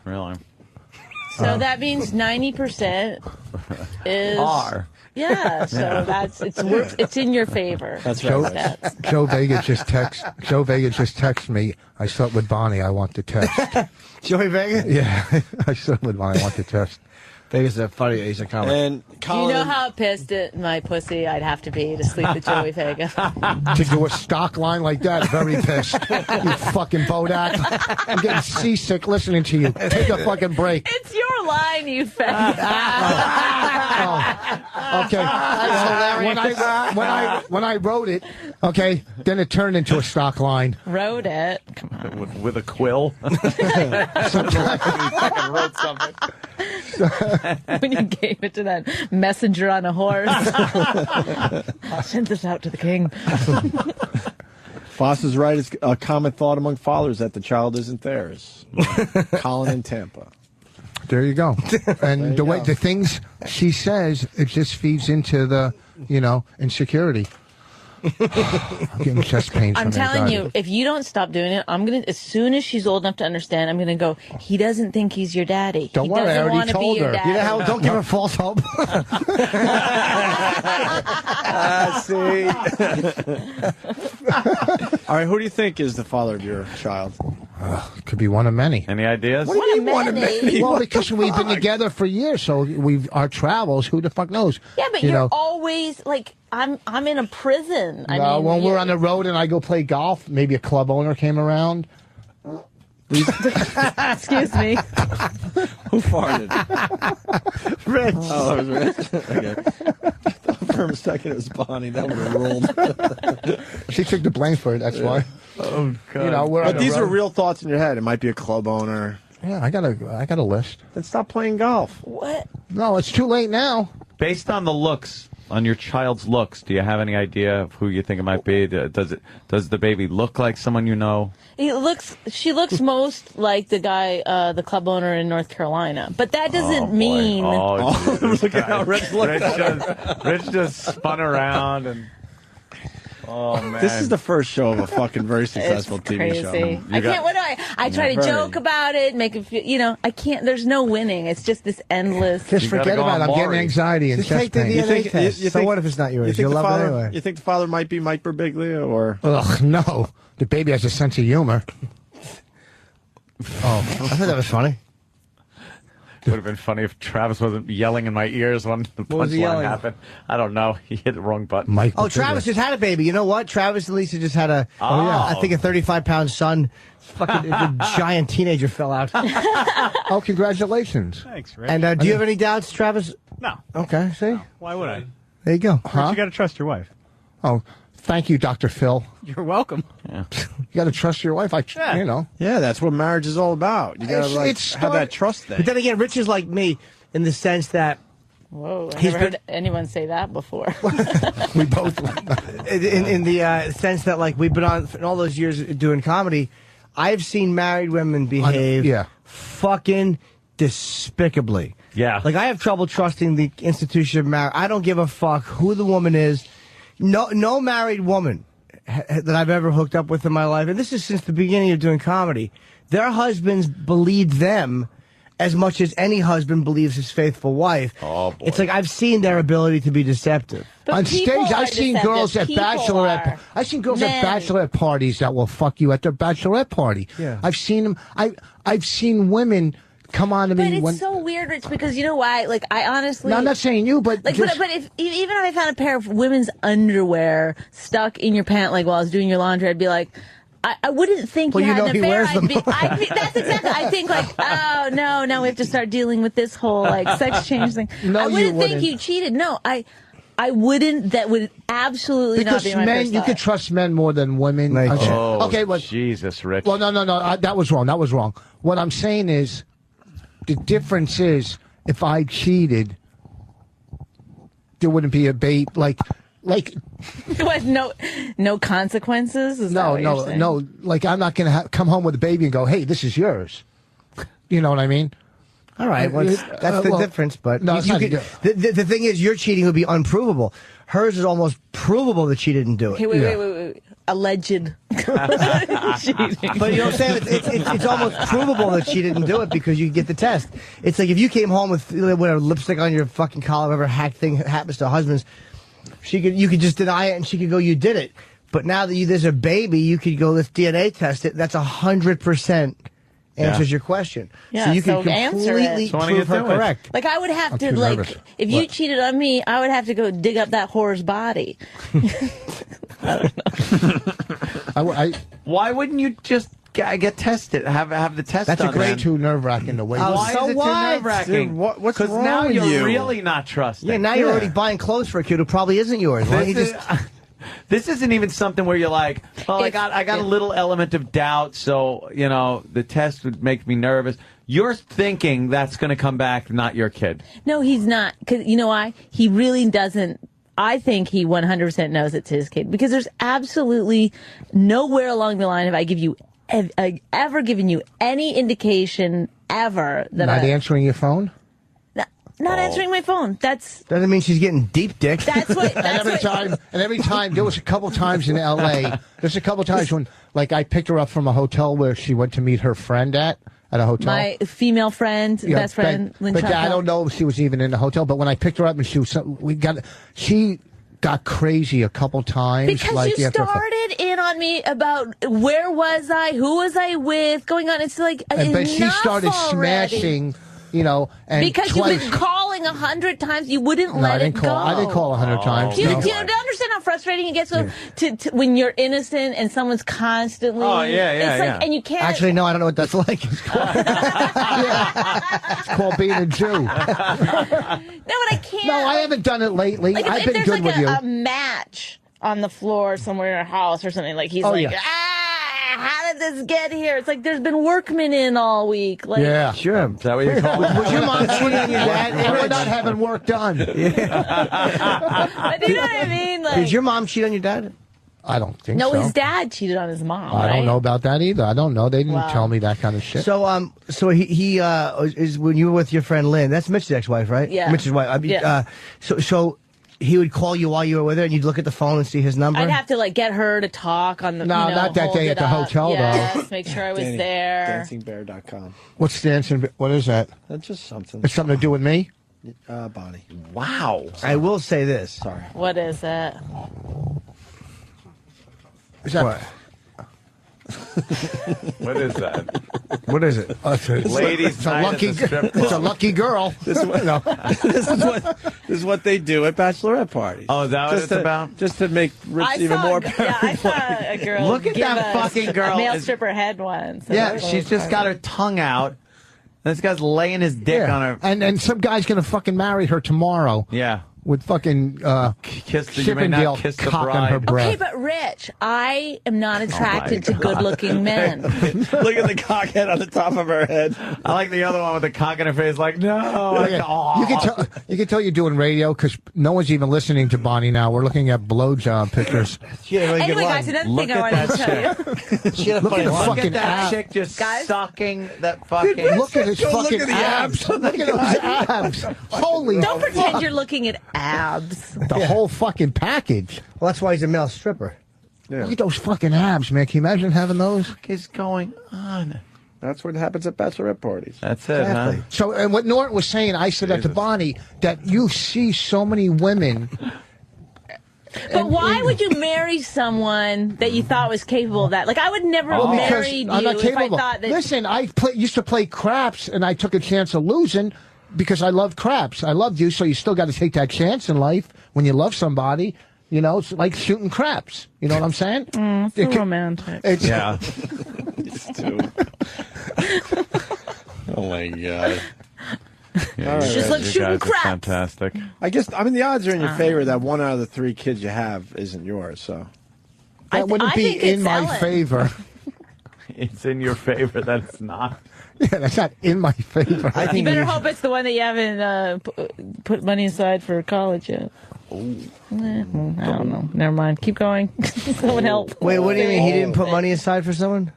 Really? So that means 90% is R. Yeah, so it's in your favor. That's right. Joe Vega just texted me. I slept with Bonnie. I want to test. Joey Vega? Yeah, I slept with Bonnie. I want to test. Vega's a funny. He's a comic. And Colin, do you know how pissed at my pussy I'd have to be to sleep with Joey Vega? To do a stock line like that, very pissed. You fucking Bodak. I'm getting seasick listening to you. Take a fucking break. It's your line, you fat. Okay. When I wrote it, okay, then it turned into a stock line. Wrote it? Come on. With a quill? Sometimes. You fucking wrote something. When you gave it to that messenger on a horse. I'll send this out to the king. Foss is right. It's a common thought among fathers that the child isn't theirs. Colin in Tampa. There you go. And the things she says, it just feeds into the, insecurity. I'm getting chest pains. I'm telling you, if you don't stop doing it, I'm gonna. As soon as she's old enough to understand, I'm gonna go. He doesn't think he's your daddy. Don't worry, I already told her. You know how? Don't give her false hope. See. All right, who do you think is the father of your child? Could be one of many. Any ideas? What do you mean one of many? Well, because we've been together for years, so our travels. Who the fuck knows? Yeah, but you're always like. I'm in a prison. When we're on the road and I go play golf, maybe a club owner came around. Excuse me. Who farted? Rich. Oh, it was Rich. Okay. I thought for a second it was Bonnie. That would have rolled. She took the blame for it. That's why. Oh God. But these are real thoughts in your head. It might be a club owner. Yeah, I got a list. Then stop playing golf. What? No, it's too late now. Based on the looks, on your child's looks, do you have any idea of who you think it might be? Does the baby look like someone you know? She looks most like the guy, the club owner in North Carolina. But that doesn't mean. Look at how Rich looked at her. Rich just spun around and. Oh man! This is the first show of a fucking very successful It's TV show. crazy. I can't. What do I try to joke about it, make it feel. I can't. There's no winning. It's just this endless. Just forget about it. I'm getting anxiety and just take the DNA test. So what if it's not yours? You'll love it anyway. You think the father might be Mike Birbiglia or? Ugh, no. The baby has a sense of humor. Oh, I thought that was funny. would have been funny if Travis wasn't yelling in my ears when the was he punchline yelling? happened. I don't know. He hit the wrong button. Mike. Oh, Travis just had a baby. You know what? Travis and Lisa just had a, I think a 35-pound son. Fucking a giant teenager fell out. Oh, congratulations. Thanks, Rick. And do you have any doubts, Travis? No. Okay, see? No. Why would I? There you go. Huh? You got to trust your wife. Oh, thank you, Dr. Phil. You're welcome. You got to trust your wife. You know. Yeah, that's what marriage is all about. You got to have that trust thing. But then again, Rich is like me in the sense that Whoa, I never heard anyone say that before. We both. in the sense that, like, we've been on in all those years doing comedy, I've seen married women behave fucking despicably. Yeah. Like, I have trouble trusting the institution of marriage. I don't give a fuck who the woman is. No married woman that I've ever hooked up with in my life, and this is since the beginning of doing comedy, their husbands believe them as much as any husband believes his faithful wife. Oh, boy. It's like I've seen their ability to be deceptive. But on stage, I've seen girls at bachelorette. I've seen girls at bachelorette parties that will fuck you at their bachelorette party. Yeah. I've seen them. I've seen women come on to me. But it's so weird, Rich, because you know why? Like, I honestly. No, I'm not saying you, but like, but if even if I found a pair of women's underwear stuck in your pant, like while I was doing your laundry, I'd be like. I wouldn't think you had an affair. That's exactly. I think like, oh no, now we have to start dealing with this whole like sex change thing. No, I wouldn't think you cheated. No, I wouldn't. That would absolutely not be my men, first you thought. could trust men more than women. Okay, well, Jesus, Rich. Well, no, that was wrong. That was wrong. What I'm saying is, the difference is, if I cheated, there wouldn't be a bait like. What, no consequences? Is that what you're saying? No. Like, I'm not going to come home with a baby and go, hey, this is yours. You know what I mean? All right, well, that's the difference. But no, the thing is, your cheating would be unprovable. Hers is almost provable that she didn't do it. Okay, wait. Alleged cheating. But you know what I'm saying? It's almost provable that she didn't do it because you get the test. It's like if you came home with whatever lipstick on your fucking collar, whatever hack thing happens to husbands. You could just deny it, and she could go, you did it. But now that there's a baby, you could go, let's DNA test it. That's 100% answers your question. Yeah, so you can answer completely it. prove her correct. Like, I would have to, like, if you cheated on me, I would have to go dig up that whore's body. I don't know. Why wouldn't you just get tested? Have the test That's done. a great too nerve-wracking to wait. Why so is it too what? nerve-wracking? What's Because wrong now with you're you? really not trusting. Yeah, now you're already buying clothes for a kid who probably isn't yours. Why don't you just... This isn't even something where you're like, oh, I got a little element of doubt, so, you know, the test would make me nervous. You're thinking that's going to come back not your kid. No, he's not. Because you know why? He really doesn't. I think he 100% knows it's his kid. Because there's absolutely nowhere along the line have I ever given you any indication ever that Not answering your phone? Not answering my phone. Doesn't mean she's getting deep dick. That's what. And every time, there was a couple times in L.A. There's a couple times when, like, I picked her up from a hotel where she went to meet her friend at a hotel. My female friend, best friend, Lynn but I Chantal. don't know if she was even in the hotel. But when I picked her up and she got crazy a couple times. Because like, you started in on me about where was I, who was I with, going on. It's like but she started already. smashing. You know, and because twice. You've been calling 100 times, you wouldn't let it go. I didn't call 100 times. Do you understand how frustrating it gets to when you're innocent and someone's constantly? Oh yeah. It's like, and you can't. Actually, no, I don't know what that's like. It's called being a Jew. No, but I can't. No, I haven't done it lately. Like I've if been good with you. a match on the floor somewhere in our house or something, like he's how did this get here? It's like there's been workmen in all week. Like, yeah, sure. Is that what you're calling? Was your mom cheating on your dad? We're not having work done. But you know what I mean? Like, Did your mom cheat on your dad? I don't think no, so. his dad cheated on his mom. I right? don't know about that either. I don't know. They didn't tell me that kind of shit. So, so he is when you were with your friend Lynn. That's Mitch's ex-wife, right? Yeah. Mitch's wife. I mean, Yeah. So he would call you while you were with her, and you'd look at the phone and see his number. I'd have to like get her to talk on the. No, you know, not that hold day it at the up. hotel, though. Yes, make sure I was there. DancingBear.com. What's dancing? What is that? That's just something. It's something to do with me? Bonnie. Wow. I will say this. Sorry. What is that? Is that? What? What is that? What is it? Ladies' it's a night lucky. at the strip club. It's a lucky girl. This is what they do at bachelorette parties. Oh, is that what it's about? Just to make Rich even more I saw a girl. Look at give that a fucking girl. Male stripper head once. Yeah, she's just got her tongue out. This guy's laying his dick on her. And some guy's gonna fucking marry her tomorrow. Yeah. With fucking kiss the, you may not kiss the cock bride. on her breath. Okay, but Rich, I am not attracted to good-looking men. Look at the cockhead on the top of her head. I like the other one with the cock in her face. Like, no. You can tell you're doing radio because no one's even listening to Bonnie now. We're looking at blowjob pictures. Anyway, guys, another thing I wanted to tell you. She had a funny line. Look at that chick just sucking that fucking. Look at his fucking abs. Look at those abs. Holy. Don't pretend you're looking at abs. The whole fucking package. Well, that's why he's a male stripper. Yeah. Look at those fucking abs, man. Can you imagine having those? What is going on? That's what happens at bachelorette parties. That's it, Exactly. huh? So, and what Norton was saying, I said that to Bonnie, that you see so many women. But why would you marry someone that you thought was capable of that? Like, I would never have married you I'm not if I capable. thought that... Listen, I used to play craps, and I took a chance of losing because I loved craps. I loved you, so you still got to take that chance in life when you love somebody. You know, it's like shooting craps. You know what I'm saying? It's so romantic. Yeah. Oh, my God. Yeah, All right. Just like you shooting guys are craps. fantastic. I guess, the odds are in your favor that 1 out of the 3 kids you have isn't yours, so. That wouldn't be think in it's my Ellen. favor. It's in your favor that it's not. Yeah, that's not in my favor. You better hope it's the one that you haven't put money aside for college yet. I don't know. Never mind. Keep going. Someone help. Wait, what do you mean? He didn't put money aside for someone?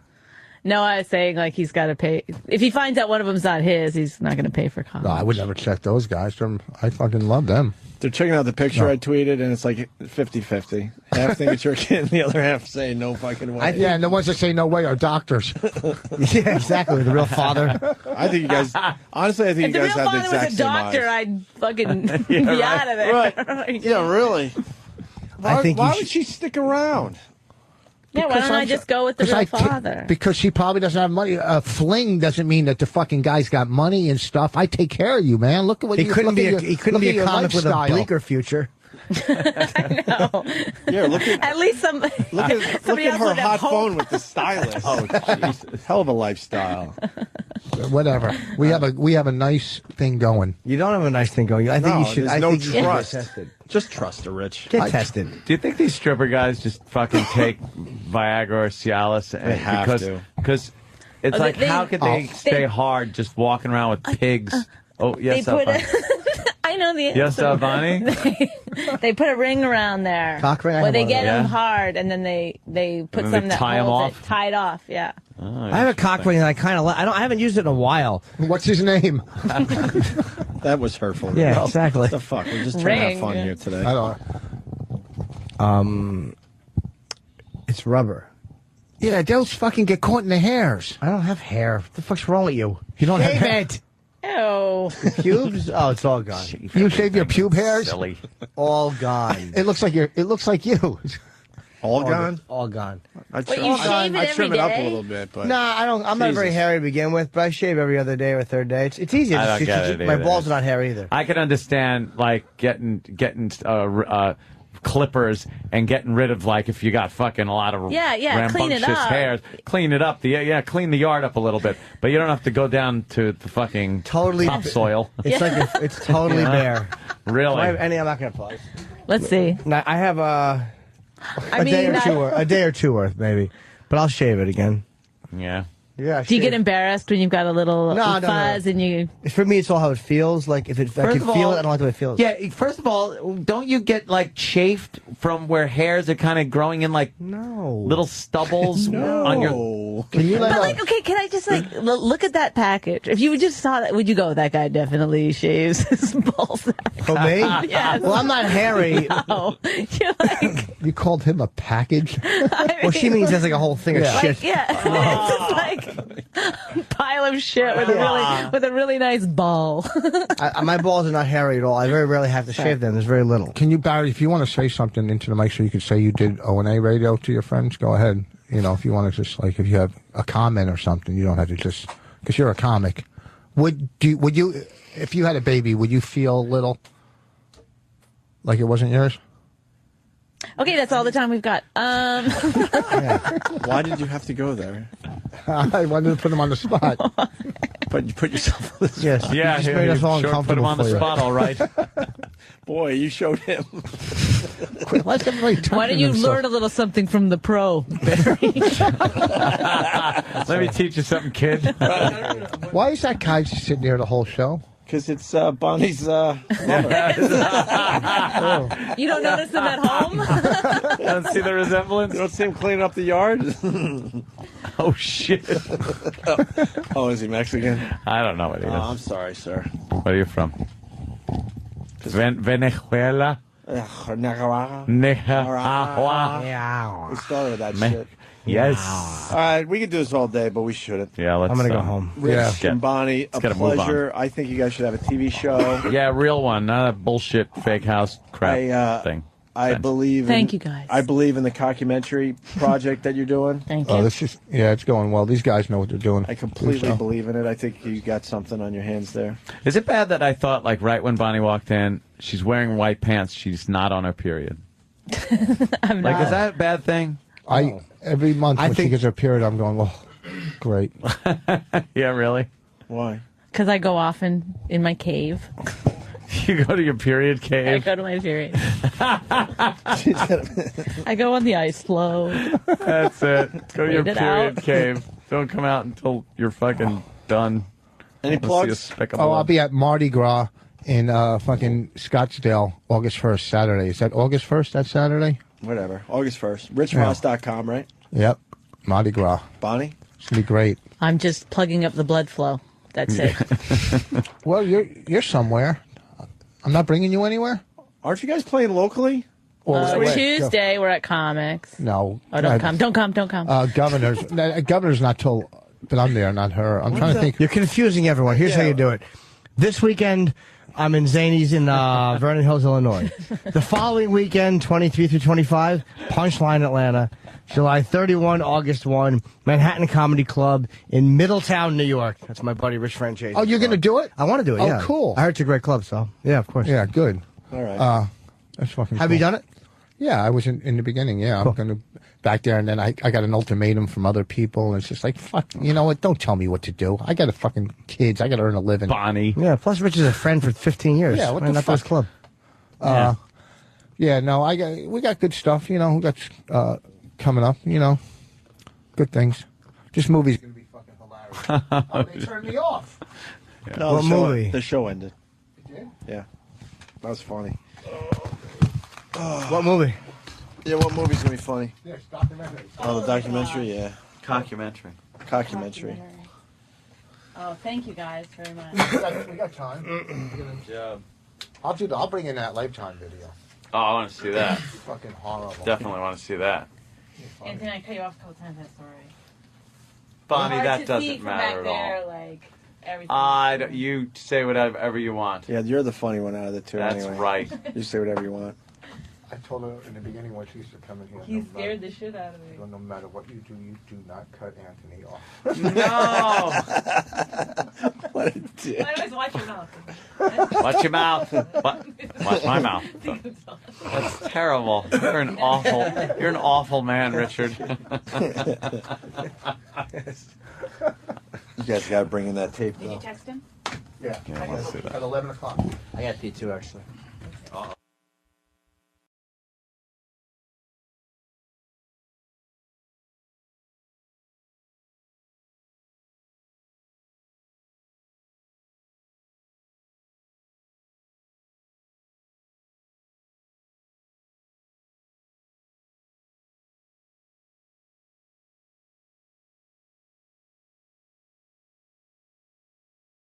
No, I was saying like he's got to pay. If he finds out one of them's not his, he's not going to pay for college. No, I would never check those guys. I fucking love them. They're checking out the picture I tweeted, and it's like 50-50. Half think it's your kid, and the other half saying no fucking way. Yeah, and the ones that say no way are doctors. Yeah, exactly. The real father. I think you guys, honestly, I think If you the guys real have the father was exact a same doctor, eyes. I'd fucking be out of there. Right. Yeah, really. Why would she stick around? Yeah, why don't I just go with the real father? Because she probably doesn't have money. Fling doesn't mean that the fucking guy's got money and stuff. I take care of you, man. Look at what He couldn't be a comic with a lifestyle. bleaker future. I know. Yeah, look at least some. look at her hot phone with the stylus. Oh, Jesus. Hell of a lifestyle. Whatever. We have a nice thing going. You don't have a nice thing going. I think you should. There's I no think you should trust. get tested. Just trust her, Rich. Get tested. Do you think these stripper guys just fucking take Viagra or Cialis? They have to. Because it's like, how could they stay hard just walking around with pigs? Oh, yes, They put a, I know the yes, answer. Bonnie? They put a ring around there. Cock ring? I Where have they one of get those. them Yeah. hard, and then they put And then something they that tie 'em holds off? it tied off. Yeah. Oh, I have a cock ring that I kind of like. I haven't used it in a while. What's his name? That was hurtful. Yeah, Well, exactly. What the fuck? We're just trying to have Ring. fun here today. I don't. It's rubber. Yeah, those fucking get caught in the hairs. I don't have hair. What the fuck's wrong with you? You don't have Shave hair? it. Ew. Pubes? Oh, it's all gone. You shave your pube hairs? Silly. All gone. It looks like you. All gone? All gone. I'd Wait, trim, you I'd- shave it I'd trim every it up a day? little bit, but Nah, I don't. I'm not very Jesus. hairy to begin with, but I shave every other day or third day. It's easy. I don't get it My either. balls are not hairy either. I can understand like getting clippers and getting rid of like if you got fucking a lot of Yeah, clean it rambunctious up. hairs, clean it up. Clean the yard up a little bit, but you don't have to go down to the fucking Totally topsoil. It's like it's totally bare. Really? Do I have any? I'm not gonna pause. Let's see. No, I have a I mean, day or two worth, a day or two worth maybe, but I'll shave it again. Yeah. Yeah. Do you get embarrassed when you've got a little No, fuzz and you? For me, it's all how it feels. Like if I First can of feel all- it, I don't like the way it feels. Yeah, first of all, don't you get like chafed from where hairs are kind of growing in like little stubbles on your? Can you But like, okay, can I just like look at that package? If you just saw that, would you go? That guy definitely shaves his balls. Oh, me? Yes. Well, I'm not hairy. No. You're like, You called him a package? Well, she means there's like a whole thing of like, shit. yeah, it's just like a pile of shit with a really nice ball. My balls are not hairy at all. I very rarely have to shave them. There's very little. Can you, Barry, if you want to say something into the mic so you can say you did O&A radio to your friends, go ahead. You know, if you want to just like, if you have a comment or something, you don't have to just, because you're a comic. Would you, if you had a baby, would you feel a little like it wasn't yours? Okay, that's all the time we've got. Why did you have to go there? I wanted to put him on the spot. But you put yourself on the spot. Yes. Yeah, You just made us all sure put him uncomfortable on the for you. spot, all right. Boy, you showed him. Let everybody touch Why don't you himself. learn a little something from the pro, Barry? Let me teach you something, kid. Why is that guy just sitting there the whole show? Because it's Bonnie's mother. You don't notice them at home? You don't see the resemblance? You don't see him cleaning up the yard? Oh, shit. Oh, is he Mexican? I don't know what he is. I'm sorry, sir. Where are you from? Venezuela? Nicaragua. Nicaragua. We started with that shit. Yes. All right, we could do this all day, but we shouldn't. Yeah, let's. I'm gonna go home. Rich and Bonnie, a gotta move on. pleasure. I think you guys should have a TV show. Yeah, real one, not a bullshit fake house crap thing. I believe. Thank you, guys. I believe in the cockumentary project that you're doing. Thank you. Oh, this is, yeah, it's going well. These guys know what they're doing. I completely So. believe in it. I think you got something on your hands there. Is it bad that I thought, like, right when Bonnie walked in, she's wearing white pants, she's not on her period? I'm Like, not. is that a bad thing? Every month when she gets her period, I'm going, well, great. Yeah, really? Why? Because I go off in my cave. You go to your period I cave? go to my period. I go on the ice floe. That's it. Go to your Wait it period out. cave. Don't come out until you're fucking done. Any Let's see a plugs? speck of Oh, blood. I'll be at Mardi Gras in fucking Scottsdale, August 1st, Saturday. Is that August 1st, that Saturday? Whatever. August 1st. RichRoss.com, right? Yep. Mardi Gras. Bonnie? It's going to be great. I'm just plugging up the blood flow. That's it. Well, you're somewhere. I'm not bringing you anywhere? Aren't you guys playing locally? Tuesday, we're at Comics. No. Oh, don't come. Don't come. Don't come. Governor's not till, but I'm there, not her. I'm trying to think. You're confusing everyone. Here's how you do it. This weekend, I'm in Zany's in Vernon Hills, Illinois. The following weekend, 23 through 25, Punchline, Atlanta. July 31, August 1, Manhattan Comedy Club in Middletown, New York. That's my buddy Rich Francese. Oh, you're going to do it? I want to do it, Oh, yeah. cool. I heard it's a great club, so yeah, of course. Yeah, good. All right. That's fucking Have cool. you done it? Yeah, I was in the beginning, yeah. I'm going to back there, and then I got an ultimatum from other people, and it's just like, fuck, you know what, don't tell me what to do. I got a fucking kids. I got to earn a living. Bonnie. Yeah, plus Rich is a friend for 15 years. Yeah, what Ran the up this fuck? club. Yeah, no, we got good stuff, you know, we got coming up, you know, good things. This movie's going to be fucking hilarious. Oh, they turned me off. No, What the show, movie? The show ended. It did? Yeah. That was funny. What movie? Yeah, what movie's going to be funny? Yes, documentary. Oh, the documentary? Yeah. Cockumentary. Cockumentary. Oh, thank you guys very much. We got time. I'll bring in that Lifetime video. Oh, I want to see that. Fucking horrible. Definitely want to see that. Anthony, I cut you off a couple times. I'm sorry. Bonnie, Hard that to doesn't see from matter back at all. there, like, everything. You say whatever you want. Yeah, you're the funny one out of the two. That's anyway. right. You say whatever you want. I told her in the beginning when she used to come in here. He scared the shit out of me. No matter what you do not cut Anthony off. No! What a dick. I always watch your mouth. Watch your mouth. Watch my mouth. That's terrible. You're an awful man, Richard. You guys got to bring in that tape, Did though. you text him? Yeah, I want to see that. at 11 o'clock. I got P2, actually.